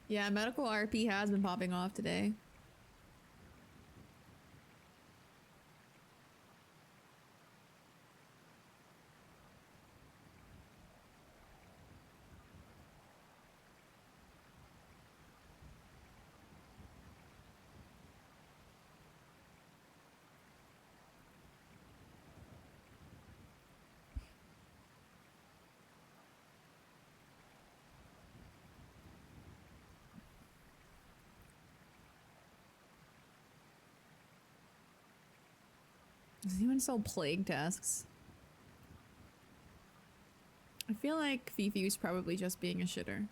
Yeah, medical RP has been popping off today. Does anyone sell plague tasks? I feel like Fifi's probably just being a shitter.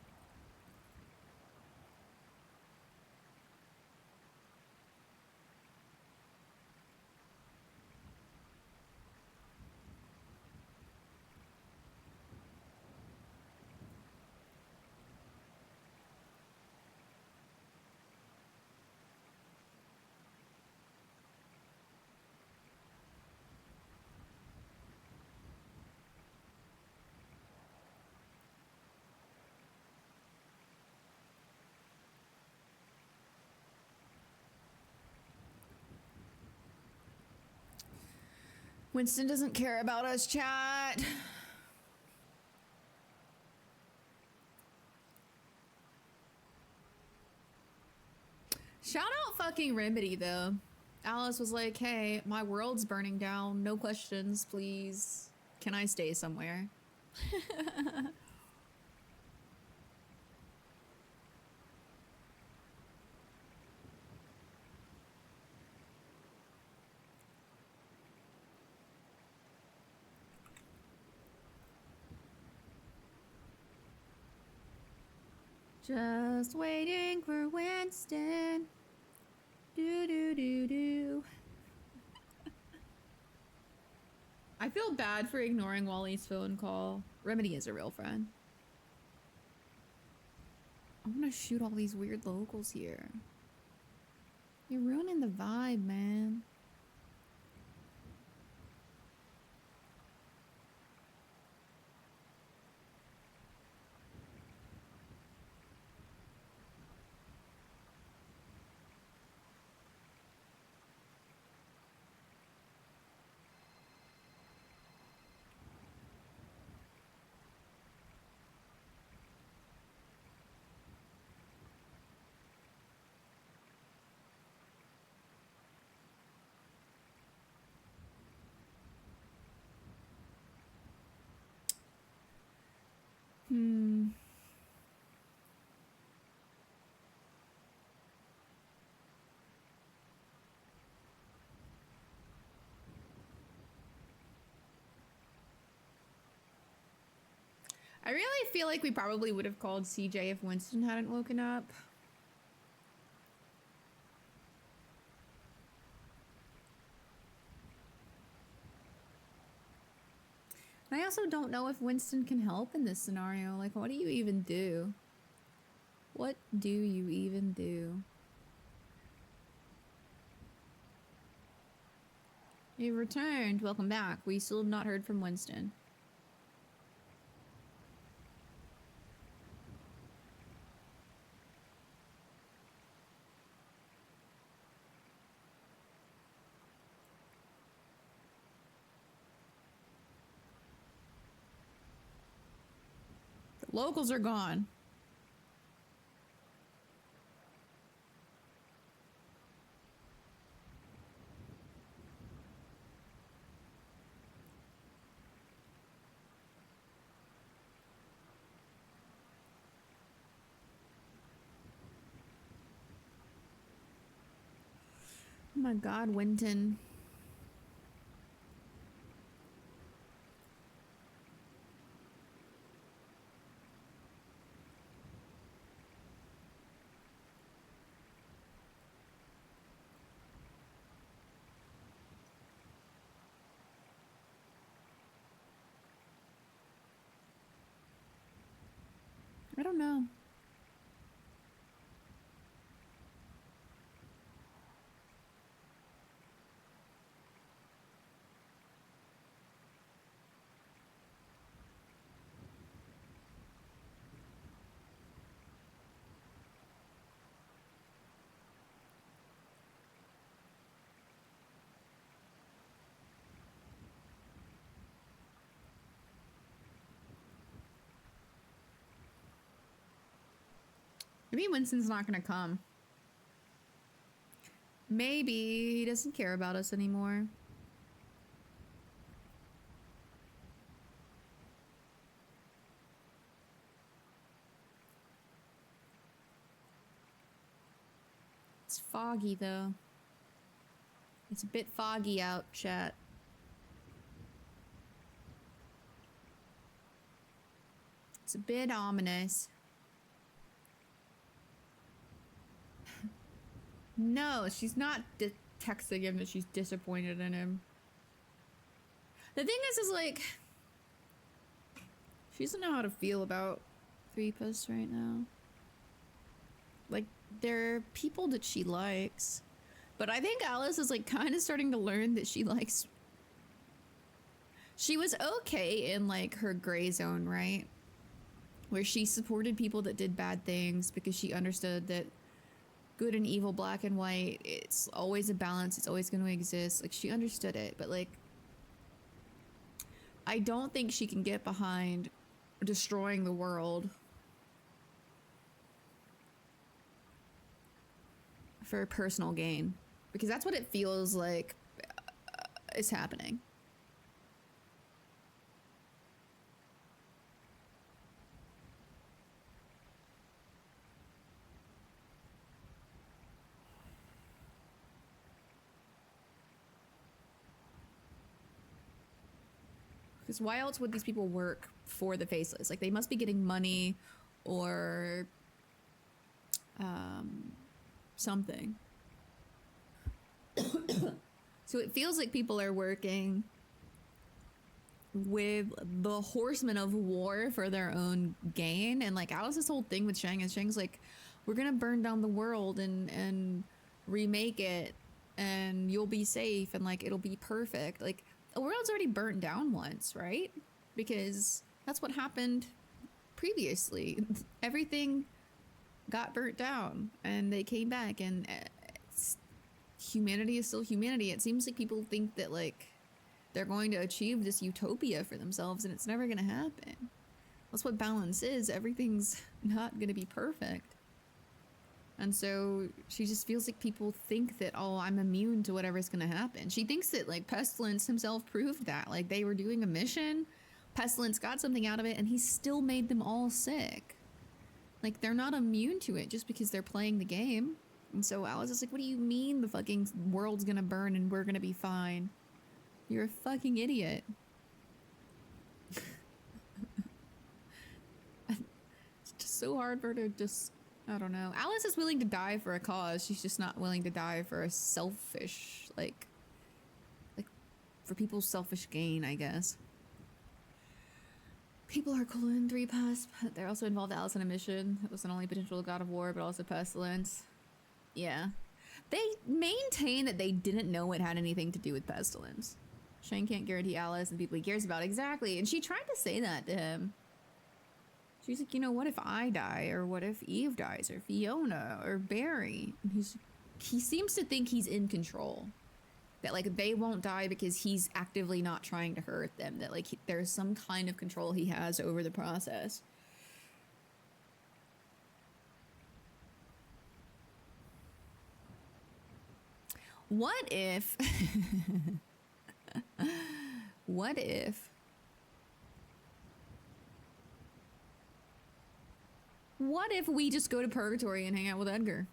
Winston doesn't care about us, chat. Shout out fucking Remedy, though. Alice was like, hey, my world's burning down. No questions, please. Can I stay somewhere? Just waiting for Winston. Do do do do. I feel bad for ignoring Wally's phone call. Remedy is a real friend. I want to shoot all these weird locals here. You're ruining the vibe, man. I really feel like we probably would have called CJ if Winston hadn't woken up. I also don't know if Winston can help in this scenario. Like, what do you even do? What do you even do? You returned. Welcome back. We still have not heard from Winston. The locals are gone. Oh my god, Winton. I don't know. Maybe Winston's not gonna come. Maybe he doesn't care about us anymore. It's foggy though. It's a bit foggy out, chat. It's a bit ominous. No, she's not texting him that she's disappointed in him. The thing is like, she doesn't know how to feel about Threepus right now. Like, they're people that she likes. But I think Alice is like kind of starting to learn that she likes... She was okay in like her gray zone, right? Where she supported people that did bad things because she understood that good and evil, black and white, it's always a balance, it's always going to exist. Like, she understood it, but like, I don't think she can get behind destroying the world for personal gain, because that's what it feels like is happening. Because why else would these people work for the Faceless? Like, they must be getting money or something. So it feels like people are working with the horsemen of war for their own gain. And like, Alice's whole thing with Shang is Shang's like, we're gonna burn down the world and remake it and you'll be safe and like it'll be perfect. Like, the world's already burnt down once, right? Because that's what happened previously. Everything got burnt down and they came back, and humanity is still humanity. It seems like people think that like they're going to achieve this utopia for themselves, and it's never gonna happen. That's what balance is. Everything's not gonna be perfect. And so she just feels like people think that, oh, I'm immune to whatever's gonna happen. She thinks that like Pestilence himself proved that. Like, they were doing a mission, Pestilence got something out of it, and he still made them all sick. Like, they're not immune to it just because they're playing the game. And so Alice is like, what do you mean the fucking world's gonna burn and we're gonna be fine? You're a fucking idiot. so hard for her to just, I don't know. Alice is willing to die for a cause. She's just not willing to die for a selfish, like for people's selfish gain, I guess. People are calling 3 past, but they're also involved Alice in a mission. It was not only potential god of war, but also pestilence. Yeah. They maintain that they didn't know it had anything to do with pestilence. Shane can't guarantee Alice and people he cares about. Exactly. And she tried to say that to him. She's like, you know, what if I die? Or what if Eve dies? Or Fiona? Or Barry? And he seems to think he's in control. That, like, they won't die because he's actively not trying to hurt them. That, like, there's some kind of control he has over the process. What if... what if... What if we just go to Purgatory and hang out with Edgar?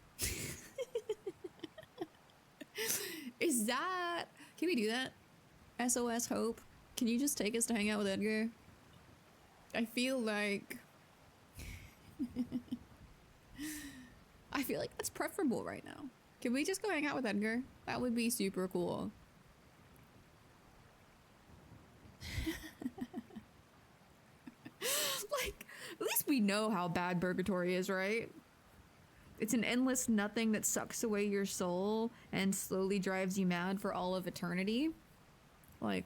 Is that... Can we do that? SOS Hope? Can you just take us to hang out with Edgar? I feel like... I feel like that's preferable right now. Can we just go hang out with Edgar? That would be super cool. Like, at least we know how bad Purgatory is, right? It's an endless nothing that sucks away your soul and slowly drives you mad for all of eternity. Like,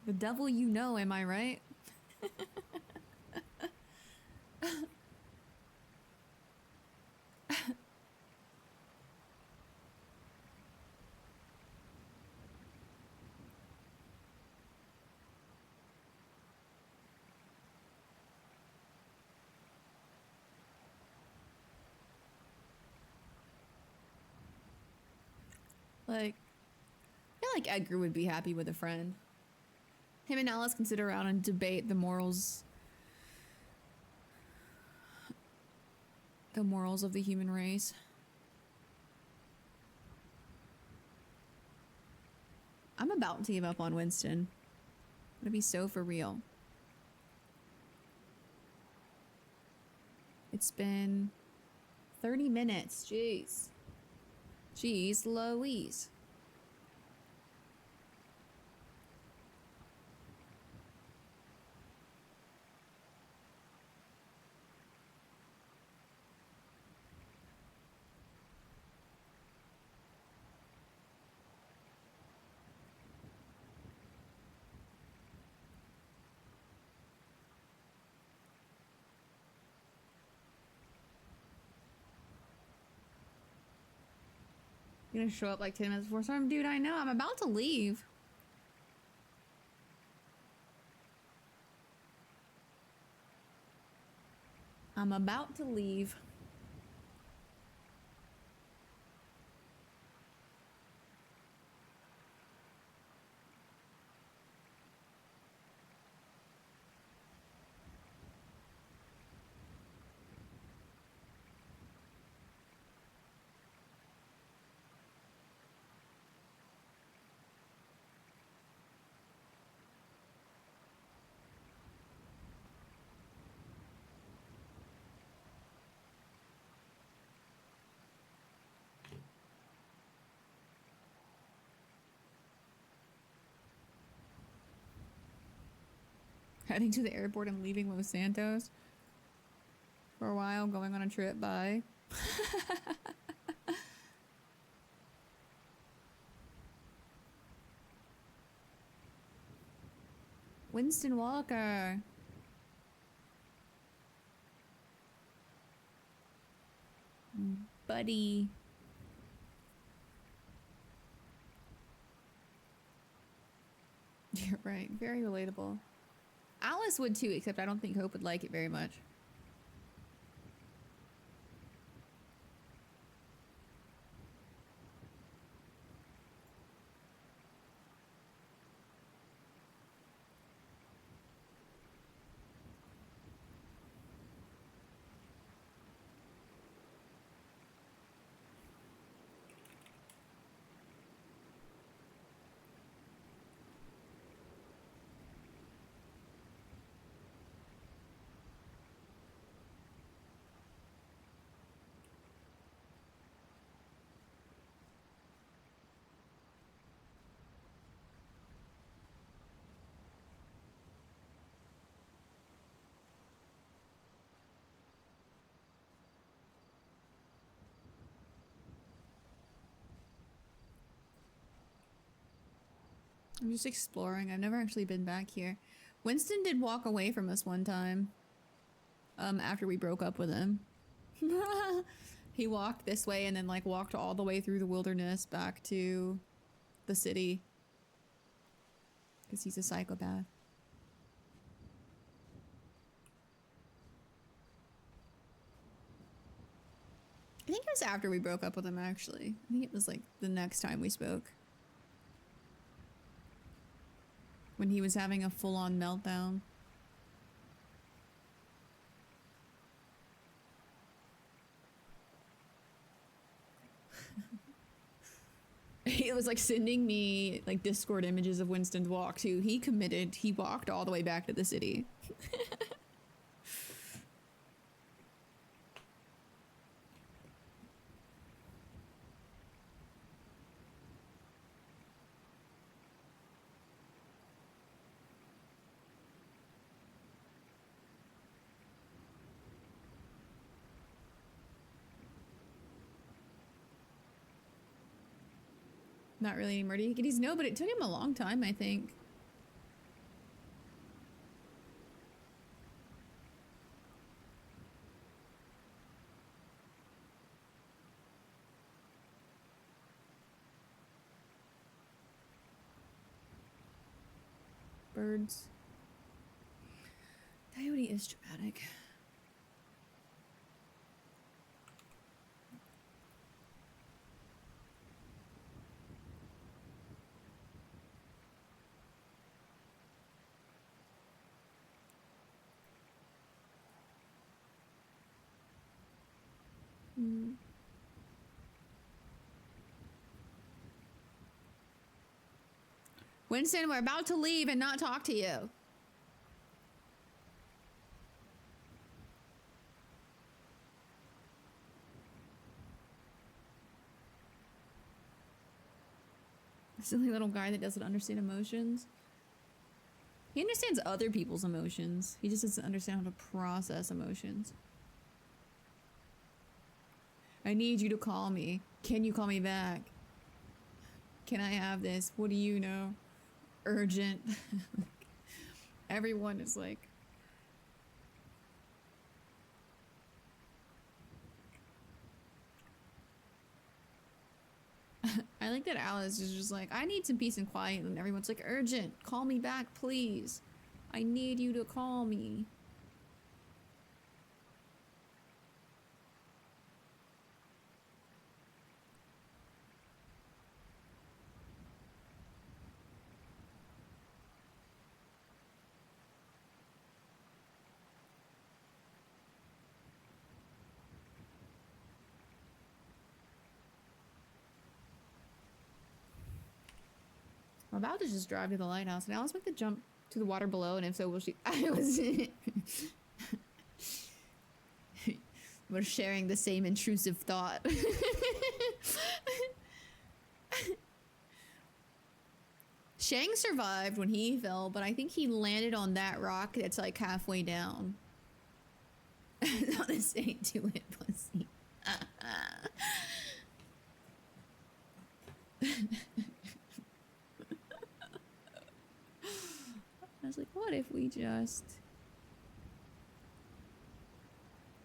the devil you know, am I right? Like, I feel like Edgar would be happy with a friend. Him and Alice can sit around and debate the morals of the human race. I'm about to give up on Winston. I'm gonna be so for real. It's been 30 minutes. Jeez. Jeez Louise. You're gonna show up like 10 minutes before time? Dude, I know. I'm about to leave. I'm about to leave. Heading to the airport and leaving Los Santos for a while, going on a trip. Bye. Winston Walker. Buddy. You're right. Very relatable. Alice would too, except I don't think Hope would like it very much. I'm just exploring. I've never actually been back here. Winston did walk away from us one time. After we broke up with him. He walked this way and then like walked all the way through the wilderness back to the city. Because he's a psychopath. I think it was after we broke up with him, actually. I think it was like the next time we spoke. When he was having a full-on meltdown. He was like sending me like Discord images of Winston's walk too. He committed. He walked all the way back to the city. Not really any murder kitties. No, but it took him a long time, I think. Birds. Coyote is dramatic. Hmm. Winston, we're about to leave and not talk to you. Silly little guy that doesn't understand emotions. He understands other people's emotions. He just doesn't understand how to process emotions. I need you to call me. Can you call me back? Can I have this? What do you know? Urgent. Everyone is like... I like that Alice is just like, I need some peace and quiet, and everyone's like, urgent, call me back, please. I need you to call me. I'm about to just drive to the lighthouse. Now let's make the jump to the water below, and if so, will she... I was... We're sharing the same intrusive thought. Shang survived when he fell, but I think he landed on that rock that's like halfway down. Not a say to it, pussy. I was like, what if we just...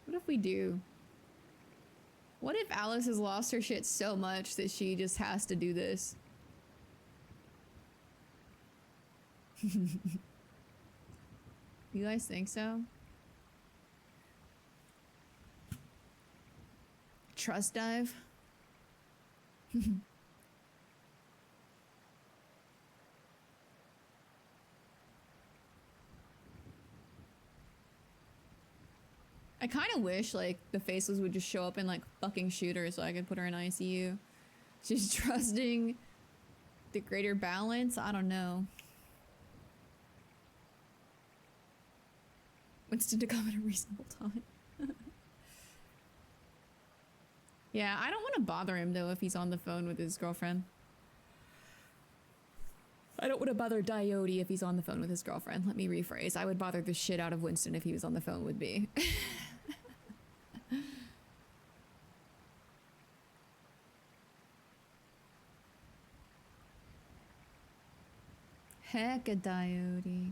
What if we do? What if Alice has lost her shit so much that she just has to do this? You guys think so? Trust dive? I kind of wish, like, the faceless would just show up and, like, fucking shoot her so I could put her in ICU. She's trusting the greater balance? I don't know. Winston to come at a reasonable time. Yeah, I don't want to bother him, though, if he's on the phone with his girlfriend. I don't want to bother Diode if he's on the phone with his girlfriend. Let me rephrase. I would bother the shit out of Winston if he was on the phone with me. Heck a diode.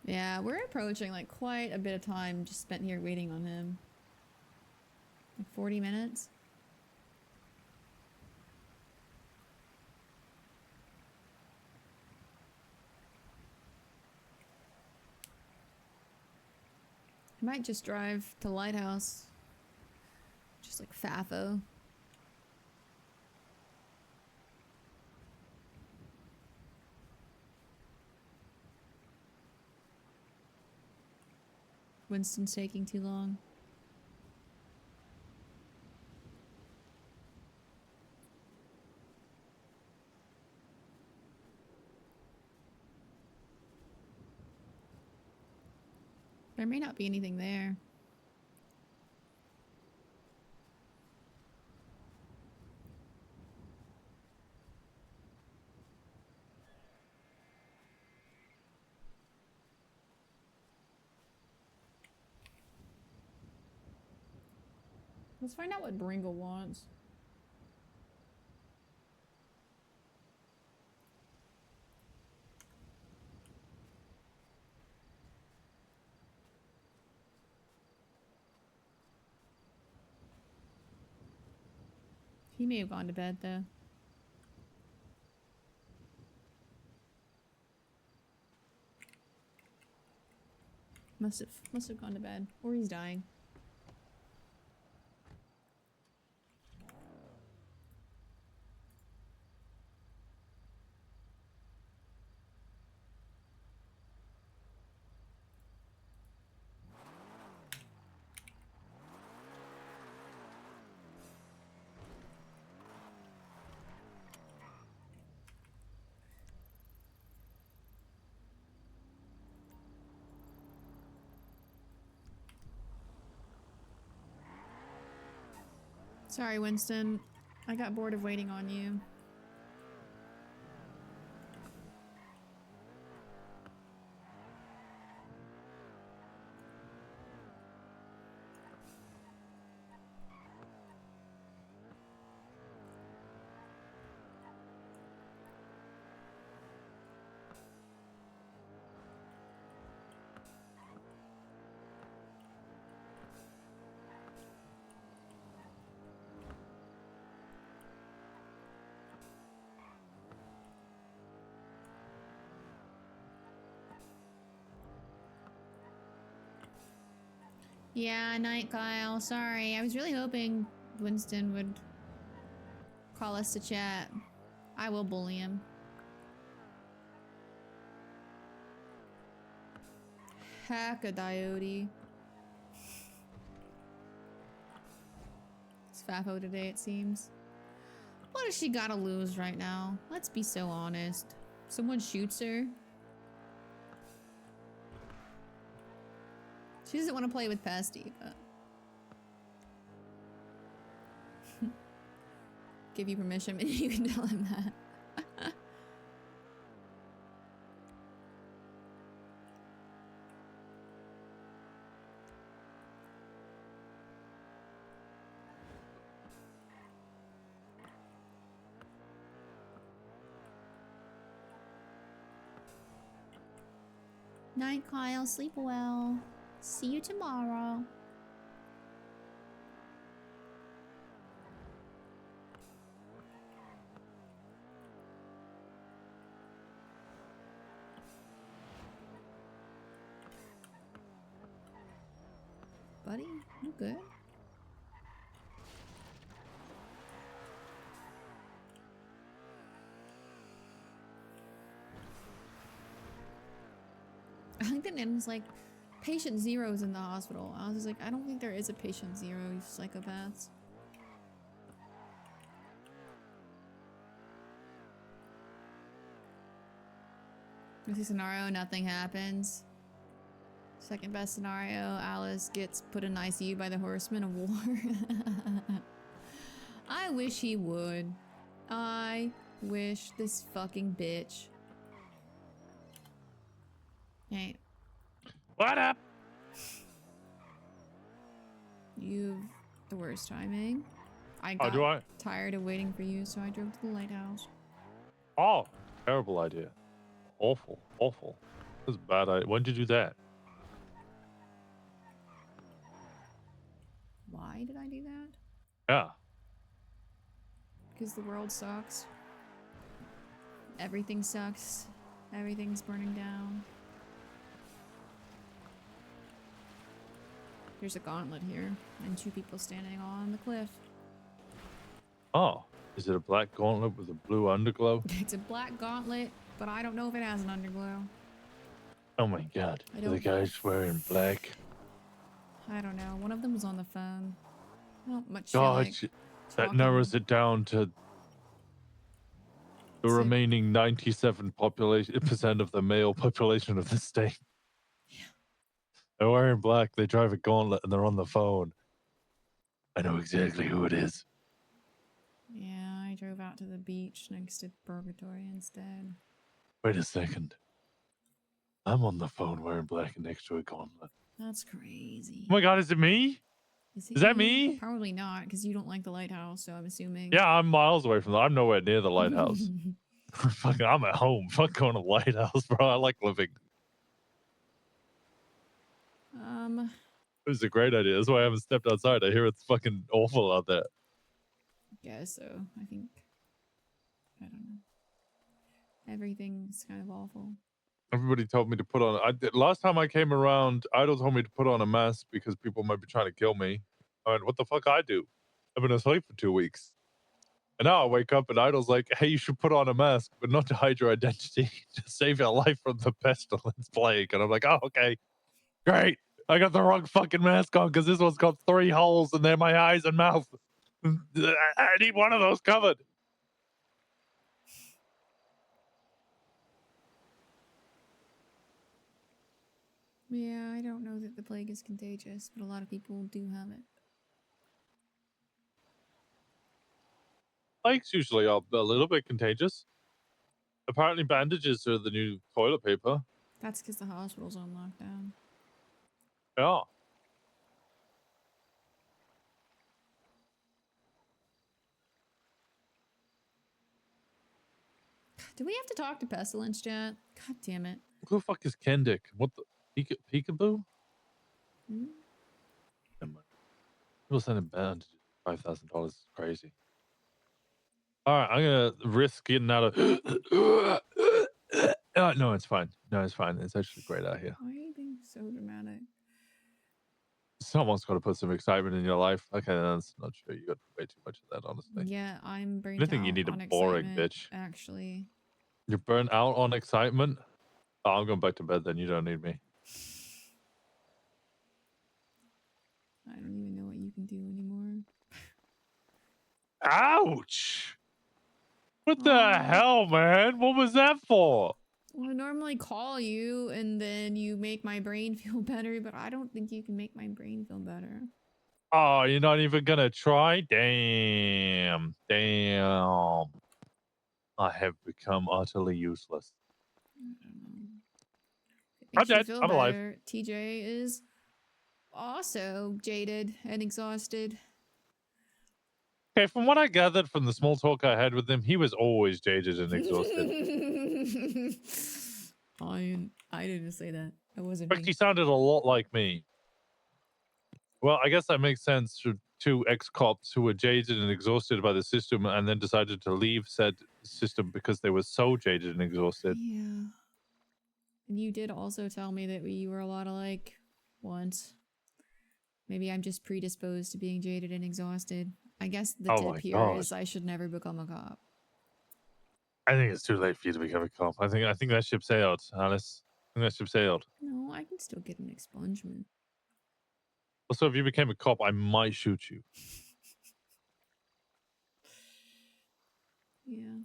Yeah, we're approaching like quite a bit of time just spent here waiting on him. Like 40 minutes? I might just drive to Lighthouse. Just like Fafo. Winston's taking too long. There may not be anything there. Let's find out what Bringle wants. He may have gone to bed though. Must have gone to bed. Or he's dying. Sorry, Winston. I got bored of waiting on you. Yeah, night, Kyle. Sorry. I was really hoping Winston would call us to chat. I will bully him. Heck a diode. It's Fafo today, it seems. What does she gotta lose right now? Let's be so honest. Someone shoots her. She doesn't want to play with Pasty, but... Give you permission, maybe you can tell him that. Night, Kyle. Sleep well. See you tomorrow. Buddy, you good? I think the name was like, patient zero is in the hospital. I was just like, I don't think there is a patient zero, you psychopaths. This scenario, nothing happens. Second best scenario, Alice gets put in ICU by the Horsemen of War. I wish he would. I wish this fucking bitch. Okay. What up? You've the worst timing. I Oh, got do I? tired of waiting for you, so I drove to the lighthouse. Oh, terrible idea. Awful, awful. That's a bad idea. When did you do that? Why did I do that? Yeah. Because the world sucks. Everything sucks. Everything's burning down. There's a gauntlet here, and 2 people standing on the cliff. Oh, is it a black gauntlet with a blue underglow? It's a black gauntlet, but I don't know if it has an underglow. Oh my god. I Are the don't- guys wearing black? I don't know. One of them was on the phone. Not much. God, Like that talking. narrows it down to the remaining 97% of the male population of the state. Yeah. They're wearing black, they drive a gauntlet, and they're on the phone. I know exactly who it is. Yeah, I drove out to the beach next to Purgatory instead. Wait a second. I'm on the phone wearing black and next to a gauntlet. That's crazy. Oh my god, is it me? Is that you? me? Probably not, because you don't like the lighthouse, so I'm assuming. Yeah, I'm miles away from that. I'm nowhere near the lighthouse. Fucking, I'm at home. Fuck going to the lighthouse, bro. I like living. It was a great idea. That's why I haven't stepped outside. I hear it's fucking awful out there. Guess so. I think. I don't know. Everything's kind of awful. Everybody told me to put on. Last time I came around, Idol told me to put on a mask because people might be trying to kill me. I went, what the fuck I do? I've been asleep for 2 weeks. And now I wake up and Idol's like, hey, you should put on a mask, but not to hide your identity, to save your life from the pestilence plague. And I'm like, oh, okay. Great. I got the wrong fucking mask on because this one's got 3 holes and they're my eyes and mouth. I need one of those covered. Yeah, I don't know that the plague is contagious, but a lot of people do have it. Plague's usually a little bit contagious. Apparently bandages are the new toilet paper. That's because the hospital's on lockdown. Yeah. Do we have to talk to Pestilence, chat? God damn it. Who the fuck is Kendick? What the peekaboo? Hmm? People sending bandages. $5,000 is crazy. All right, I'm gonna risk getting out of. No, it's fine. No, it's fine. It's actually great out here. Why are you being so dramatic? Someone's got to put some excitement in your life. Okay, that's not true. You got way too much of that, honestly. Yeah, I'm burnt I think you out need a on boring excitement, bitch. actually. You're burnt out on excitement. Oh, I'm going back to bed. Then you don't need me. I don't even know what you can do anymore. Ouch! What the hell, man? What was that for? Well, I normally call you and then you make my brain feel better, but I don't think you can make my brain feel better. Oh, you're not even gonna try? Damn. Damn. I have become utterly useless. It makes I'm you dead. feel I'm alive. better. TJ is also jaded and exhausted. Okay, from what I gathered from the small talk I had with him, he was always jaded and exhausted. I didn't say that. It wasn't But he me. sounded a lot like me. Well, I guess that makes sense for 2 ex-cops who were jaded and exhausted by the system and then decided to leave said system because they were so jaded and exhausted. Yeah. And you did also tell me that we were a lot alike once. Maybe I'm just predisposed to being jaded and exhausted. I guess the Oh tip my here God. is I should never become a cop. I think it's too late for you to become a cop. I think that ship sailed, Alice. I think that ship sailed. No, I can still get an expungement. Also, if you became a cop, I might shoot you. Yeah.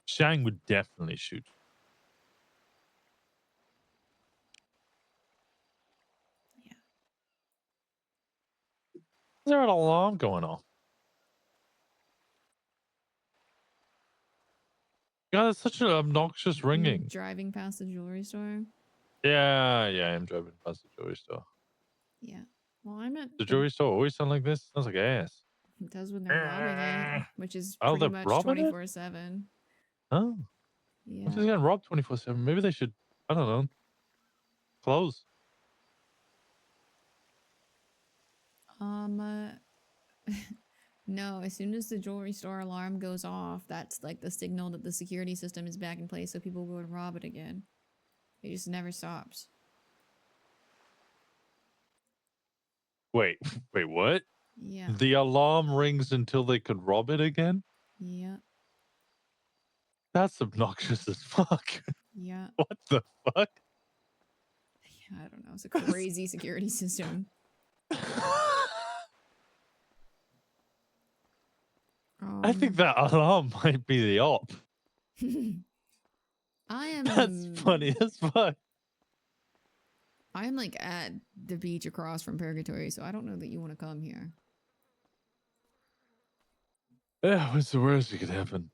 Shang would definitely shoot you. Is there an alarm going off? God, it's such an obnoxious You're ringing. driving past the jewelry store. Yeah, I'm driving past the jewelry store. Yeah. Well, I'm at The jewelry store always sound like this? Sounds like ass. It does when they're robbing it, which is Oh, pretty they're much robbing it? 24/7. Oh. Yeah. What's getting robbed 24/7? Maybe they should, I don't know, close. No, as soon as the jewelry store alarm goes off, that's like the signal that the security system is back in place, so people go and rob it again. It just never stops. Wait, what? Yeah. The alarm rings until they could rob it again? Yeah. That's obnoxious as fuck. Yeah. What the fuck? Yeah, I don't know. It's a crazy security system. I think that alarm might be the op. I am. That's funny as fuck. I am like at the beach across from Purgatory, so I don't know that you want to come here. Yeah, what's the worst that could happen?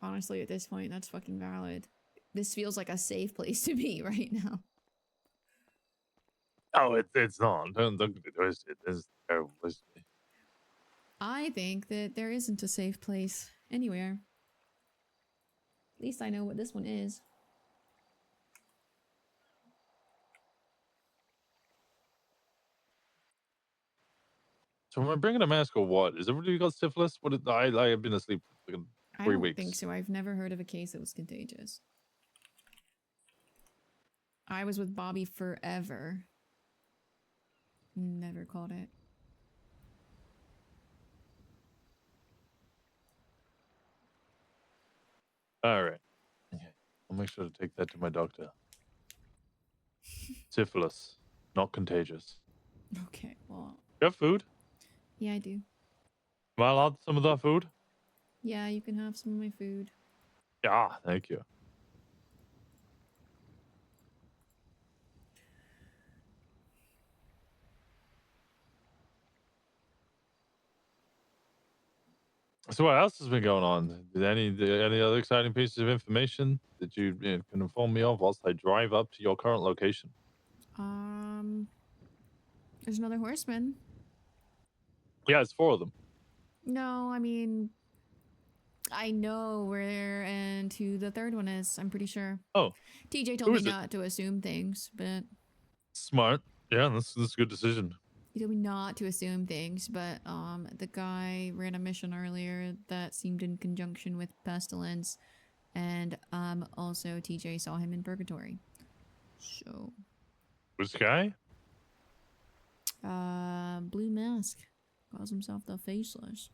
Honestly, at this point, that's fucking valid. This feels like a safe place to be right now. Oh, it's not. Don't get it twisted. It's terrible place to be. I think that there isn't a safe place anywhere. At least I know what this one is. So am I bringing a mask or what? Is everybody got syphilis? What? I have been asleep for like I 3 don't weeks. think so. I've never heard of a case that was contagious. I was with Bobby forever. Never caught it. All right. Okay. I'll make sure to take that to my doctor. Syphilis, not contagious. Okay, well. You have food? Yeah, I do. Am I allowed some of that food? Yeah, you can have some of my food. Yeah, thank you. So what else has been going on? Any other exciting pieces of information that you can inform me of whilst I drive up to your current location? There's another horseman. Yeah, it's 4 of them. No, I mean, I know where and who the third one is. I'm pretty sure. Oh, TJ told who me is it? not to assume things, but Smart. Yeah, that's a good decision. he told me not to assume things. But the guy ran a mission earlier that seemed in conjunction with Pestilence, and also TJ saw him in Purgatory. So. Which guy? Blue Mask calls himself the Faceless.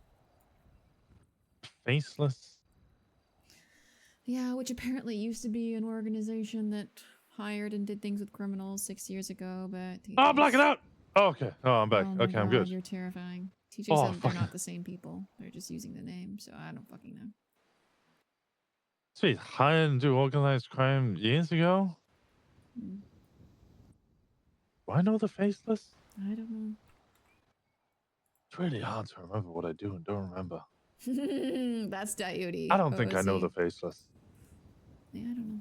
Faceless? Yeah, which apparently used to be an organization that hired and did things with criminals 6 years ago, but TJ's... Oh, black it out! Oh, okay. Oh, I'm back. Oh my Okay, I'm God, good. you're terrifying. TJ Oh, said they're fuck. not the same people. They're just using the name, so I don't fucking know. Sweet, hired and do organized crime years ago? Hmm. Do I know the Faceless? I don't know. It's really hard to remember what I do and don't remember. That's Diode. I don't think I know the OOC. Faceless. Yeah, I don't know.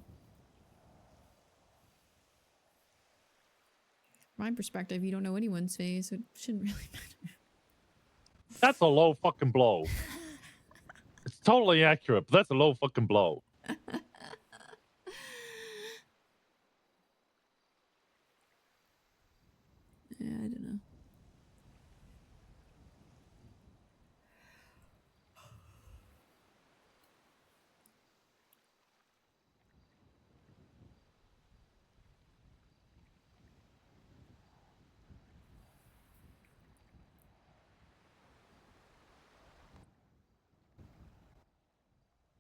From my perspective, you don't know anyone's face, so it shouldn't really matter. That's a low fucking blow. It's totally accurate, but that's a low fucking blow. Yeah, I don't know.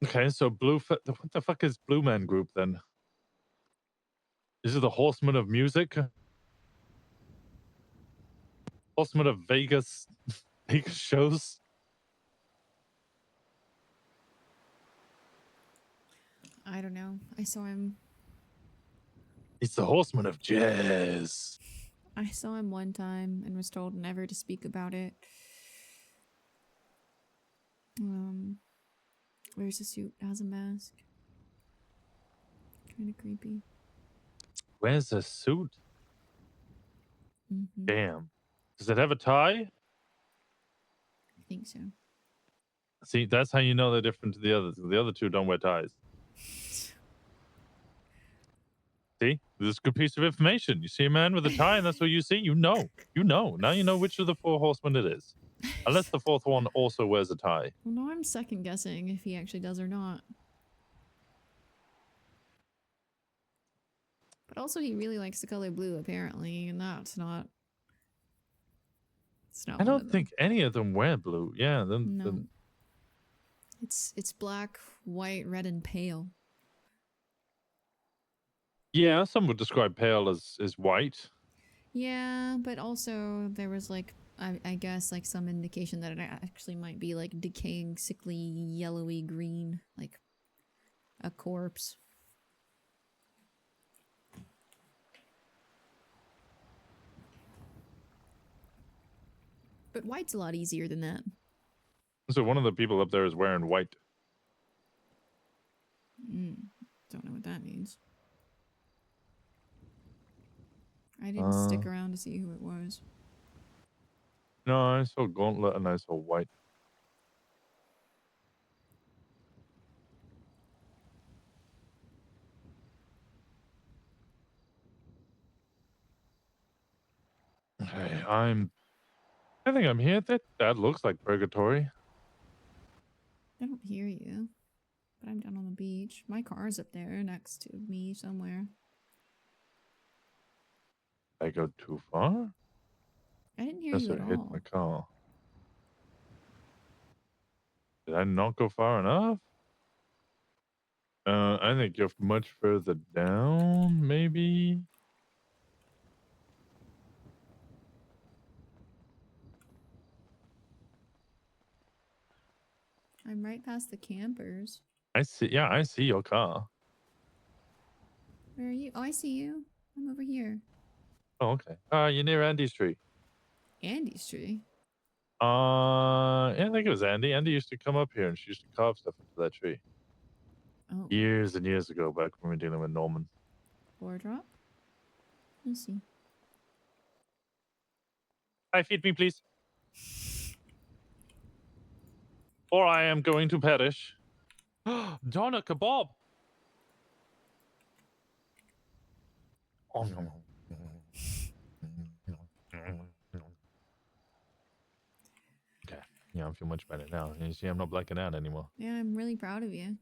Okay, so what the fuck is Blue Man Group then? Is it the Horsemen of Music? Horsemen of Vegas, Vegas shows? I don't know. I saw him. It's the Horsemen of Jazz. I saw him one time and was told never to speak about it. Wears a suit, has a mask. Kind of creepy. wears a suit. Mm-hmm. Damn. Does it have a tie? I think so. See, that's how you know they're different to the others. The other two don't wear ties. See, this is a good piece of information. You see a man with a tie, and that's what you see. You know. You know. Now you know which of the four horsemen it is. Unless the fourth one also wears a tie. Well, now I'm second guessing if he actually does or not. But also, he really likes the color blue, apparently, and that's not. It's not I one of don't them. think any of them wear blue. Yeah, No. It's black, white, red, and pale. yeah, some would describe pale as white. Yeah, but also there was like I guess like some indication that it actually might be like decaying, sickly, yellowy green, like a corpse. But white's a lot easier than that. So one of the people up there is wearing white. Don't know what that means. I didn't stick around to see who it was. No, I saw Gauntlet and I saw white. Okay, I think I'm here. That looks like purgatory. I don't hear you, but I'm down on the beach. My car's up there next to me somewhere. I go too far? I didn't hear Yes, you I at hit all. my car. Did I not go far enough? I think you're much further down, maybe? I'm right past the campers. I see your car. Where are you? Oh, I see you. I'm over here. Oh, okay. You're near Andy's tree. Andy's tree? Yeah, I think it was Andy. Andy used to come up here and she used to carve stuff into that tree. Oh. Years and years ago, back when we were dealing with Norman. Floor drop? Let's see. Hi, feed me, please. Or I am going to perish. Donna kebab. Oh, no. Okay. Yeah, I feel much better now. You see, I'm not blacking out anymore. Yeah, I'm really proud of you.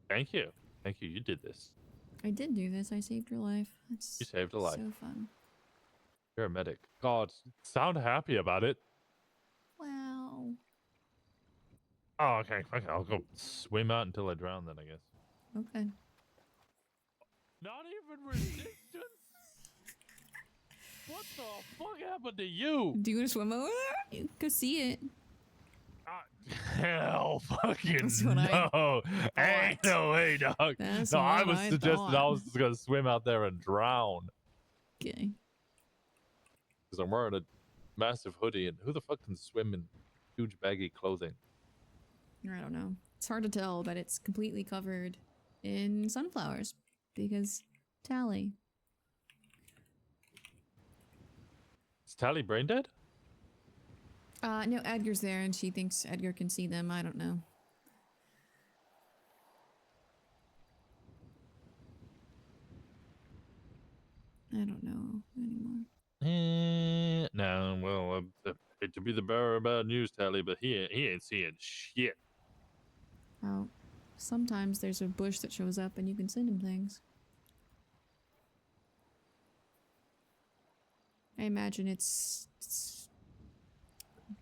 Thank you. Thank you. You did this. I did do this. I saved your life. It's You saved a life. so fun. You're a medic. God, sound happy about it. Wow. Oh, okay. Okay, I'll go swim out until I drown then, I guess. Okay. Not even resistance? What the fuck happened to you? Do you want to swim over there? You can see it. Hell fucking That's what no. Ain't no way, dog. That's No, I what was I suggesting I thought. was just going to swim out there and drown. Okay. Because I'm wearing a massive hoodie, and who the fuck can swim in huge baggy clothing? I don't know. It's hard to tell, but it's completely covered in sunflowers because Tally. Is Tally brain dead? No, Edgar's there and she thinks Edgar can see them. I don't know. I don't know anymore. No, well, I hate to be the bearer of bad news, Tally, but he ain't seeing shit. Oh, sometimes there's a bush that shows up and you can send him things. I imagine it's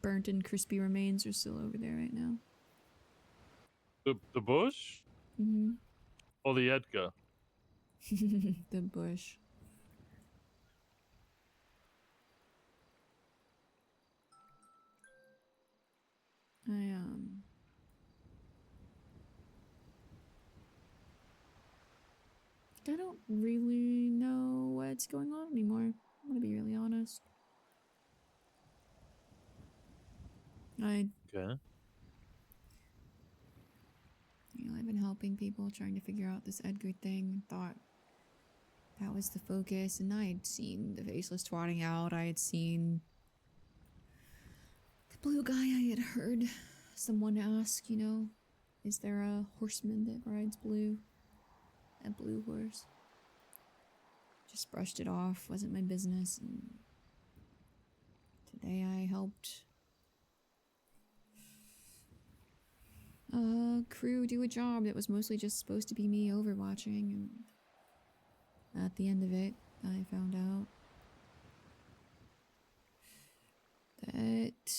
burnt and crispy remains are still over there right now. The bush? Mm-hmm. Or the Edgar? The bush. I don't really know what's going on anymore. I'm gonna be really honest. Okay. I've been helping people trying to figure out this Edgar thing. Thought that was the focus, and I had seen the faceless twatting out. I had seen the blue guy. I had heard someone ask, you know, is there a horseman that rides blue? A blue horse. Just brushed it off, wasn't my business, and today I helped a crew do a job that was mostly just supposed to be me overwatching, and at the end of it, I found out that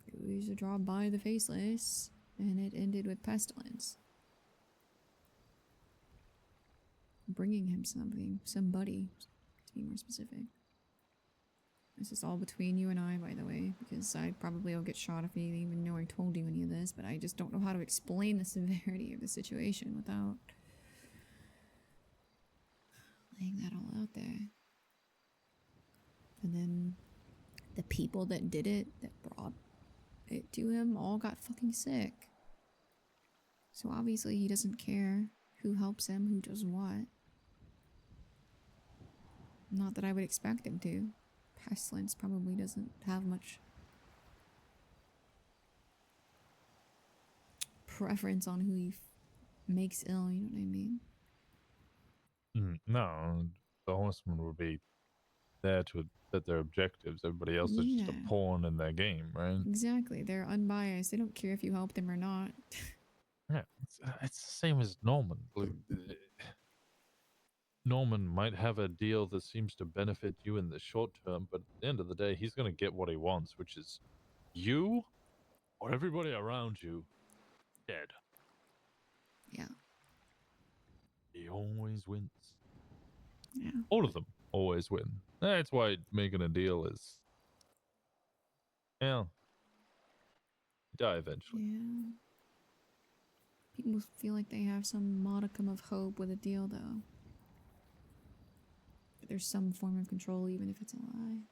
it was a job by the Faceless, and it ended with pestilence. Bringing him somebody, to be more specific. This is all between you and I, by the way, because I probably will get shot if I even know I told you any of this, but I just don't know how to explain the severity of the situation without laying that all out there. And then the people that did it, that brought it to him, all got fucking sick. So obviously he doesn't care who helps him, who does what. Not that I would expect him to. Pestilence probably doesn't have much preference on who he makes ill, you know what I mean? No, the horseman would be there to fit their objectives. Everybody else is just a Yeah. pawn in their game, right? Exactly, they're unbiased. They don't care if you help them or not. Yeah, it's the same as Norman. Norman might have a deal that seems to benefit you in the short term, but at the end of the day, he's going to get what he wants, which is you or everybody around you dead. Yeah. He always wins. Yeah. All of them always win. That's why making a deal is, yeah, you die eventually. Yeah. People feel like they have some modicum of hope with a deal, though. That there's some form of control, even if it's a lie.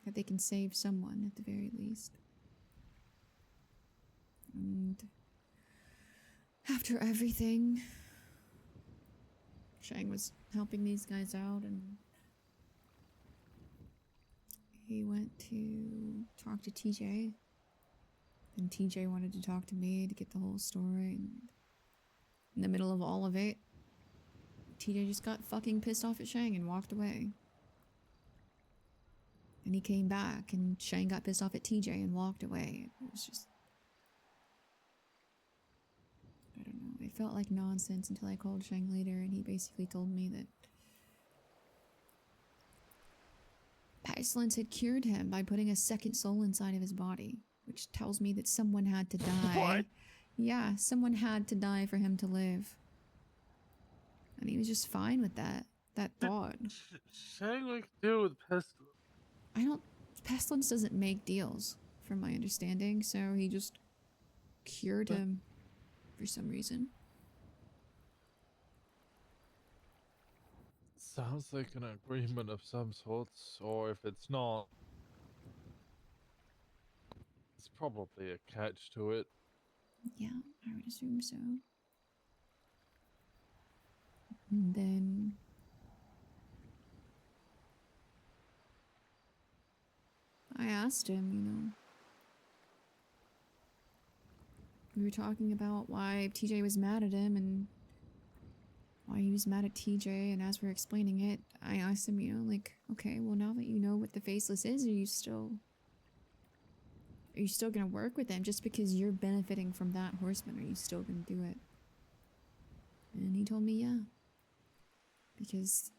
That they can save someone, at the very least. And after everything, Shang was helping these guys out, and he went to talk to TJ. And TJ wanted to talk to me to get the whole story, and in the middle of all of it, TJ just got fucking pissed off at Shang and walked away. And he came back, and Shang got pissed off at TJ and walked away. It was just... I don't know. It felt like nonsense until I called Shang later, and he basically told me that pestilence had cured him by putting a second soul inside of his body, which tells me that someone had to die. What? Yeah, someone had to die for him to live. And he was just fine with that thought. Shang like deal with pestilence. Pestilence doesn't make deals, from my understanding, so he just cured him for some reason. Sounds like an agreement of some sorts, or if it's not, it's probably a catch to it. Yeah, I would assume so. And then I asked him, you know. We were talking about why TJ was mad at him and why he was mad at TJ, and as we're explaining it, I asked him, you know, like, okay, well, now that you know what the Faceless is, are you still gonna work with them? Just because you're benefiting from that horseman, are you still gonna do it? And he told me, yeah. Because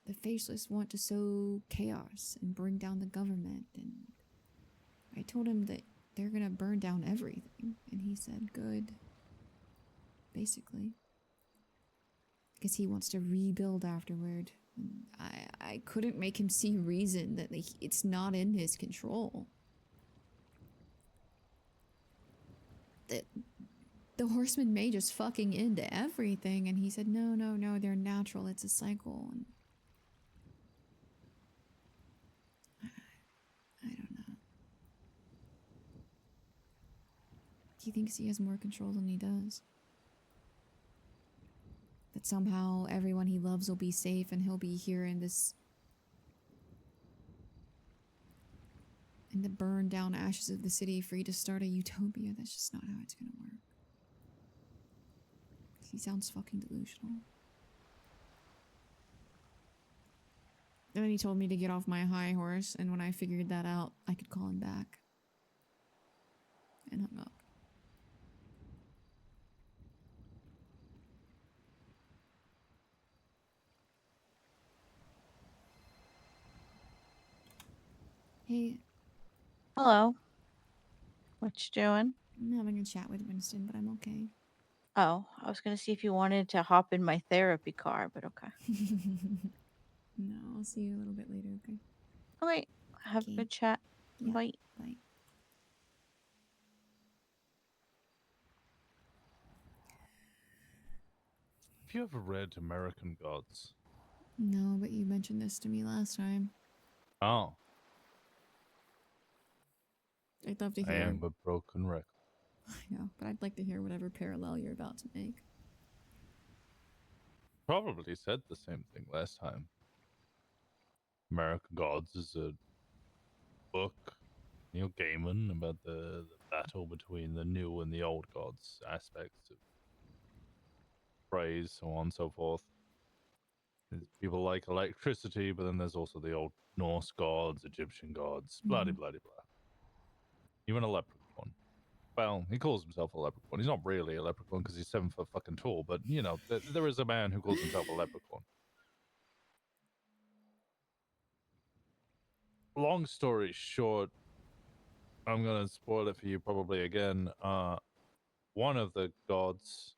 the Faceless want to sow chaos and bring down the government, and I told him that they're gonna burn down everything, and he said, good. Basically. Because he wants to rebuild afterward. And I couldn't make him see reason that it's not in his control. That the horsemen may just fucking end everything, and he said, no, they're natural, it's a cycle. And I don't know. He thinks he has more control than he does. that somehow everyone he loves will be safe and he'll be here in this, in the burned down ashes of the city, free to start a utopia. That's just not how it's gonna work. He sounds fucking delusional. And then he told me to get off my high horse, and when I figured that out, I could call him back. And hung up. Hey. Hello. What you doing? I'm having a chat with Winston, but I'm okay. Oh, I was gonna see if you wanted to hop in my therapy car, but okay. No, I'll see you a little bit later, okay? Okay. Have a good chat. Yeah. Bye. Bye. Have you ever read American Gods? No, but you mentioned this to me last time. Oh, I'd love to I hear. am a broken record. I know, but I'd like to hear whatever parallel you're about to make. Probably said the same thing last time. American Gods is a book, Neil Gaiman, about the battle between the new and the old gods, aspects of praise, so on and so forth. There's people like electricity, but then there's also the old Norse gods, Egyptian gods, blah blah blah blah. Even a leprechaun. Well, he calls himself a leprechaun. He's not really a leprechaun because he's 7 foot fucking tall, but you know, there is a man who calls himself a leprechaun. Long story short, I'm gonna spoil it for you probably again. One of the gods,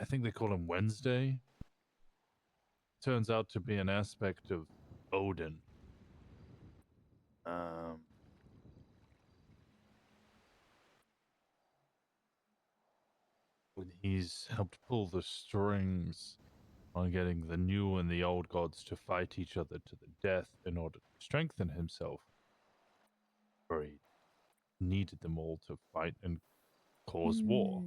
I think they call him Wednesday, turns out to be an aspect of Odin. When he's helped pull the strings on getting the new and the old gods to fight each other to the death in order to strengthen himself, or he needed them all to fight and cause war.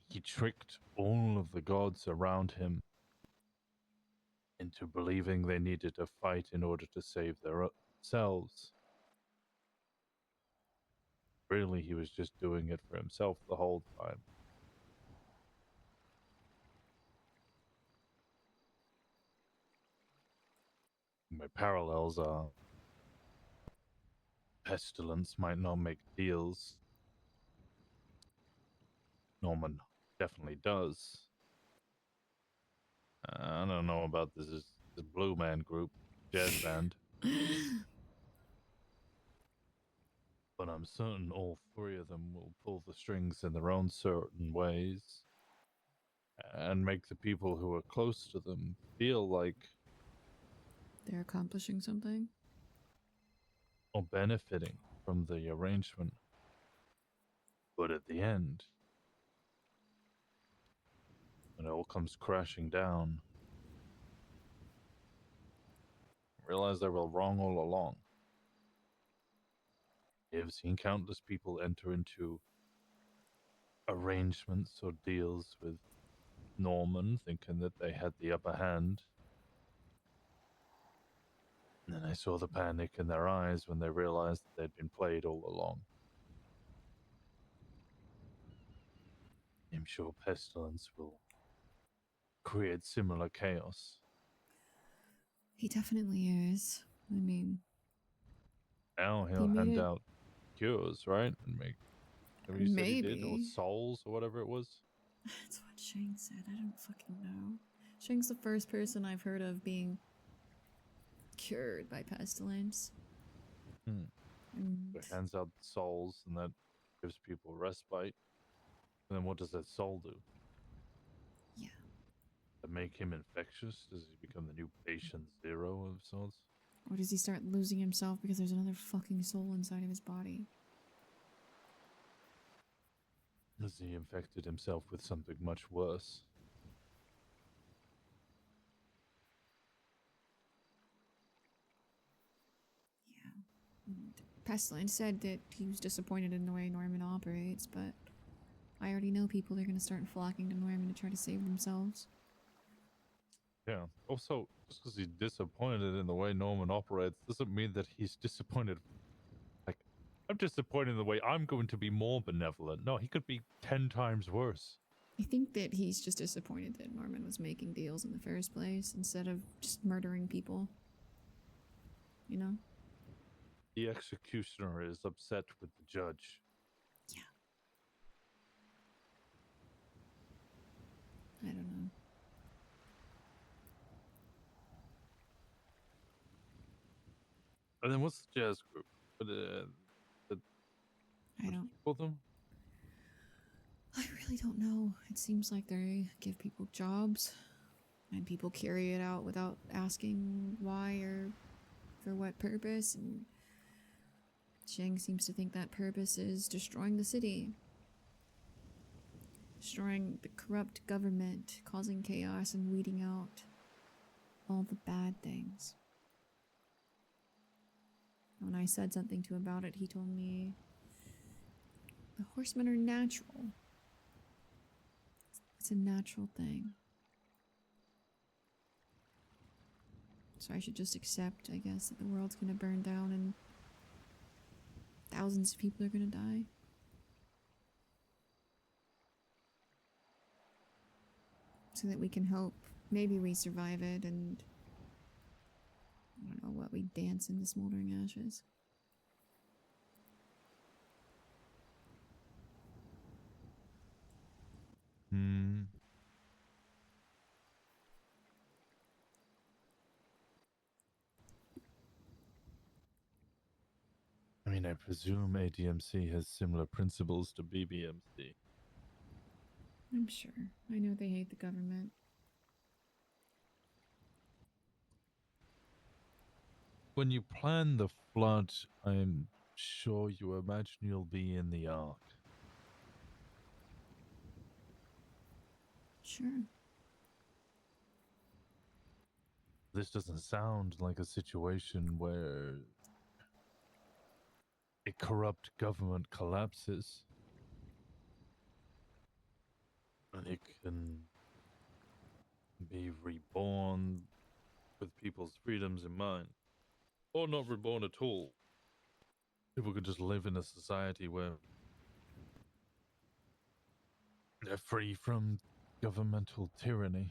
He tricked all of the gods around him into believing they needed to fight in order to save their selves. Really, he was just doing it for himself the whole time. My parallels are pestilence might not make deals. Norman definitely does. I don't know about this Blue Man Group jazz band. But I'm certain all three of them will pull the strings in their own certain ways and make the people who are close to them feel like They're accomplishing something? or benefiting from the arrangement. But at the end, when it all comes crashing down, realize they were wrong all along. I've seen countless people enter into arrangements or deals with Norman, thinking that they had the upper hand. And then I saw the panic in their eyes when they realized that they'd been played all along. I'm sure Pestilence will create similar chaos. He definitely is. I mean, Now he'll made hand it- out cures, right? And make whatever you said he did, or Maybe. souls, or whatever it was. That's what Shang said. I don't fucking know. Shang's the first person I've heard of being cured by pestilence. So he hands out souls, and that gives people respite. And then what does that soul do? Yeah. To make him infectious? Does he become the new patient zero of sorts? Or does he start losing himself because there's another fucking soul inside of his body? Has he infected himself with something much worse? Pestilence said that he was disappointed in the way Norman operates, but I already know people are going to start flocking to Norman to try to save themselves. Yeah. Also, just because he's disappointed in the way Norman operates doesn't mean that he's disappointed. Like, I'm disappointed in the way I'm going to be more benevolent. No, he could be 10 times worse. I think that he's just disappointed that Norman was making deals in the first place instead of just murdering people. You know? The executioner is upset with the judge. Yeah. I don't know. And then what's the jazz group? I don't. For them? I really don't know. It seems like they give people jobs and people carry it out without asking why or for what purpose. And Shang seems to think that purpose is destroying the city. Destroying the corrupt government, causing chaos and weeding out all the bad things. When I said something to him about it, he told me the horsemen are natural. It's a natural thing. So I should just accept, I guess, that the world's gonna burn down and thousands of people are gonna die. So that we can hope maybe we survive it and I don't know what, we dance in the smoldering ashes. I mean, I presume ADMC has similar principles to BBMC. I'm sure. I know they hate the government. When you plan the flood, I'm sure you imagine you'll be in the Ark. Sure. This doesn't sound like a situation where a corrupt government collapses and it can be reborn with people's freedoms in mind. Or not reborn at all. People could just live in a society where they're free from governmental tyranny.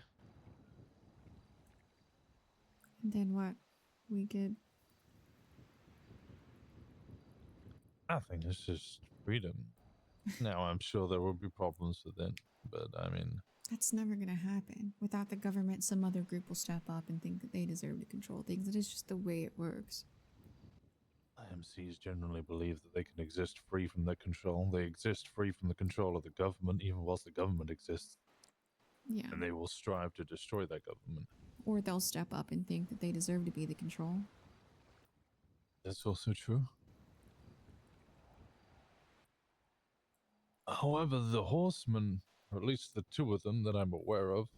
And then what? We get Nothing, it's just freedom. Now, I'm sure there will be problems with it, but I mean... That's never gonna happen. Without the government, some other group will step up and think that they deserve to control things. It is just the way it works. IMCs generally believe that they can exist free from their control. They exist free from the control of the government, even whilst the government exists. Yeah. And they will strive to destroy that government. Or they'll step up and think that they deserve to be the control. That's also true. However, the horsemen, or at least the two of them that I'm aware of,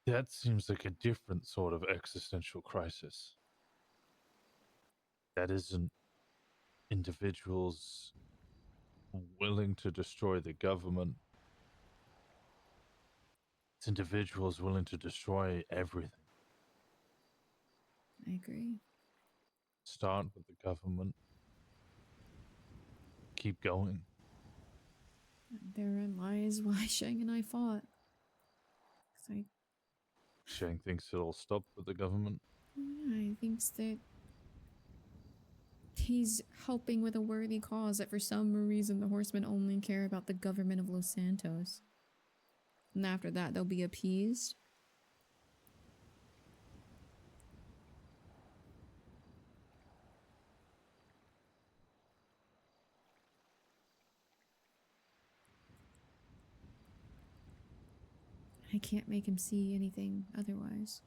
that seems like a different sort of existential crisis. That isn't individuals willing to destroy the government. It's individuals willing to destroy everything. I agree. Start with the government. Keep going. Therein lies why Shang and I fought. 'Cause Shang thinks it'll stop with the government. he thinks that he's helping with a worthy cause, that for some reason the horsemen only care about the government of Los Santos. And after that, they'll be appeased. I can't make him see anything otherwise.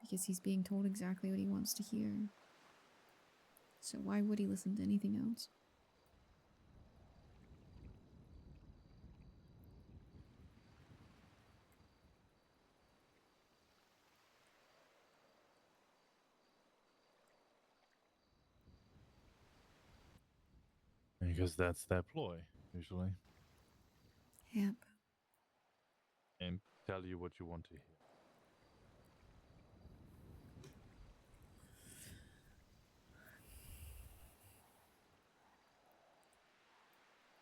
Because he's being told exactly what he wants to hear. So why would he listen to anything else? Because that's their ploy, usually. Yep. And tell you what you want to hear.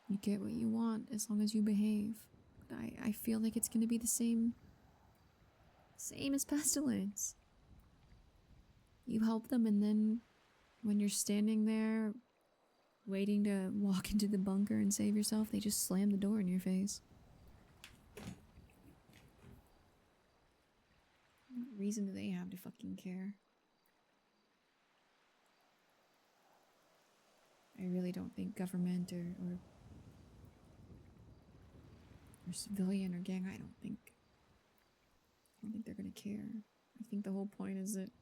You get what you want as long as you behave. But I feel like it's gonna be the same as Pestilence. You help them, and then when you're standing there waiting to walk into the bunker and save yourself, they just slam the door in your face. What reason do they have to fucking care? I really don't think government or civilian or gang, I don't think they're gonna care. I think the whole point is that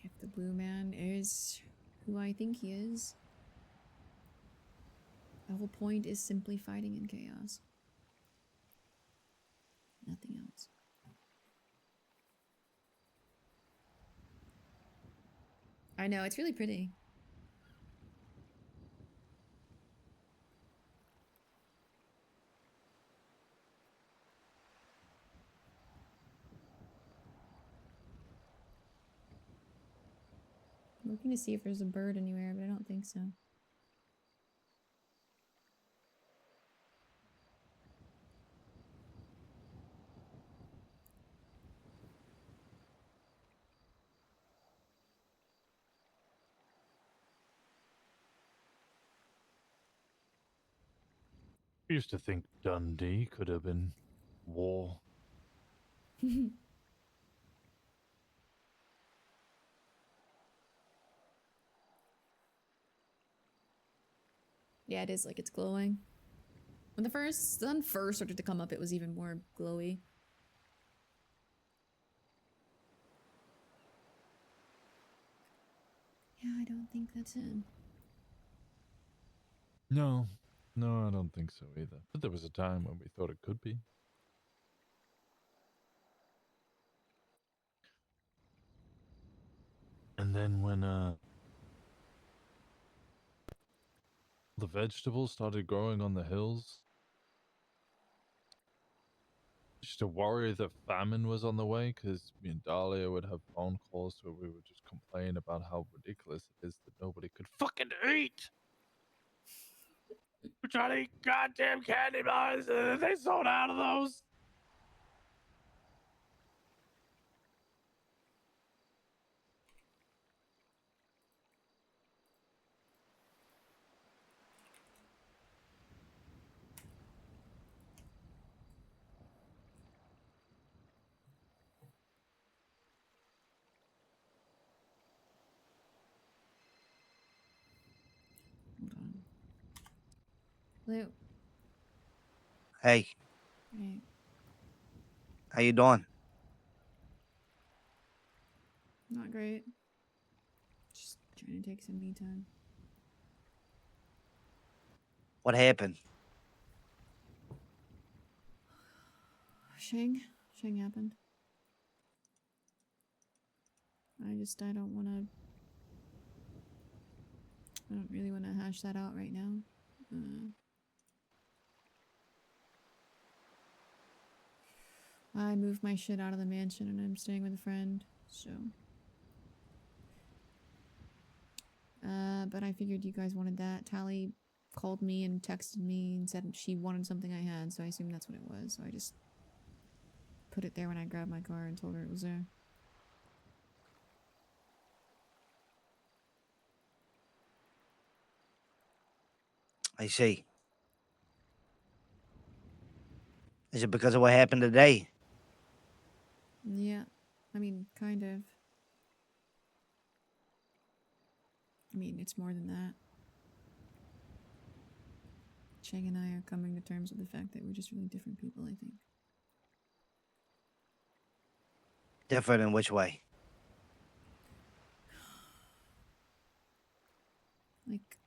if the blue man is who I think he is, the whole point is simply fighting in chaos. Nothing else. I know, it's really pretty. I'm looking to see if there's a bird anywhere, but I don't think so. I used to think Dundee could have been war. Yeah, it is like it's glowing. When the sun first started to come up, it was even more glowy. Yeah, I don't think that's him. No, I don't think so either. But there was a time when we thought it could be. And then when the vegetables started growing on the hills, just to worry that famine was on the way, because me and Dahlia would have phone calls where we would just complain about how ridiculous it is that nobody could fucking eat. We're trying to eat goddamn candy bars, and they sold out of those. Hold on. Blue. Hey, Right. how you doing? Not great. Just trying to take some me time. What happened? Shang happened. I don't really want to hash that out right now. I moved my shit out of the mansion and I'm staying with a friend, so. But I figured you guys wanted that. Tally called me and texted me and said she wanted something I had, so I assumed that's what it was. So I just put it there when I grabbed my car and told her it was there. I see. Is it because of what happened today? Yeah, I mean, kind of. I mean, it's more than that. Chang and I are coming to terms with the fact that we're just really different people, I think. Different in which way? Like,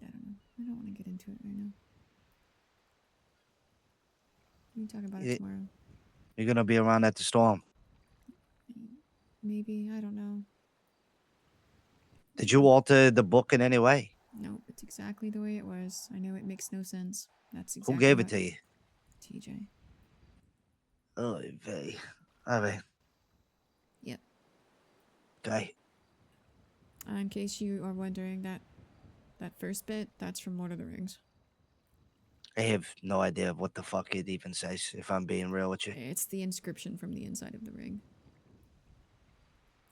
I don't know. I don't want to get into it right now. We can talk about it tomorrow. You're gonna be around at the storm. Maybe, I don't know. Did you alter the book in any way? No, it's exactly the way it was. I know it makes no sense. That's Who exactly gave it what to you? TJ. Oh, vey. All right. Yep. Okay. In case you are wondering, that first bit, that's from Lord of the Rings. I have no idea what the fuck it even says, if I'm being real with you. It's the inscription from the inside of the ring.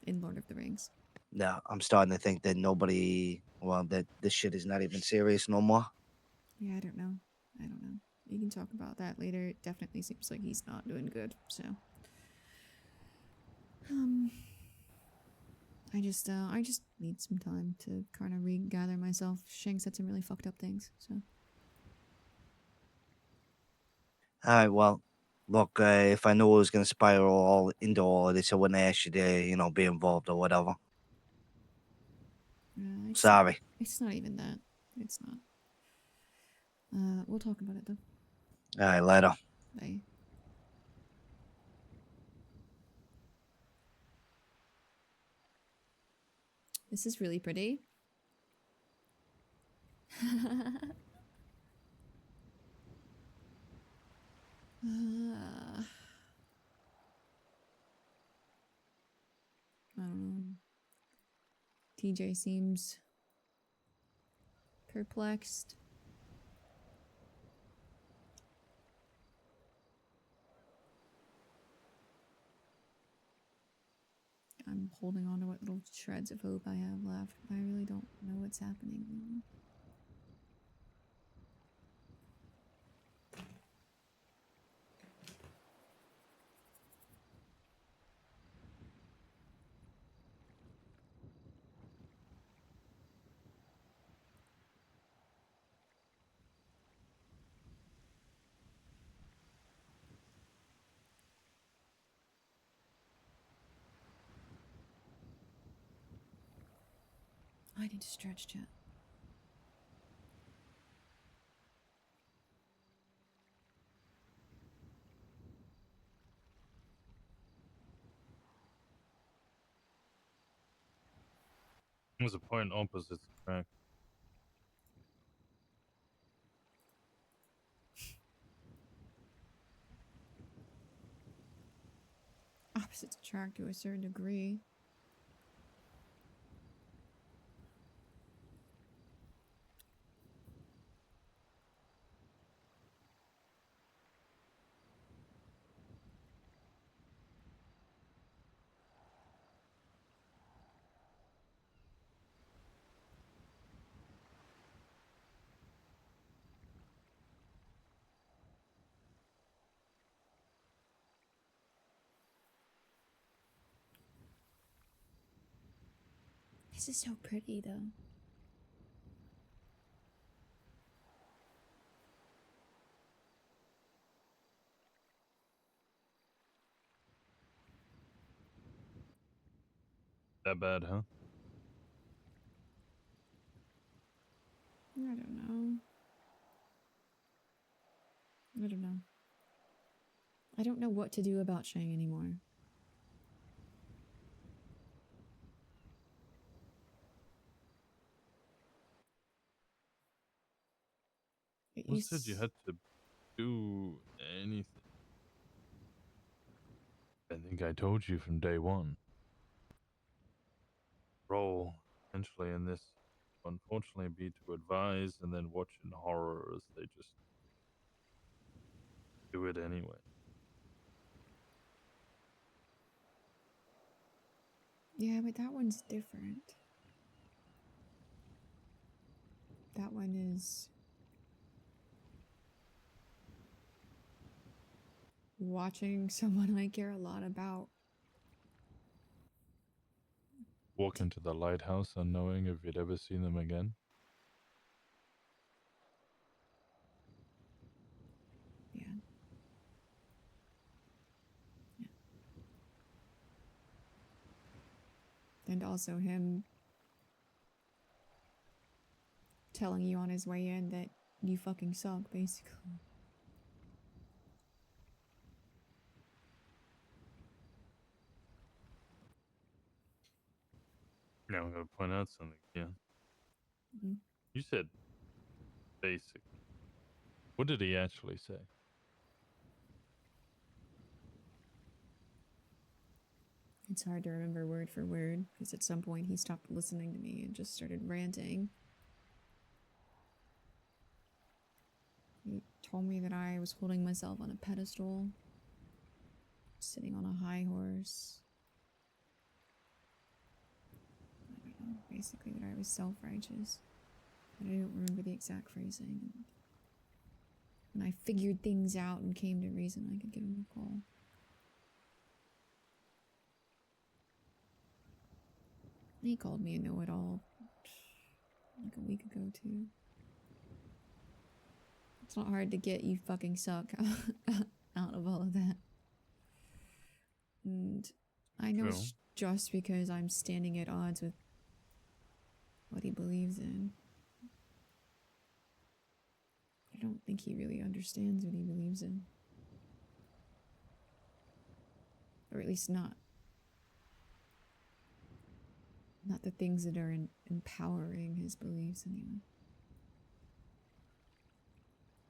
In Lord of the Rings. No, I'm starting to think that that this shit is not even serious no more. Yeah, I don't know. We can talk about that later. It definitely seems like he's not doing good, so. I just need some time to kind of regather myself. Shang said some really fucked up things, so. All right, well, look, if I knew it was going to spiral all into all of this, I wouldn't ask you to, be involved or whatever. Sorry. It's not even that. It's not. We'll talk about it though. All right, later. Bye. This is really pretty. I don't know. TJ seems perplexed. I'm holding on to what little shreds of hope I have left, but I really don't know what's happening. I need to stretch, chat. There's a point opposite the track. Opposites attract to a certain degree. This is so pretty, though. That bad, huh? I don't know. I don't know. I don't know what to do about Shang anymore. Who said you had to do anything? I think I told you from day one. Role, essentially, in this, unfortunately, be to advise and then watch in horror as they just do it anyway. Yeah, but that one's different. That one is watching someone I care a lot about. Walk into the lighthouse unknowing if you'd ever seen them again. Yeah. And also him telling you on his way in that you fucking suck, basically. Now I'm gonna point out something again. Mhm. You said basic. What did he actually say? It's hard to remember word for word because at some point he stopped listening to me and just started ranting. He told me that I was holding myself on a pedestal, sitting on a high horse. I don't know, basically that I was self-righteous. But I don't remember the exact phrasing. When I figured things out and came to reason, I could give him a call. He called me a know-it-all like a week ago, too. It's not hard to get "you fucking suck" out of all of that. And I know it's just because I'm standing at odds with what he believes in. I don't think he really understands what he believes in. Or at least not the things that are empowering his beliefs anyway.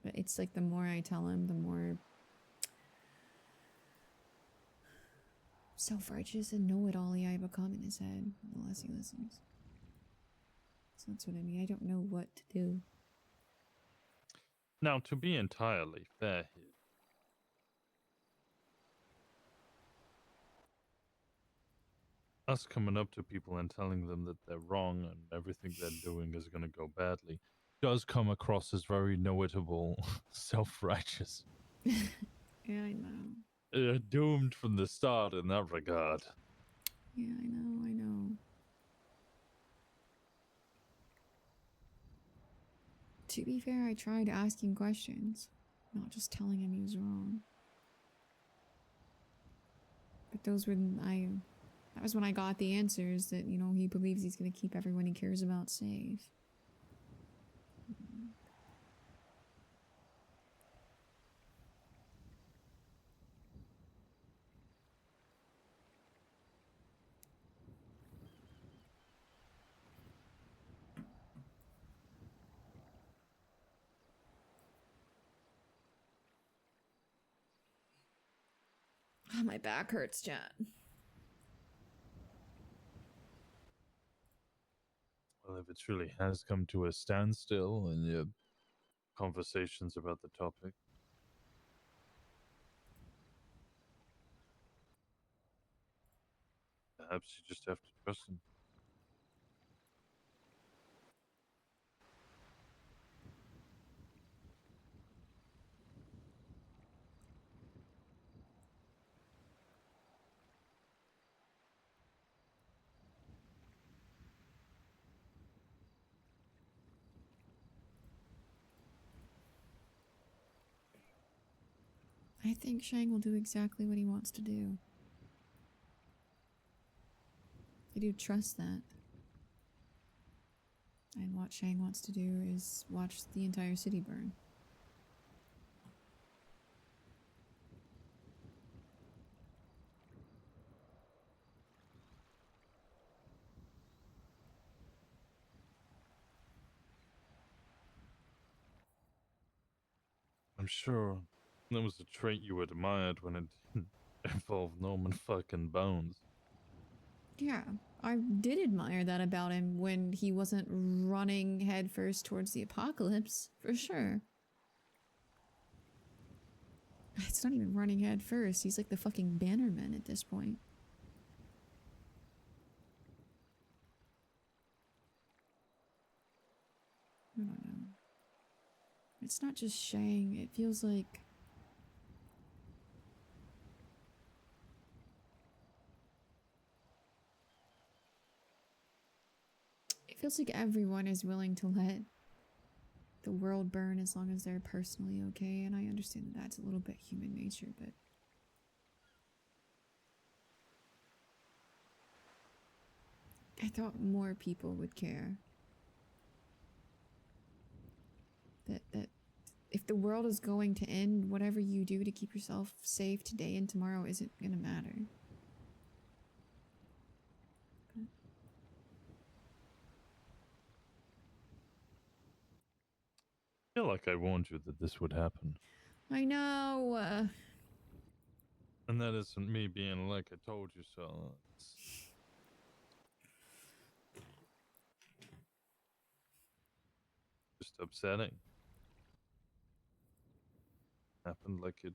But it's like the more I tell him, the more self-righteous and know-it-all-y I become in his head, the less he listens. So that's what I mean. I don't know what to do. Now, to be entirely fair here, us coming up to people and telling them that they're wrong and everything they're doing is going to go badly does come across as very knowable, self-righteous. Yeah, I know. Doomed from the start in that regard. Yeah, I know. To be fair, I tried asking questions, not just telling him he was wrong. But that was when I got the answers that, you know, he believes he's gonna keep everyone he cares about safe. Oh, my back hurts, Jen. Well, if it truly has come to a standstill in your conversations about the topic, perhaps you just have to trust him. I think Shang will do exactly what he wants to do. I do trust that. And what Shang wants to do is watch the entire city burn. I'm sure that was a trait you admired when it didn't involve Norman fucking Bones. Yeah, I did admire that about him when he wasn't running headfirst towards the apocalypse, for sure. It's not even running headfirst, he's like the fucking Bannerman at this point. I don't know. It's not just Shang, it feels like... It feels like everyone is willing to let the world burn as long as they're personally okay, and I understand that that's a little bit human nature, but... I thought more people would care. That if the world is going to end, whatever you do to keep yourself safe today and tomorrow isn't gonna matter. feel like I warned you that this would happen. I know. And that isn't me being like, I told you so. It's just upsetting. Happened like it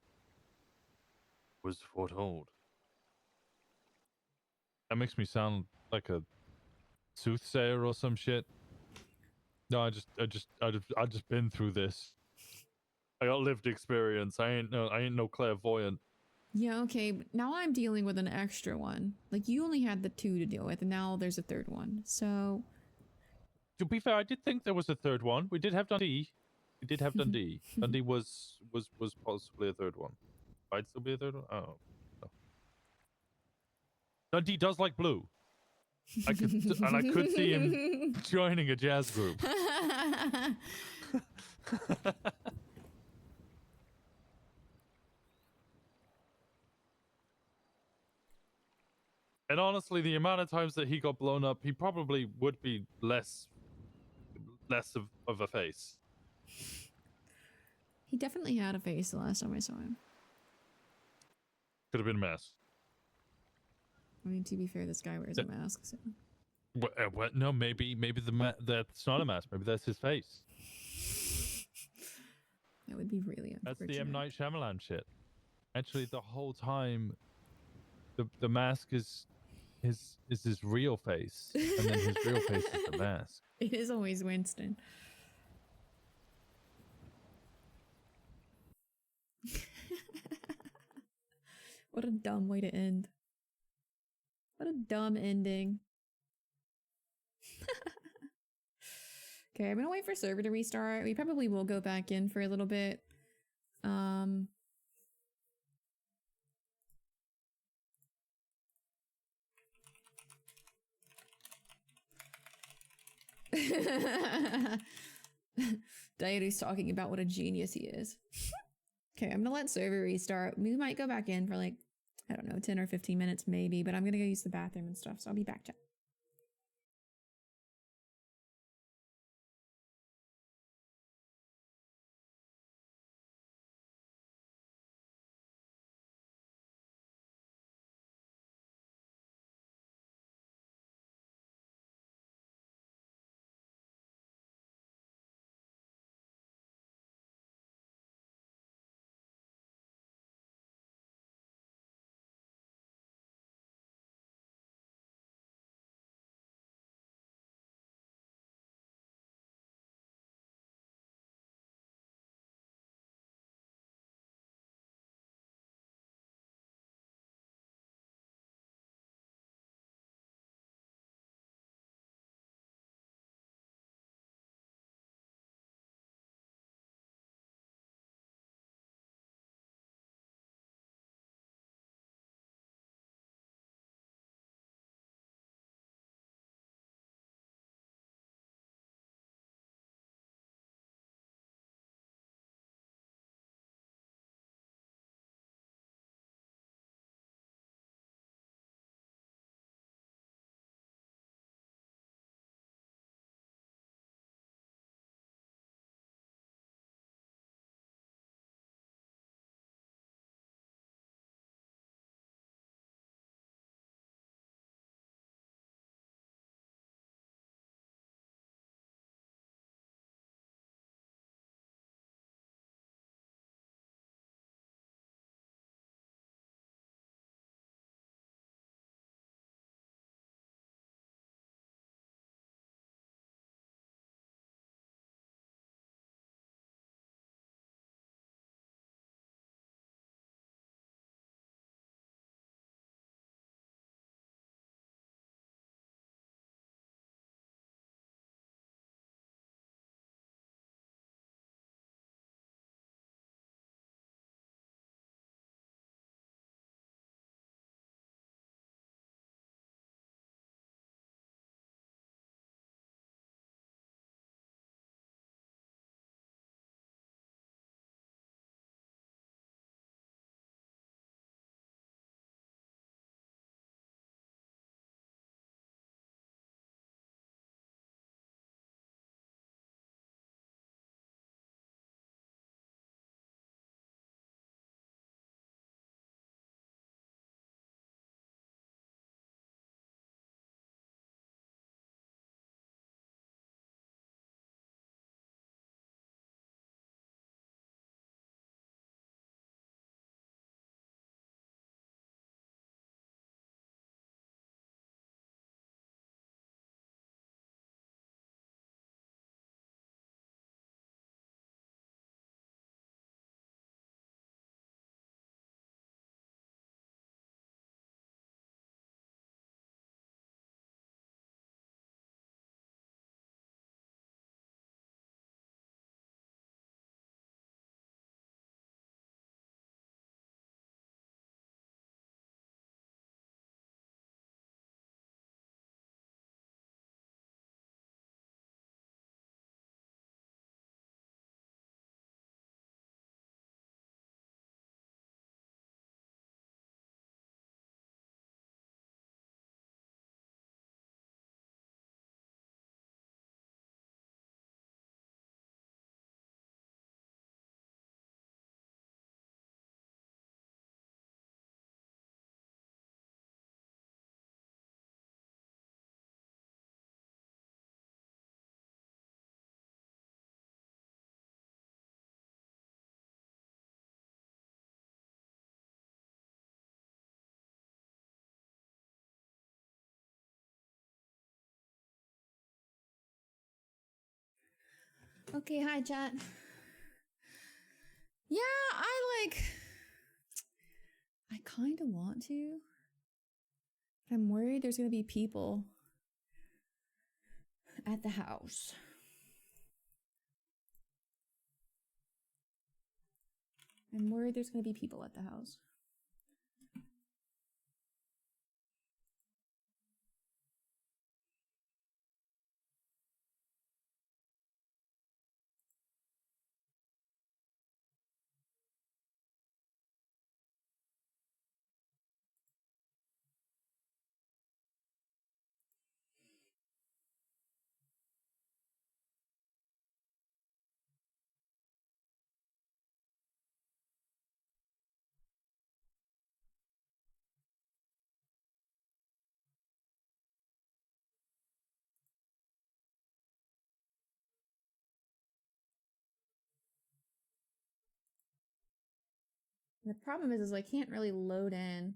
was foretold. That makes me sound like a soothsayer or some shit. No, I just been through this. I got lived experience. I ain't no clairvoyant. Yeah, okay, but now I'm dealing with an extra one. Like, you only had the 2 to deal with, and now there's a 3rd one. So... To be fair, I did think there was a 3rd one. We did have Dundee. We did have Dundee. Dundee was possibly a 3rd one. Might still be a 3rd one? Oh. No. Dundee does like blue. I could see him joining a jazz group. And honestly, the amount of times that he got blown up, he probably would be less of a face. He definitely had a face the last time I saw him. Could have been a mess. I mean, to be fair, this guy wears a mask, so... What? No, maybe that's not a mask. Maybe that's his face. That would be really unfortunate. That's the M. Night Shyamalan shit. Actually, the whole time, the mask is his real face, and then his real face is the mask. It is always Winston. What a dumb way to end. What a dumb ending. Okay, I'm gonna wait for server to restart. We probably will go back in for a little bit. Dairu's talking about what a genius he is. Okay, I'm gonna let server restart. We might go back in for like, I don't know, 10 or 15 minutes maybe, but I'm gonna go use the bathroom and stuff, so I'll be back, chat. Okay, hi chat. Yeah, I kind of want to. But I'm worried there's going to be people at the house. I'm worried there's going to be people at the house. The problem is I can't really load in.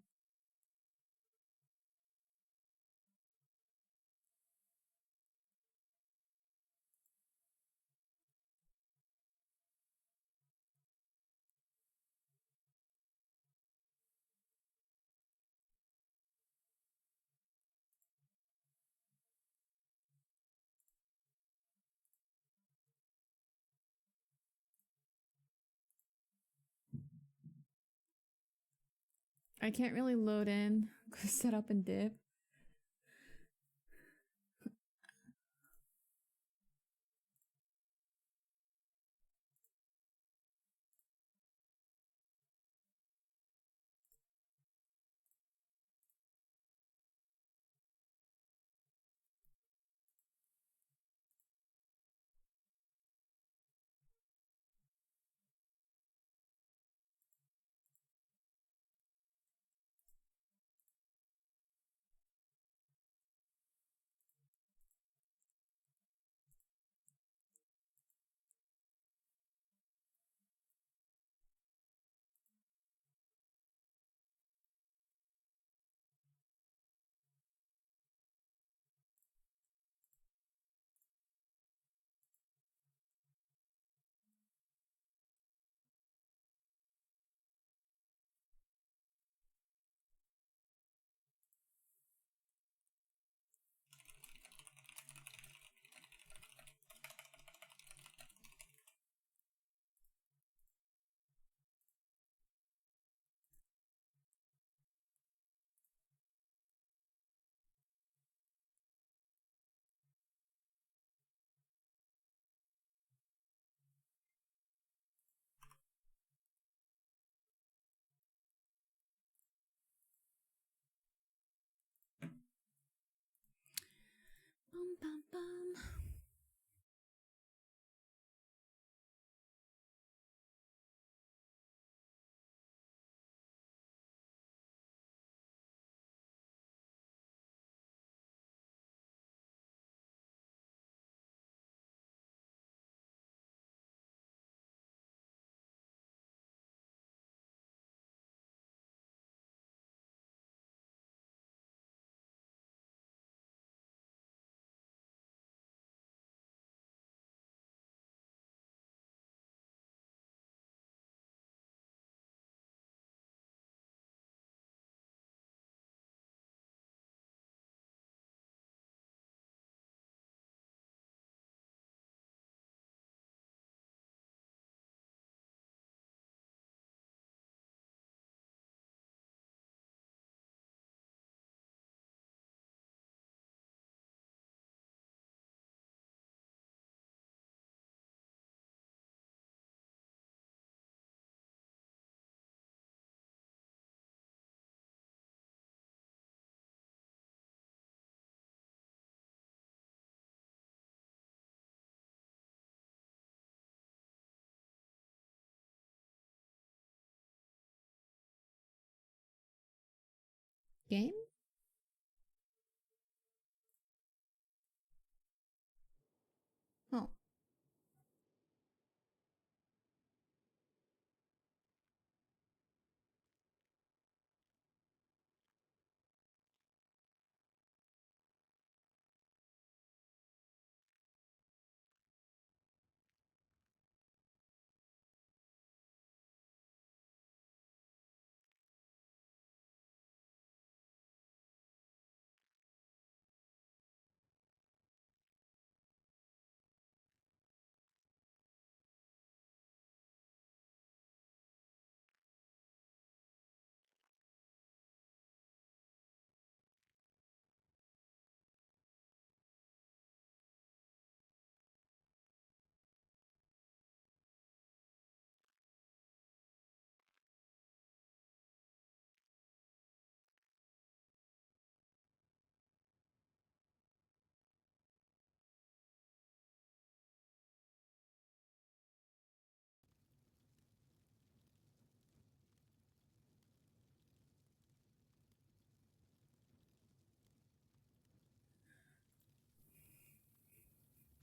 I can't really load in. Set up and dip. Bum, bum, bum. Game? Oh.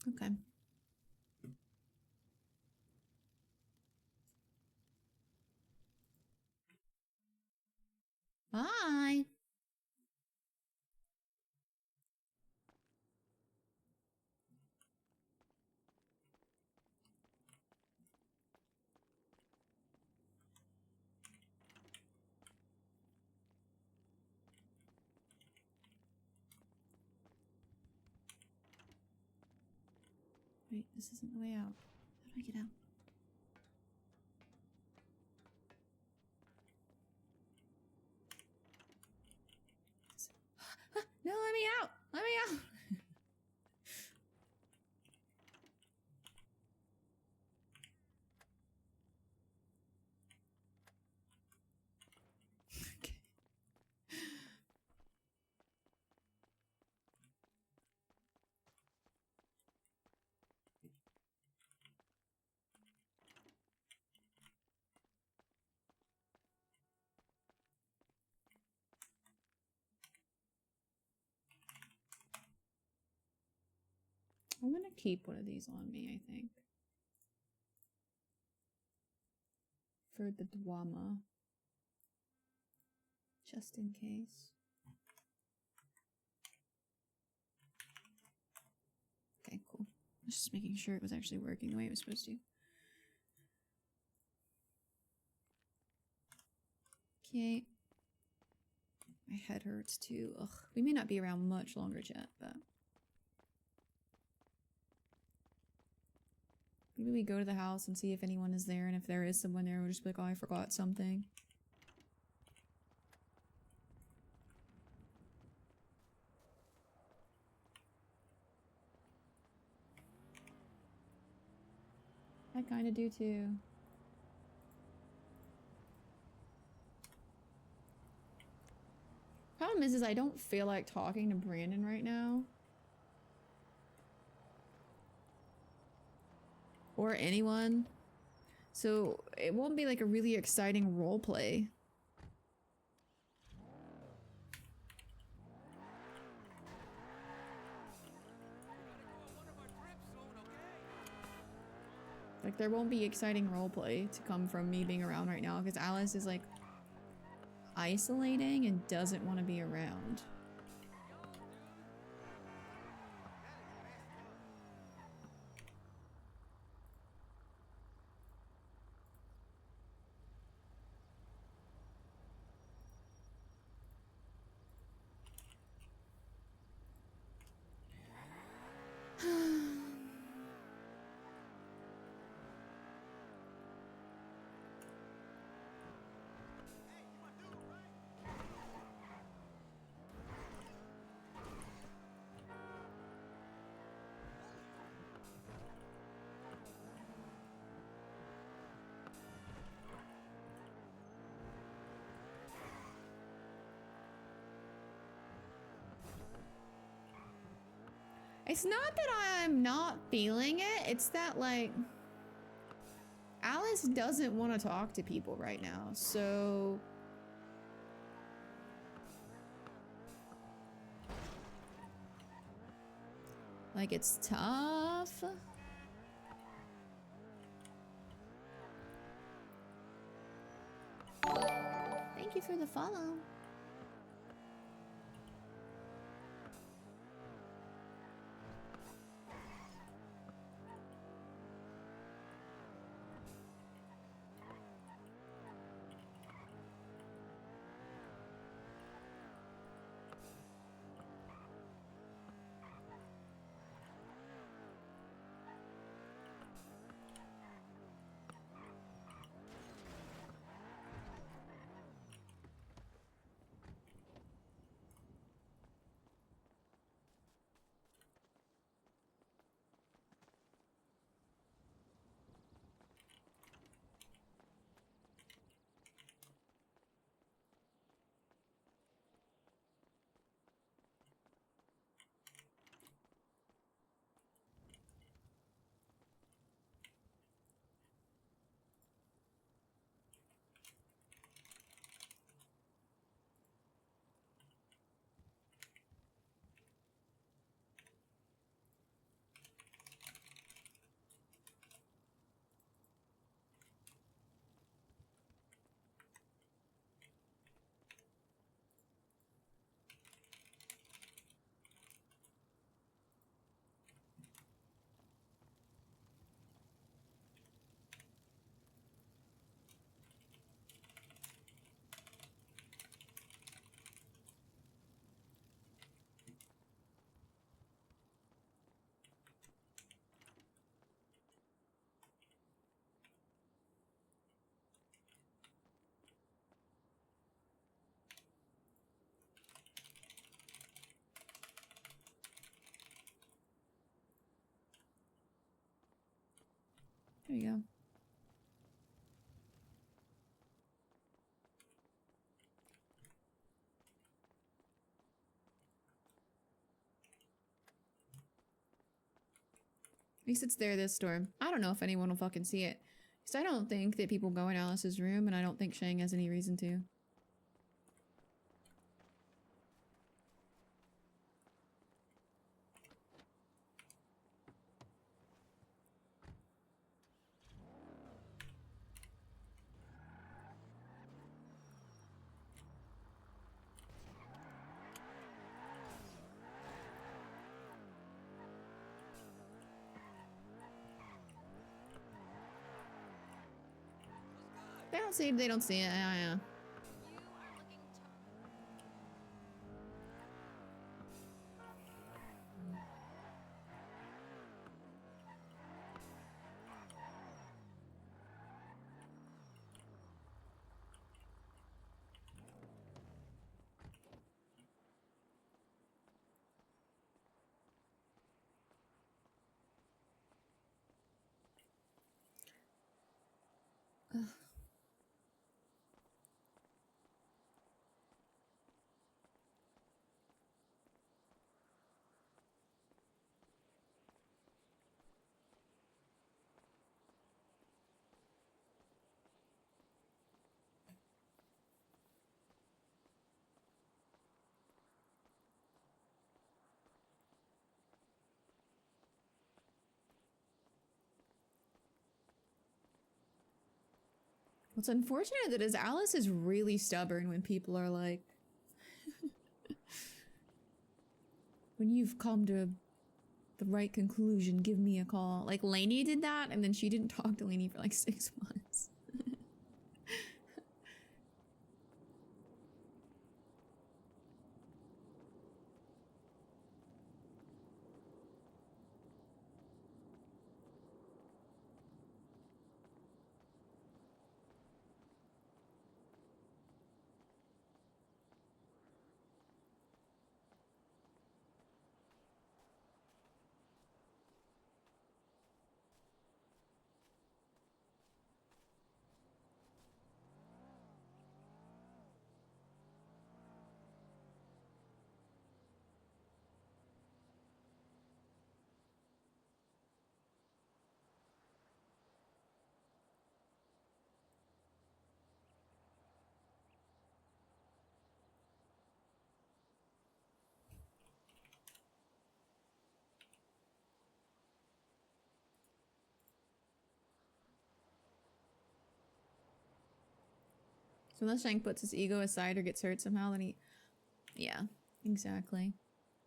Okay. Bye. Wait, this isn't the way out. How do I get out? No, let me out! Let me out! I'm gonna keep one of these on me, I think. For the Dwama. Just in case. Okay, cool. I was just making sure it was actually working the way it was supposed to. Okay. My head hurts too. Ugh. We may not be around much longer, chat, but... maybe we go to the house and see if anyone is there, and if there is someone there, we'll just be like, oh, I forgot something. I kinda do too. Problem is I don't feel like talking to Brandon right now. Or anyone. So it won't be like a really exciting role play. Like there won't be exciting role play to come from me being around right now because Alice is like isolating and doesn't want to be around. It's not that I'm not feeling it, it's that like Alice doesn't want to talk to people right now, so like it's tough. Thank you for the follow. There you go. At least it's there this storm. I don't know if anyone will fucking see it. Because I don't think that people go in Alice's room, and I don't think Shang has any reason to. They don't see it. Yeah. Ugh. What's unfortunate that is Alice is really stubborn when people are like, when you've come to the right conclusion, give me a call. Like Lainey did that, and then she didn't talk to Lainey for like 6 months. So unless Shank puts his ego aside or gets hurt somehow, then he... Yeah, exactly.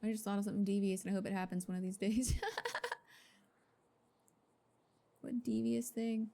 I just thought of something devious and I hope it happens one of these days. What devious thing?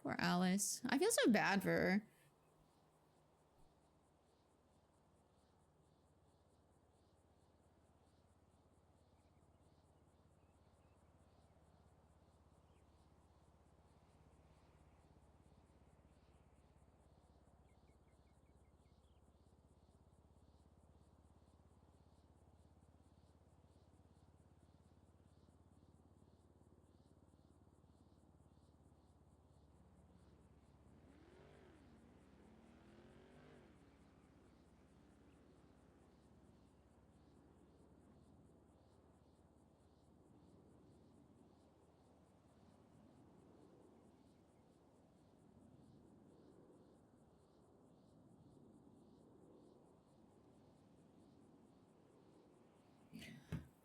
Poor Alice. I feel so bad for her.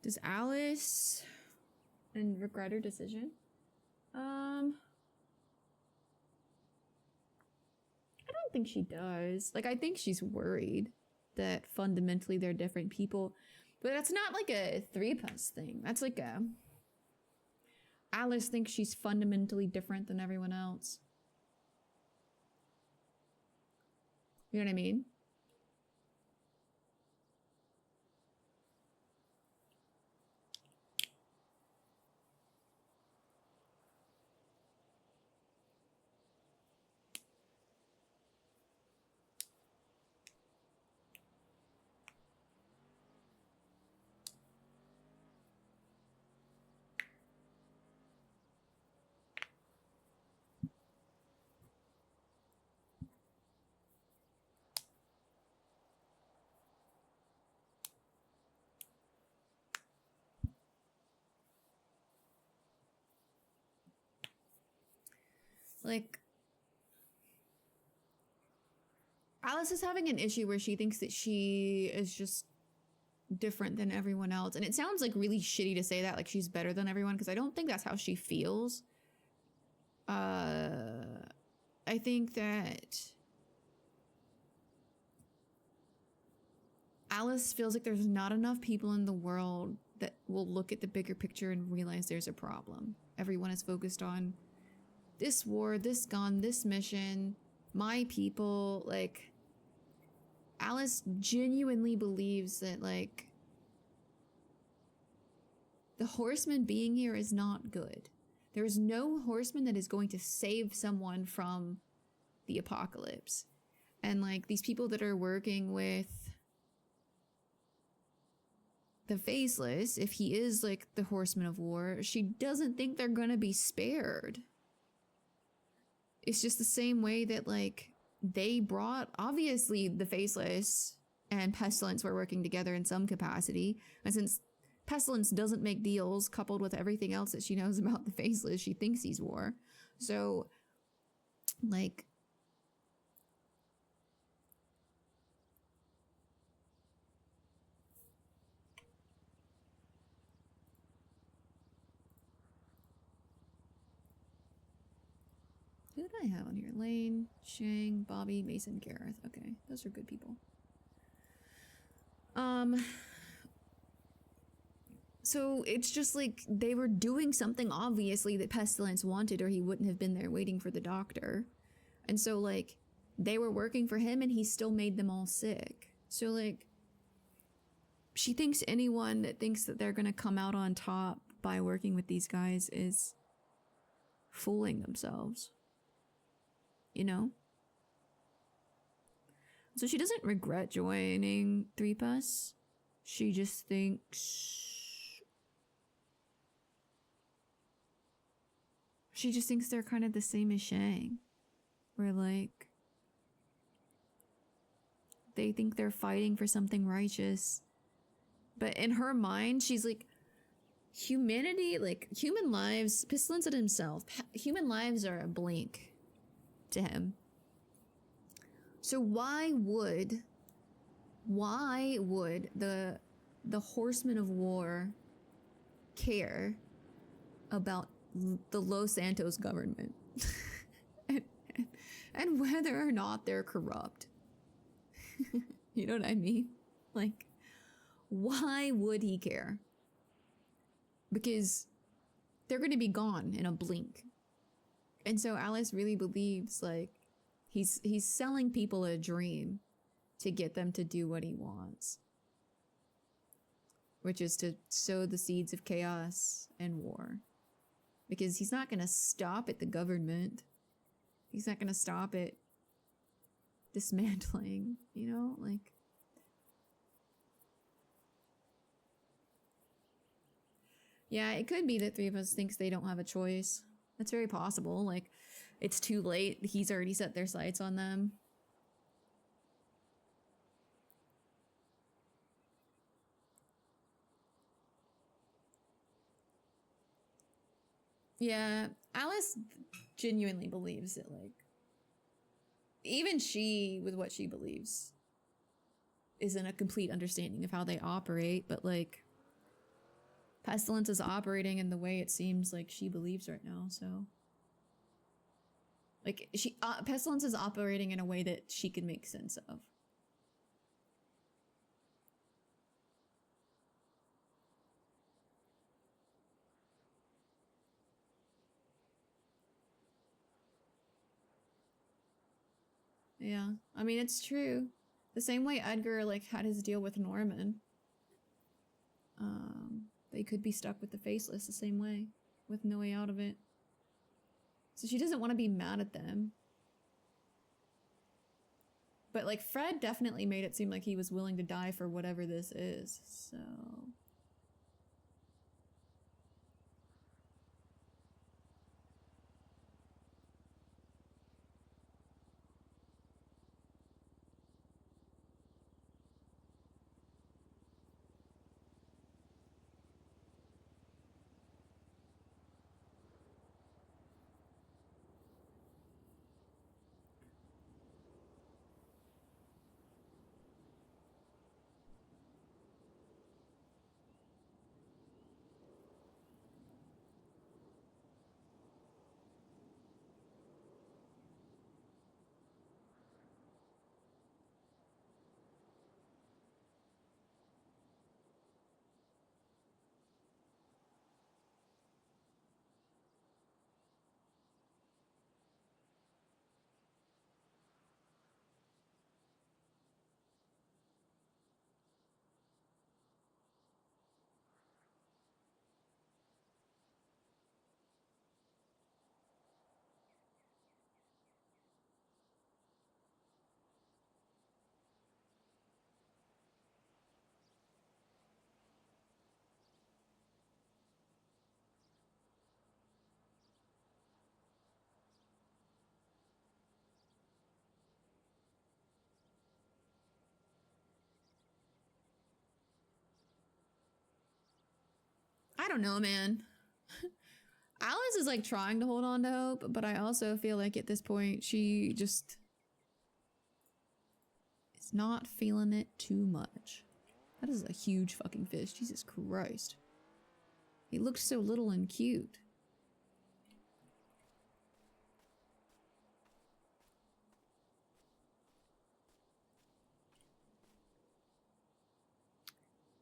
Does Alice and regret her decision? I don't think she does. Like, I think she's worried that fundamentally they're different people, but that's not like a 3+ thing. That's like a... Alice thinks she's fundamentally different than everyone else. You know what I mean? Like, Alice is having an issue where she thinks that she is just different than everyone else. And it sounds like really shitty to say that, like she's better than everyone, because I don't think that's how she feels. I think that Alice feels like there's not enough people in the world that will look at the bigger picture and realize there's a problem. Everyone is focused on this war, this gun, this mission, my people. Like, Alice genuinely believes that, like, the horseman being here is not good. There is no horseman that is going to save someone from the apocalypse. And, like, these people that are working with the Faceless, if he is, like, the horseman of war, she doesn't think they're gonna be spared. It's just the same way that, like, they brought, obviously, the Faceless and Pestilence were working together in some capacity. And since Pestilence doesn't make deals, coupled with everything else that she knows about the Faceless, she thinks he's war. So, like, who do I have on here? Lane, Shang, Bobby, Mason, Gareth. Okay, those are good people. So it's just like they were doing something obviously that Pestilence wanted, or he wouldn't have been there waiting for the doctor. And so, like, they were working for him and he still made them all sick. So, like, she thinks anyone that thinks that they're gonna come out on top by working with these guys is fooling themselves. You know? So she doesn't regret joining 3PUS. She just thinks... She just thinks they're kind of the same as Shang. Where, like, they think they're fighting for something righteous. But in her mind, she's like, humanity, like, human lives, Pestilence said himself, human lives are a blink to him. So why would the horsemen of war care about the Los Santos government and whether or not they're corrupt? You know what I mean? Like, why would he care? Because they're going to be gone in a blink. And so Alice really believes, like, he's selling people a dream to get them to do what he wants, which is to sow the seeds of chaos and war. Because he's not going to stop at the government. He's not going to stop at dismantling, you know? Like, yeah, it could be that 3PUS thinks they don't have a choice. That's very possible. Like, it's too late. He's already set their sights on them. Yeah, Alice genuinely believes it, like, even she, with what she believes, isn't a complete understanding of how they operate, but, like, Pestilence is operating in the way it seems like she believes right now, so. Like, Pestilence is operating in a way that she can make sense of. Yeah. I mean, it's true. The same way Edgar, like, had his deal with Norman. They could be stuck with the Faceless the same way, with no way out of it. So she doesn't want to be mad at them. But, like, Fred definitely made it seem like he was willing to die for whatever this is, so... I don't know, man. Alice is like trying to hold on to hope, but I also feel like at this point she just is not feeling it too much. That is a huge fucking fish. Jesus Christ. He looked so little and cute.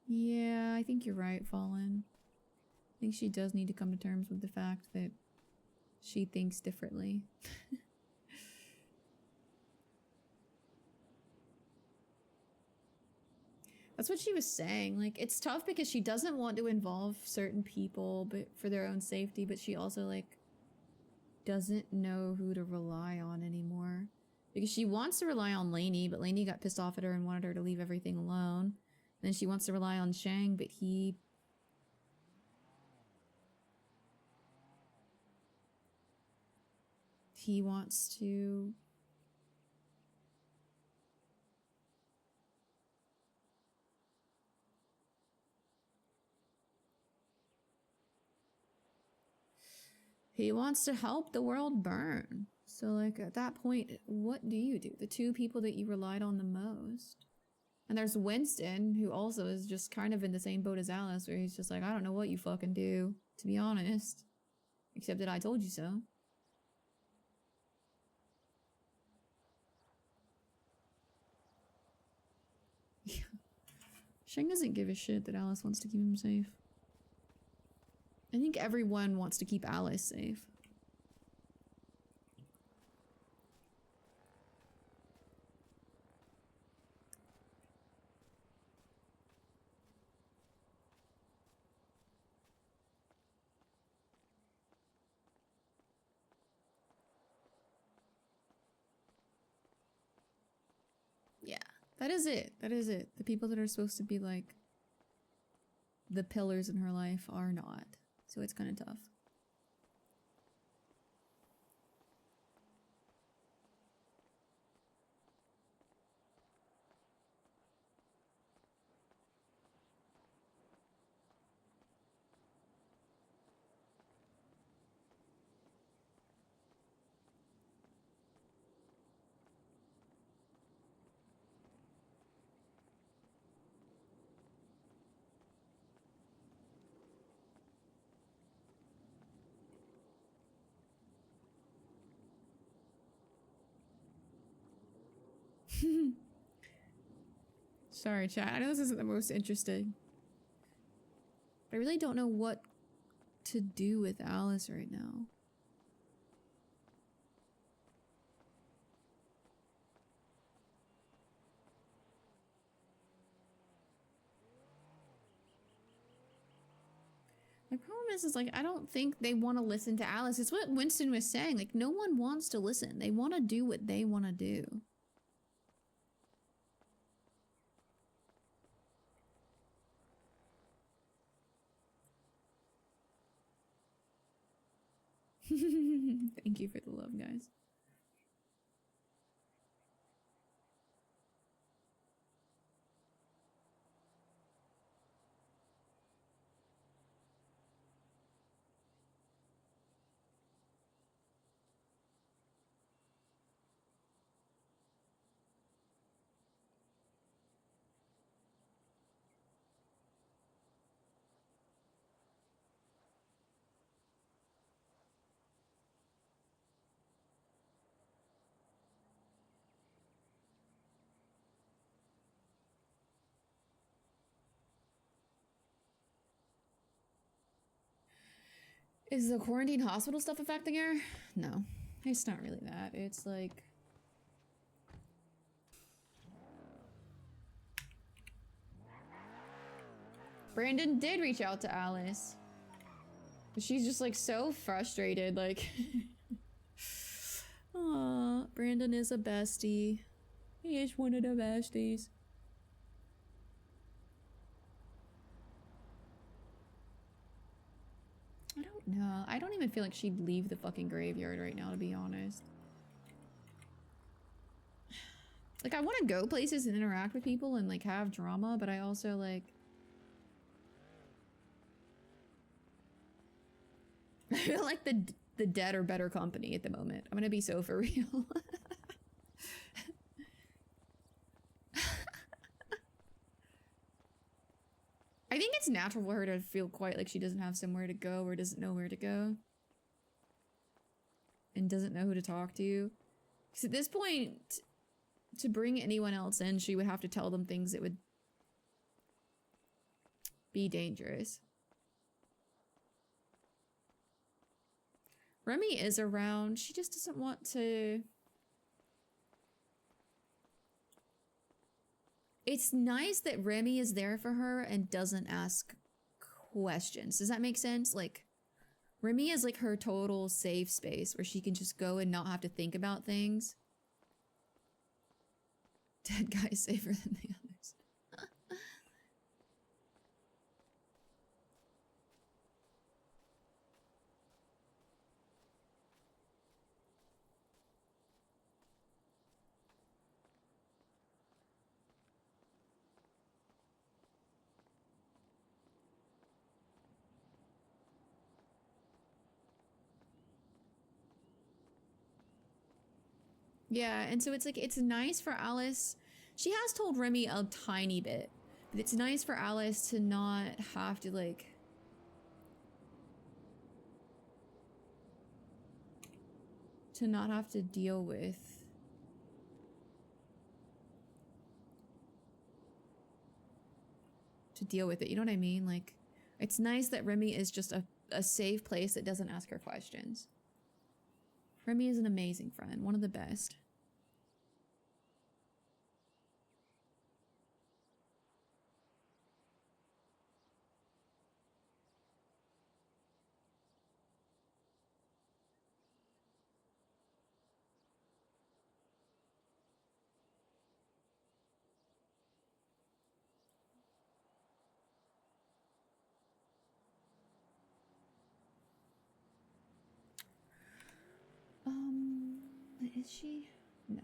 Yeah, I think you're right, Fallen. I think she does need to come to terms with the fact that she thinks differently. That's what she was saying. Like, it's tough because she doesn't want to involve certain people but for their own safety, but she also, like, doesn't know who to rely on anymore. Because she wants to rely on Lainey, but Lainey got pissed off at her and wanted her to leave everything alone. And then she wants to rely on Shang, but he wants to... He wants to help the world burn. So, like, at that point, what do you do? The two people that you relied on the most. And there's Winston, who also is just kind of in the same boat as Alice, where he's just like, I don't know what you fucking do, to be honest. Except that I told you so. Yeah. Shang doesn't give a shit that Alice wants to keep him safe. I think everyone wants to keep Alice safe. Yeah, that is it. That is it. The people that are supposed to be like the pillars in her life are not. So it's kind of tough. Sorry, chat. I know this isn't the most interesting. But I really don't know what to do with Alice right now. My problem is like, I don't think they want to listen to Alice. It's what Winston was saying. Like, no one wants to listen. They want to do what they want to do. Thank you for the love, guys. Is the quarantine hospital stuff affecting her? No, it's not really that. It's like... Brandon did reach out to Alice. But she's just like so frustrated, like... Aw, Brandon is a bestie. He is one of the besties. I don't know. I don't even feel like she'd leave the fucking graveyard right now, to be honest. Like, I want to go places and interact with people and, like, have drama, but I also, like... I feel like the dead are better company at the moment. I'm gonna be so for real. I think it's natural for her to feel quite like she doesn't have somewhere to go or doesn't know where to go. And doesn't know who to talk to. Because at this point, to bring anyone else in, she would have to tell them things that would be dangerous. Remy is around. She just doesn't want to... It's nice that Remy is there for her and doesn't ask questions. Does that make sense? Like, Remy is like her total safe space where she can just go and not have to think about things. Dead guy is safer than the others. Yeah, and so it's like, it's nice for Alice. She has told Remy a tiny bit, but it's nice for Alice to not have to, like... to not have to deal with... to deal with it, you know what I mean? Like, it's nice that Remy is just a safe place that doesn't ask her questions. Remy is an amazing friend, one of the best. Is she? No.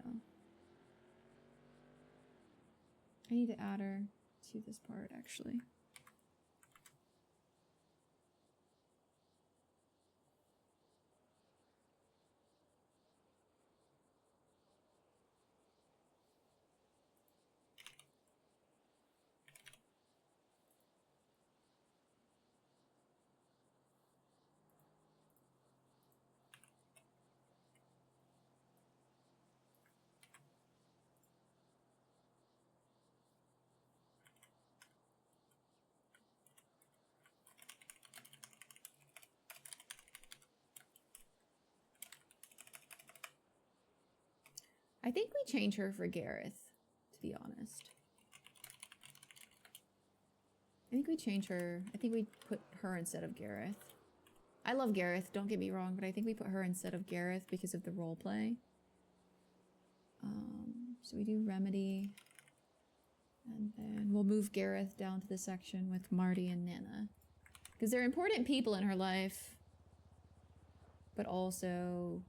I need to add her to this part, actually. I think we change her for Gareth, to be honest. I think we change her. I think we put her instead of Gareth. I love Gareth, don't get me wrong, but I think we put her instead of Gareth because of the role play. So we do Remedy. And then we'll move Gareth down to the section with Marty and Nana. Because they're important people in her life. But also...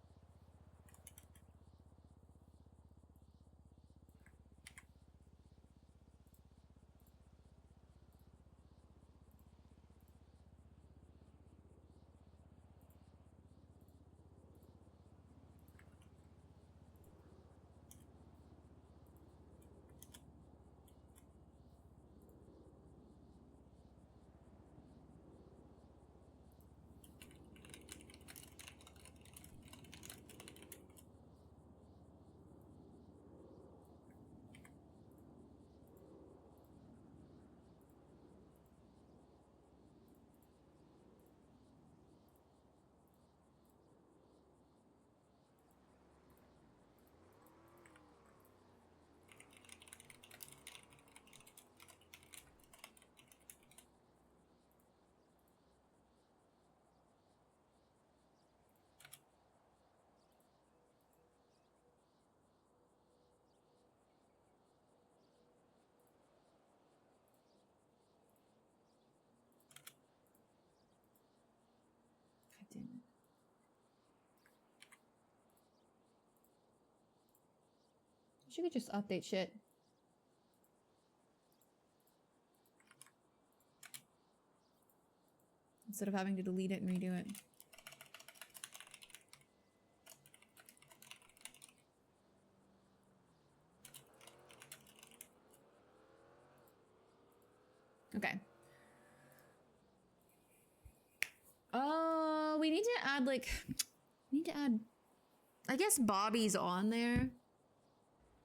I didn't. She could just update shit. Instead of having to delete it and redo it. Okay. We need to add like, we need to add, I guess Bobby's on there,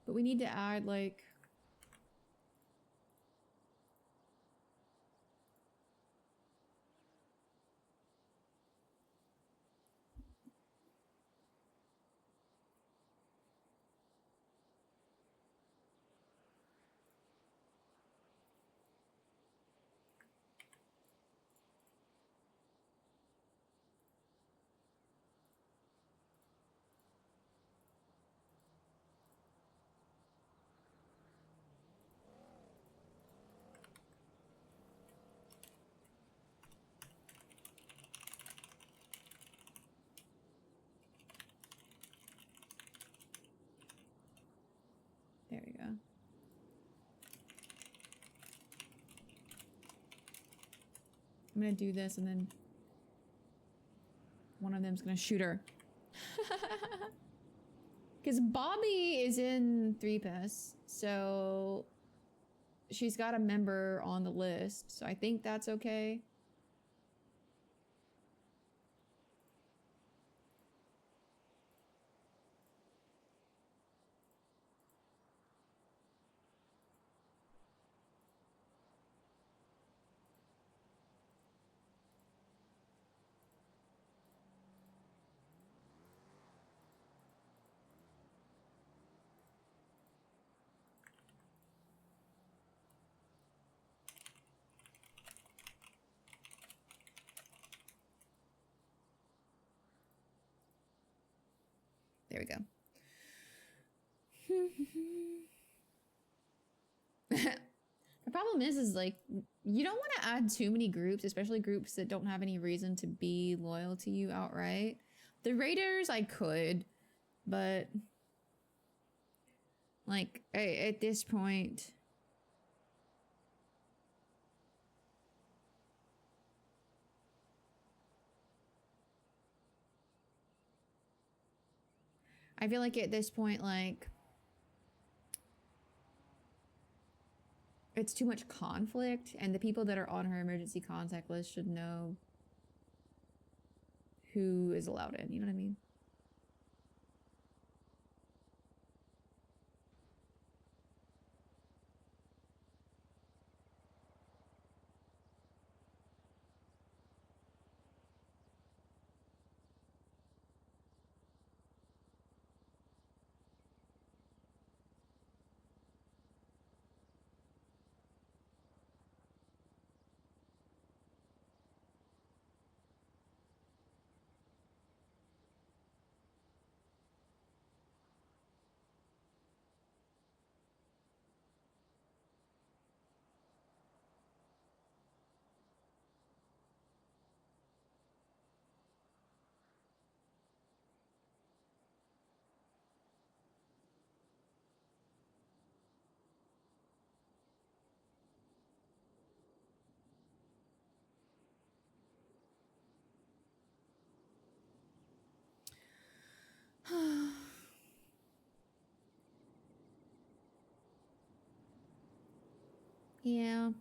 but we need to add like, there we go. I'm gonna do this and then one of them's gonna shoot her. Because Bobby is in 3PES, so she's got a member on the list, so I think that's okay. There we go. The problem is like, you don't want to add too many groups, especially groups that don't have any reason to be loyal to you outright. The Raiders, I could, but like, at this point, I feel like at this point, like, it's too much conflict, and the people that are on her emergency contact list should know who is allowed in, you know what I mean? Yeah.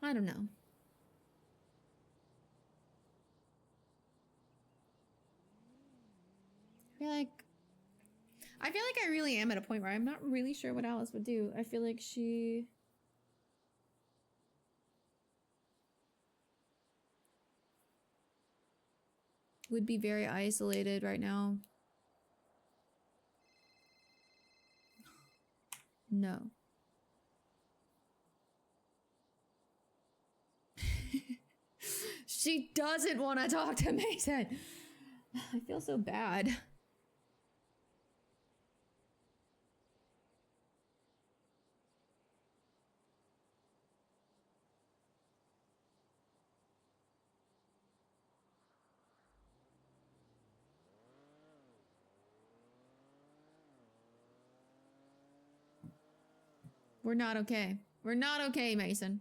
I don't know. I feel like I really am at a point where I'm not really sure what Alice would do. I feel like she would be very isolated right now. No. She doesn't want to talk to Mason. I feel so bad. We're not okay. We're not okay, Mason.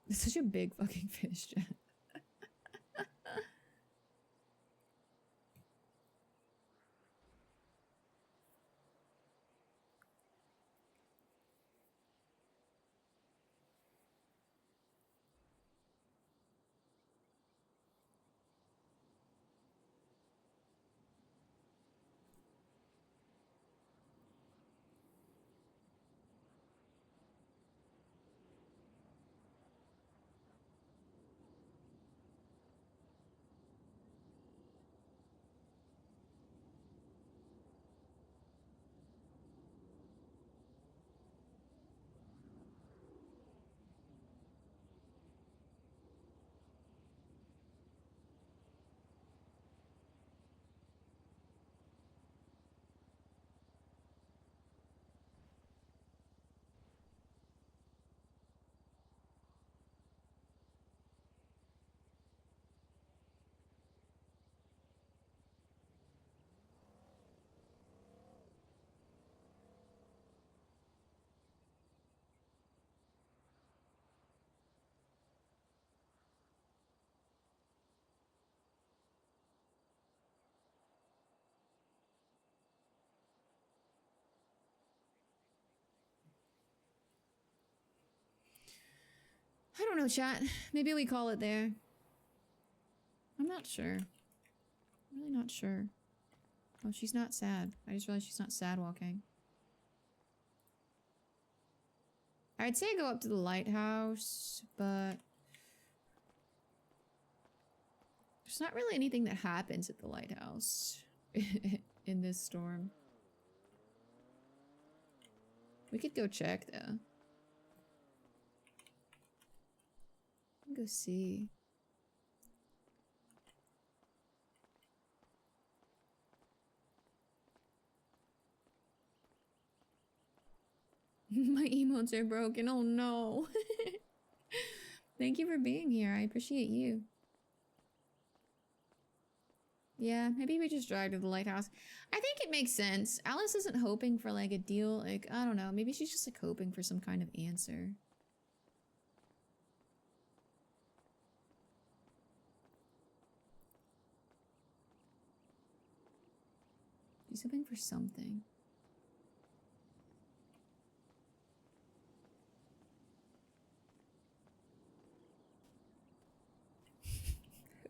It's such a big fucking fish, Jen. I don't know, chat. Maybe we call it there. I'm not sure. I'm really not sure. Oh, she's not sad. I just realized she's not sad walking. I'd say go up to the lighthouse, but there's not really anything that happens at the lighthouse in this storm. We could go check though. Go see. My emotes are broken. Oh no. Thank you for being here. I appreciate you. Yeah, maybe we just drive to the lighthouse. I think it makes sense. Alice isn't hoping for like a deal. Like, I don't know. Maybe she's just like hoping for some kind of answer. She's hoping for something.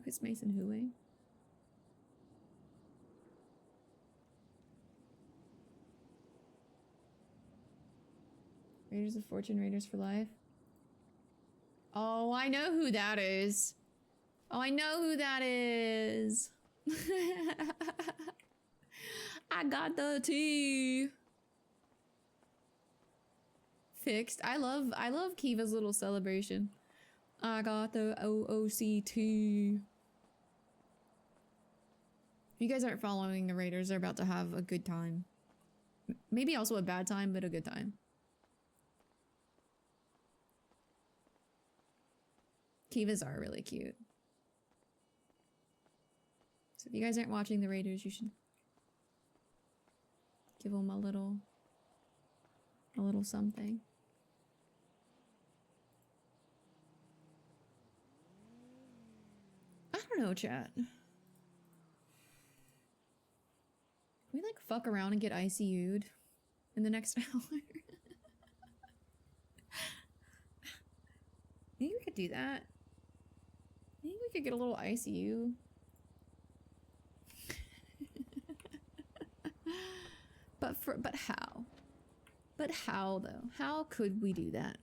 Who is Mason hooing? Raiders of Fortune, Raiders for Life. Oh, I know who that is. Oh, I know who that is. I got the tea. Fixed. I love Kiva's little celebration. I got the OOCT. If you guys aren't following the Raiders, they're about to have a good time. Maybe also a bad time, but a good time. Kivas are really cute. So if you guys aren't watching the Raiders, you should give them a little something. I don't know, chat. Can we like fuck around and get ICU'd in the next hour? Maybe we could do that. Maybe we could get a little ICU. But how? But how though? How could we do that?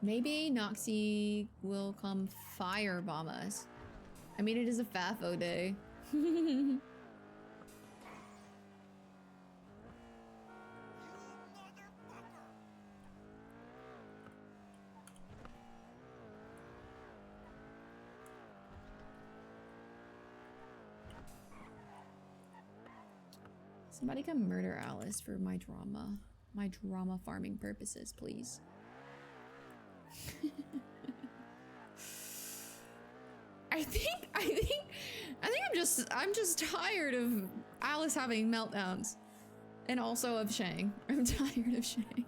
Maybe Noxie will come firebomb us. I mean, it is a FAFO day. Somebody come murder Alice for my drama farming purposes, please. I think I'm just tired of Alice having meltdowns. And also of Shang. I'm tired of Shang.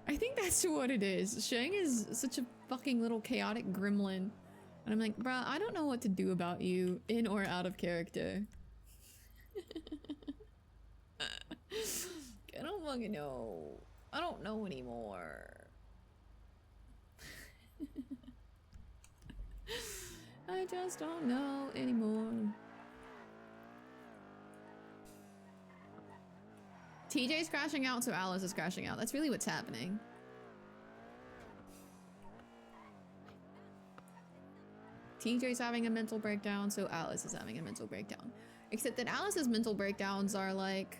I think that's what it is. Shang is such a fucking little chaotic gremlin. And I'm like, bruh, I don't know what to do about you in or out of character. I don't fucking know. I don't know anymore. I just don't know anymore. TJ's crashing out, so Alice is crashing out. That's really what's happening. TJ's having a mental breakdown, so Alice is having a mental breakdown. Except that Alice's mental breakdowns are like...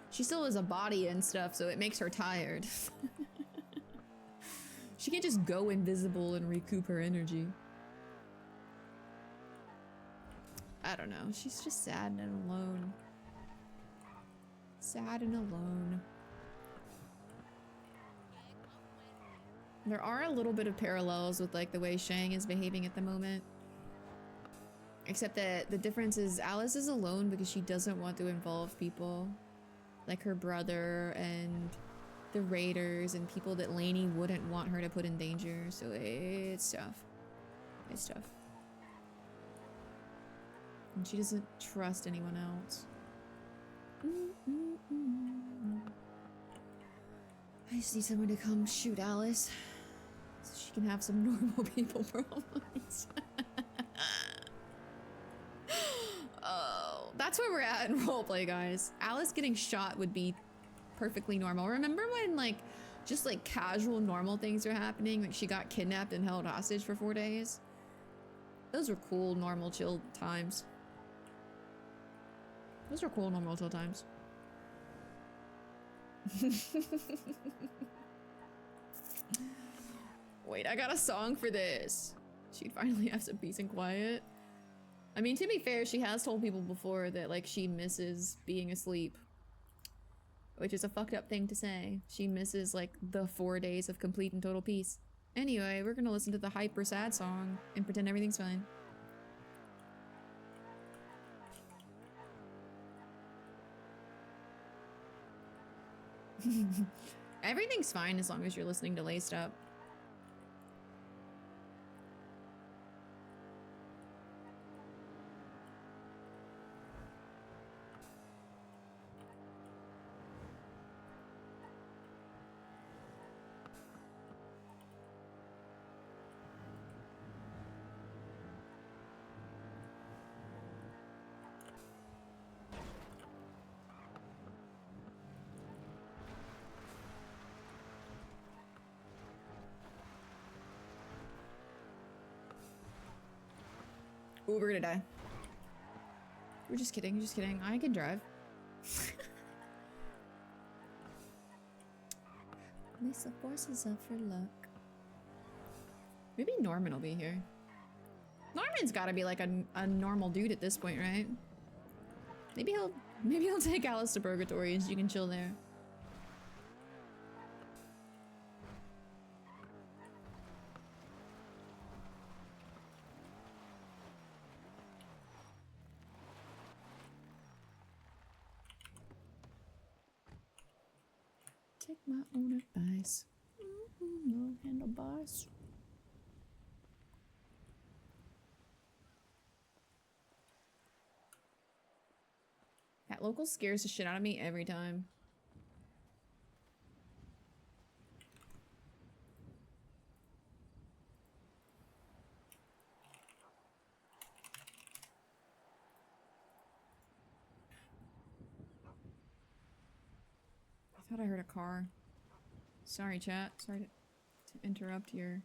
She still has a body and stuff, so it makes her tired. She can't just go invisible and recoup her energy. I don't know. She's just sad and alone. Sad and alone. There are a little bit of parallels with like the way Shang is behaving at the moment. Except that the difference is Alice is alone because she doesn't want to involve people. Like her brother and the Raiders and people that Lainey wouldn't want her to put in danger. So it's tough. It's tough. And she doesn't trust anyone else. I just need someone to come shoot Alice so she can have some normal people problems. Oh, that's where we're at in roleplay, guys. Alice getting shot would be perfectly normal. Remember when like just like casual normal things were happening? Like she got kidnapped and held hostage for 4 days? Those were cool, normal, chill times. Those were cool, normal, chill times. Wait, I got a song for this. She'd finally have some peace and quiet. I mean, to be fair, she has told people before that, like, she misses being asleep. Which is a fucked up thing to say. She misses, like, the 4 days of complete and total peace. Anyway, we're gonna listen to the hyper sad song and pretend everything's fine. Everything's fine as long as you're listening to Laced Up. Ooh, we're gonna die. We're just kidding, just kidding. I can drive. Nice, the force is up for luck. Maybe Norman will be here. Norman's gotta be like a normal dude at this point, right? Maybe he'll take Alice to Purgatory and you can chill there. Take my own advice. No handlebars. That local scares the shit out of me every time. I thought I heard a car. Sorry, chat. Sorry to interrupt your...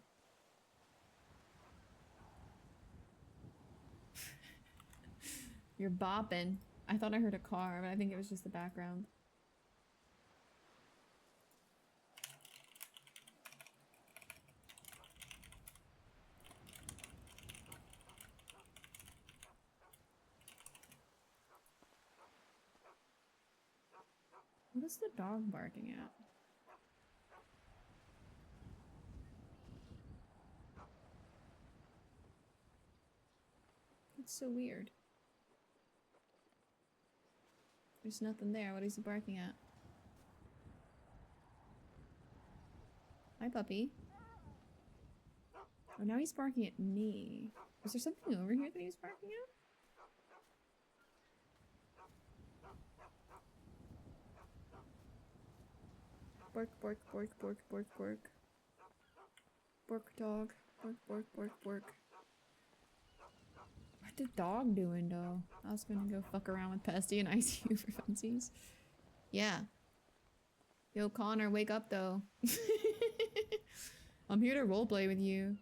You're bopping. I thought I heard a car, but I think it was just the background. What is the dog barking at? It's so weird. There's nothing there. What is he barking at? Hi, puppy. Oh, now he's barking at me. Was there something over here that he was barking at? Bork, bork, bork, bork, bork, bork. Bork dog. Bork, bork, bork, bork. What the dog doing, though? I was gonna go fuck around with Pesty and ICU for funsies. Yeah. Yo, Connor, wake up, though. I'm here to roleplay with you.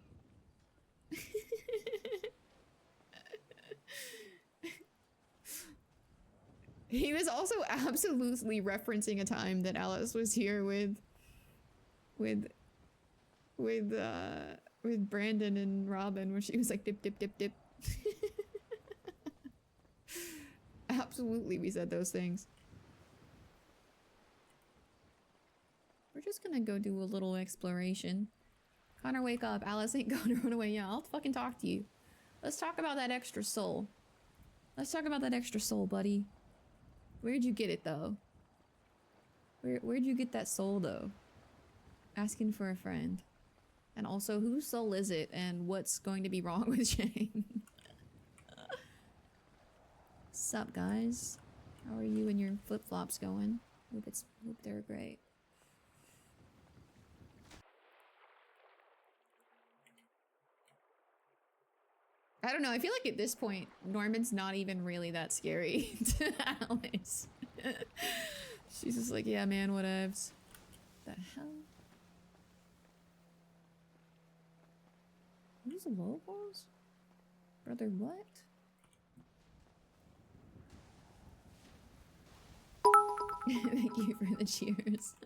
He was also absolutely referencing a time that Alice was here with Brandon and Robin, where she was like dip dip dip dip. Absolutely, we said those things. We're just gonna go do a little exploration. Connor, wake up. Alice ain't gonna run away. Yeah, I'll fucking talk to you. Let's talk about that extra soul. Let's talk about that extra soul, buddy. Where'd you get it, though? Where'd you get that soul, though? Asking for a friend. And also, whose soul is it, and what's going to be wrong with Shane? Sup, guys? How are you and your flip-flops going? Hope they're great. I don't know, I feel like at this point, Norman's not even really that scary to Alice. She's just like, yeah, man, whatevs. The hell? What is the locals? Brother, what? Thank you for the cheers.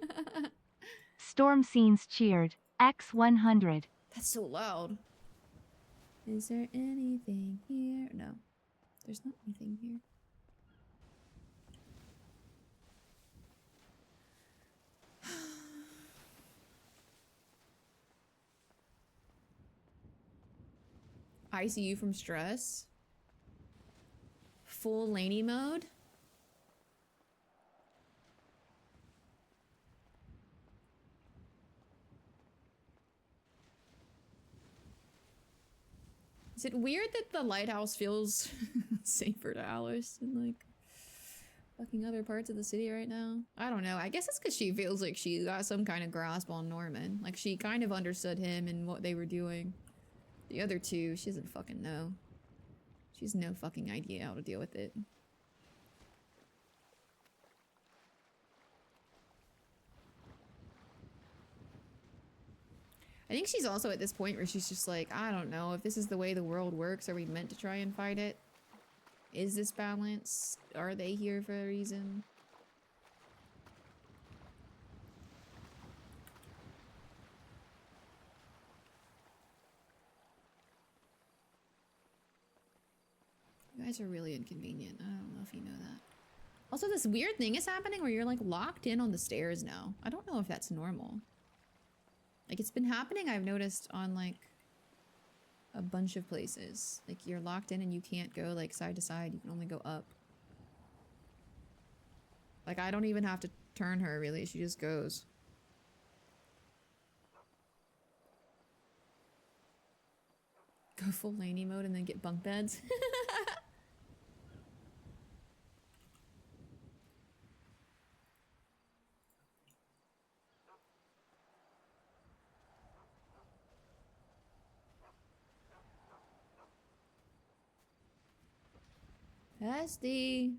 Storm Scenes cheered. X100. That's so loud. Is there anything here? No. There's not anything here. ICU from stress. Full Laney mode. Is it weird that the lighthouse feels safer to Alice than like fucking other parts of the city right now? I don't know. I guess it's because she feels like she got some kind of grasp on Norman. Like she kind of understood him and what they were doing. The other two, she doesn't fucking know. She has no fucking idea how to deal with it. I think she's also at this point where she's just like, I don't know, if this is the way the world works, are we meant to try and fight it? Is this balance? Are they here for a reason? guys are really inconvenient. I don't know if you know that. Also, this weird thing is happening where you're like locked in on the stairs now. I don't know if that's normal. Like, it's been happening, I've noticed, on like a bunch of places. Like, you're locked in and you can't go like side to side. You can only go up. Like, I don't even have to turn her, really. She just goes. Go full Laney mode and then get bunk beds. Bestie.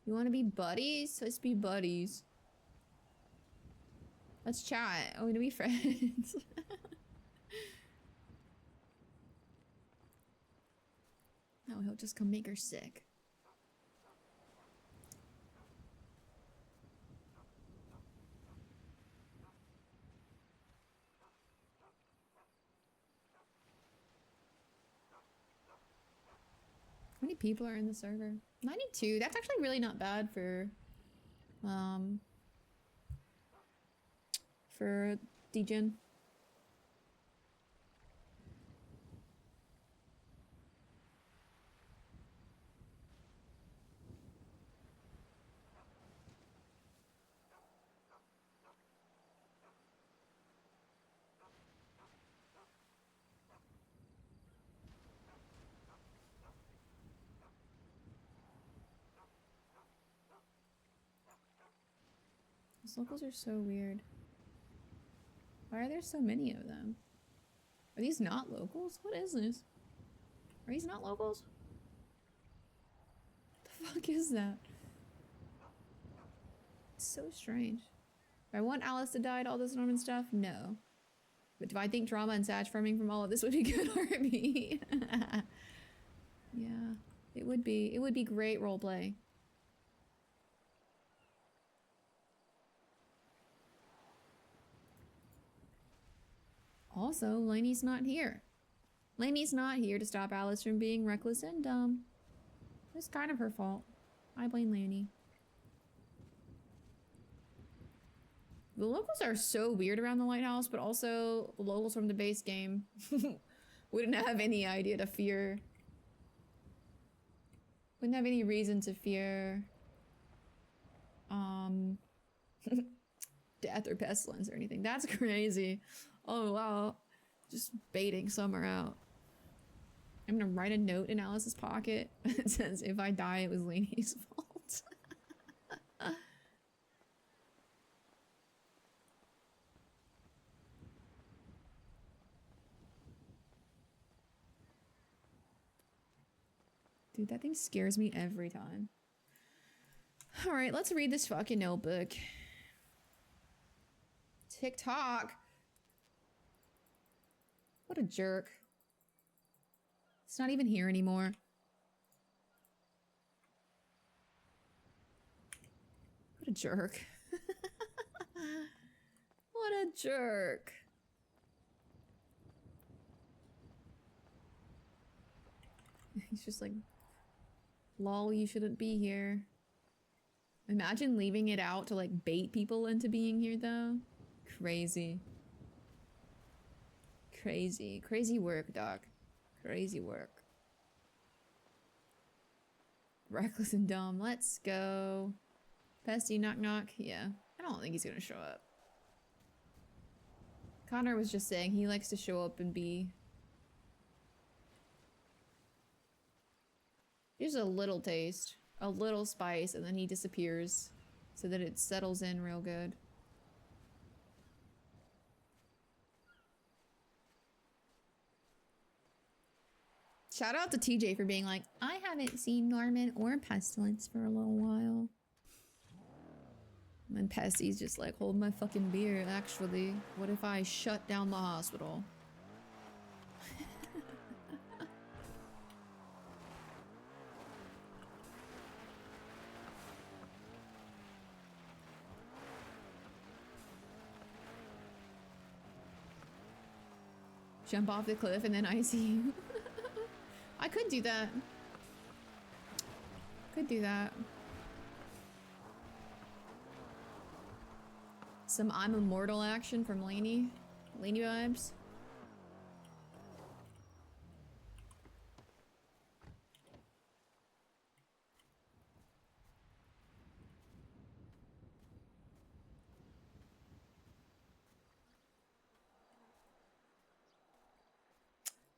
You want to be buddies? Let's be buddies. Let's chat. Oh, to be friends. No, he'll just come make her sick. How many people are in the server? 92. That's actually really not bad for Degen. These locals are so weird. Why are there so many of them? Are these not locals? What is this? Are these not locals? What the fuck is that? It's so strange. Do I want Alice to die to all this Norman stuff? No. But do I think drama and Sag farming from all of this would be good for me? Yeah, it would be. It would be great roleplay. Also, Lainey's not here. Lainey's not here to stop Alice from being reckless and dumb. It's kind of her fault. I blame Lainey. The locals are so weird around the lighthouse, but also the locals from the base game wouldn't have any idea to fear. Wouldn't have any reason to fear death or pestilence or anything. That's crazy. Oh wow. Just baiting Summer out. I'm gonna write a note in Alice's pocket that says, if I die, it was Lainey's fault. Dude, that thing scares me every time. Alright, let's read this fucking notebook. TikTok. What a jerk. It's not even here anymore. What a jerk. What a jerk. He's just like, lol, you shouldn't be here. Imagine leaving it out to like bait people into being here though. Crazy. Crazy. Crazy work, Doc. Crazy work. Reckless and dumb. Let's go. Pesty, knock knock. Yeah. I don't think he's gonna show up. Connor was just saying he likes to show up and be... Just a little taste. A little spice, and then he disappears. So that it settles in real good. Shout out to TJ for being like, I haven't seen Norman or Pestilence for a little while. And Pesty's just like, hold my fucking beer, actually. What if I shut down the hospital? Jump off the cliff and then ICU. I could do that. Could do that. Some I'm Immortal action from Lainey. Lainey vibes.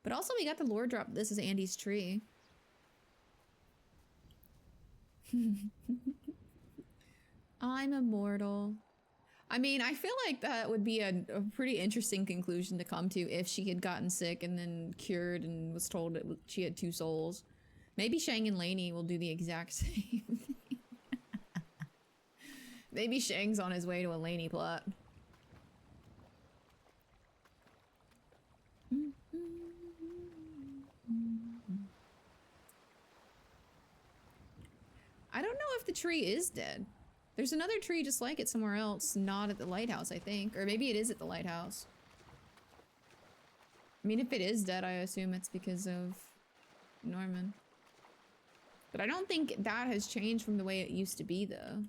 But also we got the lore drop. This is Andy's tree. I'm immortal. I mean, I feel like that would be a pretty interesting conclusion to come to if she had gotten sick and then cured and was told that she had 2 souls. Maybe Shang and Lainey will do the exact same thing. Maybe Shang's on his way to a Lainey plot. I don't know if the tree is dead. There's another tree just like it somewhere else, not at the lighthouse, I think. Or maybe it is at the lighthouse. I mean, if it is dead, I assume it's because of Norman. But I don't think that has changed from the way it used to be, though.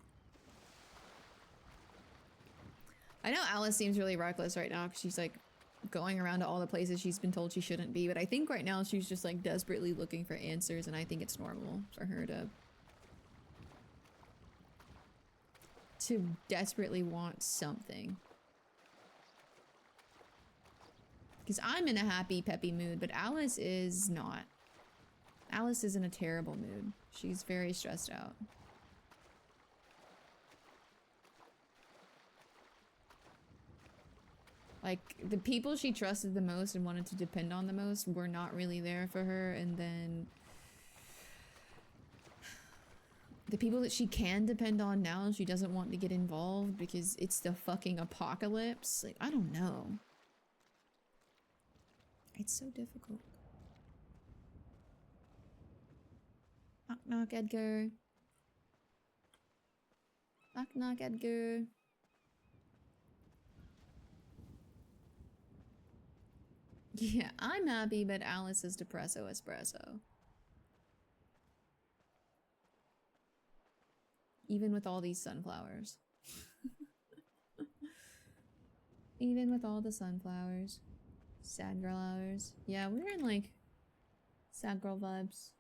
I know Alice seems really reckless right now because she's like going around to all the places she's been told she shouldn't be, but I think right now she's just like desperately looking for answers, and I think it's normal for her to desperately want something. Because I'm in a happy, peppy mood, but Alice is not. Alice is in a terrible mood. She's very stressed out. Like, the people she trusted the most and wanted to depend on the most were not really there for her, and then the people that she can depend on now, she doesn't want to get involved because it's the fucking apocalypse. Like, I don't know. It's so difficult. Knock knock, Edgar. Knock knock, Edgar. Yeah, I'm happy, but Alice is depresso espresso. Even with all these sunflowers. Even with all the sunflowers. Sad girl hours. Yeah, we're in like sad girl vibes.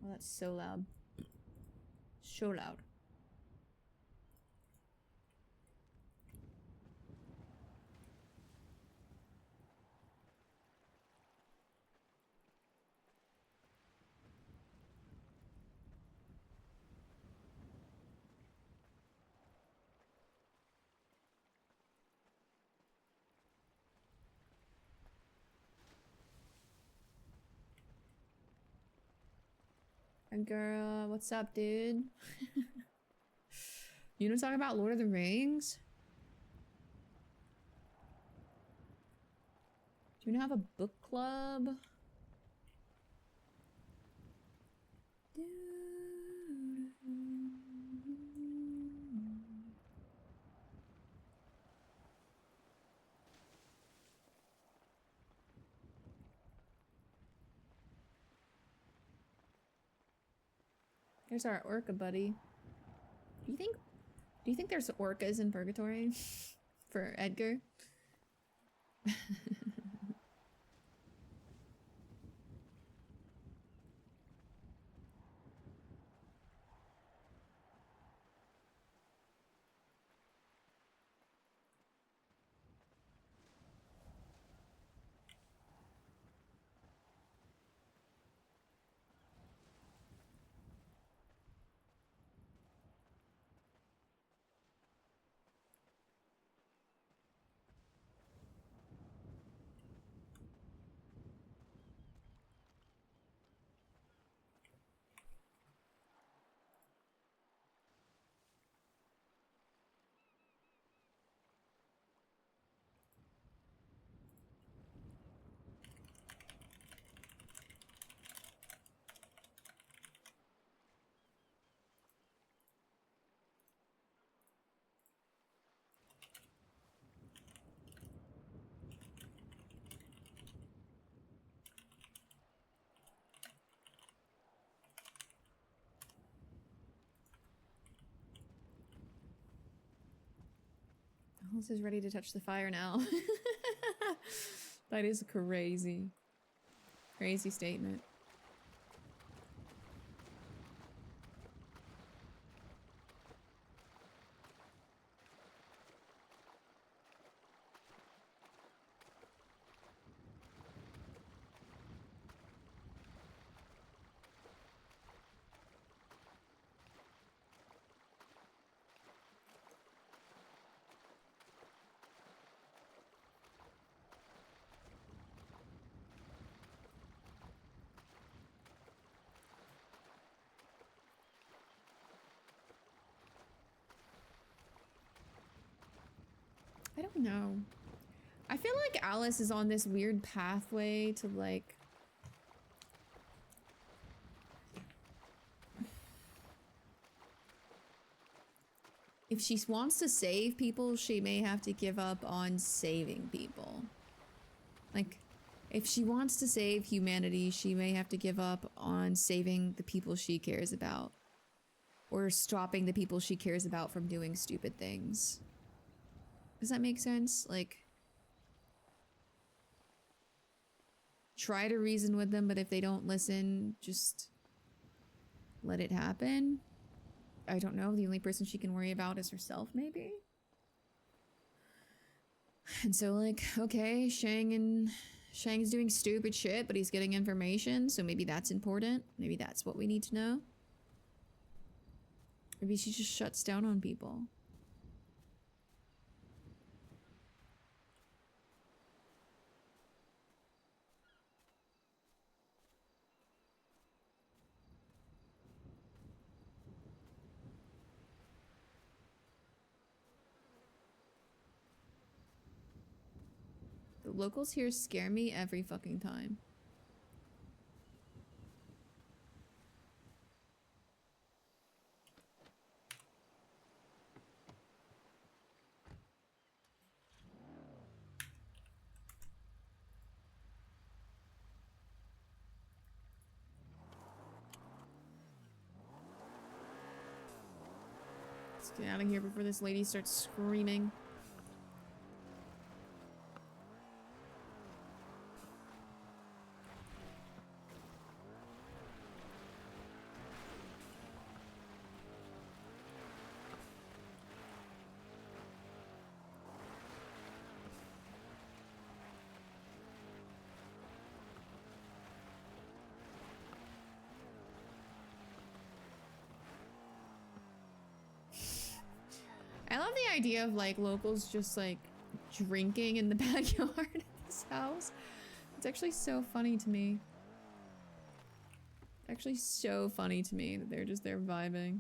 Oh, that's so loud. So loud. Girl, what's up, dude? You wanna talk about Lord of the Rings? Do you wanna have a book club? There's our orca buddy. Do you think there's orcas in purgatory? For Edgar? Alice is ready to touch the fire now. That is crazy. Crazy statement. I don't know. I feel like Alice is on this weird pathway to like... If she wants to save people, she may have to give up on saving people. Like, if she wants to save humanity, she may have to give up on saving the people she cares about. Or stopping the people she cares about from doing stupid things. Does that make sense? Like, try to reason with them, but if they don't listen, just let it happen. I don't know. The only person she can worry about is herself, maybe? And so, like, okay, Shang's doing stupid shit, but he's getting information, so maybe that's important. Maybe that's what we need to know. Maybe she just shuts down on people. The locals here scare me every fucking time. Let's get out of here before this lady starts screaming. I love the idea of like locals just like drinking in the backyard of this house. It's actually so funny to me. Actually so funny to me that they're just there vibing.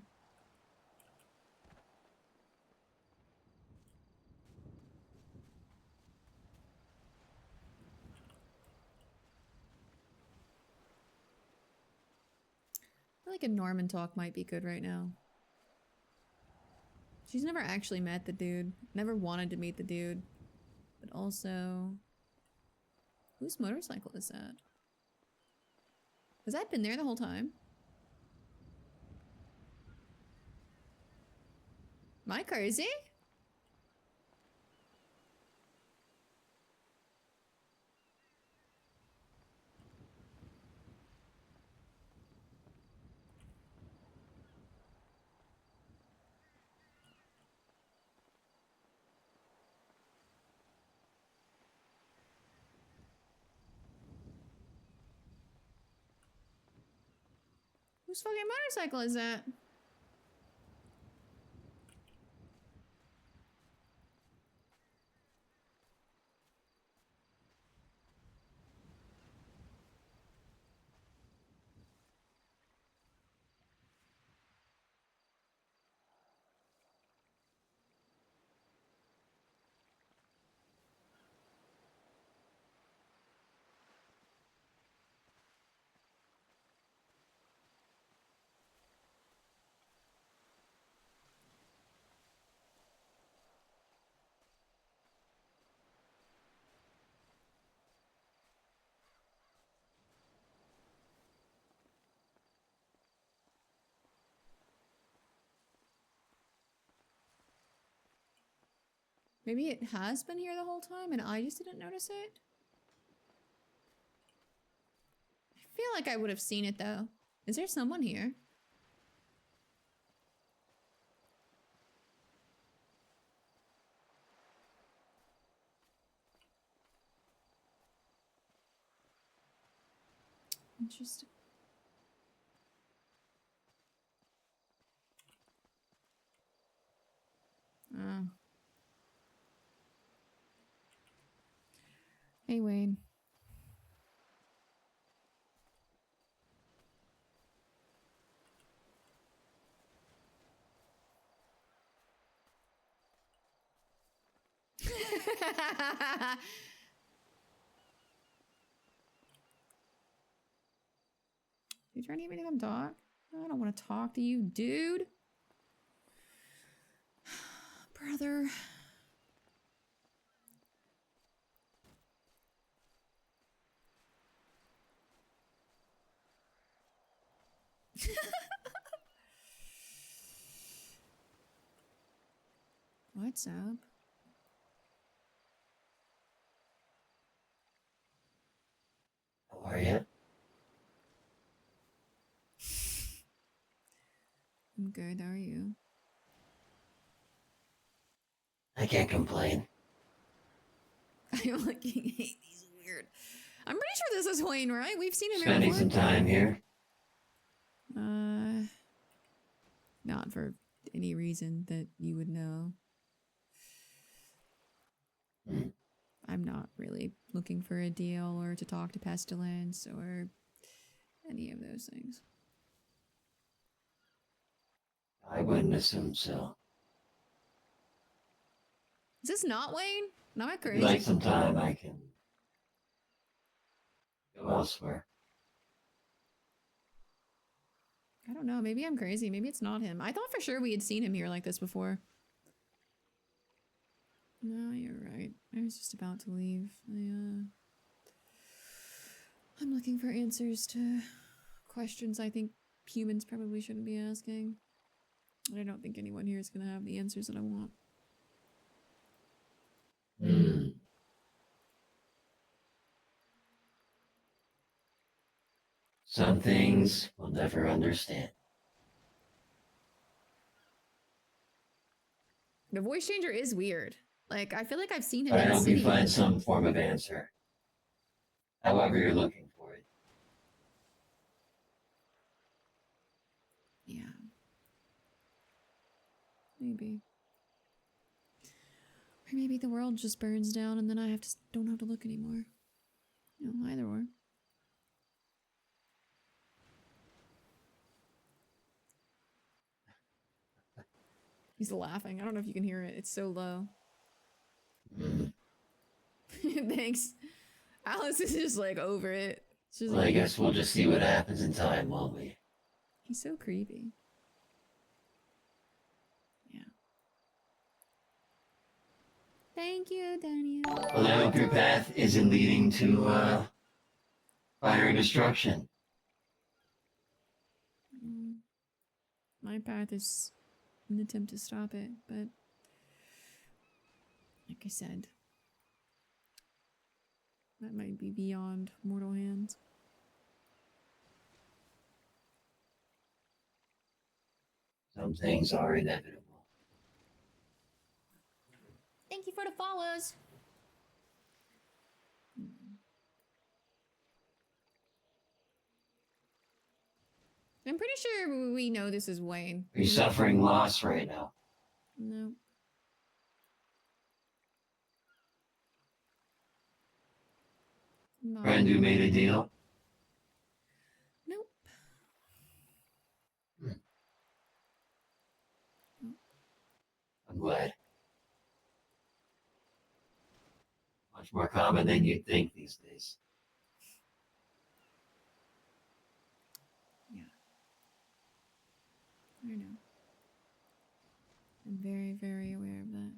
I feel like a Norman talk might be good right now. She's never actually met the dude. Never wanted to meet the dude. But also... Whose motorcycle is that? Has that been there the whole time? Am I crazy? Whose fucking motorcycle is that? Maybe it has been here the whole time and I just didn't notice it? I feel like I would have seen it though. Is there someone here? Interesting. Oh. Hey, Wayne. You trying to get me to come talk? I don't want to talk to you, dude. Brother. What's up? How are you? I'm good, how are you? I can't complain. I'm looking at these weird. I'm pretty sure this is Wayne, right? We've seen him here Spending before. some time here. Not for any reason that you would know. I'm not really looking for a deal or to talk to Pestilence or any of those things. I wouldn't assume so. Is this not Wayne? Am I If crazy? you like some time, I can go elsewhere. I don't know. Maybe I'm crazy. Maybe it's not him. I thought for sure we had seen him here like this before. No, you're right. I was just about to leave. I'm looking for answers to questions I think humans probably shouldn't be asking. I don't think anyone here is going to have the answers that I want. Some things we'll never understand. The voice changer is weird. Like, I feel like I've seen him But I in the hope you city. find some form of answer. However you're looking for it. Yeah. Maybe. Or maybe the world just burns down and then I don't have to look anymore. You know, either or. He's laughing. I don't know if you can hear it. It's so low. Thanks. Alice is just like over it. She's Well, I like, guess we'll just see what happens in time, won't we? he's so creepy. Yeah. Thank you, Daniel. Well, I hope your path isn't leading to, fire and destruction. My path is an attempt to stop it, but like I said, that might be beyond mortal hands. Some things are inevitable. Thank you for the follows. I'm pretty sure we know this is Wayne. Are you suffering loss right now? No. No. Friend who made a deal? Nope. I'm glad. Much more common than you'd think these days. Yeah. I know. I'm very, very aware of that.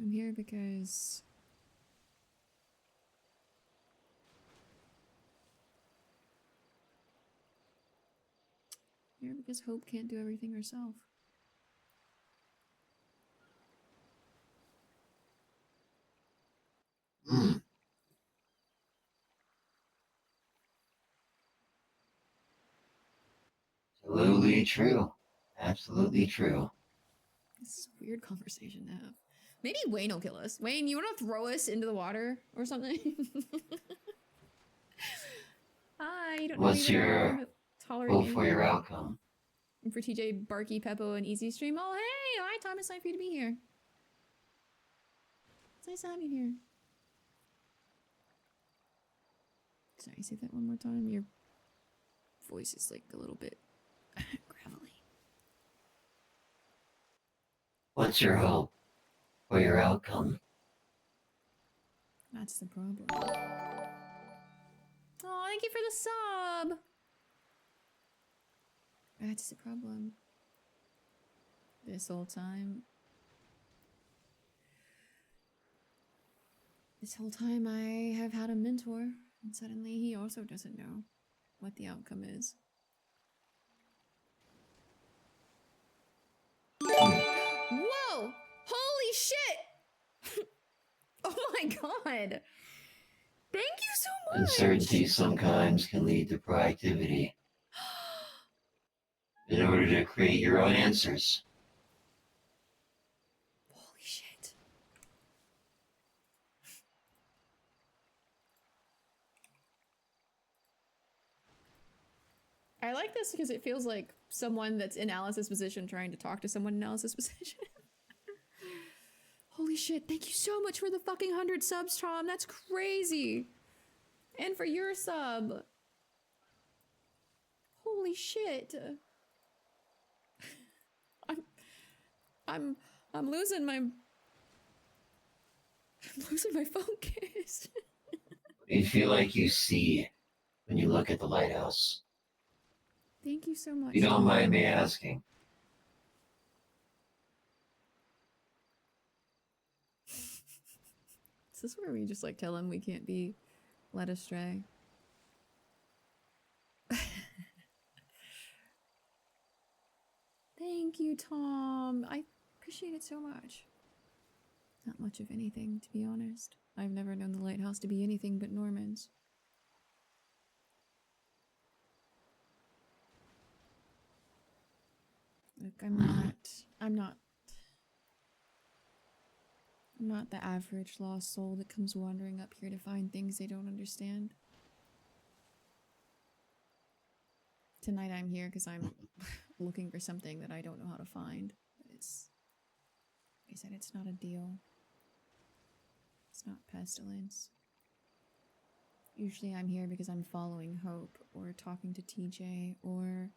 I'm here because Hope can't do everything herself. true. Absolutely true. This is a weird conversation to have. Maybe Wayne will kill us. Wayne, you want to throw us into the water or something? Hi, you don't know What's me, but your tolerate hope me. for your outcome? And for TJ, Barky, Peppo, and Easy Stream. Oh, hey! Hi, Thomas. Nice for you to be here. It's nice to have you here. Sorry, say that one more time. Your voice is like a little bit gravelly. What's your hope for your outcome? That's the problem. Oh, thank you for the sub. That's the problem. This whole time I have had a mentor, and suddenly he also doesn't know what the outcome is. Whoa! Holy shit! Oh my god! Thank you so much! Uncertainty sometimes can lead to proactivity in order to create your own answers. Holy shit. I like this because it feels like someone that's in Alice's position trying to talk to someone in Alice's position. Holy shit, thank you so much for the fucking 100 subs, Tom. That's crazy. And for your sub. Holy shit. I'm losing my focus. What do you feel like you see when you look at the lighthouse? Thank you so much. If you don't mind me asking. Is this where we just like tell him we can't be led astray? Thank you, Tom. I appreciate it so much. Not much of anything, to be honest. I've never known the lighthouse to be anything but Norman's. Look, I'm not the average lost soul that comes wandering up here to find things they don't understand. Tonight I'm here because I'm looking for something that I don't know how to find. But it's, like I said, it's not a deal. It's not pestilence. Usually I'm here because I'm following Hope or talking to TJ or...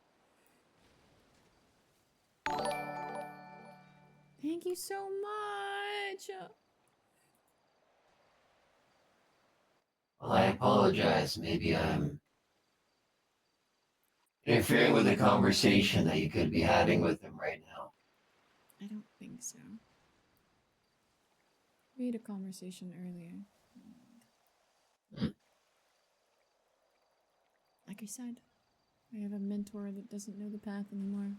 Thank you so much! Well, I apologize. Maybe I'm interfering with the conversation that you could be having with him right now. I don't think so. We had a conversation earlier. Like I said, I have a mentor that doesn't know the path anymore.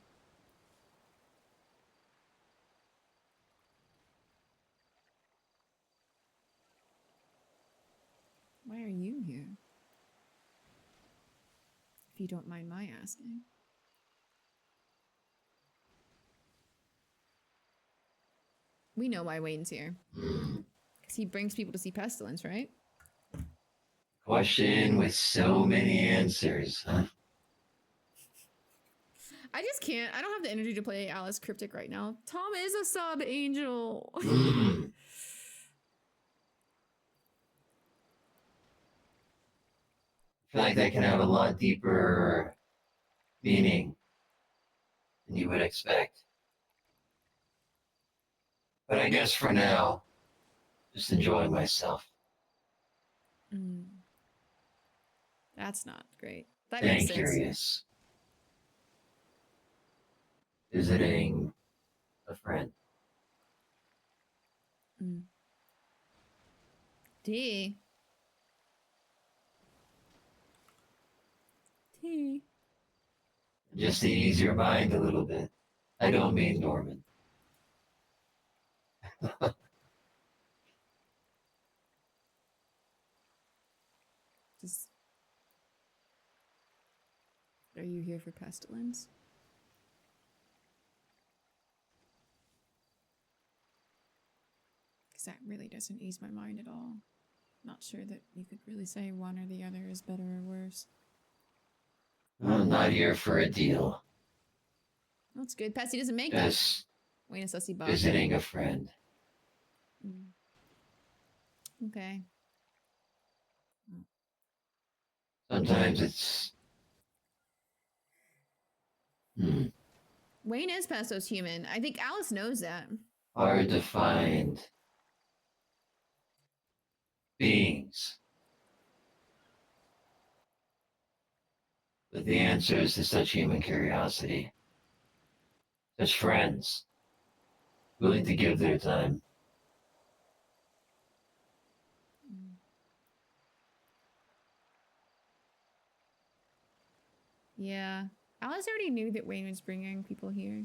Why are you here? If you don't mind my asking. We know why Wayne's here. Because he brings people to see Pestilence, right? Question with so many answers, huh? I just can't. I don't have the energy to play Alice Cryptic right now. Tom is a sub angel. I feel like that can have a lot deeper meaning than you would expect. But I guess for now, just enjoying myself. That's not great. That Staying makes sense. curious. Visiting a friend. T. Just to ease your mind a little bit. I don't mean Norman. Just... Are you here for Pestilence? Because that really doesn't ease my mind at all. Not sure that you could really say one or the other is better or worse. I'm not here for a deal. That's good. Patsy doesn't make that. Just Wayne is sussy boss. visiting a friend. Okay. Sometimes it's Wayne is Pesto's human. I think Alice knows that. hard to find beings with the answers to such human curiosity. Such friends willing to give their time. Yeah. Alice already knew that Wayne was bringing people here.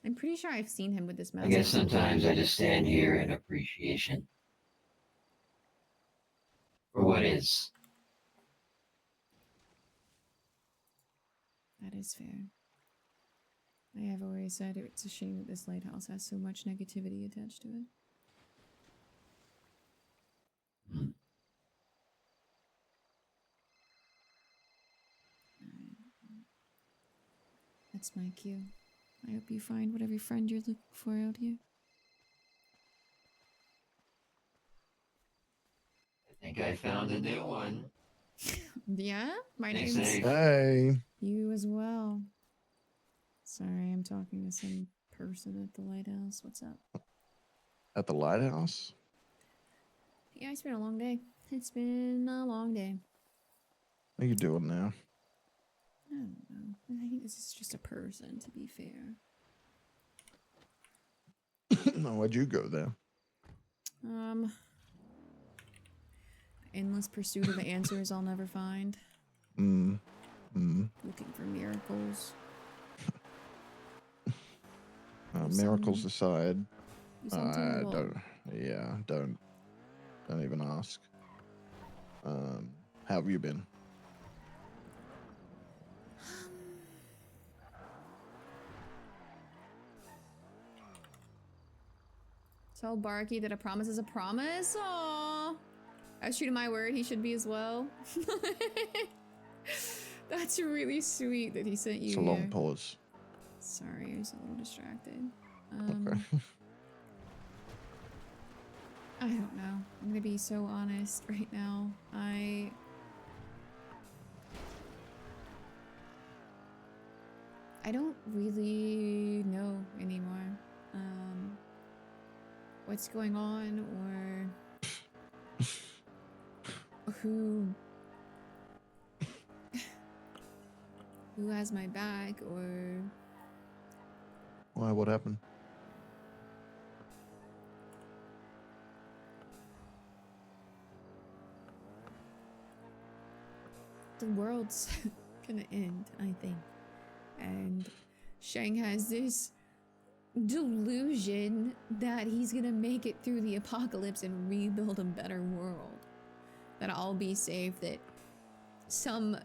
I'm pretty sure I've seen him with this mask. I guess sometimes I just stand here in appreciation for what is. That is fair. I have always said it's a shame that this lighthouse has so much negativity attached to it. That's my cue. I hope you find whatever friend you're looking for out here. I think I found a new one. Yeah? My Thanks, name's... Dave. Hey. You as well. Sorry, I'm talking to some person at the lighthouse. What's up? At the lighthouse? Yeah, it's been a long day. It's been a long day. What are you doing now? I don't know. I think this is just a person, to be fair. No, why'd you go there? Endless pursuit of answers I'll never find. Looking for miracles. Miracles aside, You sound terrible. don't even ask. How have you been? Tell Barky that a promise is a promise. Aww. I was true to my word. He should be as well. That's really sweet that he sent you It's a long here. pause. Sorry, I was a little distracted. Okay. I don't know. I'm gonna be so honest right now. I don't really know anymore. What's going on or who has my back or Why? What happened? the world's gonna end, I think. And Shang has this delusion that he's gonna make it through the apocalypse and rebuild a better world. That I'll be safe, that some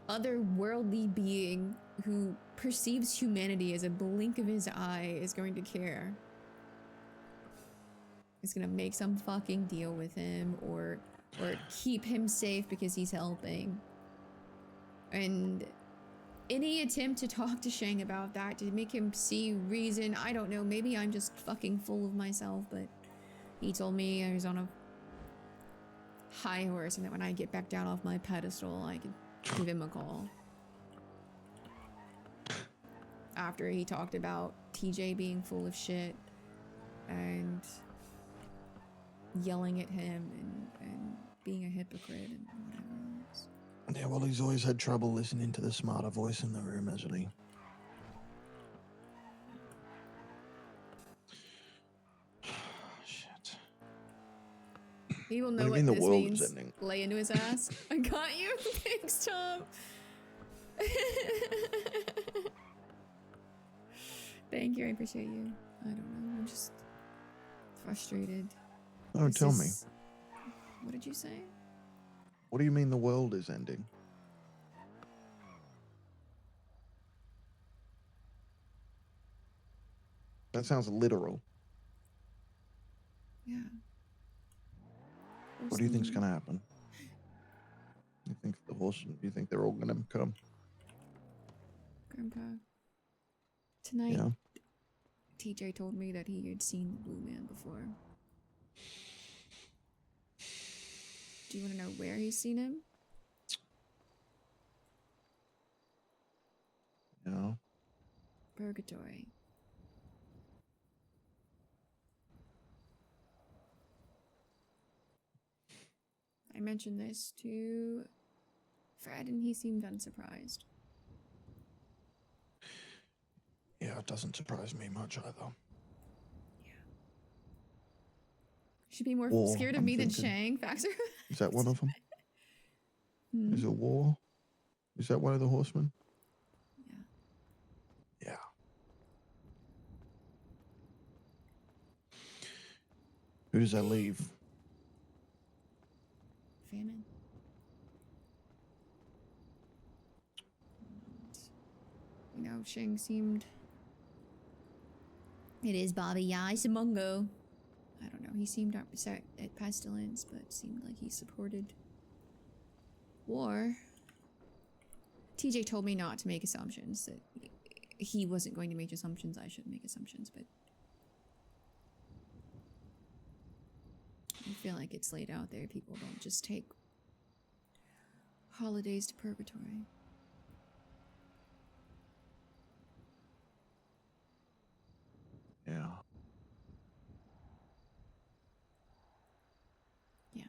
otherworldly being who perceives humanity as a blink of his eye is going to care. Is gonna make some fucking deal with him or keep him safe because he's helping. And any attempt to talk to Shang about that, to make him see reason, I don't know, maybe I'm just fucking full of myself, but he told me I was on a high horse and that when I get back down off my pedestal, I could give him a call. After he talked about TJ being full of shit and yelling at him and being a hypocrite and whatever else. Yeah, well, he's always had trouble listening to the smarter voice in the room, hasn't he? Shit. He will What know do you what mean the this world means. is ending? Lay into his ass. I got you. Thanks, Tom. Thank you. I appreciate you. I don't know. I'm just frustrated. Oh, This tell me. is- What did you say? What do you mean the world is ending? That sounds literal. Yeah. What do you think's Horsemen- gonna happen? You think the horse? You think they're all gonna come? Grandpa. Tonight, Yeah. TJ told me that he had seen the blue man before. Do you want to know where he's seen him? No. Purgatory. I mentioned this to Fred, and he seemed unsurprised. Yeah, it doesn't surprise me much either. Should be more War, scared of I'm me than thinking. Shang, Faxer. Is that one of them? Hmm. Is it war? Is that one of the horsemen? Yeah. Yeah. Who does that leave? Famine. You know, Shang seemed... It is Bobby, yeah, it's a Mungo. I don't know, he seemed upset at Pestilence, but seemed like he supported war. TJ told me not to make assumptions, that he wasn't going to make assumptions, I shouldn't make assumptions, but... I feel like it's laid out there, people don't just take holidays to purgatory. Yeah. Yeah.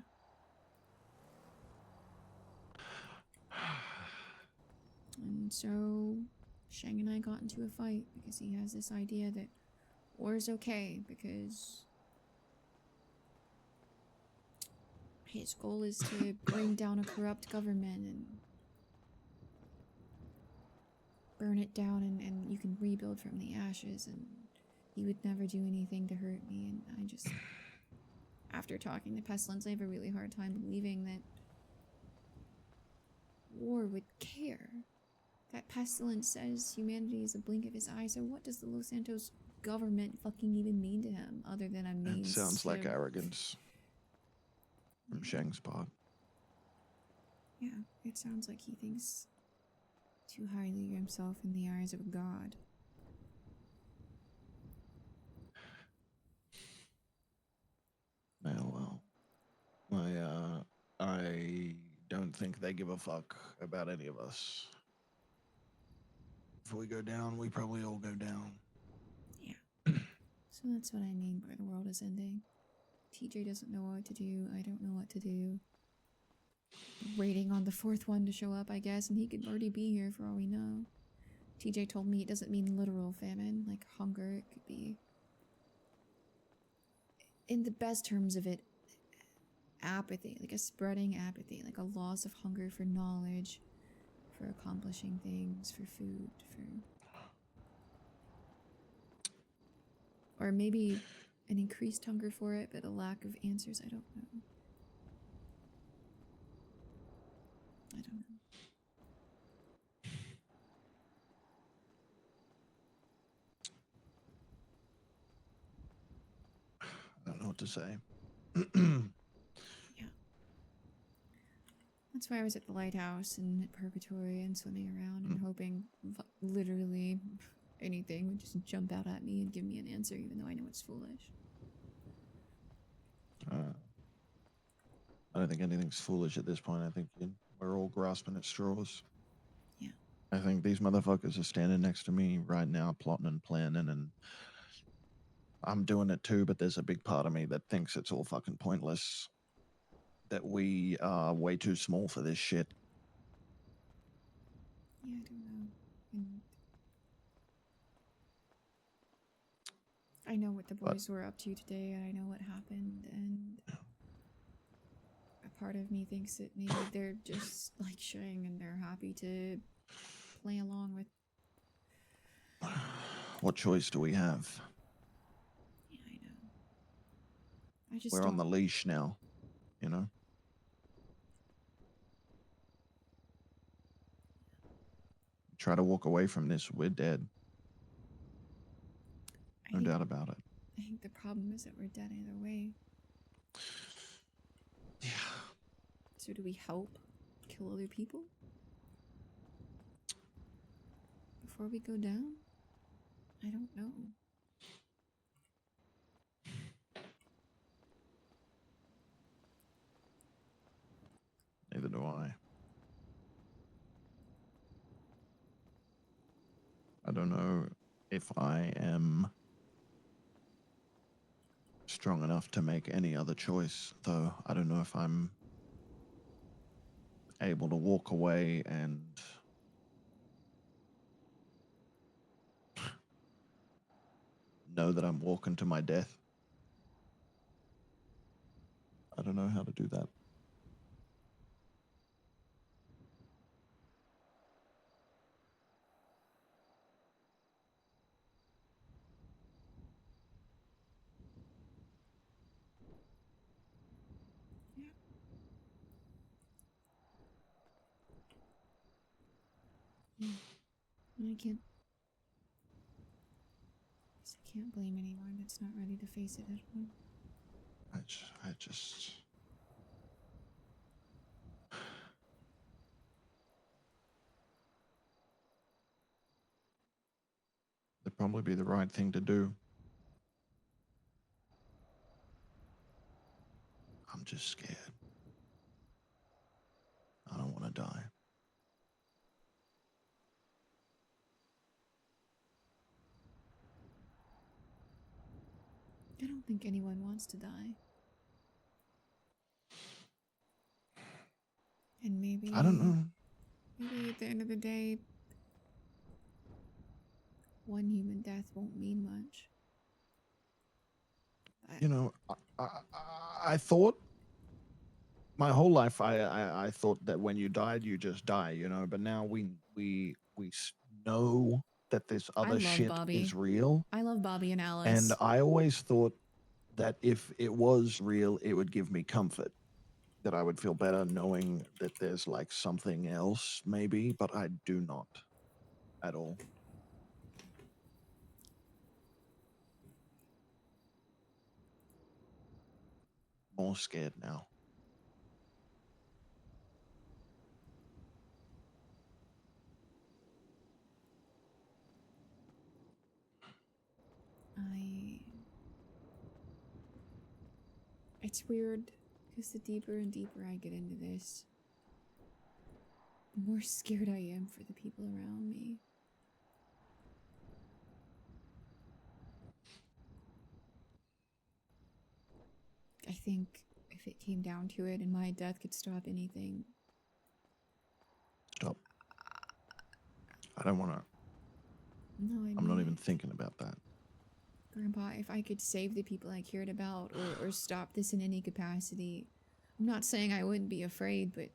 And so Shang and I got into a fight because he has this idea that war is okay because his goal is to bring down a corrupt government and burn it down and you can rebuild from the ashes, and he would never do anything to hurt me. And I just, after talking to Pestilence, I have a really hard time believing that war would care. That Pestilence says humanity is a blink of his eye, so what does the Los Santos government fucking even mean to him other than a means It sounds like to... arrogance from Shang's part. Yeah, it sounds like he thinks too highly of himself in the eyes of a god. Well, I don't think they give a fuck about any of us. If we go down, we probably all go down. So that's what I mean by the world is ending. TJ doesn't know what to do, I don't know what to do. Waiting on the fourth one to show up, I guess, and he could already be here for all we know. TJ told me it doesn't mean literal famine, like hunger. It could be, in the best terms of it, apathy, like a spreading apathy, like a loss of hunger for knowledge, for accomplishing things, for food, for... Or maybe an increased hunger for it, but a lack of answers, I don't know. I don't know. I don't know what to say. Yeah. That's why I was at the lighthouse and at Purgatory and swimming around and hoping literally anything would just jump out at me and give me an answer, even though I know it's foolish. I don't think anything's foolish at this point. I think we're all grasping at straws. Yeah. I think these motherfuckers are standing next to me right now, plotting and planning, and I'm doing it too, but there's a big part of me that thinks it's all fucking pointless. That we are way too small for this shit. Yeah, I don't know. And I know what the boys were up to today, and I know what happened, and a part of me thinks that maybe they're just like Shang and they're happy to play along with... What choice do we have? Yeah, I know. I just We're on the don't... leash now, you know? Try to walk away from this, we're dead. No doubt about it. I think the problem is that we're dead either way. Yeah. So do we help kill other people? Before we go down? I don't know. Neither do I. I don't know if I am strong enough to make any other choice, though. I don't know if I'm able to walk away and know that I'm walking to my death. I don't know how to do that. I can't. I can't blame anyone that's not ready to face it at all. I just. It'd probably be the right thing to do. I'm just scared. I don't want to die. I don't think anyone wants to die. And maybe... I don't know. Maybe at the end of the day, one human death won't mean much. You know, I thought my whole life I thought that when you died, you just die, you know. But now we know that this I other love shit Bobby. is real. I love Bobby and Alice. And I always thought that if it was real, it would give me comfort. That I would feel better knowing that there's like something else, maybe, but I do not at all. More scared now. It's weird, because the deeper and deeper I get into this, the more scared I am for the people around me. I think if it came down to it and my death could stop anything... Stop. I don't want to. No, I mean, I'm not even thinking about that. Grandpa, if I could save the people I cared about or stop this in any capacity, I'm not saying I wouldn't be afraid, but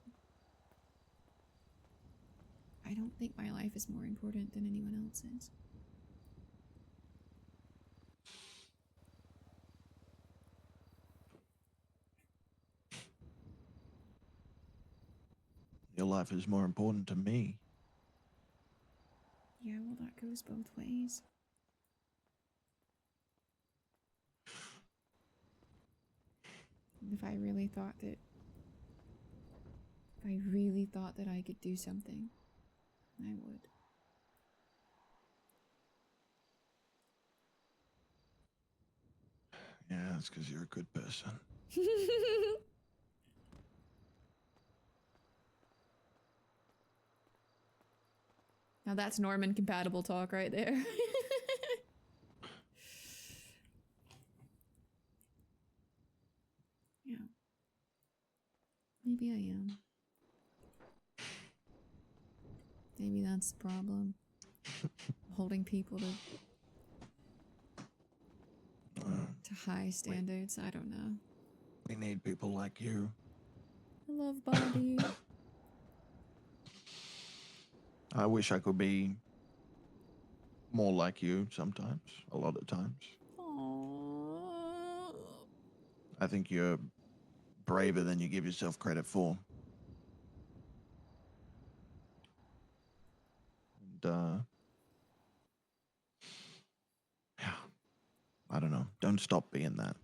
I don't think my life is more important than anyone else's. Your life is more important to me. Yeah, well, that goes both ways. If I really thought that I could do something, I would. Yeah, that's because you're a good person. Now that's Norman compatible talk right there. Yeah. Maybe I am. Maybe that's the problem. Holding people to high standards. I don't know. We need people like you. I love Bobby. I wish I could be more like you sometimes, a lot of times. Aww. I think you're braver than you give yourself credit for. And, yeah, I don't know. Don't stop being that.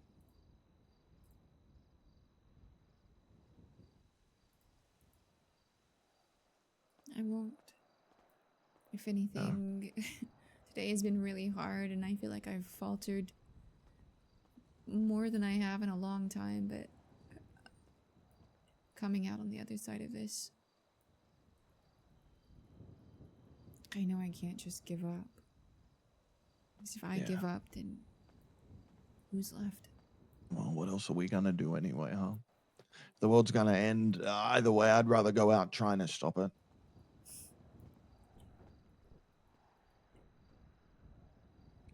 I won't. If anything, today has been really hard and I feel like I've faltered more than I have in a long time, but coming out on the other side of this, I know I can't just give up. Because if I give up, then who's left? Well, what else are we gonna do anyway, huh? If the world's gonna end either way, I'd rather go out trying to stop it.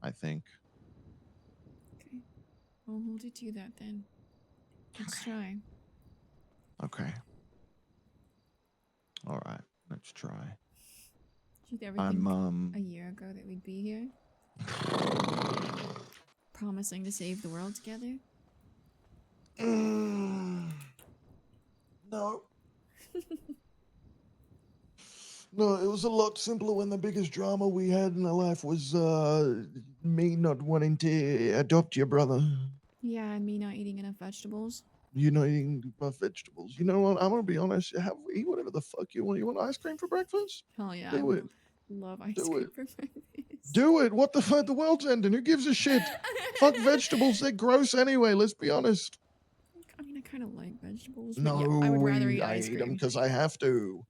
I think. Okay. I'll hold you to that then. Let's try. Okay. All right. Let's try. Did you ever think a year ago that we'd be here? Promising to save the world together? No. No, it was a lot simpler when the biggest drama we had in our life was me not wanting to adopt your brother. Yeah, and me not eating enough vegetables. You not eating enough vegetables. You know what? I'm gonna be honest. Eat whatever the fuck you want. You want ice cream for breakfast? Hell yeah. Do it. Love ice Do cream it. for breakfast. Do it. What the fuck? The world's ending. Who gives a shit? Fuck vegetables. They're gross anyway. Let's be honest. I mean, I kind of like vegetables. But No, yeah, I would rather eat I ice eat them cream. because I have to.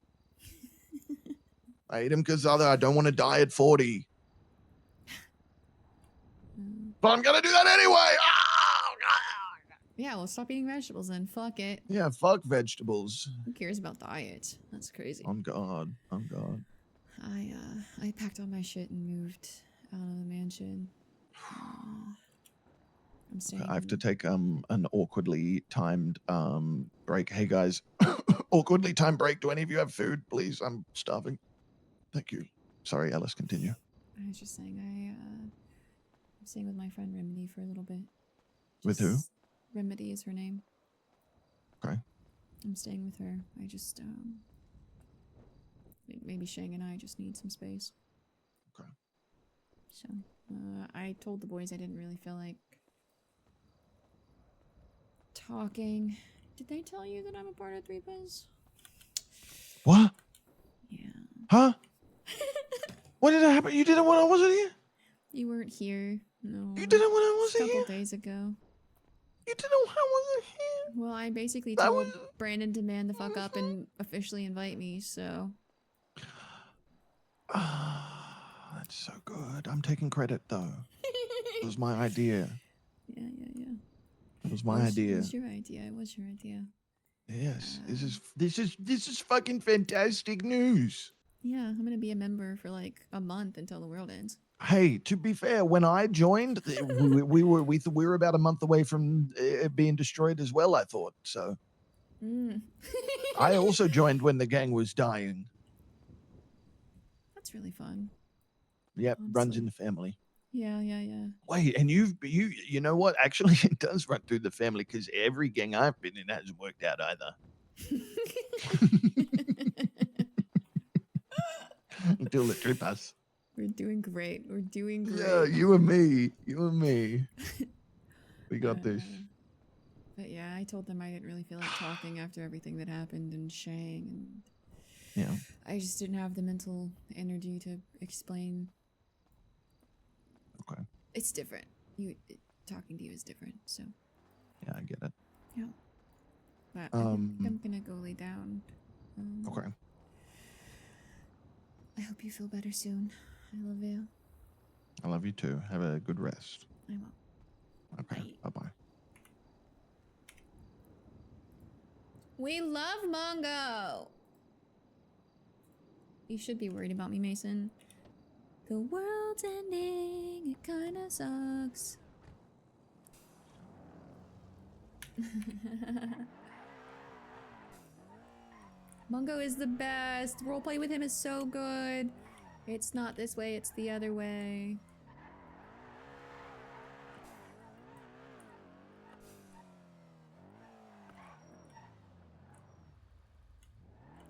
I eat them because I don't want to die at 40. But I'm gonna do that anyway. Yeah, well, stop eating vegetables then. Fuck it. Yeah, fuck vegetables. Who cares about diet? That's crazy. On God. On God. I packed all my shit and moved out of the mansion. I'm staying. I have to take an awkwardly timed break. Hey guys, awkwardly timed break. Do any of you have food, please? I'm starving. Thank you. Sorry, Alice. Continue. I was just saying I'm staying with my friend Remedy for a little bit. With who? Remedy is her name. Okay. I'm staying with her. I just maybe Shang and I just need some space. Okay. So I told the boys I didn't really feel like talking. Did they tell you that I'm a part of Three Biz? What? Yeah. Huh? What did happen? You did it when I wasn't here? You weren't here. No. You did it when I wasn't a couple here? days ago. You did it when I wasn't here? Well, I basically That told was- Brandon to man the fuck up and officially invite me, so. That's so good. I'm taking credit though. It was my idea. Yeah. It was my idea. It was your idea. It was your idea. Yes. This is fucking fantastic news. Yeah, I'm gonna be a member for like a month until the world ends. Hey, to be fair, when I joined, we were about a month away from it being destroyed as well. I thought so. I also joined when the gang was dying. That's really fun. Yep, runs in the family. Yeah. Wait, and you know what? Actually, it does run through the family because every gang I've been in hasn't worked out either. Until the trip us. We're doing great. We're doing great. Yeah, you and me. We got this. But yeah, I told them I didn't really feel like talking after everything that happened in Shang, and Yeah. I just didn't have the mental energy to explain. Okay. It's different. Talking to you is different, so. Yeah, I get it. Yeah. But I think I'm gonna go lay down. Okay. I hope you feel better soon. I love you. I love you too. Have a good rest. I will. Okay. Bye-bye. We love Mongo! You should be worried about me, Mason. The world's ending. It kinda sucks. Mongo is the best. Roleplay with him is so good. It's not this way, it's the other way.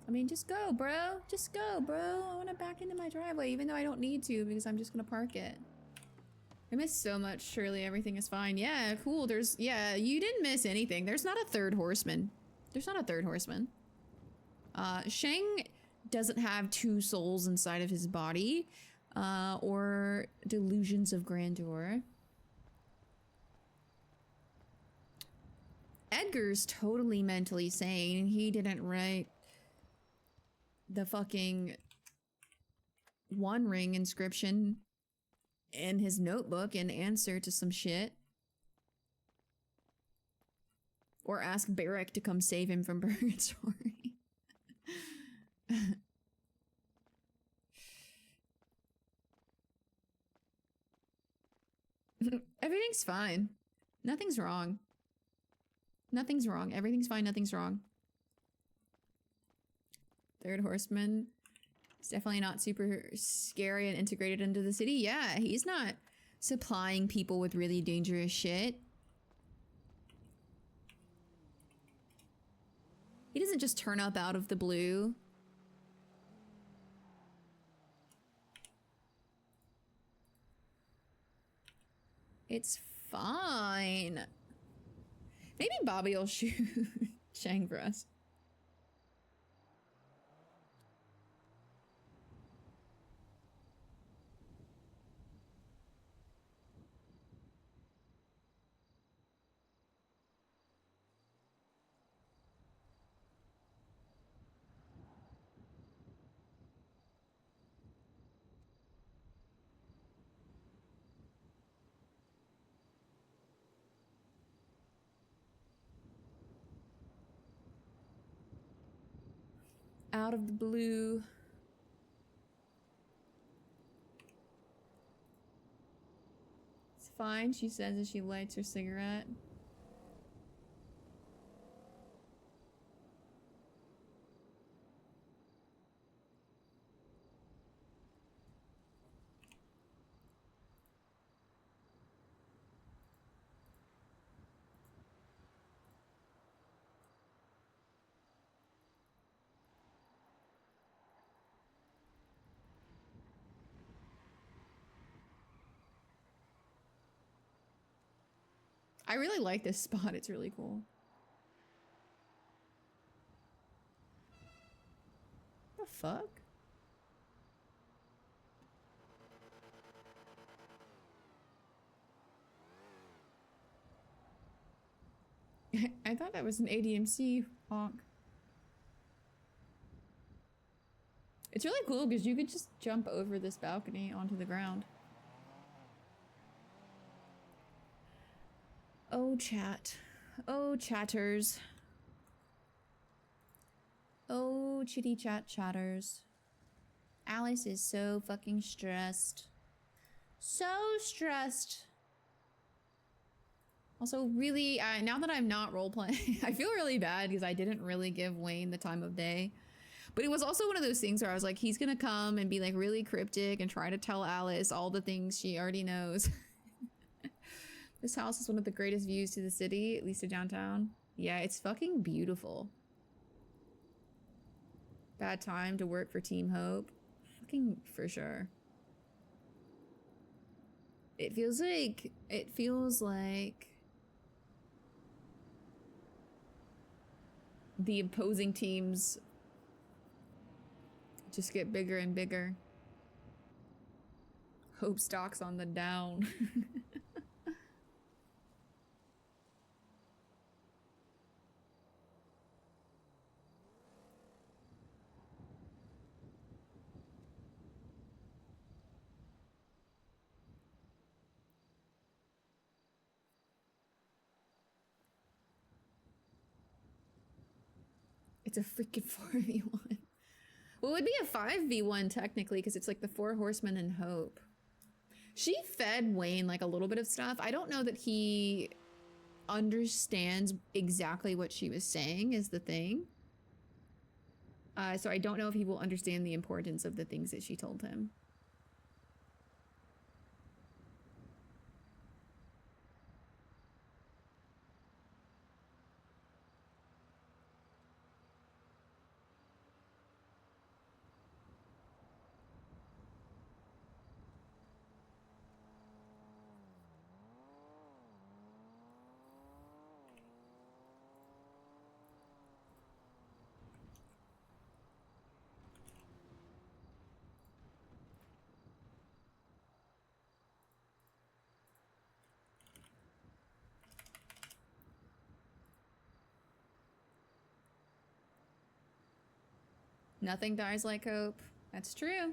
I mean, just go, bro. Just go, bro. I want to back into my driveway, even though I don't need to because I'm just going to park it. I missed so much. Surely everything is fine. Yeah, cool. Yeah, you didn't miss anything. There's not a third horseman. There's not a third horseman. Shang doesn't have two souls inside of his body, or delusions of grandeur. Edgar's totally mentally sane. He didn't write the fucking One Ring inscription in his notebook in answer to some shit. Or ask Barrack to come save him from purgatory. Everything's fine. Nothing's wrong. Nothing's wrong. Everything's fine. Nothing's wrong. Third Horseman is definitely not super scary and integrated into the city. Yeah, he's not supplying people with really dangerous shit. He doesn't just turn up out of the blue. It's fine. Maybe Bobby will shoot Shang for us. Out of the blue. It's fine, she says as she lights her cigarette. I really like this spot, it's really cool. The fuck? I thought that was an ADMC honk. It's really cool because you could just jump over this balcony onto the ground. Oh, chat. Oh, chatters. Oh, chitty chat chatters. Alice is so fucking stressed. So stressed. Also, really, now that I'm not roleplaying, I feel really bad because I didn't really give Wayne the time of day. But it was also one of those things where I was like, he's gonna come and be like really cryptic and try to tell Alice all the things she already knows. This house is one of the greatest views to the city, at least to downtown. Yeah, it's fucking beautiful. Bad time to work for Team Hope. Fucking for sure. It feels like the opposing teams just get bigger and bigger. Hope stock's on the down. It's a freaking 4v1. Well, it would be a 5v1 technically, because it's like the 4 horsemen and Hope. She fed Wayne like a little bit of stuff. I don't know that he understands exactly what she was saying is the thing. So I don't know if he will understand the importance of the things that she told him. Nothing dies like hope. That's true.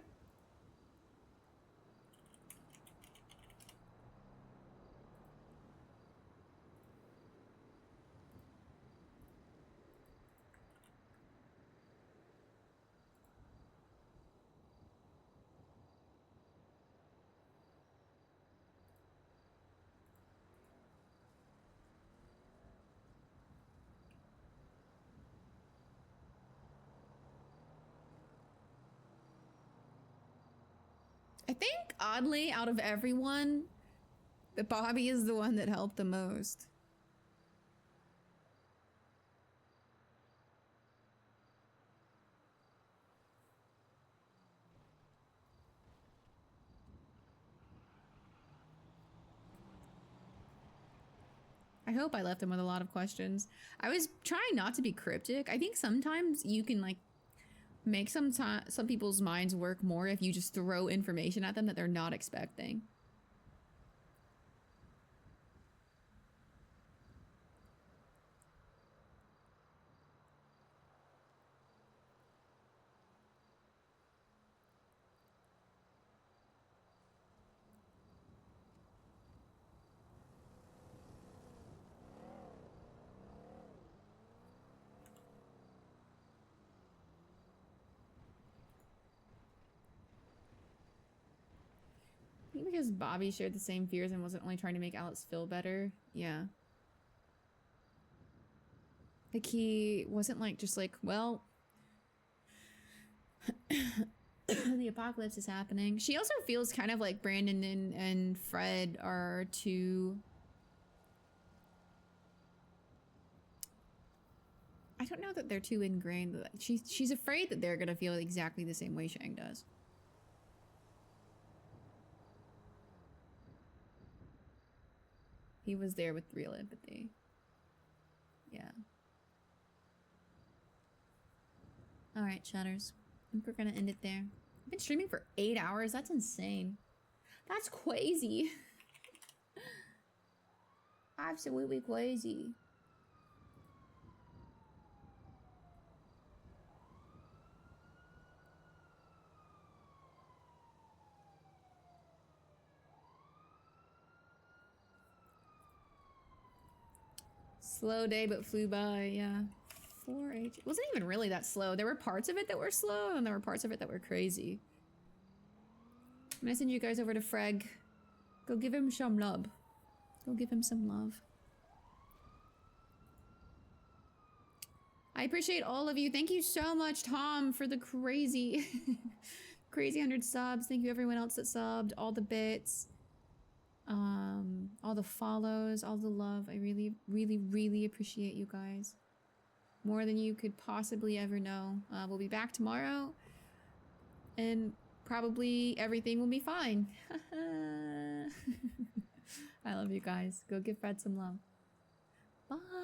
I think, oddly, out of everyone, that Bobby is the one that helped the most. I hope I left him with a lot of questions. I was trying not to be cryptic. I think sometimes you can, like, make some people's minds work more if you just throw information at them that they're not expecting. I think because Bobby shared the same fears and wasn't only trying to make Alex feel better. Yeah. Like he wasn't like just like, well, the apocalypse is happening. She also feels kind of like Brandon and Fred are too... I don't know that they're too ingrained. She's afraid that they're gonna feel exactly the same way Shang does. He was there with real empathy. Yeah. Alright, Shutters. I think we're gonna end it there. I've been streaming for 8 hours. That's insane. That's crazy. Absolutely crazy. Slow day, but flew by, yeah. 4H. It wasn't even really that slow. There were parts of it that were slow, and there were parts of it that were crazy. I'm gonna send you guys over to Freg. Go give him some love. Go give him some love. I appreciate all of you. Thank you so much, Tom, for the crazy, crazy 100 subs. Thank you everyone else that subbed. All the bits. All the follows, all the love. I really, really, really appreciate you guys. More than you could possibly ever know. We'll be back tomorrow. And probably everything will be fine. I love you guys. Go give Fred some love. Bye.